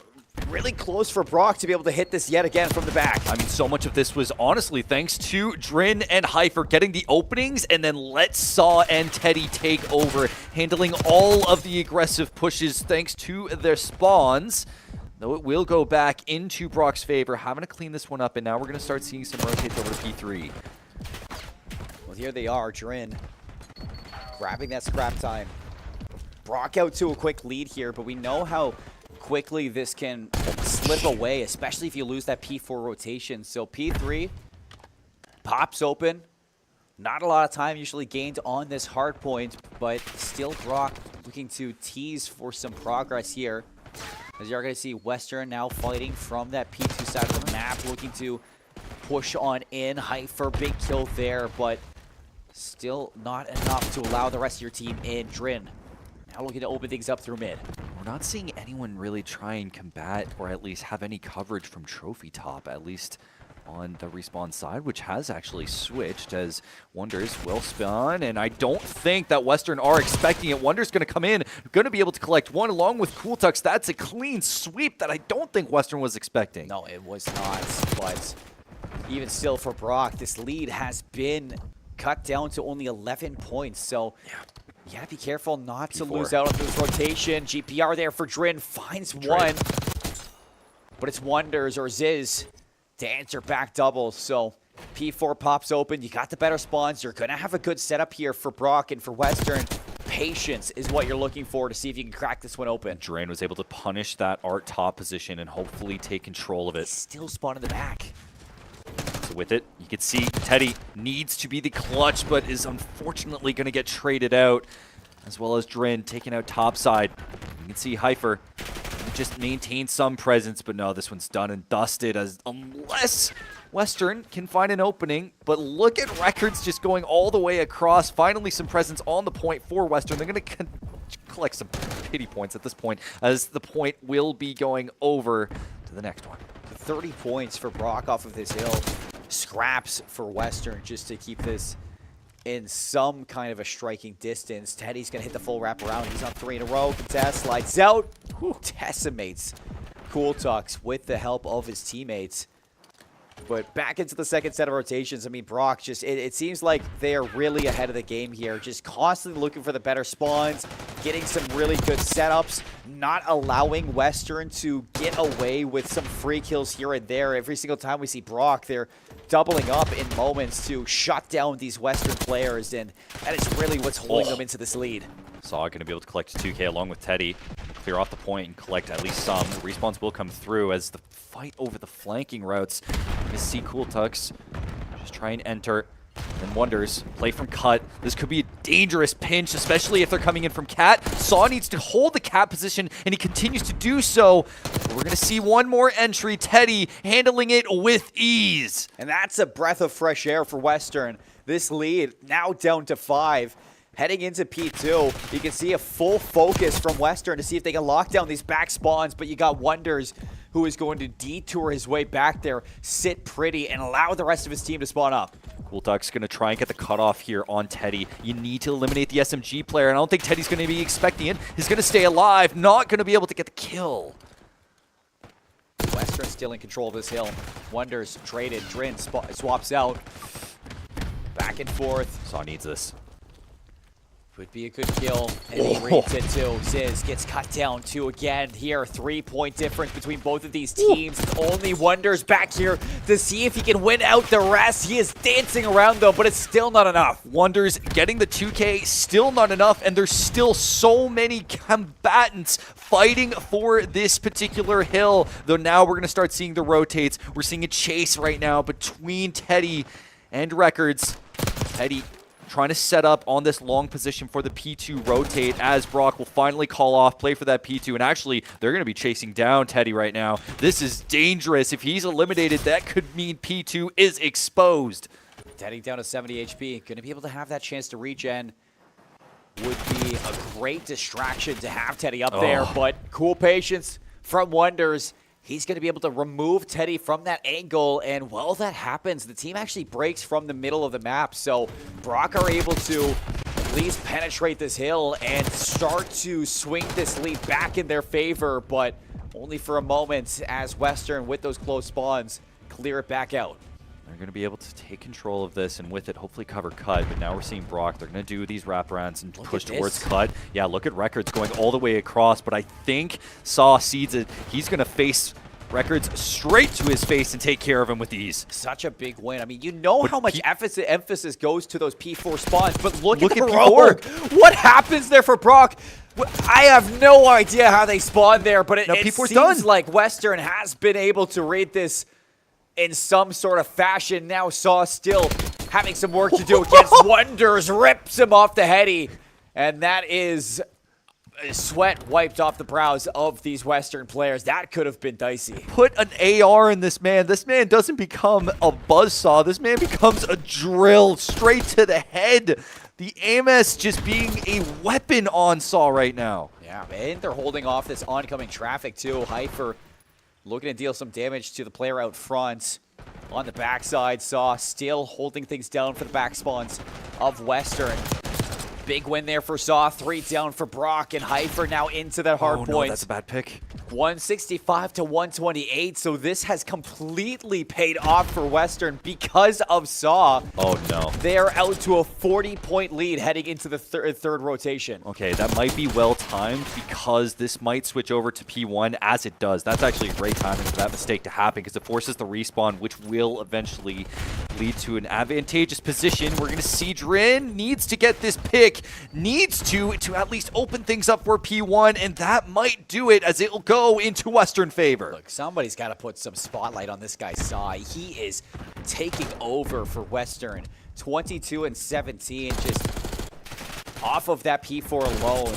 really close for Brock to be able to hit this yet again from the back. I mean, so much of this was honestly thanks to Drin and Heifer getting the openings and then let Saw and Teddy take over, handling all of the aggressive pushes thanks to their spawns. Though it will go back into Brock's favor, having to clean this one up, and now we're going to start seeing some rotates over to P3. Well, here they are, Drin grabbing that scrap time. Brock out to a quick lead here, but we know how quickly this can slip away, especially if you lose that P4 rotation. So P3 pops open. Not a lot of time usually gained on this hard point, but still Brock looking to tease for some progress here. As you're going to see Western now fighting from that P2 side of the map, looking to push on in. Heifer, big kill there, but still not enough to allow the rest of your team in. Drin now looking to open things up through mid. We're not seeing anyone really try and combat or at least have any coverage from Trophy Top, at least on the respawn side, which has actually switched as Wonders will spawn, and I don't think that Western are expecting it. Wonders going to come in, going to be able to collect one along with Cool Tux. That's a clean sweep that I don't think Western was expecting. No, it was not, but even still for Brock, this lead has been cut down to only 11 points, so you gotta be careful not to lose out on this rotation. GPR there for Drin, finds one, but it's Wonders or Ziz to answer back double. So P4 pops open, you got the better spawns, you're gonna have a good setup here for Brock and for Western. Patience is what you're looking for to see if you can crack this one open. Drain was able to punish that Art top position and hopefully take control of it. Still spawn in the back. So with it, you can see Teddy needs to be the clutch, but is unfortunately going to get traded out, as well as Drin taking out top side. You can see Heifer just maintain some presence, but no, this one's done and dusted, as unless Western can find an opening. But look at Records just going all the way across. Finally some presence on the point for Western. They're going to collect some pity points at this point, as the point will be going over to the next one. 30 points for Brock off of this hill. Scraps for Western just to keep this in some kind of a striking distance. Teddy's going to hit the full wrap around. He's on 3 in a row. Contest, slides out. Whew, decimates Cool Tux with the help of his teammates. But back into the second set of rotations, I mean, Brock just, it seems like they are really ahead of the game here. Just constantly looking for the better spawns, getting some really good setups, not allowing Western to get away with some free kills here and there. Every single time we see Brock, they're doubling up in moments to shut down these Western players, and that is really what's holding them into this lead. Saw going to be able to collect 2K along with Teddy, clear off the point and collect at least some. The respawns will come through as the fight over the flanking routes. You see Cool Tux just try and enter. Then Wonders play from cut. This could be a dangerous pinch, especially if they're coming in from Cat. Saw needs to hold the Cat position, and he continues to do so. We're going to see one more entry. Teddy handling it with ease. And that's a breath of fresh air for Western. This lead now down to 5. Heading into P2, you can see a full focus from Western to see if they can lock down these back spawns, but you got Wonders who is going to detour his way back there, sit pretty, and allow the rest of his team to spawn up. Cool Tux going to try and get the cutoff here on Teddy. You need to eliminate the SMG player, and I don't think Teddy's going to be expecting it. He's going to stay alive, not going to be able to get the kill. Western still in control of this hill. Wonders traded, Drin swaps out. Back and forth. Saw needs this. Would be a good kill, and he reads it too. Ziz gets cut down 2 again here. 3-point difference between both of these teams. Only Wonders back here to see if he can win out the rest. He is dancing around though, but it's still not enough. Wonders getting the 2K, still not enough, and there's still so many combatants fighting for this particular hill. Though now we're going to start seeing the rotates. We're seeing a chase right now between Teddy and Records. Teddy trying to set up on this long position for the P2 rotate, as Brock will finally call off, play for that P2, and actually they're going to be chasing down Teddy right now. This is dangerous. If he's eliminated, that could mean P2 is exposed. Teddy down to 70 HP, going to be able to have that chance to regen. Would be a great distraction to have Teddy up there, but cool patience from Wonders. He's going to be able to remove Teddy from that angle, and while that happens, the team actually breaks from the middle of the map, so Brock are able to at least penetrate this hill and start to swing this lead back in their favor, but only for a moment as Western, with those close spawns, clear it back out. They're going to be able to take control of this and with it hopefully cover cut, but now we're seeing Brock. They're going to do these wraparounds and push towards cut. Yeah, look at Records going all the way across, but I think Saw sees it. He's going to face Records straight to his face and take care of him with ease. Such a big win. I mean, you know how much emphasis goes to those P4 spawns, but look at the P4. What happens there for Brock? I have no idea how they spawned there, but it seems like Western has been able to read this in some sort of fashion. Now Saw still having some work to do against Wonders, rips him off the heady, and that is sweat wiped off the brows of these Western players. That could have been dicey. Put an AR in this man. This man doesn't become a buzzsaw. This man becomes a drill straight to the head. The AMS just being a weapon on Saw right now. Yeah, man, they're holding off this oncoming traffic too. Hyper looking to deal some damage to the player out front. On the backside, Saw still holding things down for the back spawns of Western. Big win there for Saw. 3 down for Brock, and Hyper now into that hard point. No, that's a bad pick. 165 to 128, so this has completely paid off for Western because of Saw. Oh, no. They are out to a 40-point lead heading into the third rotation. Okay, that might be well-timed because this might switch over to P1 as it does. That's actually great timing for that mistake to happen because it forces the respawn, which will eventually lead to an advantageous position. We're going to see Drin needs to get this pick, needs to at least open things up for P1, and that might do it as it'll go into Western favor. Look, somebody's got to put some spotlight on this guy, Saw. He is taking over for Western. 22 and 17, just off of that P4 alone,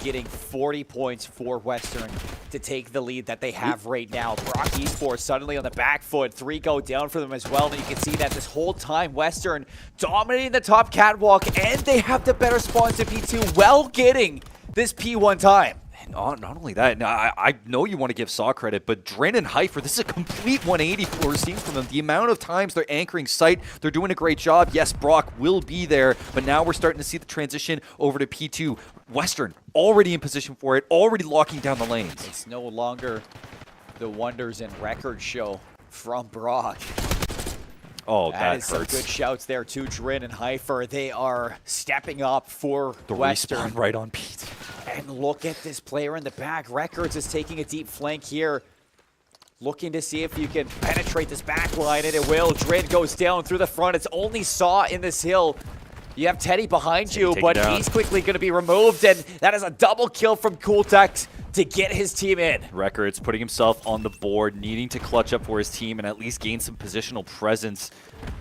getting 40 points for Western to take the lead that they have right now. Brock Esports suddenly on the back foot. 3 go down for them as well. And you can see that this whole time, Western dominating the top catwalk, and they have the better spawns in P2 while getting this P1 time. Not only that, I know you want to give Saw credit, but Drin and Hyper, this is a complete 180 for we're seeing from them. The amount of times they're anchoring sight, they're doing a great job. Yes, Brock will be there, but now we're starting to see the transition over to P2. Western already in position for it, already locking down the lanes. It's no longer the Wonders and Record show from Brock. Oh, that is hurts. Some good shouts there to Drin and Hyper. They are stepping up for the Western. Respawn right on Pete. And look at this player in the back. Records is taking a deep flank here. Looking to see if you can penetrate this back line, and it will. Drin goes down through the front. It's only Saw in this hill. You have Teddy behind you, but he's quickly going to be removed, and that is a double kill from Cooltex to get his team in. Records putting himself on the board, needing to clutch up for his team and at least gain some positional presence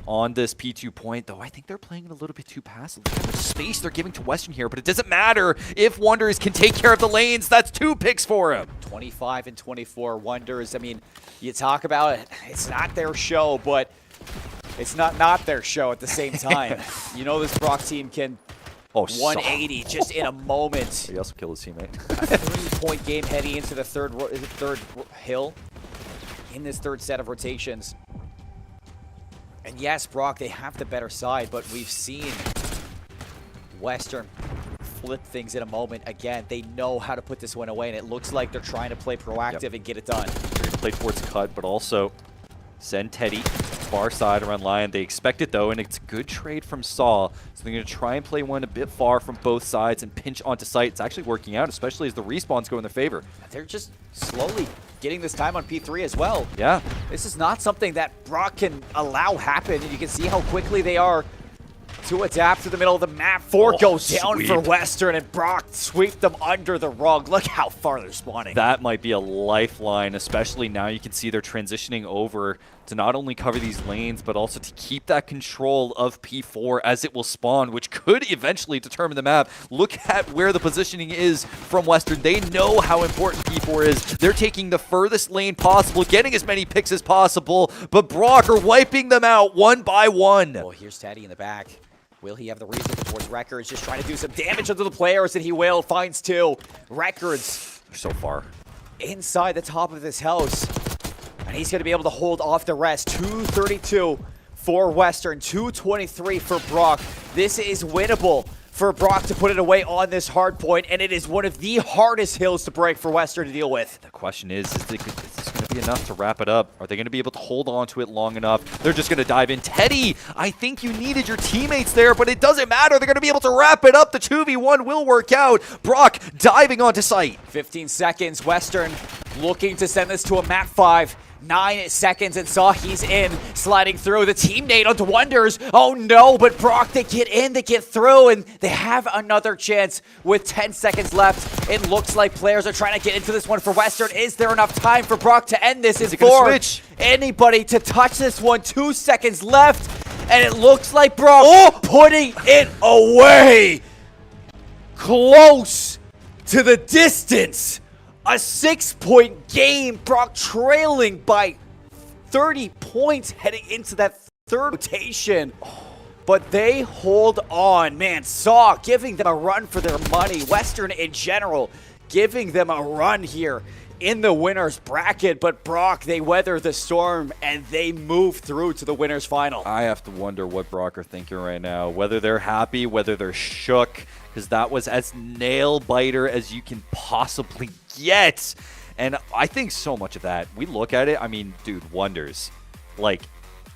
on this P2 point, though I think they're playing it a little bit too passive. The space they're giving to Western here, but it doesn't matter if Wonders can take care of the lanes. That's 2 picks for him. 25 and 24 Wonders. I mean, you talk about it, it's not their show, but it's not their show at the same time. You know this Brock team can 180 just in a moment. He also killed his teammate. A 3-point game heading into the third hill in this third set of rotations. And yes, Brock, they have the better side, but we've seen Western flip things in a moment. Again, they know how to put this one away, and it looks like they're trying to play proactive and get it done. They're going to play towards cut, but also send Teddy far side around Lion. They expect it though, and it's a good trade from Saw. So they're going to try and play one a bit far from both sides and pinch onto sight. It's actually working out, especially as the respawns go in their favor. They're just slowly getting this time on P3 as well. Yeah. This is not something that Brock can allow happen, and you can see how quickly they are to adapt to the middle of the map. 4 goes down for Western, and Brock sweep them under the rug. Look how far they're spawning. That might be a lifeline, especially now you can see they're transitioning over to not only cover these lanes, but also to keep that control of P4 as it will spawn, which could eventually determine the map. Look at where the positioning is from Western. They know how important P4 is. They're taking the furthest lane possible, getting as many picks as possible, but Brock are wiping them out one by one. Oh, here's Teddy in the back. Will he have the reason towards Records? Just trying to do some damage onto the players, and he will. Finds 2. Records. They're so far inside the top of this house. And he's going to be able to hold off the rest. 232 for Western, 223 for Brock. This is winnable for Brock to put it away on this hard point, and it is one of the hardest hills to break for Western to deal with. The question is this going to be enough to wrap it up? Are they going to be able to hold on to it long enough? They're just going to dive in. Teddy, I think you needed your teammates there, but it doesn't matter. They're going to be able to wrap it up. The 2v1 will work out. Brock diving onto site. 15 seconds. Western looking to send this to a map 5. 9 seconds, and he's in, sliding through the teammate onto Wonders. Oh no, but Brock, they get in, they get through, and they have another chance with 10 seconds left. It looks like players are trying to get into this one for Western. Is there enough time for Brock to end this? Is for switch? Anybody to touch this one? 2 seconds left, and it looks like Brock putting it away. Close to the distance. A 6-point game, Brock trailing by 30 points heading into that third rotation. But they hold on. Man, Saw giving them a run for their money. Western in general giving them a run here in the winner's bracket. But Brock, they weather the storm and they move through to the winner's final. I have to wonder what Brock are thinking right now. Whether they're happy, whether they're shook. Because that was as nail-biter as you can possibly get. And I think so much of that, we look at it, I mean, dude, Wonders. Like,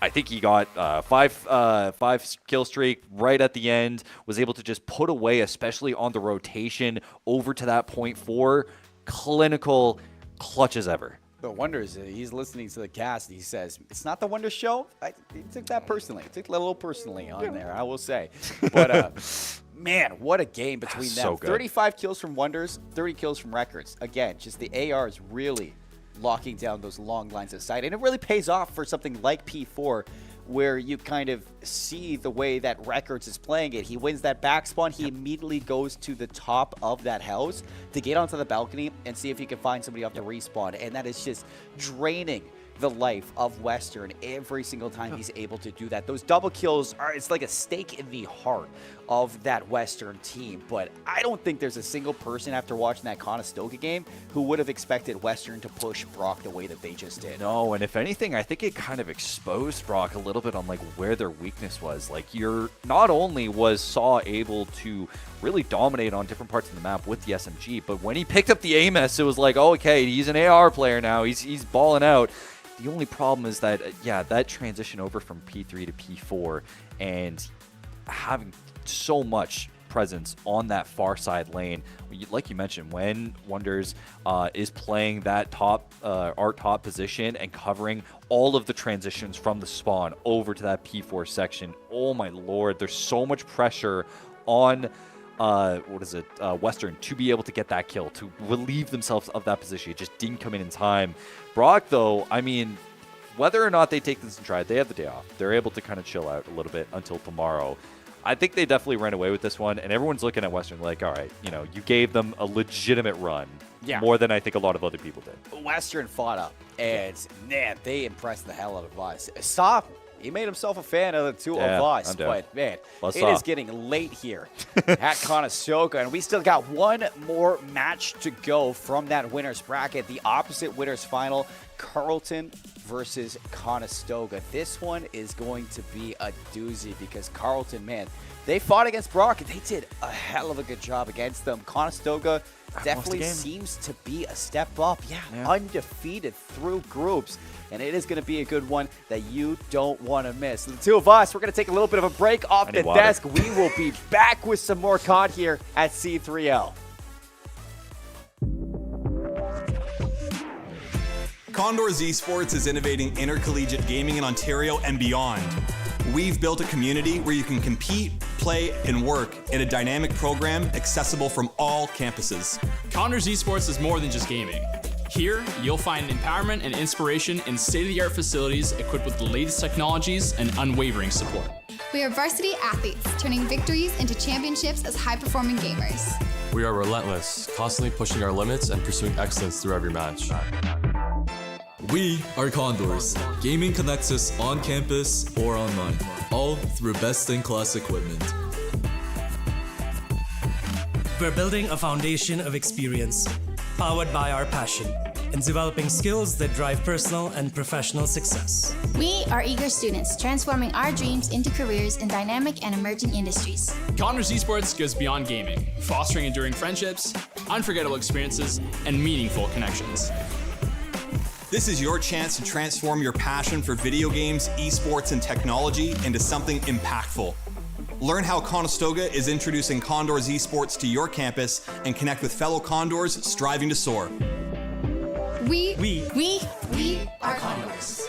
I think he got five kill streak right at the end, was able to just put away, especially on the rotation, over to that point 4. Clinical, clutch as ever. The Wonders, he's listening to the cast, and he says, it's not the Wonders show? He took that personally. He took a little personally on there, I will say. But, man, what a game between them. So good. 35 kills from Wonders, 30 kills from Records. Again, just the AR is really locking down those long lines of sight. And it really pays off for something like P4, where you kind of see the way that Records is playing it. He wins that back spawn. He immediately goes to the top of that house to get onto the balcony and see if he can find somebody off the respawn. And that is just draining the life of Western every single time he's able to do that. Those double kills are, it's like a stake in the heart of that Western team. But I don't think there's a single person after watching that Conestoga game who would have expected Western to push Brock the way that they just did. No, and if anything, I think it kind of exposed Brock a little bit on like where their weakness was. Like, not only was Saw able to really dominate on different parts of the map with the SMG, but when he picked up the AMS, it was like, oh, okay, he's an AR player now. He's balling out. The only problem is that, that transition over from P3 to P4 and having so much presence on that far side lane, like you mentioned, when Wonders is playing that top position and covering all of the transitions from the spawn over to that P4 section, oh my lord, there's so much pressure on Western to be able to get that kill, to relieve themselves of that position. It just didn't come in time. Brock, though, I mean, whether or not they take this in stride, they have the day off. They're able to kind of chill out a little bit until tomorrow. I think they definitely ran away with this one, and everyone's looking at Western like, all right, you gave them a legitimate run. Yeah. More than I think a lot of other people did. Western fought up, and man, they impressed the hell out of us. Stop. He made himself a fan of the two of us, but man, it is getting late here at Conestoga, and we still got one more match to go from that winner's bracket, the opposite winner's final, Carleton versus Conestoga. This one is going to be a doozy because Carleton, man, they fought against Brock, and they did a hell of a good job against them. Conestoga definitely seems to be a step up. Yeah, undefeated through groups. And it is going to be a good one that you don't want to miss. The two of us, we're going to take a little bit of a break off the desk. We will be back with some more COD here at C3L. Condors Esports is innovating intercollegiate gaming in Ontario and beyond. We've built a community where you can compete, play, and work in a dynamic program accessible from all campuses. Condors Esports is more than just gaming. Here, you'll find empowerment and inspiration in state-of-the-art facilities equipped with the latest technologies and unwavering support. We are varsity athletes, turning victories into championships as high-performing gamers. We are relentless, constantly pushing our limits and pursuing excellence through every match. We are Condors. Gaming connects us on campus or online, all through best-in-class equipment. We're building a foundation of experience, powered by our passion, and developing skills that drive personal and professional success. We are eager students transforming our dreams into careers in dynamic and emerging industries. Condors Esports goes beyond gaming, fostering enduring friendships, unforgettable experiences, and meaningful connections. This is your chance to transform your passion for video games, esports, and technology into something impactful. Learn how Conestoga is introducing Condors Esports to your campus and connect with fellow Condors striving to soar. We are Condors.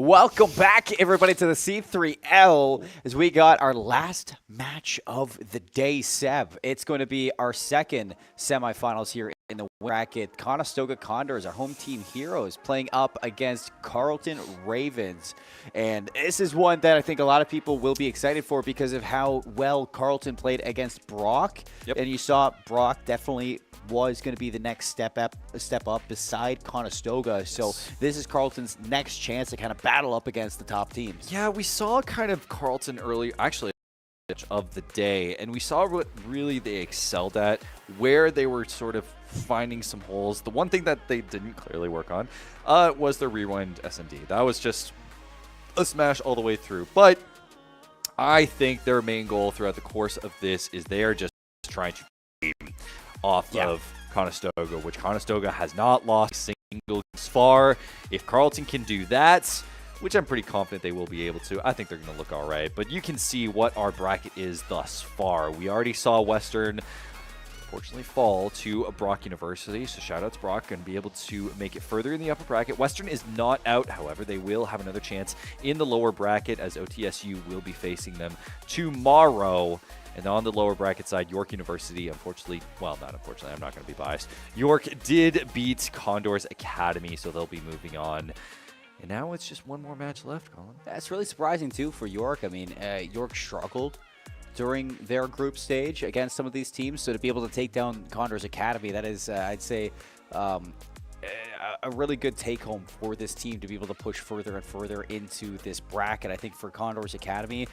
Welcome back, everybody, to the C3L as we got our last match of the day, Seb. It's going to be our second semifinals here in the bracket. Conestoga Condors, our home team heroes, playing up against Carleton Ravens. And this is one that I think a lot of people will be excited for because of how well Carleton played against Brock. Yep. And you saw Brock definitely was going to be the next step up beside Conestoga. So this is Carleton's next chance to kind of battle up against the top teams. Yeah, we saw kind of Carleton early, actually, of the day, and we saw what really they excelled at, where they were sort of finding some holes. The one thing that they didn't clearly work on was their rewind S&D. That was just a smash all the way through. But I think their main goal throughout the course of this is they are just trying to game off of Conestoga, which Conestoga has not lost a single far. If Carleton can do that, which I'm pretty confident they will be able to, I think they're going to look all right. But you can see what our bracket is thus far. We already saw Western, unfortunately, fall to Brock University. So shout out to Brock and be able to make it further in the upper bracket. Western is not out, however. They will have another chance in the lower bracket as OTSU will be facing them tomorrow. And on the lower bracket side, York University, unfortunately, well, not unfortunately, I'm not going to be biased. York did beat Condors Academy, so they'll be moving on. And now it's just one more match left, Colin. That's really surprising, too, for York. I mean, York struggled during their group stage against some of these teams. So to be able to take down Condors Academy, that is, I'd say, a really good take-home for this team to be able to push further and further into this bracket. I think for Condors Academy,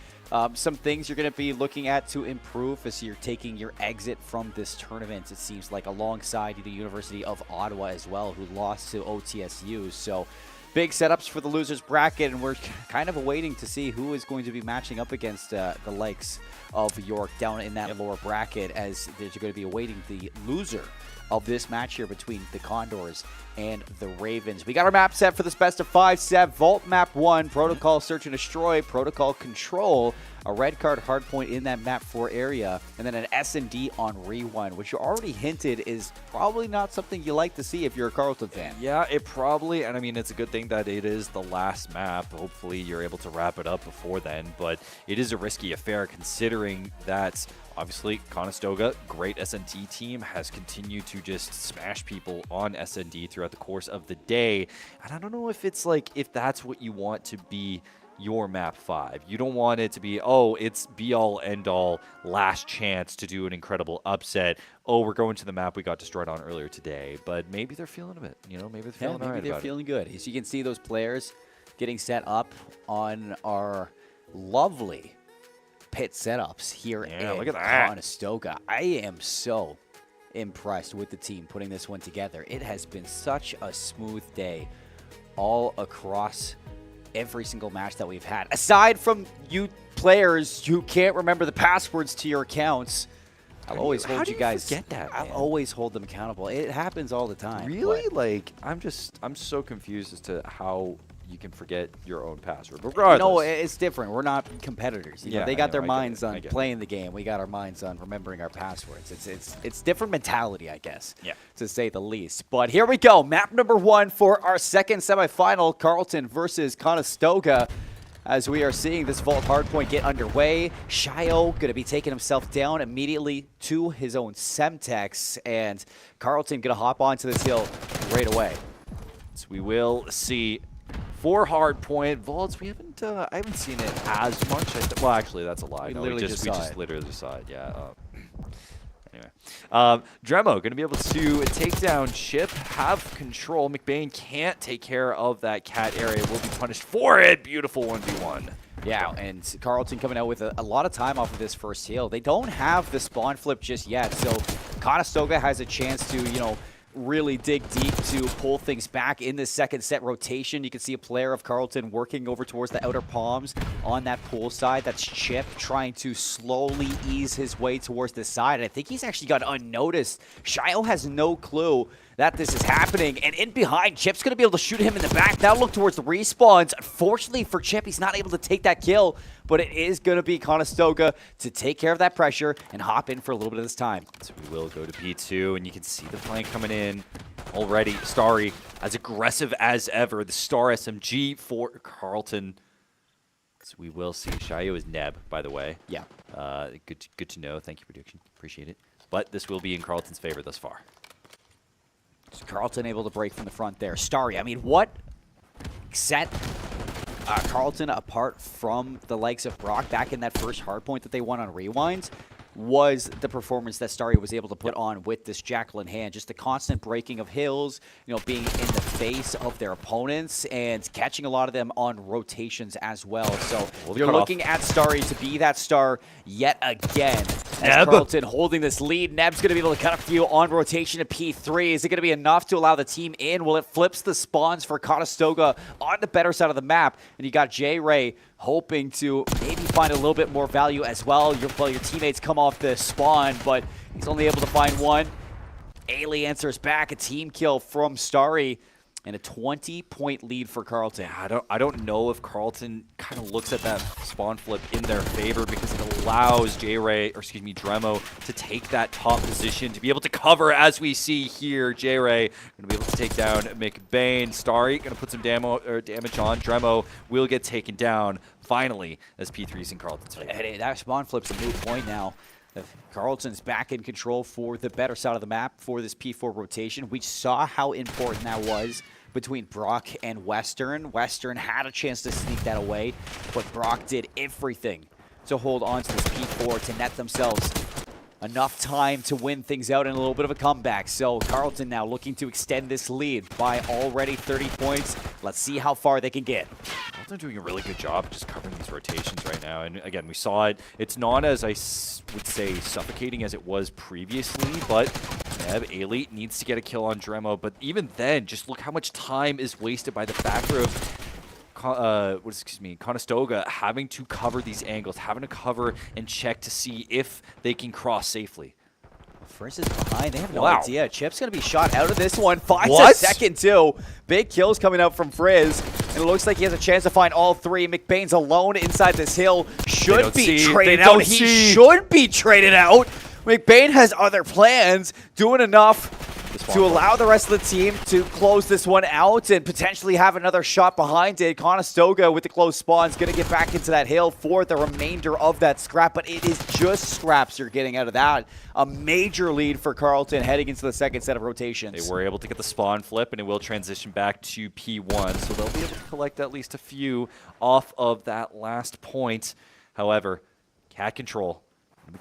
some things you're going to be looking at to improve as you're taking your exit from this tournament, it seems like, alongside the University of Ottawa as well, who lost to OTSU. So big setups for the losers bracket, and we're kind of waiting to see who is going to be matching up against the likes of York down in that lower bracket, as they're going to be awaiting the loser of this match here between the Condors and the Ravens. We got our map set for this best of 5 set. Vault map 1, protocol search and destroy, protocol control, a red card hardpoint in that map 4 area, and then an S&D on rewind, which you already hinted is probably not something you like to see if you're a Carleton fan. Yeah, it probably, and I mean, it's a good thing that it is the last map. Hopefully you're able to wrap it up before then, but it is a risky affair considering that obviously Conestoga, great S&D team, has continued to just smash people on S&D throughout the course of the day. And I don't know if it's like, if that's what you want to be your map 5. You don't want it to be, oh, it's be-all, end-all, last chance to do an incredible upset. Oh, we're going to the map we got destroyed on earlier today. But maybe they're feeling a bit, you know, maybe they're feeling all right maybe they're about feeling good. As you can see, those players getting set up on our lovely pit setups here in look at that. Conestoga. I am so impressed with the team putting this one together. It has been such a smooth day all across every single match that we've had. Aside from you players who can't remember the passwords to your accounts, I'll always hold you guys. Forget that, I'll always hold them accountable. It happens all the time. Really? Like, I'm so confused as to how you can forget your own password. But regardless. No, it's different. We're not competitors. You know, they got their minds on get playing the game. We got our minds on remembering our passwords. It's different mentality, I guess, to say the least. But here we go. Map number 1 for our second semifinal, Carleton versus Conestoga. As we are seeing this vault hardpoint get underway, Shio going to be taking himself down immediately to his own Semtex, and Carleton going to hop onto this hill right away. So we will see 4 hardpoint vaults. We haven't, I haven't seen it as much. Well, actually, that's a lie. No, we just literally saw it. Yeah. Anyway, Dremo going to be able to take down Chip, have control. McBain can't take care of that cat area. Will be punished for it. Beautiful 1v1. Yeah, and Carleton coming out with a lot of time off of this first heal. They don't have the spawn flip just yet, so Conestoga has a chance to, you know, really dig deep to pull things back in this second set rotation. You can see a player of Carleton working over towards the outer palms on that pool side. That's Chip trying to slowly ease his way towards the side. And I think he's actually got unnoticed. Shio has no clue that this is happening. And in behind, Chip's going to be able to shoot him in the back. Now look towards the respawns. Unfortunately for Chip, he's not able to take that kill. But it is going to be Conestoga to take care of that pressure and hop in for a little bit of this time. So we will go to P2, and you can see the flank coming in. Already, Starry as aggressive as ever. The Star SMG for Carleton. So we will see. Shayo is Neb, by the way. Yeah. Good to know. Thank you, prediction. Appreciate it. But this will be in Carleton's favor thus far. So Carleton able to break from the front there. Starry, I mean, what set Carleton apart from the likes of Brock back in that first hard point that they won on Rewinds was the performance that Starry was able to put on with this Jackal in hand. Just the constant breaking of hills, you know, being in the face of their opponents and catching a lot of them on rotations as well. So you're looking at Starry to be that star yet again. As Carleton holding this lead, Neb's going to be able to cut a few on rotation at P3. Is it going to be enough to allow the team in? Well, it flips the spawns for Conestoga on the better side of the map. And you got J-Ray hoping to maybe find a little bit more value as well. Your teammates come off the spawn, but he's only able to find one. Ailey answers back, a team kill from Starry, and a 20-point lead for Carleton. I don't know if Carleton kind of looks at that spawn flip in their favor because it allows Dremo to take that top position, to be able to cover, as we see here. J-Ray going to be able to take down McBain. Starry going to put some damage on. Dremo will get taken down finally as P3's in Carleton's favor. Hey, that spawn flip's a moot point now. Carleton's back in control for the better side of the map for this P4 rotation. We saw how important that was between Brock and Western. Western had a chance to sneak that away, but Brock did everything to hold on to this P4 to net themselves enough time to win things out in a little bit of a comeback. So Carleton now looking to extend this lead by already 30 points. Let's see how far they can get. Carleton doing a really good job just covering these rotations right now. And again, we saw it. It's not as I would say suffocating as it was previously, but Neb, Ailey needs to get a kill on Dremo. But even then, just look how much time is wasted by the factor of Conestoga having to cover these angles, having to cover and check to see if they can cross safely. Frizz is behind. They have no idea. Chip's going to be shot out of this one. Finds What? a second, too. Big kills coming out from Frizz. And it looks like he has a chance to find all three. McBain's alone inside this hill. Should be traded out. He should be traded out. McBain has other plans. Doing enough to allow the rest of the team to close this one out and potentially have another shot behind it. Conestoga with the close spawn is going to get back into that hill for the remainder of that scrap, but it is just scraps you're getting out of that. A major lead for Carleton heading into the second set of rotations. They were able to get the spawn flip, and it will transition back to P1, so they'll be able to collect at least a few off of that last point. However, cat control.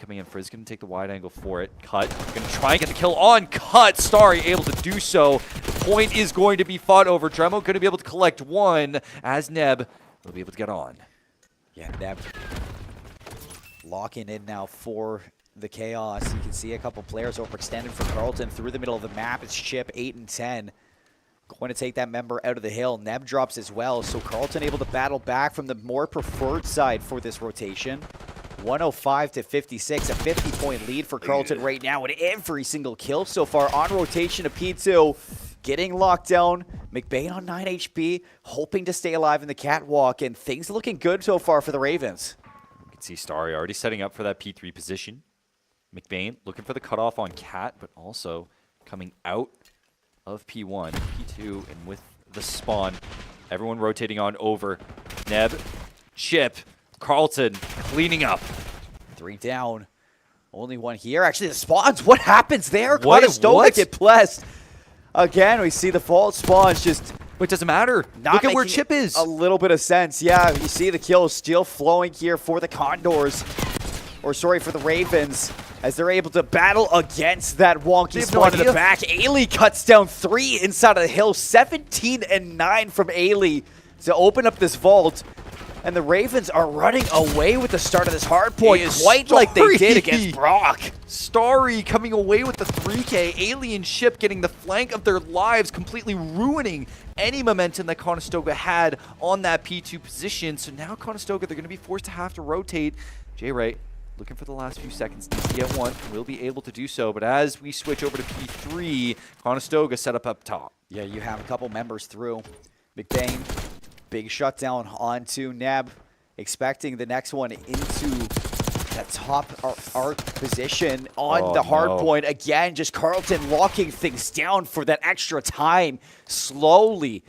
Coming in, Frizz going to take the wide angle for it. Cut, going to try and get the kill on Cut. Starry able to do so. The point is going to be fought over. Dremo going to be able to collect one as Neb will be able to get on. Yeah, Neb locking in now for the chaos. You can see a couple players overextended for Carleton through the middle of the map. It's Chip, 8 and 10. Going to take that member out of the hill. Neb drops as well, so Carleton able to battle back from the more preferred side for this rotation. 105 to 56, a 50-point lead for Carleton right now with every single kill so far on rotation to P2. Getting locked down. McBain on 9 HP, hoping to stay alive in the catwalk, and things looking good so far for the Ravens. You can see Starry already setting up for that P3 position. McBain looking for the cutoff on Cat, but also coming out of P1, P2, and with the spawn. Everyone rotating on over. Neb, Chip, Carleton cleaning up. 3 down. Only one here. Actually, the spawns. What happens there? Conestoga get blessed. Again, we see the fault spawns just... It doesn't matter. Look at where Chip is. A little bit of sense. Yeah, you see the kills still flowing here for the Condors. Or, sorry, for the Ravens. As they're able to battle against that wonky spawn in the back. Ailey cuts down 3 inside of the hill. 17 and 9 from Ailey to open up this vault. And the Ravens are running away with the start of this hard point, quite like they did against Brock. Starry coming away with the 3K. Alien Ship getting the flank of their lives, completely ruining any momentum that Conestoga had on that P2 position. So now Conestoga, they're going to be forced to have to rotate. J-Ray looking for the last few seconds. Needs to get one. Will be able to do so. But as we switch over to P3, Conestoga set up top. Yeah, you have a couple members through. McBain. Big shutdown onto Neb, expecting the next one into at a top arc position on the hard point. Again, just Carleton locking things down for that extra time. Slowly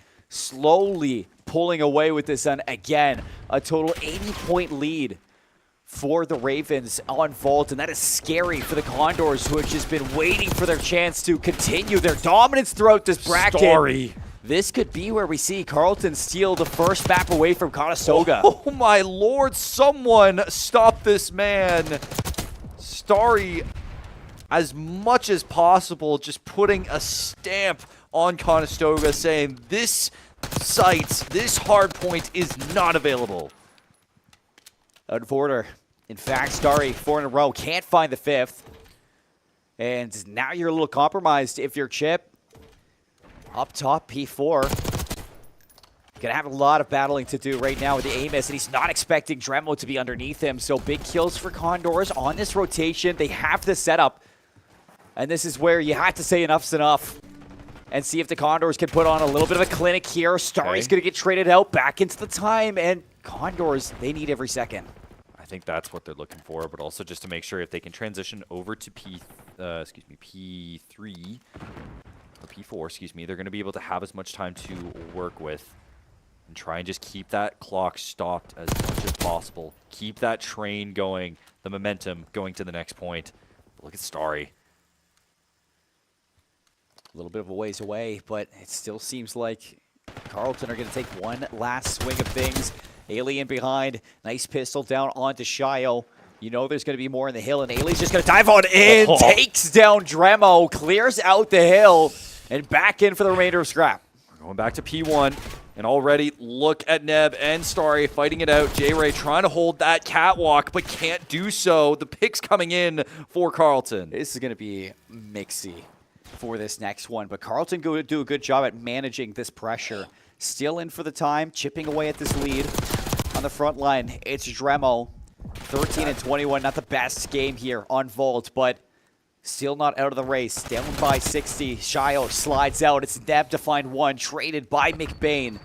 pulling away with this, and again, a total 80-point lead for the Ravens on Vault, and that is scary for the Condors, who have just been waiting for their chance to continue their dominance throughout this bracket. Starry. This could be where we see Carleton steal the first map away from Conestoga. Oh my lord, someone stop this man. Starry, as much as possible, just putting a stamp on Conestoga, saying this site, this hard point is not available. Out of order. In fact, Starry, 4 in a row, can't find the 5th. And now you're a little compromised if you're Chip. Up top, P4. Gonna have a lot of battling to do right now with the Amos, and he's not expecting Dremo to be underneath him. So big kills for Condors on this rotation. They have the setup. And this is where you have to say enough's enough. And see if the Condors can put on a little bit of a clinic here. Starry's gonna get traded out back into the time, and Condors, they need every second. I think that's what they're looking for, but also just to make sure if they can transition over to P3 or P4, excuse me, they're going to be able to have as much time to work with and try and just keep that clock stopped as much as possible. Keep that train going, the momentum going to the next point. Look at Starry. A little bit of a ways away, but it still seems like Carleton are going to take one last swing of things. Alien behind. Nice pistol down onto Shio. You know there's going to be more in the hill, and Alien's just going to dive on in. Takes down Dremo. Clears out the hill. And back in for the remainder of Scrap. We're going back to P1. And already look at Neb and Starry fighting it out. J-Ray trying to hold that catwalk, but can't do so. The pick's coming in for Carleton. This is going to be mixy for this next one. But Carleton going to do a good job at managing this pressure. Still in for the time, chipping away at this lead. On the front line, it's Dremo. 13 and 21, not the best game here on Vault, but still not out of the race. Down by 60. Shio slides out. It's Neb to find one, traded by McBain,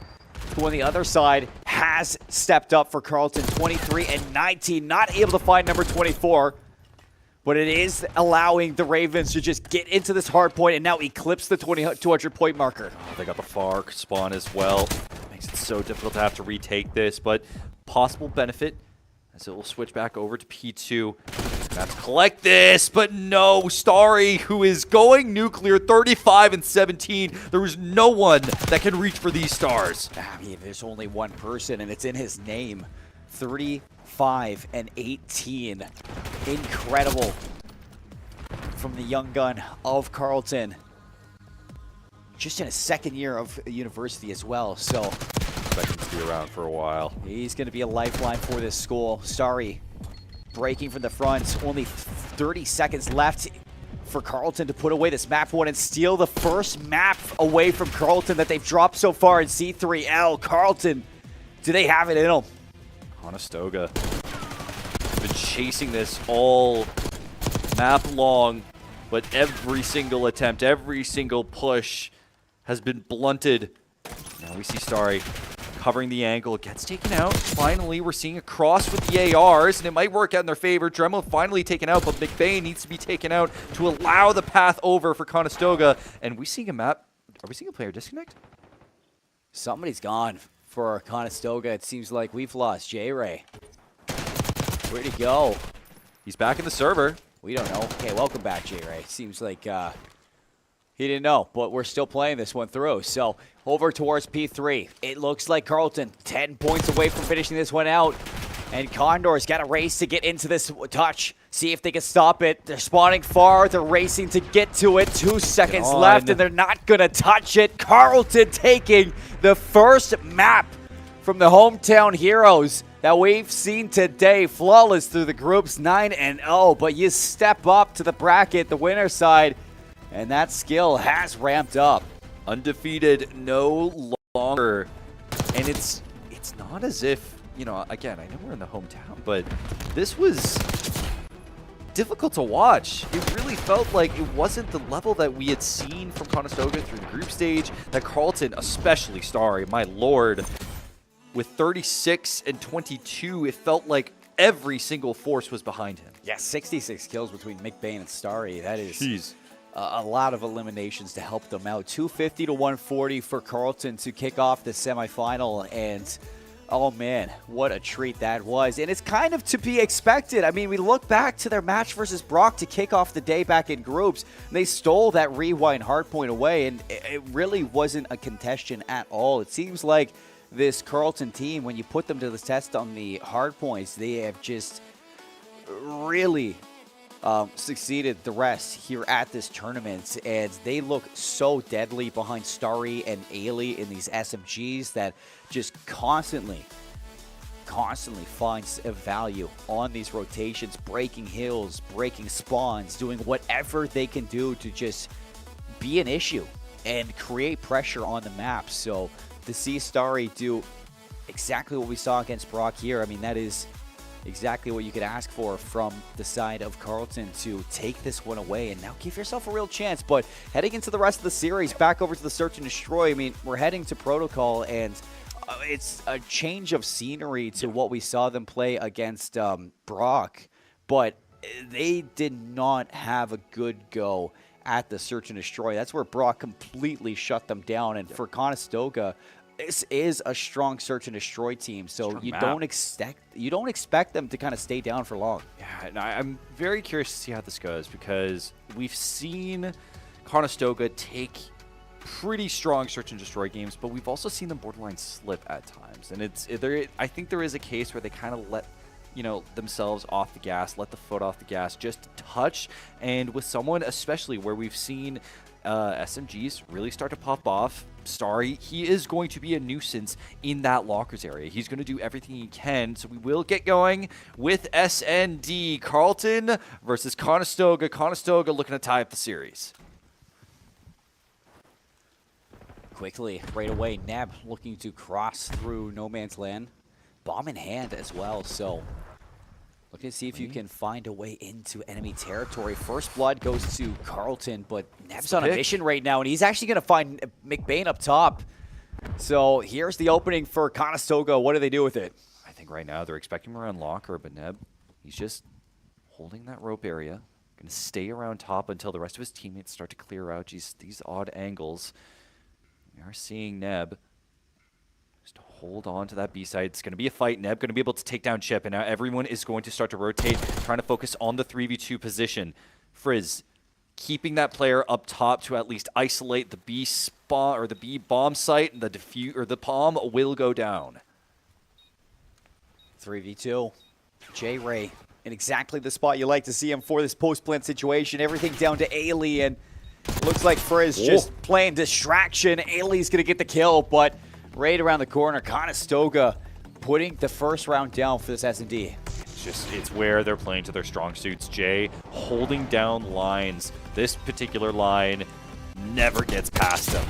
who on the other side has stepped up for Carleton. 23 and 19, not able to find number 24. But it is allowing the Ravens to just get into this hard point and now eclipse the 200-point marker. Oh, they got the far spawn as well. Makes it so difficult to have to retake this, but possible benefit as it will switch back over to P2. Have to collect this, but no. Starry, who is going nuclear, 35 and 17. There is no one that can reach for these stars. I mean, there's only one person, and it's in his name. 35 and 18. Incredible from the young gun of Carleton. Just in his second year of university as well, so expecting to be around for a while. He's going to be a lifeline for this school. Starry breaking from the front. Only 30 seconds left for Carleton to put away this map one and steal the first map away from Carleton that they've dropped so far in C3L. Carleton, do they have it in them? Conestoga been chasing this all map long, but every single attempt, every single push has been blunted. Now we see Starry covering the angle, gets taken out. Finally, we're seeing a cross with the ARs, and it might work out in their favor. Dremel finally taken out, but McBain needs to be taken out to allow the path over for Conestoga. And we seeing a map. Are we seeing a player disconnect? Somebody's gone for Conestoga. It seems like we've lost J-Ray. Where'd he go? He's back in the server. We don't know. Okay, welcome back, J-Ray. Seems like he didn't know, but we're still playing this one through. So over towards P3. It looks like Carleton 10 points away from finishing this one out. And Condors got a race to get into this touch. See if they can stop it. They're spawning far. They're racing to get to it. 2 seconds left, and they're not going to touch it. Carleton taking the first map from the hometown heroes that we've seen today. Flawless through the groups, 9-0. But you step up to the bracket, the winner side, and that skill has ramped up. Undefeated no longer. And it's not as if, you know, again, I know we're in the hometown, but this was difficult to watch. It really felt like it wasn't the level that we had seen from Conestoga through the group stage, that Carleton, especially Starry, my lord, with 36 and 22, it felt like every single force was behind him. Yeah, 66 kills between McBain and Starry. That is Jeez. A lot of eliminations to help them out. 250 to 140 for Carleton to kick off the semifinal, and oh man, what a treat that was. And it's kind of to be expected. I mean, we look back to their match versus Brock to kick off the day back in groups. They stole that rewind hardpoint away, and it really wasn't a contention at all. It seems like this Carleton team, when you put them to the test on the hardpoints, they have just really succeeded the rest here at this tournament, and they look so deadly behind Starry and Ailey in these SMGs that just constantly finds a value on these rotations, breaking hills, breaking spawns, doing whatever they can do to just be an issue and create pressure on the map. So to see Starry do exactly what we saw against Brock here, I mean, that is exactly what you could ask for from the side of Carleton to take this one away and now give yourself a real chance. But heading into the rest of the series, back over to the Search and Destroy, I mean, we're heading to Protocol, and it's a change of scenery to what we saw them play against Brock, but they did not have a good go at the Search and Destroy. That's where Brock completely shut them down, and for Conestoga, this is a strong Search and Destroy team, so you don't expect them to kind of stay down for long. Yeah, and I'm very curious to see how this goes, because we've seen Conestoga take pretty strong Search and Destroy games, but we've also seen them borderline slip at times, and I think there is a case where they kind of let themselves off the gas, let the foot off the gas just a touch, and with someone especially where we've seen SMGs really start to pop off, Starry, he is going to be a nuisance in that lockers area. He's going to do everything he can, so we will get going with SND. Carleton versus Conestoga. Conestoga looking to tie up the series. Quickly, right away, Neb looking to cross through no man's land. Bomb in hand as well, so looking to see if you can find a way into enemy territory. First blood goes to Carleton, but Neb's on a mission right now, and he's actually going to find McBain up top. So here's the opening for Conestoga. What do they do with it? I think right now they're expecting him around locker, but Neb, he's just holding that rope area. Going to stay around top until the rest of his teammates start to clear out these odd angles. We are seeing Neb just hold on to that B side. It's going to be a fight. Neb going to be able to take down Chip, and now everyone is going to start to rotate, trying to focus on the 3v2 position. Frizz keeping that player up top to at least isolate the B spawn or the B bomb site, and the palm will go down. 3v2. J-Ray in exactly the spot you like to see him for this post-plant situation. Everything down to Ailey, and looks like Frizz just playing distraction. Ailey's going to get the kill, but right around the corner, Conestoga putting the first round down for this S&D. It's where they're playing to their strong suits. Jay holding down lines. This particular line never gets past them.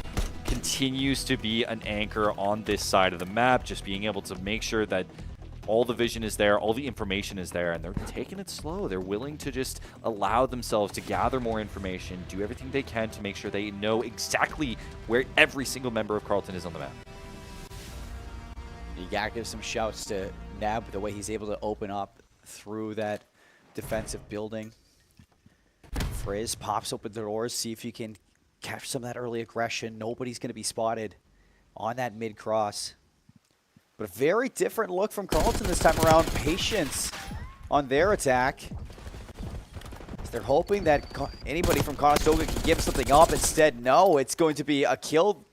Continues to be an anchor on this side of the map, just being able to make sure that all the vision is there, all the information is there, and they're taking it slow. They're willing to just allow themselves to gather more information, do everything they can to make sure they know exactly where every single member of Carleton is on the map. You gotta give some shouts to Neb, the way he's able to open up through that defensive building. Frizz pops open the doors, see if you can catch some of that early aggression. Nobody's gonna be spotted on that mid-cross. But a very different look from Carleton this time around. Patience on their attack. They're hoping that anybody from Conestoga can give something up. Instead, no, it's going to be a kill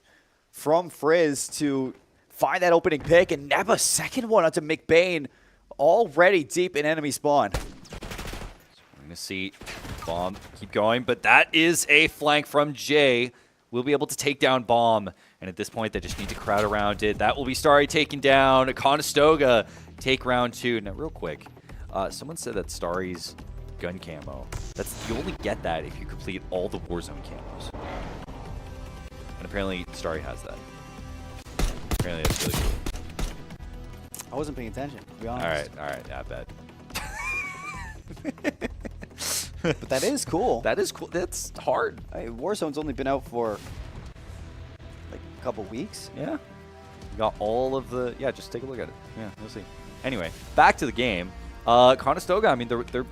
from Frizz to find that opening pick, and Neb a second one onto McBain, already deep in enemy spawn. So we're going to see Bomb keep going, but that is a flank from Jay. We'll be able to take down Bomb, and at this point, they just need to crowd around it. That will be Starry taken down. Conestoga take round 2. Now, real quick, someone said that Starry's gun camo, you only get that if you complete all the Warzone camos. And apparently, Starry has that. Apparently that's really cool. I wasn't paying attention, to be honest. All right, yeah, bad. But that is cool. That is cool. That's hard. Warzone's only been out for like a couple weeks. Yeah. You got all of the... Yeah, just take a look at it. Yeah, you'll see. Anyway, back to the game. Conestoga, I mean, they're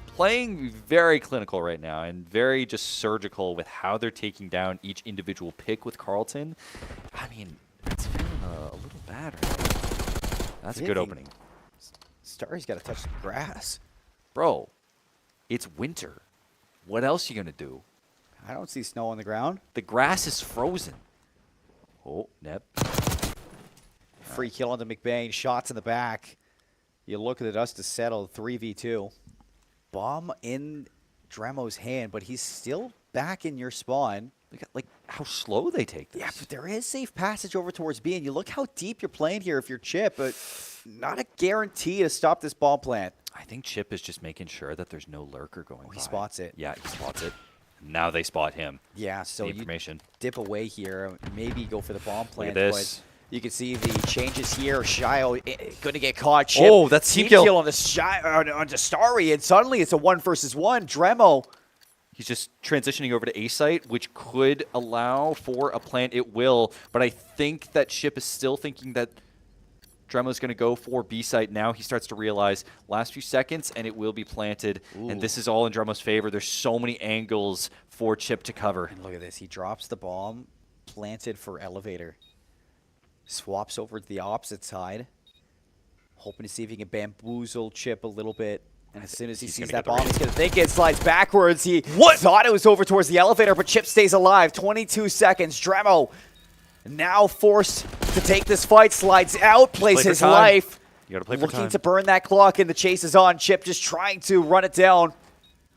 playing very clinical right now and very just surgical with how they're taking down each individual pick with Carleton. I mean, it's feeling a little bad right now. That's a good opening. Starry's got to touch the grass. Bro, it's winter. What else are you going to do? I don't see snow on the ground. The grass is frozen. Oh, Neb. Free kill onto McBain. Shots in the back. You look at the dust to settle. 3v2. Bomb in Dremo's hand, but he's still back in your spawn. Look at like how slow they take this. Yeah, but there is safe passage over towards B, and you look how deep you're playing here if you're Chip, but not a guarantee to stop this bomb plant. I think Chip is just making sure that there's no lurker going by. He spots it. Yeah, he spots it. Now they spot him. Yeah, so the information. You dip away here, maybe go for the bomb plant. Look at this. But you can see the changes here. Shio going to get caught. Chip, oh, that's team kill on the onto Starry, and suddenly it's a 1 versus 1. Dremo. He's just transitioning over to A site, which could allow for a plant. It will, but I think that Chip is still thinking that Dremo's going to go for B site. Now he starts to realize last few seconds, and it will be planted. Ooh. And this is all in Dremo's favor. There's so many angles for Chip to cover. And look at this. He drops the bomb, planted for elevator. Swaps over to the opposite side, hoping to see if he can bamboozle Chip a little bit. And as soon as he sees that bomb, he's going to think it. Slides backwards. He thought it was over towards the elevator, but Chip stays alive. 22 seconds. Dremo now forced to take this fight. Slides out, plays his life. You got to play for time. Looking to burn that clock, and the chase is on. Chip just trying to run it down.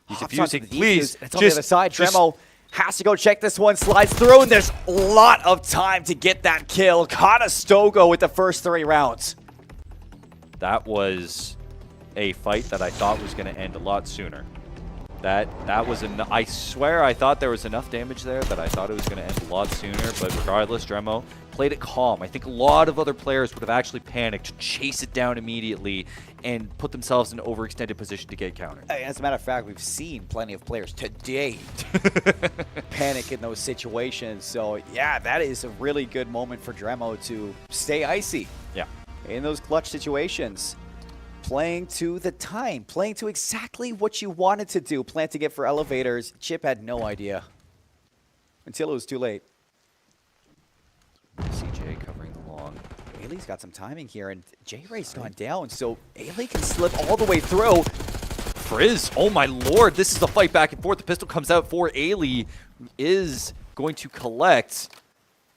He's defusing. Please. It's on the other side. Dremo has to go check this one, slides through, and there's a lot of time to get that kill. Conestoga with the first 3 rounds. That was a fight that I thought was going to end a lot sooner. That was enough. I swear I thought there was enough damage there that I thought it was going to end a lot sooner, but regardless, Dremo played it calm. I think a lot of other players would have actually panicked, chase it down immediately, and put themselves in an overextended position to get countered. As a matter of fact, we've seen plenty of players today panic in those situations. So, yeah, that is a really good moment for Dremo to stay icy. Yeah. In those clutch situations. Playing to the time, playing to exactly what you wanted to do, planting it for elevators. Chip had no idea until it was too late. CJ covering the long. Ailey's got some timing here, and J-Ray's gone down, so Ailey can slip all the way through. Frizz, oh my lord, this is a fight back and forth. The pistol comes out for Ailey, who is going to collect,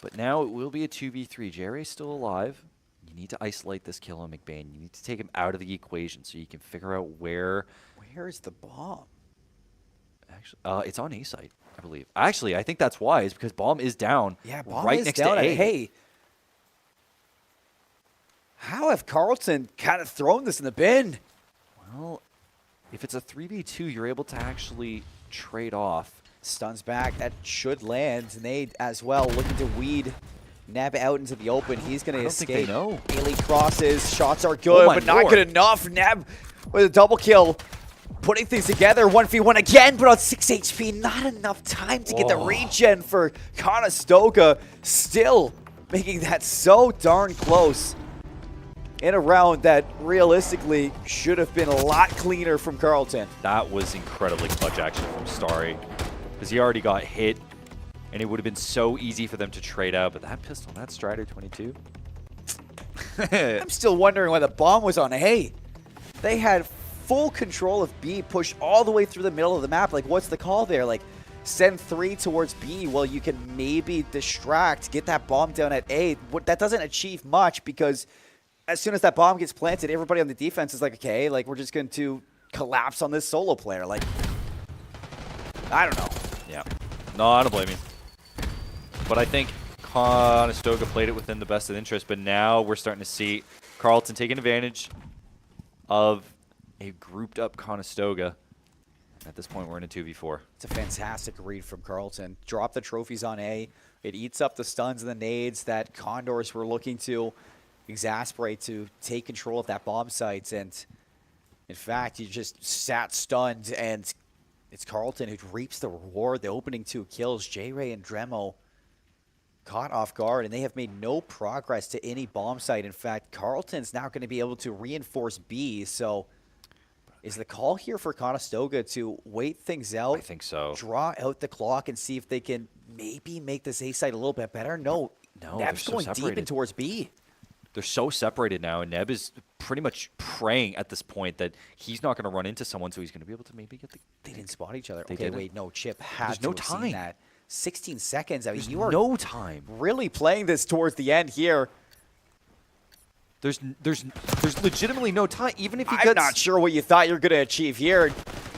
but now it will be a 2v3. J-Ray's still alive. You need to isolate this kill on McBain. You need to take him out of the equation so you can figure out where... Where's the bomb? Actually, it's on A site, I believe. Actually, I think that's why, is because bomb is down. Yeah, bomb right is next down to A. Hey, how have Carleton kind of thrown this in the bin? Well, if it's a 3v2, you're able to actually trade off. Stuns back. That should land. Nade as well, looking to weed Neb out into the open. He's going to escape. No. Ailey crosses. Shots are good, but not good enough. Neb with a double kill. Putting things together. 1v1 again, but on 6 HP. Not enough time to get the regen for Conestoga. Still making that so darn close in a round that realistically should have been a lot cleaner from Carleton. That was incredibly clutch action from Starry, because he already got hit. And it would have been so easy for them to trade out. But that pistol, that Strider 22. I'm still wondering why the bomb was on A. They had full control of B, push all the way through the middle of the map. Like, what's the call there? Like, send 3 towards B. Well, you can maybe distract, get that bomb down at A. That doesn't achieve much because as soon as that bomb gets planted, everybody on the defense is like, okay, like, we're just going to collapse on this solo player. Like, I don't know. Yeah. No, I don't blame you. But I think Conestoga played it within the best of interest, but now we're starting to see Carleton taking advantage of a grouped up Conestoga. At this point, we're in a 2v4. It's a fantastic read from Carleton. Drop the trophies on A. It eats up the stuns and the nades that Condors were looking to exasperate to take control of that bomb site. And in fact, you just sat stunned, and it's Carleton who reaps the reward. The opening 2 kills, J-Ray and Dremo caught off guard, and they have made no progress to any bomb site. In fact, Carleton's now going to be able to reinforce B, so Is the call here for Conestoga to wait things out? I think so. Draw out the clock and see if they can maybe make this A side a little bit better? No, Neb's they're so going deep in separated. towards B. They're so separated now, and Neb is pretty much praying at this point that he's not going to run into someone, so he's going to be able to maybe get the... They didn't spot each other. They Okay, didn't. wait, no, Chip had There's to no have time. seen that. 16 seconds. I mean, There's you are no time. really playing this towards the end here. There's legitimately no time. Even if he I'm gets... not sure what you thought you were going to achieve here.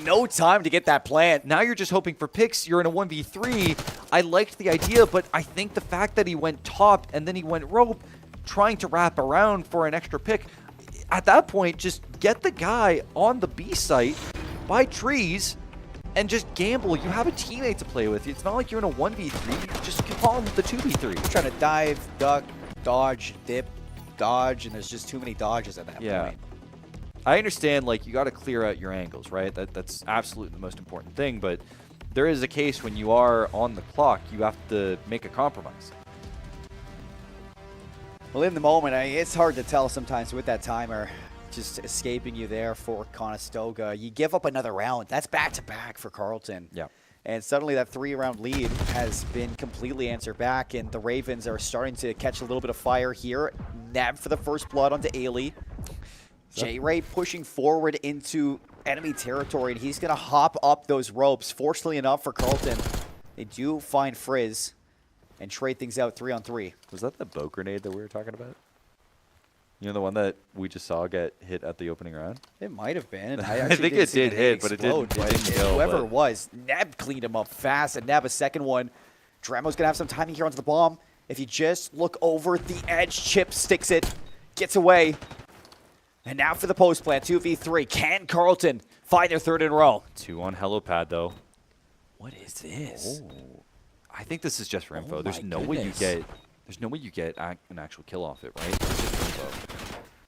No time to get that plant. Now you're just hoping for picks. You're in a 1v3. I liked the idea, but I think the fact that he went top and then he went rope, trying to wrap around for an extra pick, at that point, just get the guy on the B site by trees and just gamble. You have a teammate to play with. It's not like you're in a 1v3. Just call him the 2v3. Trying to dive, duck, dodge, dip, dodge, and there's just too many dodges at that point. I understand, like, you got to clear out your angles, right? That's absolutely the most important thing, but there is a case when you are on the clock, you have to make a compromise. Well, in the moment, it's hard to tell sometimes with that timer just escaping you there for Conestoga. You give up another round. That's back-to-back for Carleton. Yeah. And suddenly that 3-round lead has been completely answered back, and the Ravens are starting to catch a little bit of fire here. Nab for the first blood onto Ailey. J-Ray pushing forward into enemy territory, and he's going to hop up those ropes. Fortunately enough for Carleton, they do find Frizz and trade things out 3-on-3. Was that the boat grenade that we were talking about? You know, the one that we just saw get hit at the opening round? It might have been. I think it did hit, but it didn't go. Whoever but- it was, Neb cleaned him up fast, and Neb a second one. Dramo's going to have some timing here onto the bomb. If you just look over the edge, Chip sticks it, gets away. And now for the post plant, 2v3. Can Carleton find their third in a row? 2 on helipad, though. What is this? Oh. I think this is just for info. Oh There's my no way you goodness. get. There's no way you get an actual kill off it, right? It's just info.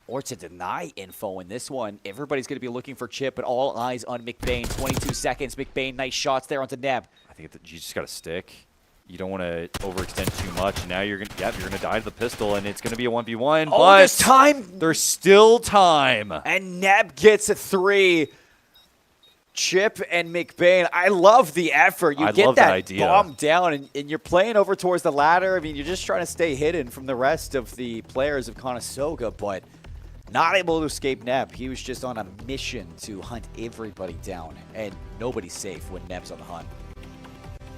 Or to deny info in this one. Everybody's going to be looking for Chip, but all eyes on McBain. 22 seconds. McBain, nice shots there onto Neb. I think you just got to stick. You don't want to overextend too much. Now you're gonna die to the pistol, and it's gonna be a 1v1. Oh, but there's time. There's still time. And Neb gets a 3. Chip and McBain, I love the effort. You I get love that that idea. bomb down, and you're playing over towards the ladder. I mean, you're just trying to stay hidden from the rest of the players of Conestoga, but not able to escape Neb. He was just on a mission to hunt everybody down, and nobody's safe when Neb's on the hunt.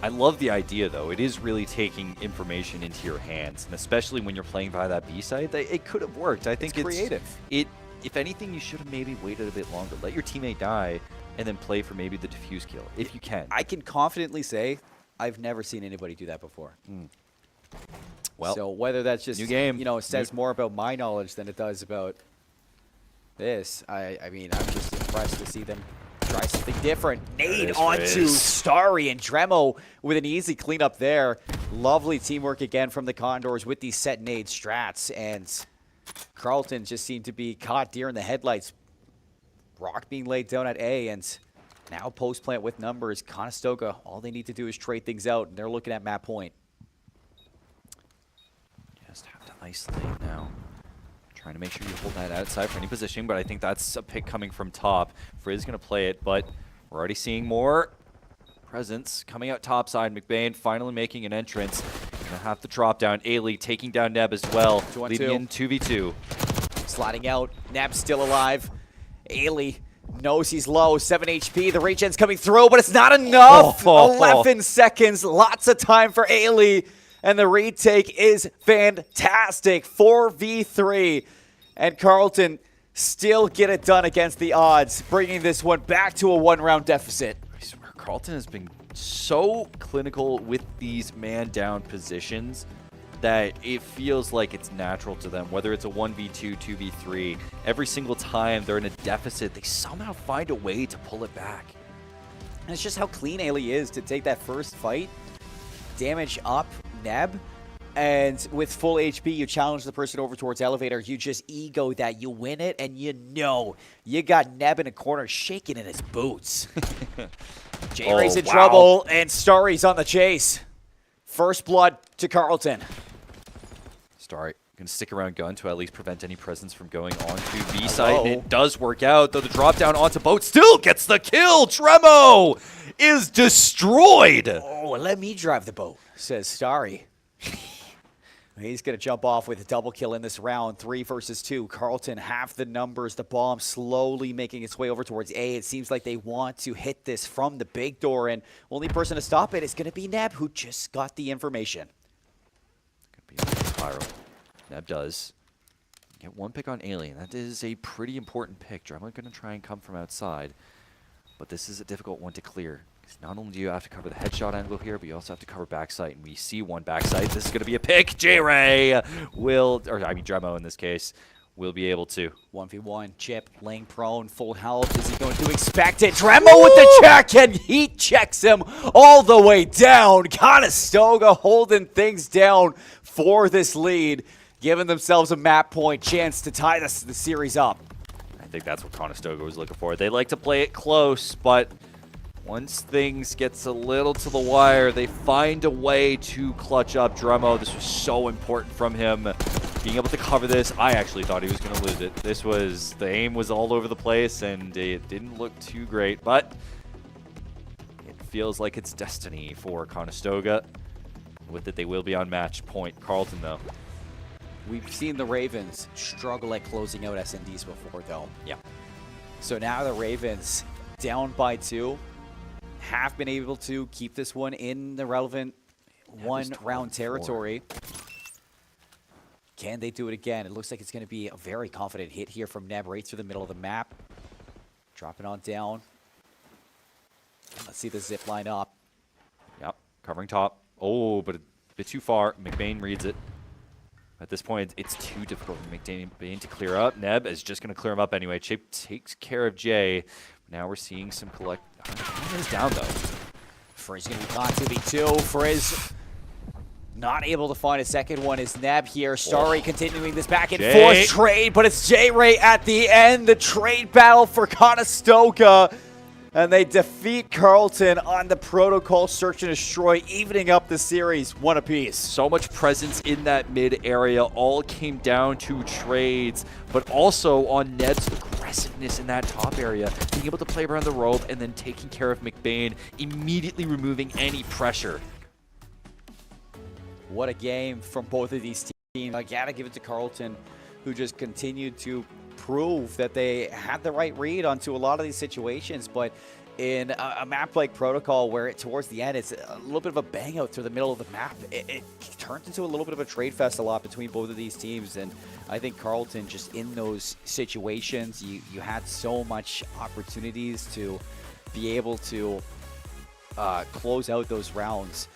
I love the idea, though. It is really taking information into your hands, and especially when you're playing by that B side, it could have worked. I think It's creative. If anything, you should have maybe waited a bit longer. Let your teammate die, and then play for maybe the defuse kill, if you can. I can confidently say I've never seen anybody do that before. Well, so whether that's just, new game. it says more about my knowledge than it does about this, I mean, I'm just impressed to see them try something different. Nade onto Starry, and Dremo with an easy cleanup there. Lovely teamwork again from the Condors with these set nade strats, and Carleton just seemed to be caught deer in the headlights. Rock being laid down at A, and now post plant with numbers. Conestoga, all they need to do is trade things out, and they're looking at map point. Just have to isolate now. Trying to make sure you hold that outside for any positioning, but I think that's a pick coming from top. Frizz going to play it, but we're already seeing more presence coming out top side. McBain finally making an entrance. Going to have the drop down. Ailey taking down Neb as well, leading in 2v2. Sliding out, Neb's still alive. Ailey knows he's low, 7 HP. The regen's coming through, but it's not enough. 11 seconds, lots of time for Ailey. And the retake is fantastic. 4v3. And Carleton still get it done against the odds, bringing this one back to a 1-round deficit. I swear, Carleton has been so clinical with these man-down positions that it feels like it's natural to them, whether it's a 1v2, 2v3. Every single time they're in a deficit, they somehow find a way to pull it back. And it's just how clean Ailey is to take that first fight, damage up Neb, and with full HP, you challenge the person over towards elevator. You just ego that you win it, and you know you got Neb in a corner shaking in his boots. J-Ray's in trouble, and Starry's on the chase. First blood to Carleton. Starry Going to stick around gun to at least prevent any presence from going on to B side. And it does work out, though the drop down onto boat still gets the kill. Tremo is destroyed. Oh, let me drive the boat, says Starry. He's going to jump off with a double kill in this round. 3 versus 2. Carleton half the numbers. The bomb slowly making its way over towards A. It seems like they want to hit this from the big door, and only person to stop it is going to be Neb, who just got the information. Going to be a spiral. Neb does. Get 1 pick on Alien. That is a pretty important pick. Dremel going to try and come from outside, but this is a difficult one to clear. Not only do you have to cover the headshot angle here, but you also have to cover backside, and we see 1 backside. This is going to be a pick. J-Ray will, or I mean Dremo in this case, will be able to. 1v1, Chip laying prone, full health. Is he going to expect it? Dremo with the check, and he checks him all the way down. Conestoga holding things down for this lead, giving themselves a map point chance to tie the series up. I think that's what Conestoga was looking for. They like to play it close, but once things gets a little to the wire, they find a way to clutch up Dremo. This was so important from him. Being able to cover this, I actually thought he was going to lose it. The aim was all over the place, and it didn't look too great, but it feels like it's destiny for Conestoga. With it, they will be on match point. Carleton, though. We've seen the Ravens struggle at closing out SNDs before, though. Yeah. So now the Ravens down by 2. Have been able to keep this one in the relevant 1-round territory. Can they do it again? It looks like it's going to be a very confident hit here from Neb right through the middle of the map. Dropping on down. Let's see the zip line up. Yep, covering top. Oh, but a bit too far. McBain reads it. At this point, it's too difficult for McBain to clear up. Neb is just going to clear him up anyway. Chip takes care of Jay. Now we're seeing some collect. Is down though. Frizz going to be caught 2v2. Frizz not able to find a second one. Is Neb here? Starry continuing this back and forth trade, but it's J-Ray at the end. The trade battle for Conestoga. And they defeat Carleton on the protocol search and destroy, evening up the series 1 apiece. So much presence in that mid area. All came down to trades, but also on Neb's aggressiveness in that top area. Being able to play around the rope and then taking care of McBain, immediately removing any pressure. What a game from both of these teams. I gotta give it to Carleton, who just continued to prove that they had the right read onto a lot of these situations, but in a map like Protocol, where towards the end it's a little bit of a bang out through the middle of the map, it turned into a little bit of a trade fest a lot between both of these teams. And I think Carleton, just in those situations, you had so much opportunities to be able to close out those rounds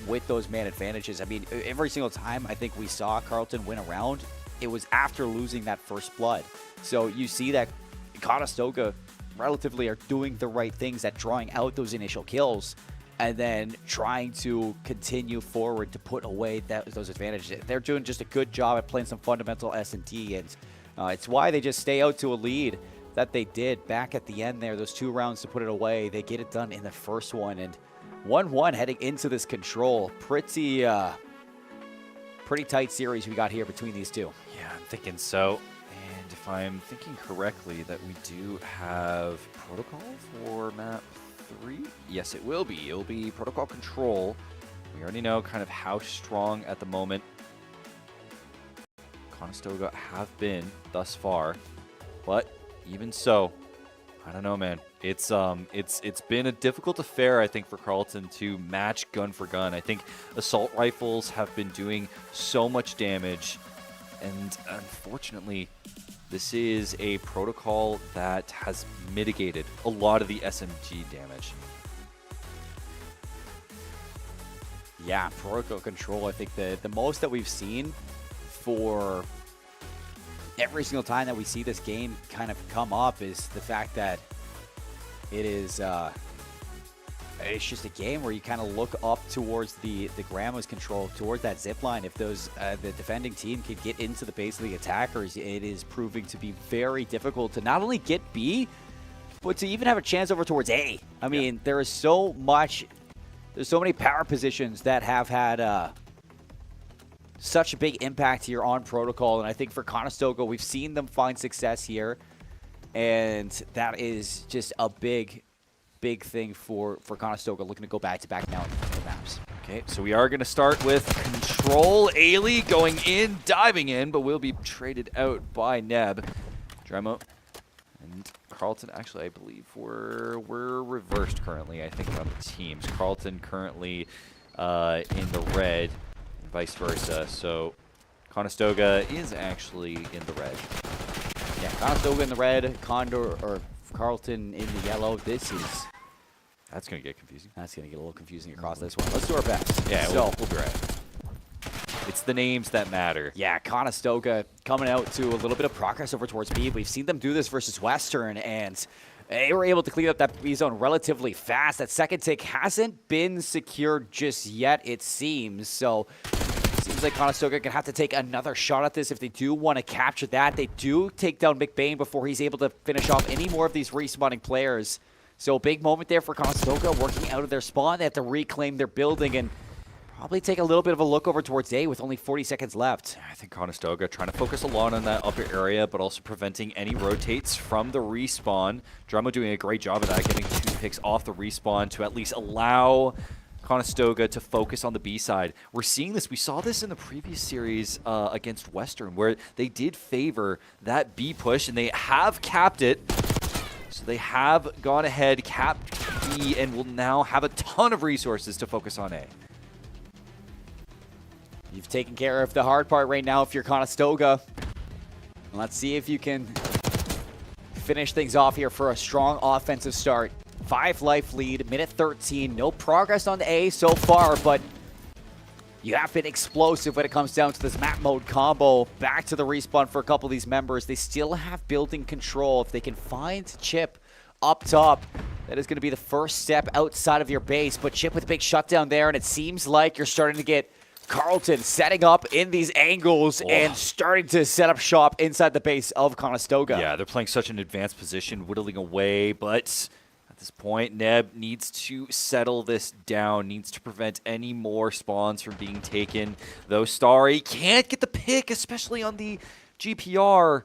with those man advantages. I mean, every single time I think we saw Carleton win a round, it was after losing that first blood. So you see that Conestoga relatively are doing the right things at drawing out those initial kills and then trying to continue forward to put away those advantages. They're doing just a good job at playing some fundamental S&D, and it's why they just stay out to a lead that they did back at the end there. Those 2 rounds to put it away, they get it done in the first one, and 1-1 heading into this control. Pretty tight series we got here between these two. Yeah, I'm thinking so. And if I'm thinking correctly, that we do have protocol for map 3? Yes, it will be. It'll be protocol control. We already know kind of how strong at the moment Conestoga have been thus far. But even so, I don't know, man. It's been a difficult affair, I think, for Carleton to match gun for gun. I think assault rifles have been doing so much damage, and unfortunately, this is a protocol that has mitigated a lot of the SMG damage. Yeah, protocol control, I think the most that we've seen for every single time that we see this game kind of come up is the fact that it is it's just a game where you kind of look up towards the grandma's control, towards that zip line. If those the defending team can get into the base of the attackers, it is proving to be very difficult to not only get B, but to even have a chance over towards A. I mean, there is so much, there's so many power positions that have had such a big impact here on Protocol. And I think for Conestoga, we've seen them find success here. And that is just a big thing for Conestoga, looking to go back-to-back now in the maps. Okay, so we are going to start with Control. Ailey going in, diving in, but will be traded out by Neb. Dremo and Carlton, actually, I believe we're reversed currently, I think, on the teams. Carlton currently in the red, and vice versa. So Conestoga is actually in the red. Yeah, Conestoga in the red, Carlton in the yellow. That's going to get confusing. That's going to get a little confusing across this one. Let's do our best. Yeah, so, we'll be right. It's the names that matter. Yeah, Conestoga coming out to a little bit of progress over towards B. We've seen them do this versus Western, and they were able to clean up that B zone relatively fast. That second take hasn't been secured just yet, it seems. So, seems like Conestoga can have to take another shot at this if they do want to capture that. They do take down McBain before he's able to finish off any more of these respawning players. So a big moment there for Conestoga, working out of their spawn. They have to reclaim their building and probably take a little bit of a look over towards A with only 40 seconds left. I think Conestoga trying to focus a lot on that upper area, but also preventing any rotates from the respawn. Dremo doing a great job of that, getting 2 picks off the respawn to at least allow Conestoga to focus on the B side. We're seeing this. We saw this in the previous series against Western, where they did favor that B push, and they have capped it. So they have gone ahead, capped B, and will now have a ton of resources to focus on A. You've taken care of the hard part right now if you're Conestoga. Let's see if you can finish things off here for a strong offensive start. 5 life lead, minute 13. No progress on the A so far, but you have been explosive when it comes down to this map mode combo. Back to the respawn for a couple of these members. They still have building control. If they can find Chip up top, that is going to be the first step outside of your base. But Chip with a big shutdown there, and it seems like you're starting to get Carlton setting up in these angles and starting to set up shop inside the base of Conestoga. Yeah, they're playing such an advanced position, whittling away, but at this point, Neb needs to settle this down, needs to prevent any more spawns from being taken. Though Starry can't get the pick, especially on the GPR.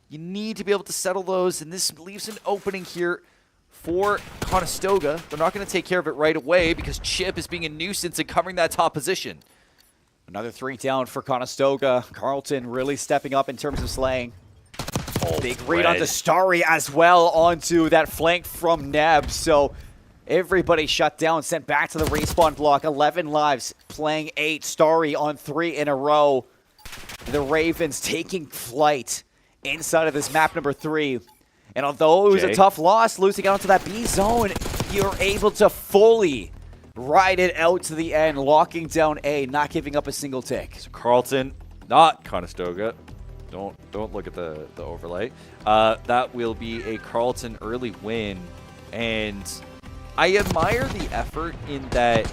You need to be able to settle those, and this leaves an opening here for Conestoga. They're not going to take care of it right away because Chip is being a nuisance and covering that top position. Another 3 down for Conestoga. Carlton really stepping up in terms of slaying. Big read onto Starry as well onto that flank from Neb. So everybody shut down, sent back to the respawn block. 11 lives, playing 8. Starry on 3 in a row. The Ravens taking flight inside of this map number 3. And although it was a tough loss, losing out to that B zone, you're able to fully ride it out to the end, locking down A, not giving up a single tick. So Carlton, not Conestoga. Don't look at the overlay. That will be a Carlton early win, and I admire the effort in that.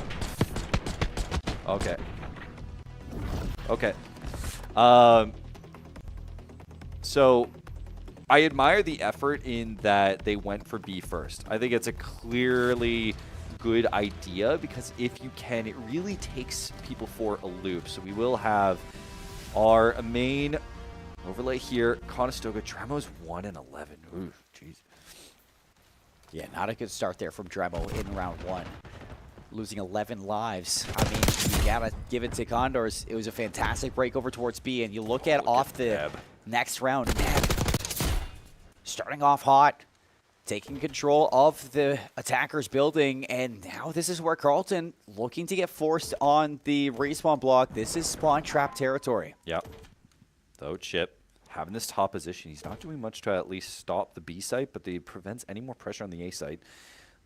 Okay. So I admire the effort in that they went for B first. I think it's a clearly good idea because if you can, it really takes people for a loop. So we will have our main overlay here. Conestoga, Dremo's 1-11. Ooh, jeez. Yeah, not a good start there from Dremo in round 1. Losing 11 lives. I mean, you gotta give it to Condors. It was a fantastic break over towards B, and you look at the next round, Neb starting off hot, taking control of the attacker's building, and now this is where Carlton looking to get forced on the respawn block. This is spawn trap territory. Yep. Though Chip having this top position, he's not doing much to at least stop the B site, but it prevents any more pressure on the A site.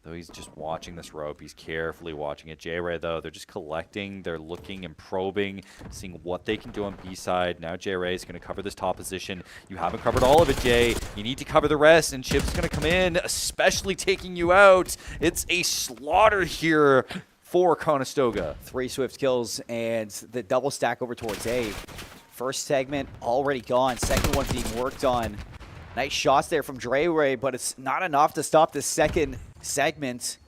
Though he's just watching this rope. He's carefully watching it. J-Ray, though, they're just collecting. They're looking and probing, seeing what they can do on B side. Now J-Ray is going to cover this top position. You haven't covered all of it, Jay. You need to cover the rest, and Chip's going to come in, especially taking you out. It's a slaughter here for Conestoga. 3 swift kills and the double stack over towards A. First segment already gone. Second one being worked on. Nice shots there from J-Ray, but it's not enough to stop the second segment.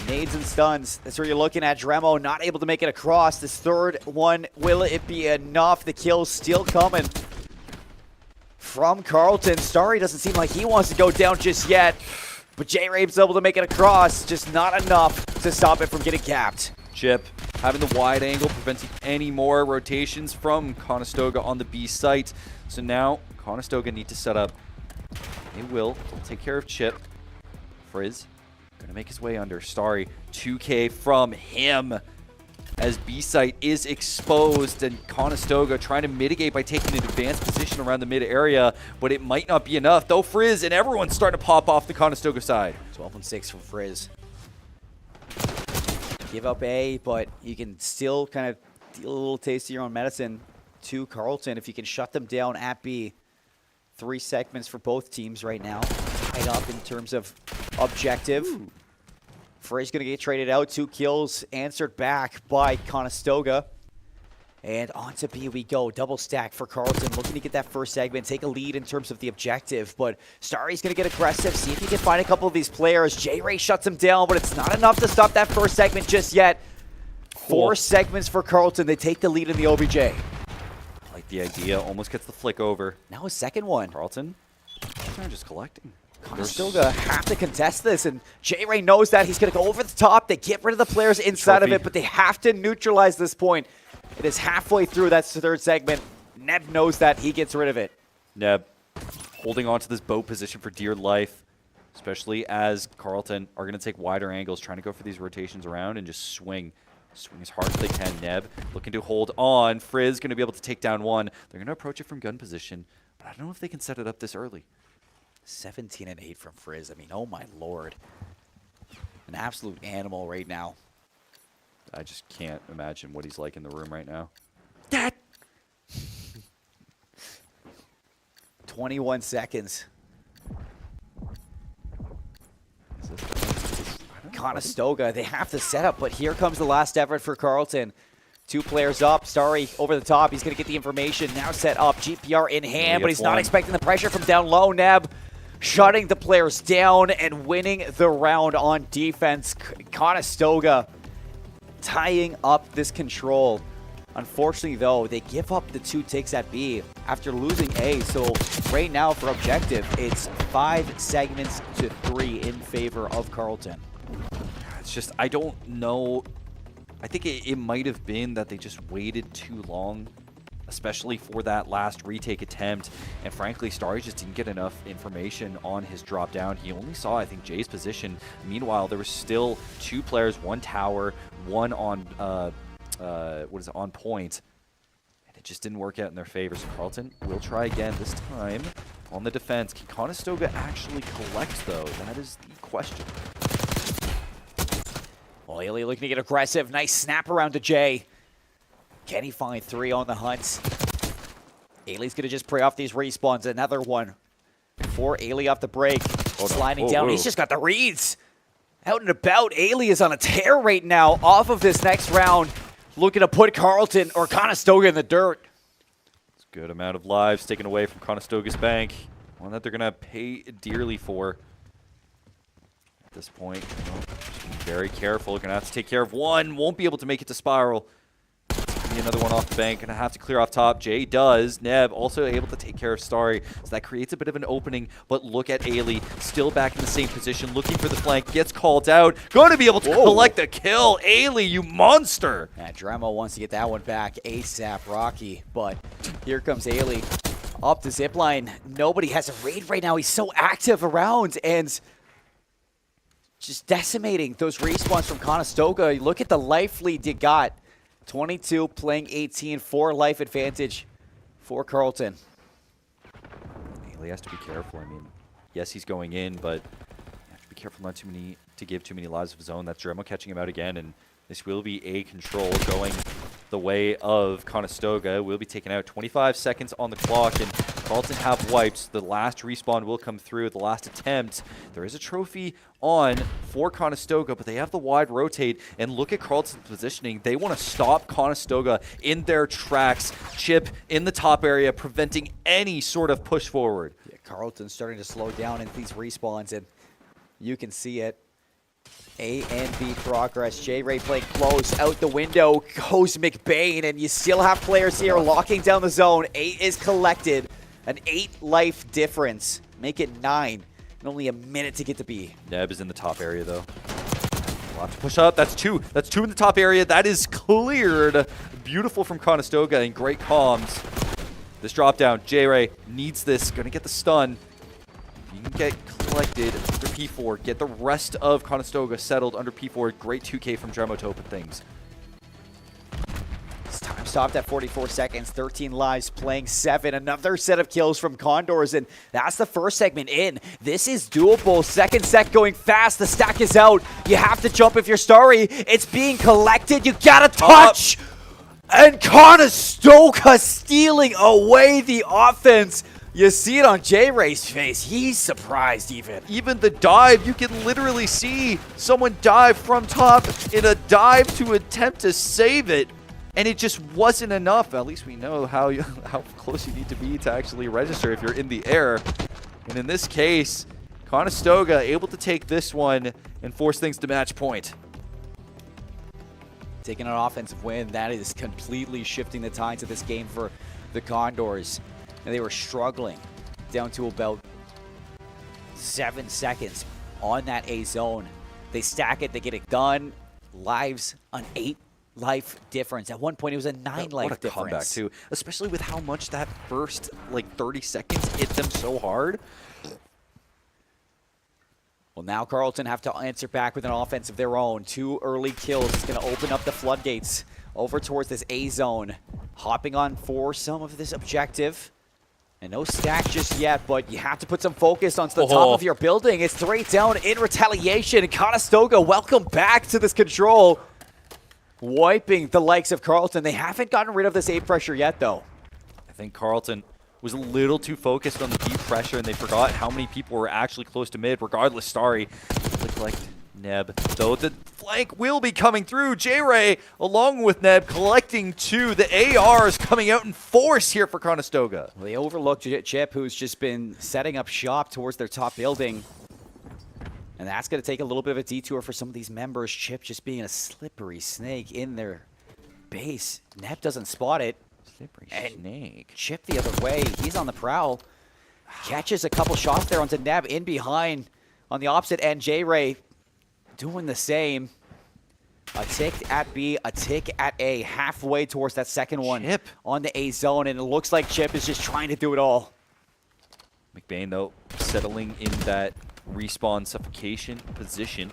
Nades and stuns. That's where you're looking at. Dremo not able to make it across. This third one, will it be enough? The kill's still coming from Carlton. Starry doesn't seem like he wants to go down just yet. But J-Rabe's able to make it across. Just not enough to stop it from getting capped. Chip having the wide angle, preventing any more rotations from Conestoga on the B site. So now Conestoga need to set up. They will take care of Chip. Frizz going to make his way under. Starry, 2K from him as B site is exposed, and Conestoga trying to mitigate by taking an advanced position around the mid area, but it might not be enough. Though Frizz and everyone's starting to pop off the Conestoga side. 12-6 from Frizz. Give up A, but you can still kind of deal a little taste of your own medicine to Carlton if you can shut them down at B. 3 segments for both teams right now. Tied up in terms of objective. Frey's going to get traded out. 2 kills answered back by Conestoga. And on to B we go. Double stack for Carlton. Looking to get that first segment, take a lead in terms of the objective. But Starry's going to get aggressive. See if he can find a couple of these players. J-Ray shuts him down, but it's not enough to stop that first segment just yet. 4 segments for Carlton. They take the lead in the OBJ. I like the idea. Almost gets the flick over. Now a second one. Carlton, they're just collecting. Conestoga have to contest this, and J-Ray knows that. He's going to go over the top. They get rid of the players inside of it, but they have to neutralize this point. It is halfway through. That's the third segment. Neb knows that. He gets rid of it. Neb holding on to this boat position for dear life, especially as Carlton are going to take wider angles, trying to go for these rotations around and just swing. Swing as hard as they can. Neb looking to hold on. Frizz going to be able to take down one. They're going to approach it from gun position, but I don't know if they can set it up this early. 17 and 8 from Frizz. I mean, oh my lord. An absolute animal right now. I just can't imagine what he's like in the room right now. 21 seconds. Conestoga, they have to set up, but here comes the last effort for Carlton. 2 players up. Starry over the top. He's going to get the information. Now set up. GPR in hand, but he's not expecting the pressure from down low. Neb shutting the players down and winning the round on defense. Conestoga tying up this control. Unfortunately, though, they give up the 2 takes at B after losing A. So right now for objective, it's 5 segments to 3 in favor of Carlton. It's just, I don't know. I think it might have been that they just waited too long, especially for that last retake attempt. And frankly, Starry just didn't get enough information on his drop down. He only saw, I think, Jay's position. Meanwhile, there was still 2 players, 1 tower, 1 on, on point. And it just didn't work out in their favor. So Carlton will try again, this time on the defense. Can Conestoga actually collect, though? That is the question. Well, Ailey looking to get aggressive. Nice snap around to Jay. Can he find 3 on the hunt? Ailey's going to just pray off these respawns. Another one for Ailey off the break. Sliding down. He's just got the reads. Out and about. Ailey is on a tear right now off of this next round. Looking to put Carlton or Conestoga in the dirt. It's a good amount of lives taken away from Conestoga's bank. One that they're going to pay dearly for. At this point, just being very careful. Going to have to take care of one. Won't be able to make it to Spiral. Another one off the bank. Gonna have to clear off top. Jay does. Neb also able to take care of Starry. So that creates a bit of an opening. But look at Ailey. Still back in the same position. Looking for the flank. Gets called out. Going to be able to collect the kill. Ailey, you monster. Yeah, Dremo wants to get that one back ASAP, Rocky. But here comes Ailey. Up the zipline. Nobody has a raid right now. He's so active around. And just decimating those respawns from Conestoga. Look at the life lead you got. 22 playing 18, 4 life advantage for Carlton. Ailey has to be careful. I mean, yes, he's going in, but you have to be careful not to give too many lives of his own. That's Dremo catching him out again, and this will be a control going the way of Conestoga. Will be taken out. 25 seconds on the clock, and Carlton have wiped. The last respawn will come through. The last attempt. There is a trophy on for Conestoga, but they have the wide rotate. And look at Carlton's positioning. They want to stop Conestoga in their tracks. Chip in the top area, preventing any sort of push forward. Yeah, Carlton's starting to slow down in these respawns, and you can see it. A and B progress. J-Ray playing close. Out the window goes McBain, and you still have players here locking down the zone. 8 is collected. An 8 life difference. Make it 9. And only a minute to get to B. Neb is in the top area, though. A lot to push up. That's 2. That's 2 in the top area. That is cleared. Beautiful from Conestoga and great comms. This drop down. J-Ray needs this. Gonna get the stun. If you can get collected under P4, get the rest of Conestoga settled under P4. Great 2K from Dremo to open things. Time stopped at 44 seconds, 13 lives, playing 7. Another set of kills from Condors, and that's the first segment in. This is doable. Second set going fast. The stack is out. You have to jump if you're Starry. It's being collected. You gotta touch! And Conestoga stealing away the offense. You see it on J-Ray's face. He's surprised even. Even the dive, you can literally see someone dive from top in a dive to attempt to save it. And it just wasn't enough. At least we know how close you need to be to actually register if you're in the air. And in this case, Conestoga able to take this one and force things to match point. Taking an offensive win, that is completely shifting the tides of this game for the Condors. And they were struggling down to about 7 seconds on that A zone. They stack it, they get it done. Lives, an 8 life difference. At one point, it was a 9 life what a difference. Comeback too, especially with how much that first 30 seconds hit them so hard. Well, now Carleton have to answer back with an offense of their own. 2 early kills is going to open up the floodgates over towards this A zone. Hopping on for some of this objective. And no stack just yet, but you have to put some focus onto the top of your building. It's 3 down in retaliation. Conestoga, welcome back to this control. Wiping the likes of Carleton. They haven't gotten rid of this A pressure yet, though. I think Carleton was a little too focused on the deep pressure, and they forgot how many people were actually close to mid. Regardless, Starry looked like Neb. Though the flank will be coming through. J-Ray, along with Neb, collecting 2. The ARs coming out in force here for Conestoga. Well, they overlooked Chip, who's just been setting up shop towards their top building. And that's going to take a little bit of a detour for some of these members. Chip just being a slippery snake in their base. Neb doesn't spot it. Slippery snake. Chip the other way. He's on the prowl. Catches a couple shots there onto Neb in behind on the opposite end. J-Ray doing the same. A tick at B, a tick at A. Halfway towards that second one. Chip on the A zone. And it looks like Chip is just trying to do it all. McBain, though, settling in that respawn suffocation position.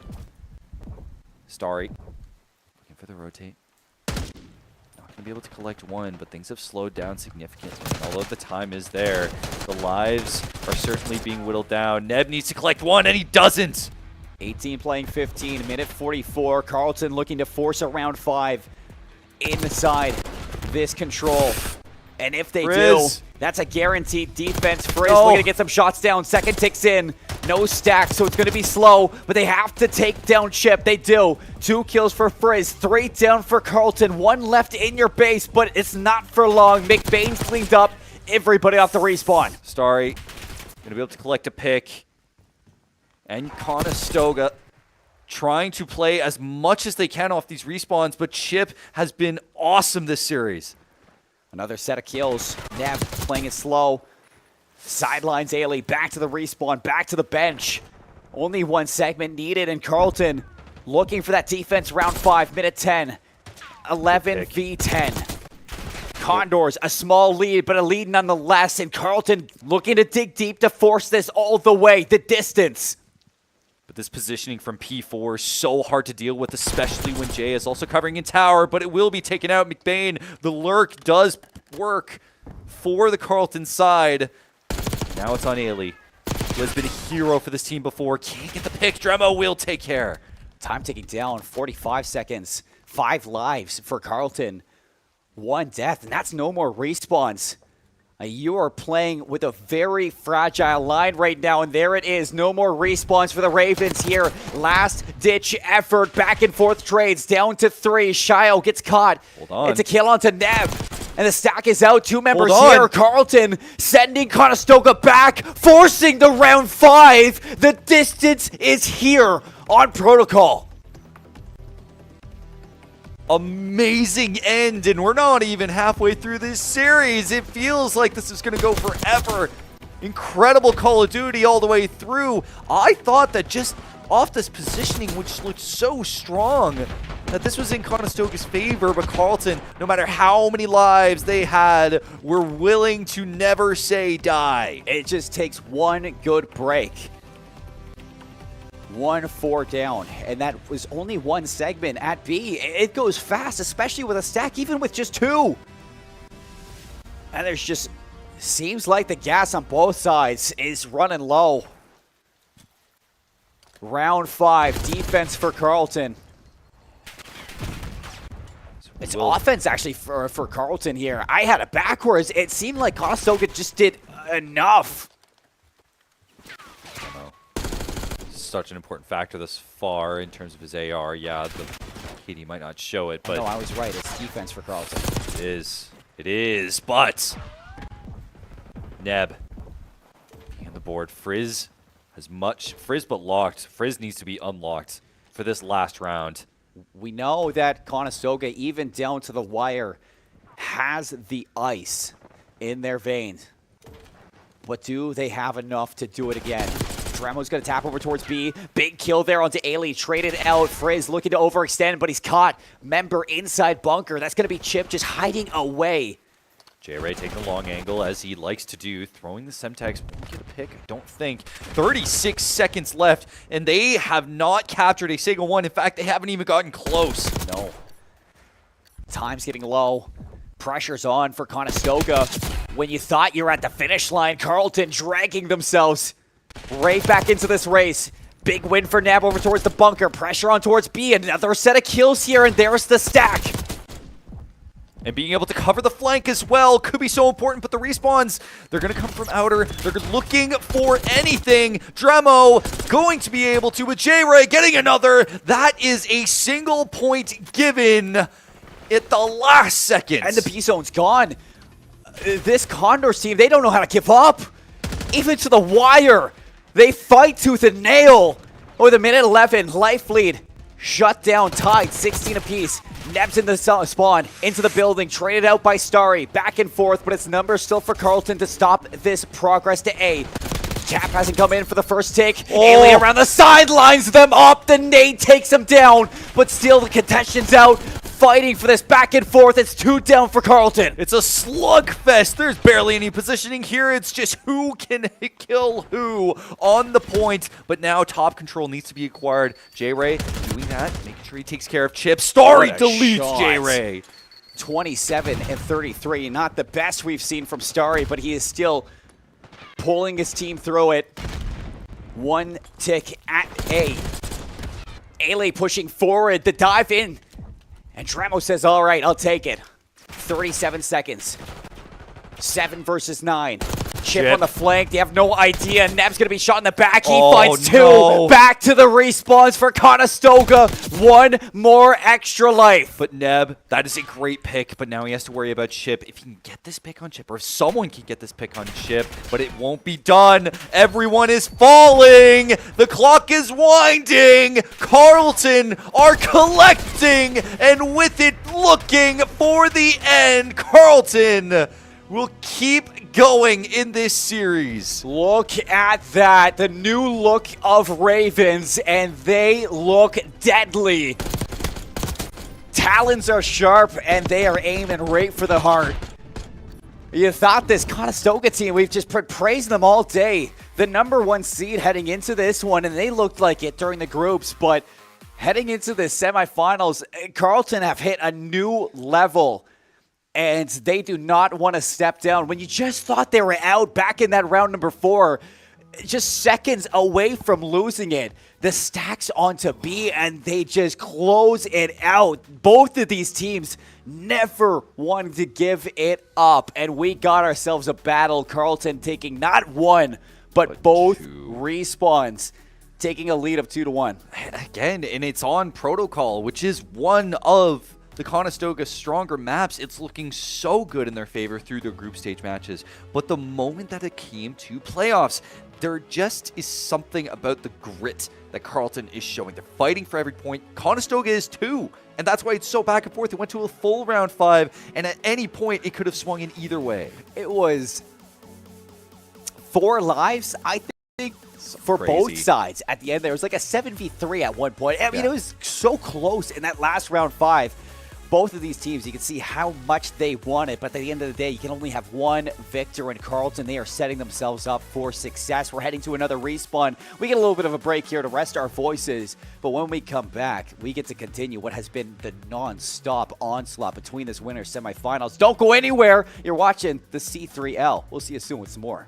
Starry looking for the rotate. Not going to be able to collect 1, but things have slowed down significantly. Although the time is there, the lives are certainly being whittled down. Neb needs to collect 1, and he doesn't. 18 playing 15, minute 44. Carleton looking to force a round 5 inside this control. And if they do, that's a guaranteed defense. Frizz looking to get some shots down. Second ticks in. No stack, so it's going to be slow. But they have to take down Chip. They do. 2 kills for Frizz. 3 down for Carleton. 1 left in your base, but it's not for long. McBain's cleaned up everybody off the respawn. Starry going to be able to collect a pick. And Conestoga trying to play as much as they can off these respawns, but Chip has been awesome this series. Another set of kills. Neb playing it slow. Sidelines Ailey. Back to the respawn. Back to the bench. Only 1 segment needed, and Carleton looking for that defense. Round 5, minute 10. 11 v 10. Condors, a small lead, but a lead nonetheless, and Carleton looking to dig deep to force this all the way. The distance. But this positioning from P4 is so hard to deal with, especially when Jay is also covering in tower, but it will be taken out. McBain, the lurk does work for the Carleton side. Now it's on Ailey, who has been a hero for this team before. Can't get the pick. Dremo will take care. Time ticking down, 45 seconds. 5 lives for Carleton. 1 death, and that's no more respawns. You are playing with a very fragile line right now, and there it is. No more respawns for the Ravens here. Last-ditch effort, back and forth trades, down to 3. Shio gets caught. Hold on. It's a kill onto Neb, and the stack is out. 2 members here. Carleton sending Conestoga back, forcing the round 5. The distance is here on Protocol. Amazing end, and we're not even halfway through this series. It feels like this is going to go forever. Incredible Call of Duty all the way through. I thought that just off this positioning, which looked so strong, that this was in Conestoga's favor, but Carleton, no matter how many lives they had, were willing to never say die. It just takes one good break. 1-4 down, and that was only one segment at B. It goes fast, especially with a stack, even with just 2. And there's just, seems like the gas on both sides is running low. Round 5, defense for Carleton. It's offense actually for Carleton here. I had it backwards. It seemed like Conestoga just did enough. Such an important factor thus far in terms of his AR. Yeah, the KD might not show it, but no, I was right. It's defense for Carleton. It is, but Neb on the board. Frizz has much. Frizz but locked. Frizz needs to be unlocked for this last round. We know that Conestoga, even down to the wire, has the ice in their veins. But do they have enough to do it again? Dremo's going to tap over towards B. Big kill there onto Ailey. Traded out. Frizz looking to overextend, but he's caught. Member inside bunker. That's going to be Chip just hiding away. J-Ray taking the long angle as he likes to do. Throwing the Semtex. Won't get a pick, I don't think. 36 seconds left, and they have not captured a single one. In fact, they haven't even gotten close. No. Time's getting low. Pressure's on for Conestoga. When you thought you were at the finish line, Carleton dragging themselves right back into this race. Big win for Nab over towards the bunker. Pressure on towards B. Another set of kills here, and there's the stack. And being able to cover the flank as well could be so important, but the respawns, they're going to come from outer. They're looking for anything. Dremo going to be able to, with J-Ray getting another. That is a single point given at the last second. And the B-zone's gone. This Condors team, they don't know how to give up. Even to the wire. They fight tooth and nail. With a minute 11, life lead. Shut down, tied, 16 apiece. Neb's in the spawn, into the building, traded out by Starry. Back and forth, but it's numbers still for Carleton to stop this progress to A. Cap hasn't come in for the first take. Ailey around the sidelines them up. The nade takes him down, but still the contention's out. Fighting for this back and forth. It's 2 down for Carleton. It's a slugfest. There's barely any positioning here. It's just who can kill who on the point. But now top control needs to be acquired. J-Ray doing that, making sure he takes care of Chip. Starry deletes J-Ray. 27 and 33. Not the best we've seen from Starry, but he is still pulling his team through it. 1 tick at A. Ailey pushing forward. The dive in. And Dremo says, all right, I'll take it. 37 seconds. 7 versus 9. Chip on the flank. They have no idea. Neb's going to be shot in the back. He finds 2. No. Back to the respawns for Conestoga. 1 more extra life. But Neb, that is a great pick, but now he has to worry about Chip. If he can get this pick on Chip, or if someone can get this pick on Chip, but it won't be done. Everyone is falling. The clock is winding. Carleton are collecting, and with it looking for the end, Carleton will keep going in this series. Look at that. The new look of Ravens, and they look deadly. Talons are sharp, and they are aiming right for the heart. You thought this Conestoga team, we've just praised them all day. The #1 seed heading into this one, and they looked like it during the groups, but heading into the semifinals, Carleton have hit a new level. And they do not want to step down. When you just thought they were out back in that round #4, just seconds away from losing it, the stacks onto B, and they just close it out. Both of these teams never wanted to give it up, and we got ourselves a battle. Carleton taking not 1, but both 2 respawns, taking a lead of 2-1. Again, and it's on Protocol, which is one of the Conestoga stronger maps, it's looking so good in their favor through their group stage matches. But the moment that it came to playoffs, there just is something about the grit that Carleton is showing. They're fighting for every point. Conestoga is too. And that's why it's so back and forth. It went to a full round 5, and at any point, it could have swung in either way. It was 4 lives, I think, for crazy. both sides. At the end, there was like a 7v3 at one point. I mean, it was so close in that last round 5. Both of these teams, you can see how much they want it, but at the end of the day, you can only have one victor, and Carleton, they are setting themselves up for success. We're heading to another respawn. We get a little bit of a break here to rest our voices, but when we come back, we get to continue what has been the non-stop onslaught between this winner's semifinals. Don't go anywhere. You're watching the C3L. We'll see you soon with some more.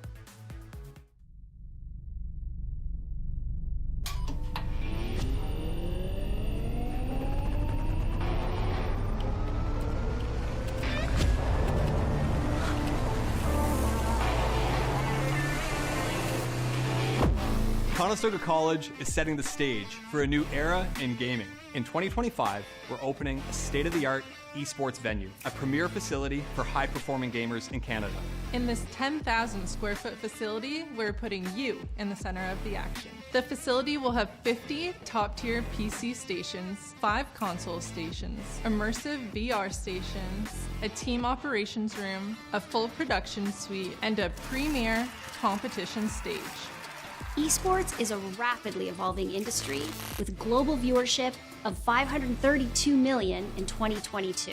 Conestoga College is setting the stage for a new era in gaming. In 2025, we're opening a state-of-the-art esports venue, a premier facility for high-performing gamers in Canada. In this 10,000 square foot facility, we're putting you in the center of the action. The facility will have 50 top-tier PC stations, 5 console stations, immersive VR stations, a team operations room, a full production suite, and a premier competition stage. Esports is a rapidly evolving industry with global viewership of 532 million in 2022.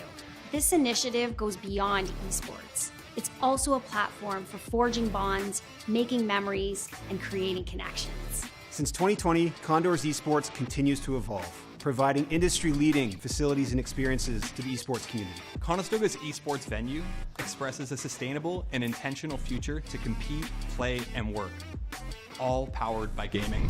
This initiative goes beyond esports. It's also a platform for forging bonds, making memories, and creating connections. Since 2020, Condors Esports continues to evolve, providing industry-leading facilities and experiences to the esports community. Conestoga's esports venue expresses a sustainable and intentional future to compete, play, and work, all powered by gaming.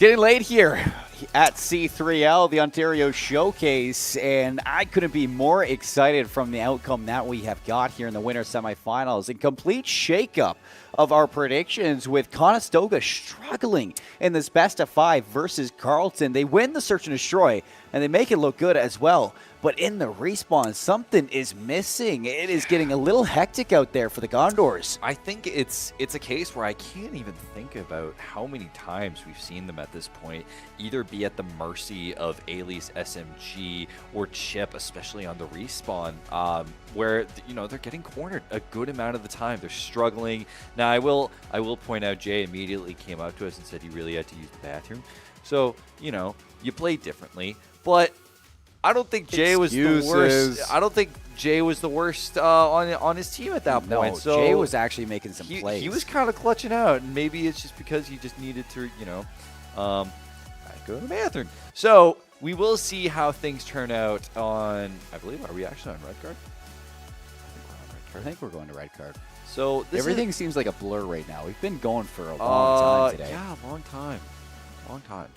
getting late here at C3L, the Ontario Showcase, and I couldn't be more excited from the outcome that we have got here in the winter semifinals. A complete shakeup of our predictions, with Conestoga struggling in this best of 5 versus Carleton. They win the Search and Destroy, and they make it look good as well. But in the respawn, something is missing. It is getting a little hectic out there for the Condors. I think it's a case where I can't even think about how many times we've seen them at this point either be at the mercy of Ailey's SMG or Chip, especially on the respawn, where they're getting cornered a good amount of the time. They're struggling. Now I will point out, Jay immediately came up to us and said he really had to use the bathroom. So you play differently, but I don't think Jay was the worst. I don't think Jay was the worst on his team at that point. So Jay was actually making some plays. He was kind of clutching out, and maybe it's just because he just needed to, go to the bathroom. So we will see how things turn out on, I believe, are we actually on red card? I think we're going to red card. So everything seems like a blur right now. We've been going for a long time today. Yeah, long time.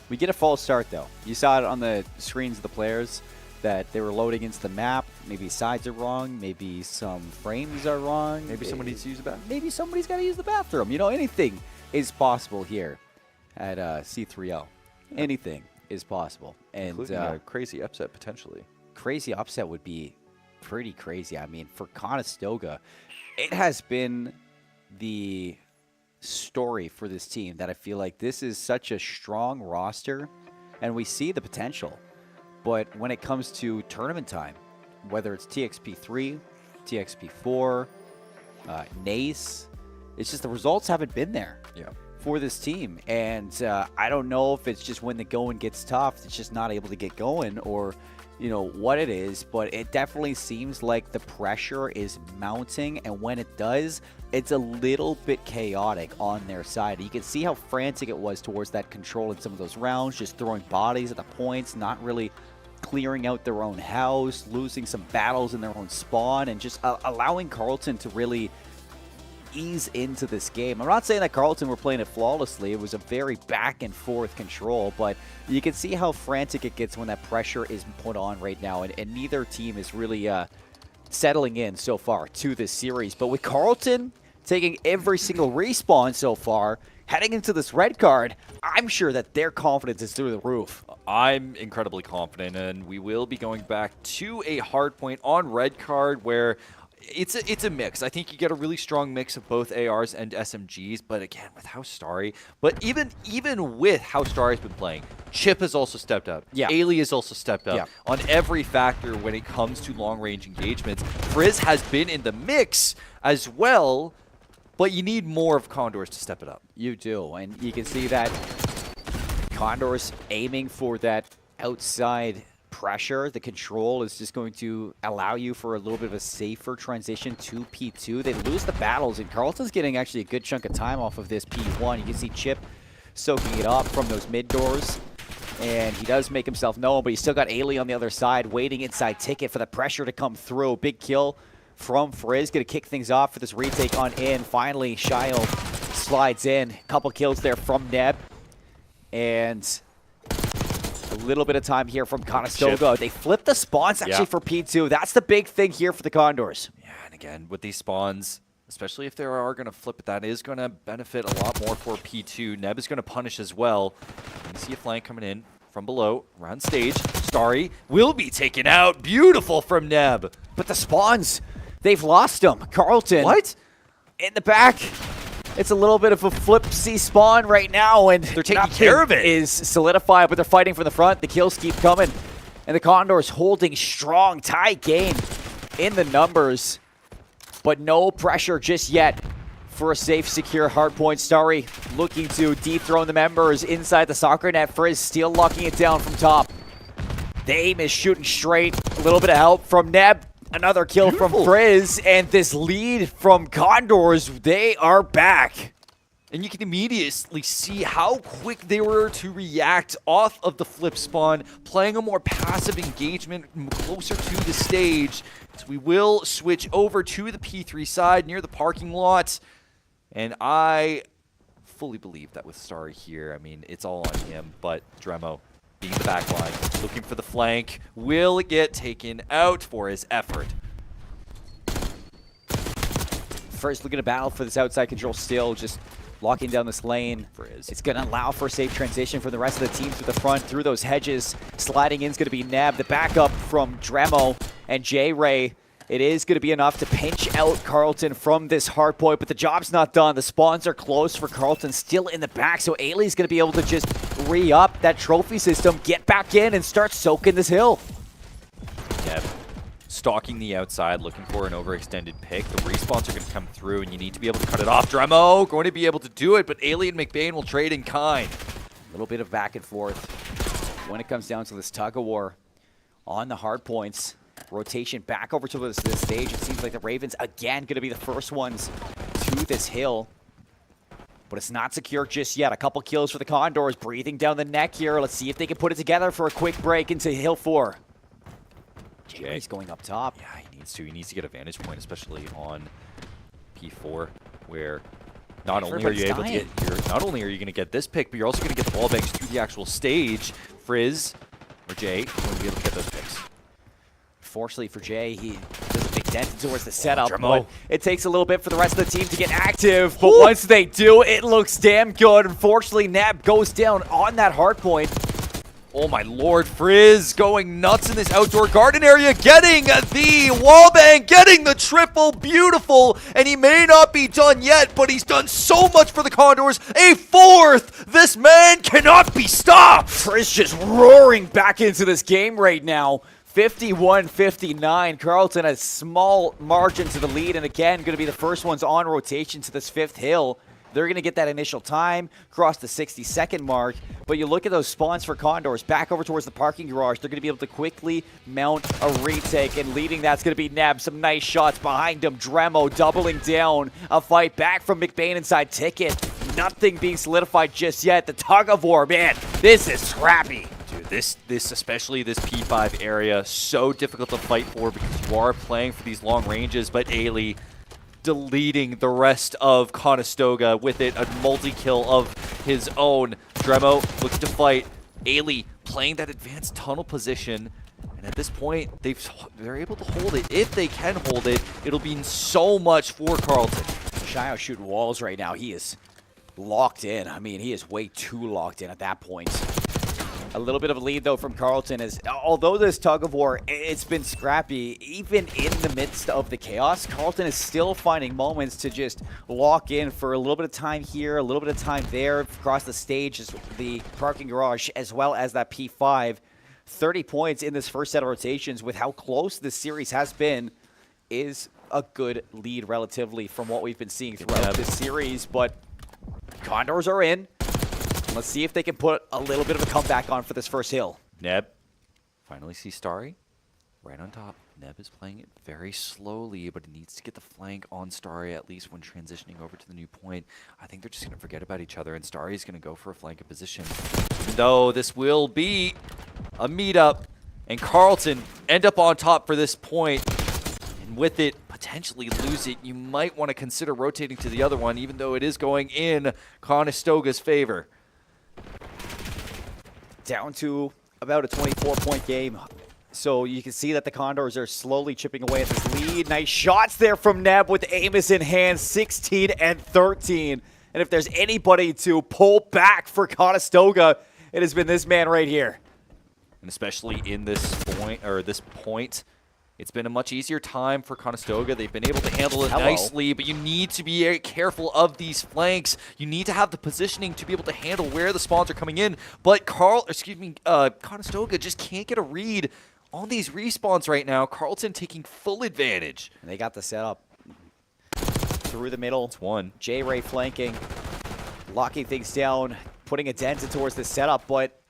We get a false start, though. You saw it on the screens of the players that they were loading into the map. Maybe sides are wrong. Maybe some frames are wrong. Maybe somebody needs to use the bathroom. Maybe somebody's got to use the bathroom. Anything is possible here at C3L. Yeah. Anything is possible. And including a crazy upset, potentially. Crazy upset would be pretty crazy. I mean, for Conestoga, it has been the story for this team that I feel like this is such a strong roster, and we see the potential. But when it comes to tournament time, whether it's TXP3, TXP4, NACE, it's just the results haven't been there for this team. And I don't know if it's just when the going gets tough, it's just not able to get going, or what it is, but it definitely seems like the pressure is mounting, and when it does, it's a little bit chaotic on their side. You can see how frantic it was towards that control in some of those rounds, just throwing bodies at the points, not really clearing out their own house, losing some battles in their own spawn, and just allowing Carleton to really ease into this game. I'm not saying that Carleton were playing it flawlessly. It was a very back and forth control, but you can see how frantic it gets when that pressure is put on right now, and neither team is really settling in so far to this series. But with Carleton taking every single respawn so far, heading into this red card, I'm sure that their confidence is through the roof. I'm incredibly confident, and we will be going back to a hard point on red card where it's a mix. I think you get a really strong mix of both ARs and SMGs, but again, with how Starry, but even with how Starry's been playing, Chip has also stepped up. Yeah. Ailey has also stepped up on every factor when it comes to long-range engagements. Frizz has been in the mix as well, but you need more of Condors to step it up. You do, and you can see that Condors aiming for that outside pressure. The control is just going to allow you for a little bit of a safer transition to P2. They lose the battles, and Carleton's getting actually a good chunk of time off of this P1. You can see Chip soaking it up from those mid doors, and he does make himself known, but he's still got Ailey on the other side waiting inside Ticket for the pressure to come through. Big kill from Frizz, going to kick things off for this retake on in. Finally, Shio slides in. A couple kills there from Neb, and a little bit of time here from Conestoga. They flip the spawns actually for P2. That's the big thing here for the Condors. Yeah, and again, with these spawns, especially if they are going to flip it, that is going to benefit a lot more for P2. Neb is going to punish as well. You see a flank coming in from below, around stage. Starry will be taken out. Beautiful from Neb. But the spawns, they've lost them. Carleton. What? In the back. It's a little bit of a flip C spawn right now, and they're taking care of it. Is solidified, but they're fighting from the front. The kills keep coming, and the Condors holding strong, tight game in the numbers, but no pressure just yet for a safe, secure hardpoint. Starry looking to dethrone the members inside the soccer net. Frizz still locking it down from top. The aim is shooting straight. A little bit of help from Neb. Another kill from Frizz, and this lead from Condors, they are back. And you can immediately see how quick they were to react off of the flip spawn, playing a more passive engagement closer to the stage. So we will switch over to the P3 side near the parking lot. And I fully believe that with Starry here, I mean, it's all on him, but Dremo being the back line, looking for the flank, will get taken out for his effort. First looking to battle for this outside control still, just locking down this lane. It's going to allow for a safe transition for the rest of the team through the front, through those hedges. Sliding in is going to be Neb. The backup from Dremo and J-Ray. It is going to be enough to pinch out Carleton from this hard point, but the job's not done. The spawns are close for Carleton, still in the back, so Ailey's going to be able to just re-up that trophy system, get back in, and start soaking this hill. Neb stalking the outside, looking for an overextended pick. The respawns are going to come through, and you need to be able to cut it off. Dremo going to be able to do it, but Ailey and McBain will trade in kind. A little bit of back and forth when it comes down to this tug-of-war on the hard points. Rotation back over to this stage. It seems like the Ravens, again, going to be the first ones to this hill. But it's not secure just yet. A couple kills for the Condors, breathing down the neck here. Let's see if they can put it together for a quick break into Hill 4. Jay's going up top. Yeah, he needs to. He needs to get a vantage point, especially on P4, where not only are you able to get not only are you going to get this pick, but you're also going to get the wall bangs to the actual stage. Frizz or Jay going to be able to get those picks. Fortunately for Jay, he does a big dent towards the setup, but it takes a little bit for the rest of the team to get active. But once they do, it looks damn good. Unfortunately, Nab goes down on that hard point. Oh my lord, Frizz going nuts in this outdoor garden area, getting the wallbang, getting the triple, beautiful, and he may not be done yet, but he's done so much for the Condors. A fourth! This man cannot be stopped! Frizz just roaring back into this game right now. 51-59. Carleton has small margin to the lead, and again, going to be the first ones on rotation to this fifth hill. They're going to get that initial time, cross the 60-second mark, but you look at those spawns for Condors, back over towards the parking garage, they're going to be able to quickly mount a retake, and leading that's going to be Neb. Some nice shots behind him. Dremo doubling down. A fight back from McBain inside Ticket. Nothing being solidified just yet. The tug-of-war, man, this is scrappy. Dude, this especially this P5 area, so difficult to fight for because you are playing for these long ranges, but Ailey deleting the rest of Conestoga with it, a multi-kill of his own. Dremo looking to fight. Ailey playing that advanced tunnel position, and at this point, they're able to hold it. If they can hold it, it'll mean so much for Carleton. Shio shooting walls right now. He is locked in. I mean, he is way too locked in at that point. A little bit of a lead, though, from Carleton. As although this tug-of-war, it's been scrappy, even in the midst of the chaos, Carleton is still finding moments to just lock in for a little bit of time here, a little bit of time there, across the stage, the parking garage, as well as that P5. 30 points in this first set of rotations with how close this series has been is a good lead relatively from what we've been seeing throughout this series, but Condors are in. Let's see if they can put a little bit of a comeback on for this first hill. Neb finally sees Starry right on top. Neb is playing it very slowly, but he needs to get the flank on Starry at least when transitioning over to the new point. I think they're just going to forget about each other, and Starry's going to go for a flank position. Even though this will be a meetup, and Carleton end up on top for this point, and with it, potentially lose it. You might want to consider rotating to the other one, even though it is going in Conestoga's favor. Down to about a 24-point game. So you can see that the Condors are slowly chipping away at this lead. Nice shots there from Neb with Amos in hand, 16 and 13. And if there's anybody to pull back for Conestoga, it has been this man right here. And especially in this point, it's been a much easier time for Conestoga. They've been able to handle it nicely, but you need to be very careful of these flanks. You need to have the positioning to be able to handle where the spawns are coming in. But Conestoga just can't get a read on these respawns right now. Carleton taking full advantage. And they got the setup through the middle. It's one. J-Ray flanking, locking things down, putting a dent in towards the setup, but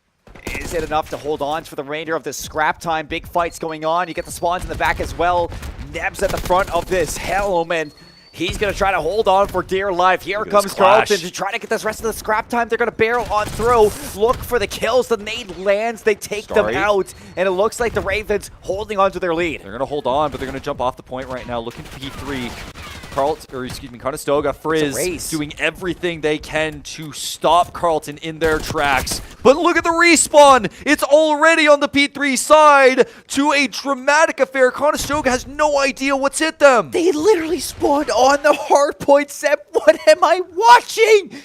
is it enough to hold on for the remainder of this scrap time? Big fights going on. You get the spawns in the back as well. Neb's at the front of this helm, and he's going to try to hold on for dear life. Here comes Carleton to try to get this rest of the scrap time. They're going to barrel on through. Look for the kills. The nade lands. They take them out, and it looks like the Ravens holding on to their lead. They're going to hold on, but they're going to jump off the point right now, looking for P3. Conestoga, Frizz race. doing everything they can to stop Carleton in their tracks. But look at the respawn. It's already on the P3 side to a dramatic affair. Conestoga has no idea what's hit them. They literally spawned on the hard point set. What am I watching?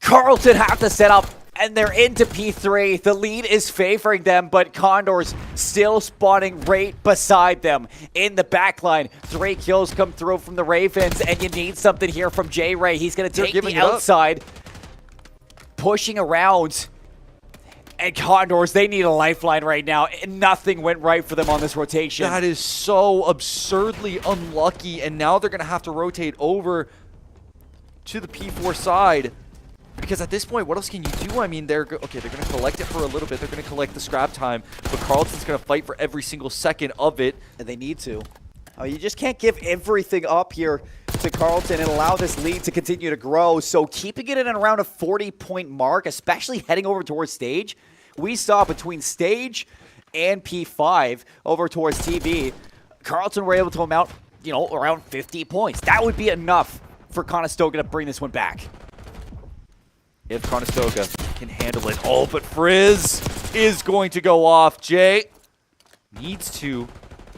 Carleton have to set up, and they're into P3. The lead is favoring them, but Condors still spawning right beside them in the backline. 3 kills come through from the Ravens, and you need something here from J-Ray. He's going to take the outside, pushing around. And Condors, they need a lifeline right now. And nothing went right for them on this rotation. That is so absurdly unlucky, and now they're going to have to rotate over to the P4 side. Because at this point, what else can you do? I mean, they're going to collect it for a little bit. They're going to collect the scrap time, but Carleton's going to fight for every single second of it. And they need to. Oh, you just can't give everything up here to Carleton and allow this lead to continue to grow. So keeping it in and around a 40-point mark, especially heading over towards stage. We saw between stage and P5 over towards TV, Carleton were able to amount, around 50 points. That would be enough for Conestoga to bring this one back. If Conestoga can handle it. Oh, but Frizz is going to go off. Jay needs to,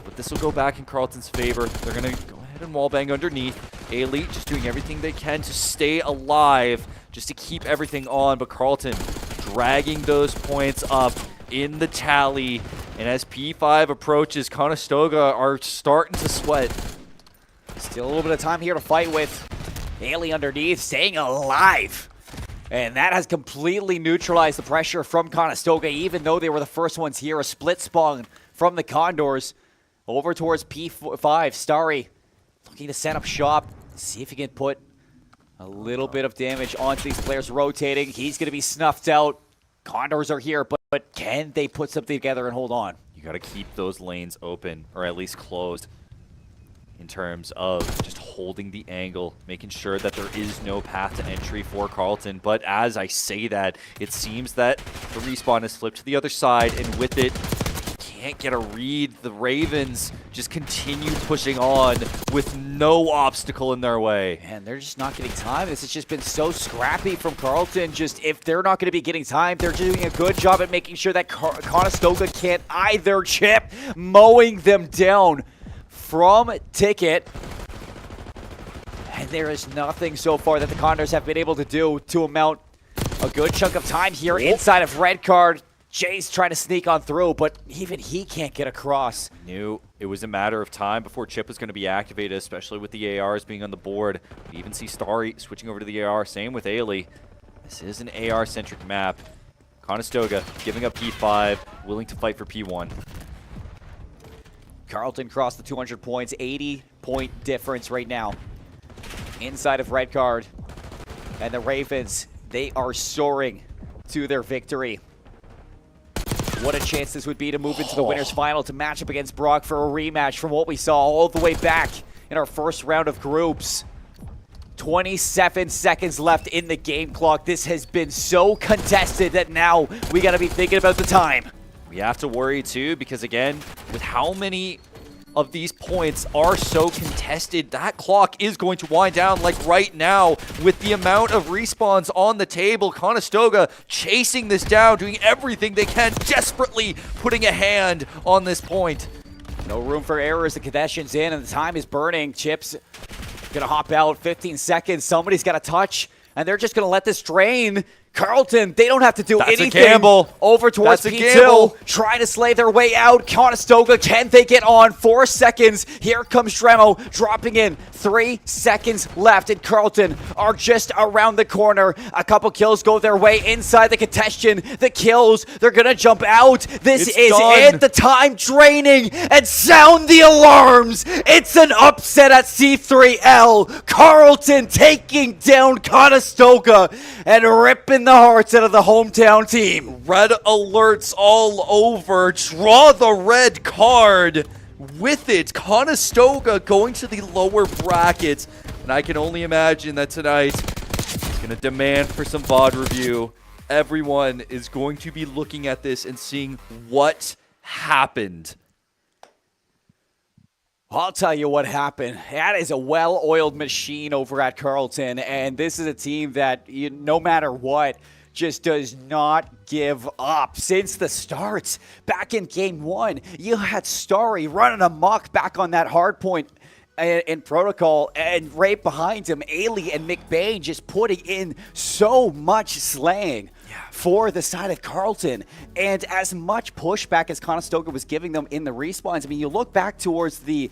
but this will go back in Carleton's favor. They're going to go ahead and wallbang underneath. A-Elite just doing everything they can to stay alive, just to keep everything on, but Carleton dragging those points up in the tally. And as P5 approaches, Conestoga are starting to sweat. Still a little bit of time here to fight with. Ailey underneath, staying alive. And that has completely neutralized the pressure from Conestoga, even though they were the first ones here. A split spawn from the Condors over towards P5. Starry looking to set up shop, see if he can put a little bit of damage onto these players rotating. He's going to be snuffed out. Condors are here, but can they put something together and hold on? You got to keep those lanes open, or at least closed, in terms of just holding the angle, making sure that there is no path to entry for Carleton. But as I say that, it seems that the respawn has flipped to the other side, and with it, can't get a read. The Ravens just continue pushing on with no obstacle in their way. Man, they're just not getting time. This has just been so scrappy from Carleton. Just if they're not going to be getting time, they're doing a good job at making sure that Conestoga can't either chip, mowing them down from Ticket. And there is nothing so far that the Condors have been able to do to amount a good chunk of time here inside of red card. Jay's trying to sneak on through, but even he can't get across. Knew it was a matter of time before Chip was going to be activated, especially with the ARs being on the board. We even see Starry switching over to the AR. Same with Ailey. This is an AR-centric map. Conestoga giving up P5, willing to fight for P1. Carleton crossed the 200 points, 80-point difference right now inside of red card. And the Ravens, they are soaring to their victory. What a chance this would be to move into the winners final, to match up against Brock for a rematch from what we saw all the way back in our first round of groups. 27 seconds left in the game clock. This has been so contested that now we got to be thinking about the time. We have to worry too, because again, with how many of these points are so contested, that clock is going to wind down like right now with the amount of respawns on the table. Conestoga chasing this down, doing everything they can, desperately putting a hand on this point. No room for errors. The Cadetians in, and the time is burning. Chips gonna hop out. 15 seconds. Somebody's got to touch, and they're just gonna let this drain. Carleton, they don't have to do anything. That's a gamble. Over towards P2, trying to slay their way out. Conestoga, can they get on? 4 seconds. Here comes Dremo, dropping in. 3 seconds left, and Carleton are just around the corner. A couple kills go their way inside the contestation. The kills, they're gonna jump out. This is it. The time draining, and sound the alarms. It's an upset at C3L. Carleton taking down Conestoga and ripping the hearts out of the hometown team. Red alerts all over. Draw the red card. With it, Conestoga going to the lower brackets. And I can only imagine that tonight is going to demand for some VOD review. Everyone is going to be looking at this and seeing what happened. I'll tell you what happened. That is a well-oiled machine over at Carleton, and this is a team that, no matter what, just does not give up since the start. Back in game 1, you had Starry running amok back on that hard point in protocol, and right behind him, Ailey and McBain just putting in so much slaying for the side of Carleton. And as much pushback as Conestoga was giving them in the respawns, I mean, you look back towards the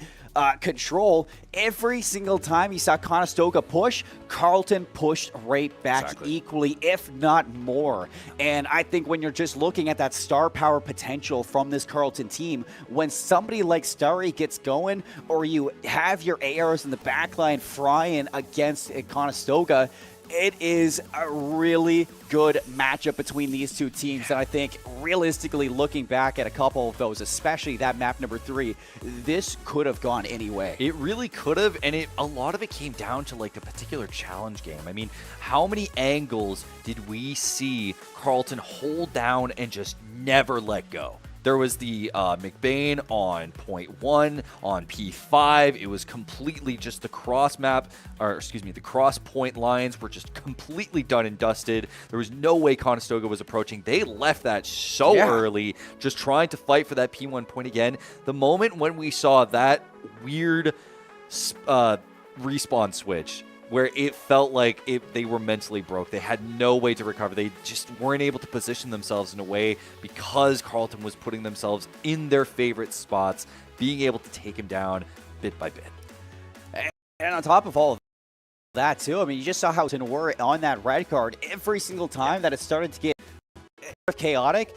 control, every single time you saw Conestoga push, Carleton pushed right back equally, if not more. And I think when you're just looking at that star power potential from this Carleton team, when somebody like Starry gets going, or you have your ARs in the backline frying against Conestoga, it is a really good matchup between these two teams. And I think realistically, looking back at a couple of those, especially that map number 3, this could have gone any way. It really could have, and a lot of it came down to like the particular challenge game. I mean, how many angles did we see Carleton hold down and just never let go? There was the McBain on point 1, on P5. It was completely just the cross map, or excuse me, the cross point lines were just completely done and dusted. There was no way Conestoga was approaching. They left that so early, just trying to fight for that P1 point again. The moment when we saw that weird respawn switch, where it felt like they were mentally broke. They had no way to recover. They just weren't able to position themselves in a way because Carleton was putting themselves in their favorite spots, being able to take him down bit by bit. And on top of all of that, too, I mean, you just saw how they were on that red card every single time that it started to get chaotic.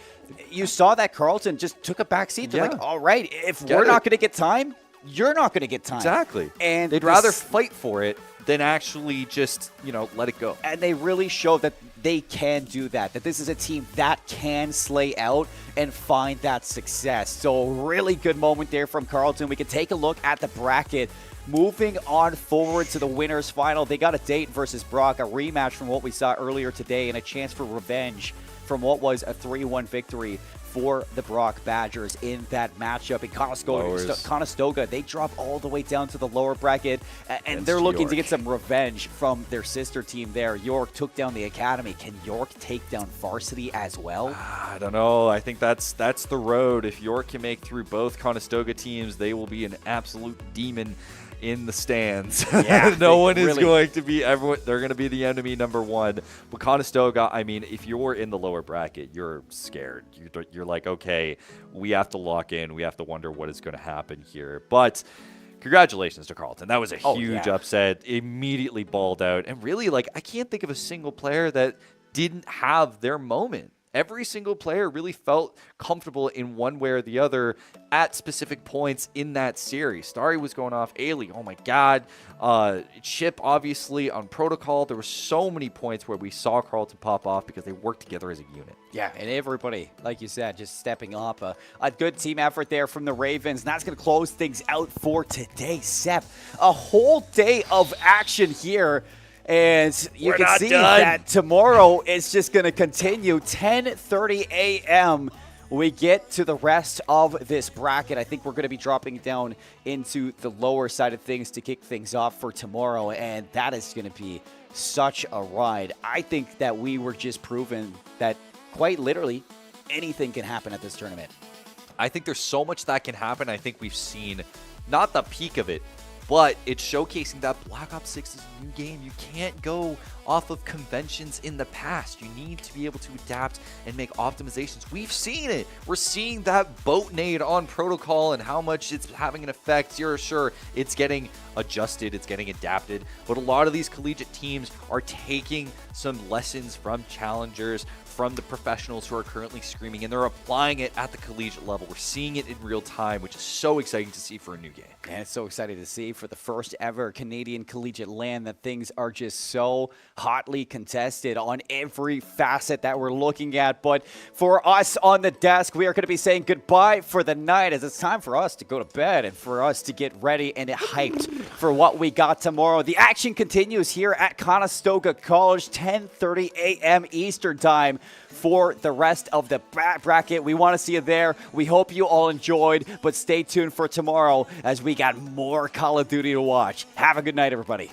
You saw that Carleton just took a back seat. They're like, all right, if we're not going to get time, you're not going to get time. Exactly. And they'd rather fight for it than actually just, let it go. And they really showed that they can do that this is a team that can slay out and find that success. So really good moment there from Carleton. We can take a look at the bracket. Moving on forward to the winners final, they got a date versus Brock, a rematch from what we saw earlier today, and a chance for revenge from what was a 3-1 victory for the Brock Badgers in that matchup. In Conestoga, they drop all the way down to the lower bracket, and they're looking to get some revenge from their sister team there. York took down the Academy. Can York take down Varsity as well? I don't know. I think that's the road. If York can make through both Conestoga teams, they will be an absolute demon in the stands. Yeah, no one is going to be everyone. They're going to be the enemy number 1. But Conestoga, I mean, if you're in the lower bracket, you're scared. You're like, okay, we have to lock in. We have to wonder what is going to happen here. But congratulations to Carleton. That was a huge upset. Immediately balled out. And really, I can't think of a single player that didn't have their moment. Every single player really felt comfortable in one way or the other at specific points in that series. Starry was going off. Ailey, oh my God. Chip, obviously, on protocol. There were so many points where we saw Carleton pop off because they worked together as a unit. Yeah, and everybody, like you said, just stepping up. A good team effort there from the Ravens. And that's going to close things out for today, Sep. A whole day of action here. And you can see that tomorrow is just going to continue. 10:30 a.m. we get to the rest of this bracket. I think we're going to be dropping down into the lower side of things to kick things off for tomorrow. And that is going to be such a ride. I think that we were just proven that quite literally anything can happen at this tournament. I think there's so much that can happen. I think we've seen not the peak of it, but it's showcasing that Black Ops 6 is a new game. You can't go off of conventions in the past. You need to be able to adapt and make optimizations. We've seen it. We're seeing that boat nade on protocol and how much it's having an effect. You're sure it's getting adjusted, it's getting adapted, but a lot of these collegiate teams are taking some lessons from challengers, from the professionals who are currently screaming, and they're applying it at the collegiate level. We're seeing it in real time, which is so exciting to see for a new game. And it's so exciting to see for the first ever Canadian collegiate LAN that things are just so hotly contested on every facet that we're looking at. But for us on the desk, we are going to be saying goodbye for the night as it's time for us to go to bed and for us to get ready and hyped for what we got tomorrow. The action continues here at Conestoga College, 10:30 a.m. Eastern Time. for the rest of the bracket. We want to see you there. We hope you all enjoyed, but stay tuned for tomorrow as we got more Call of Duty to watch. Have a good night, everybody.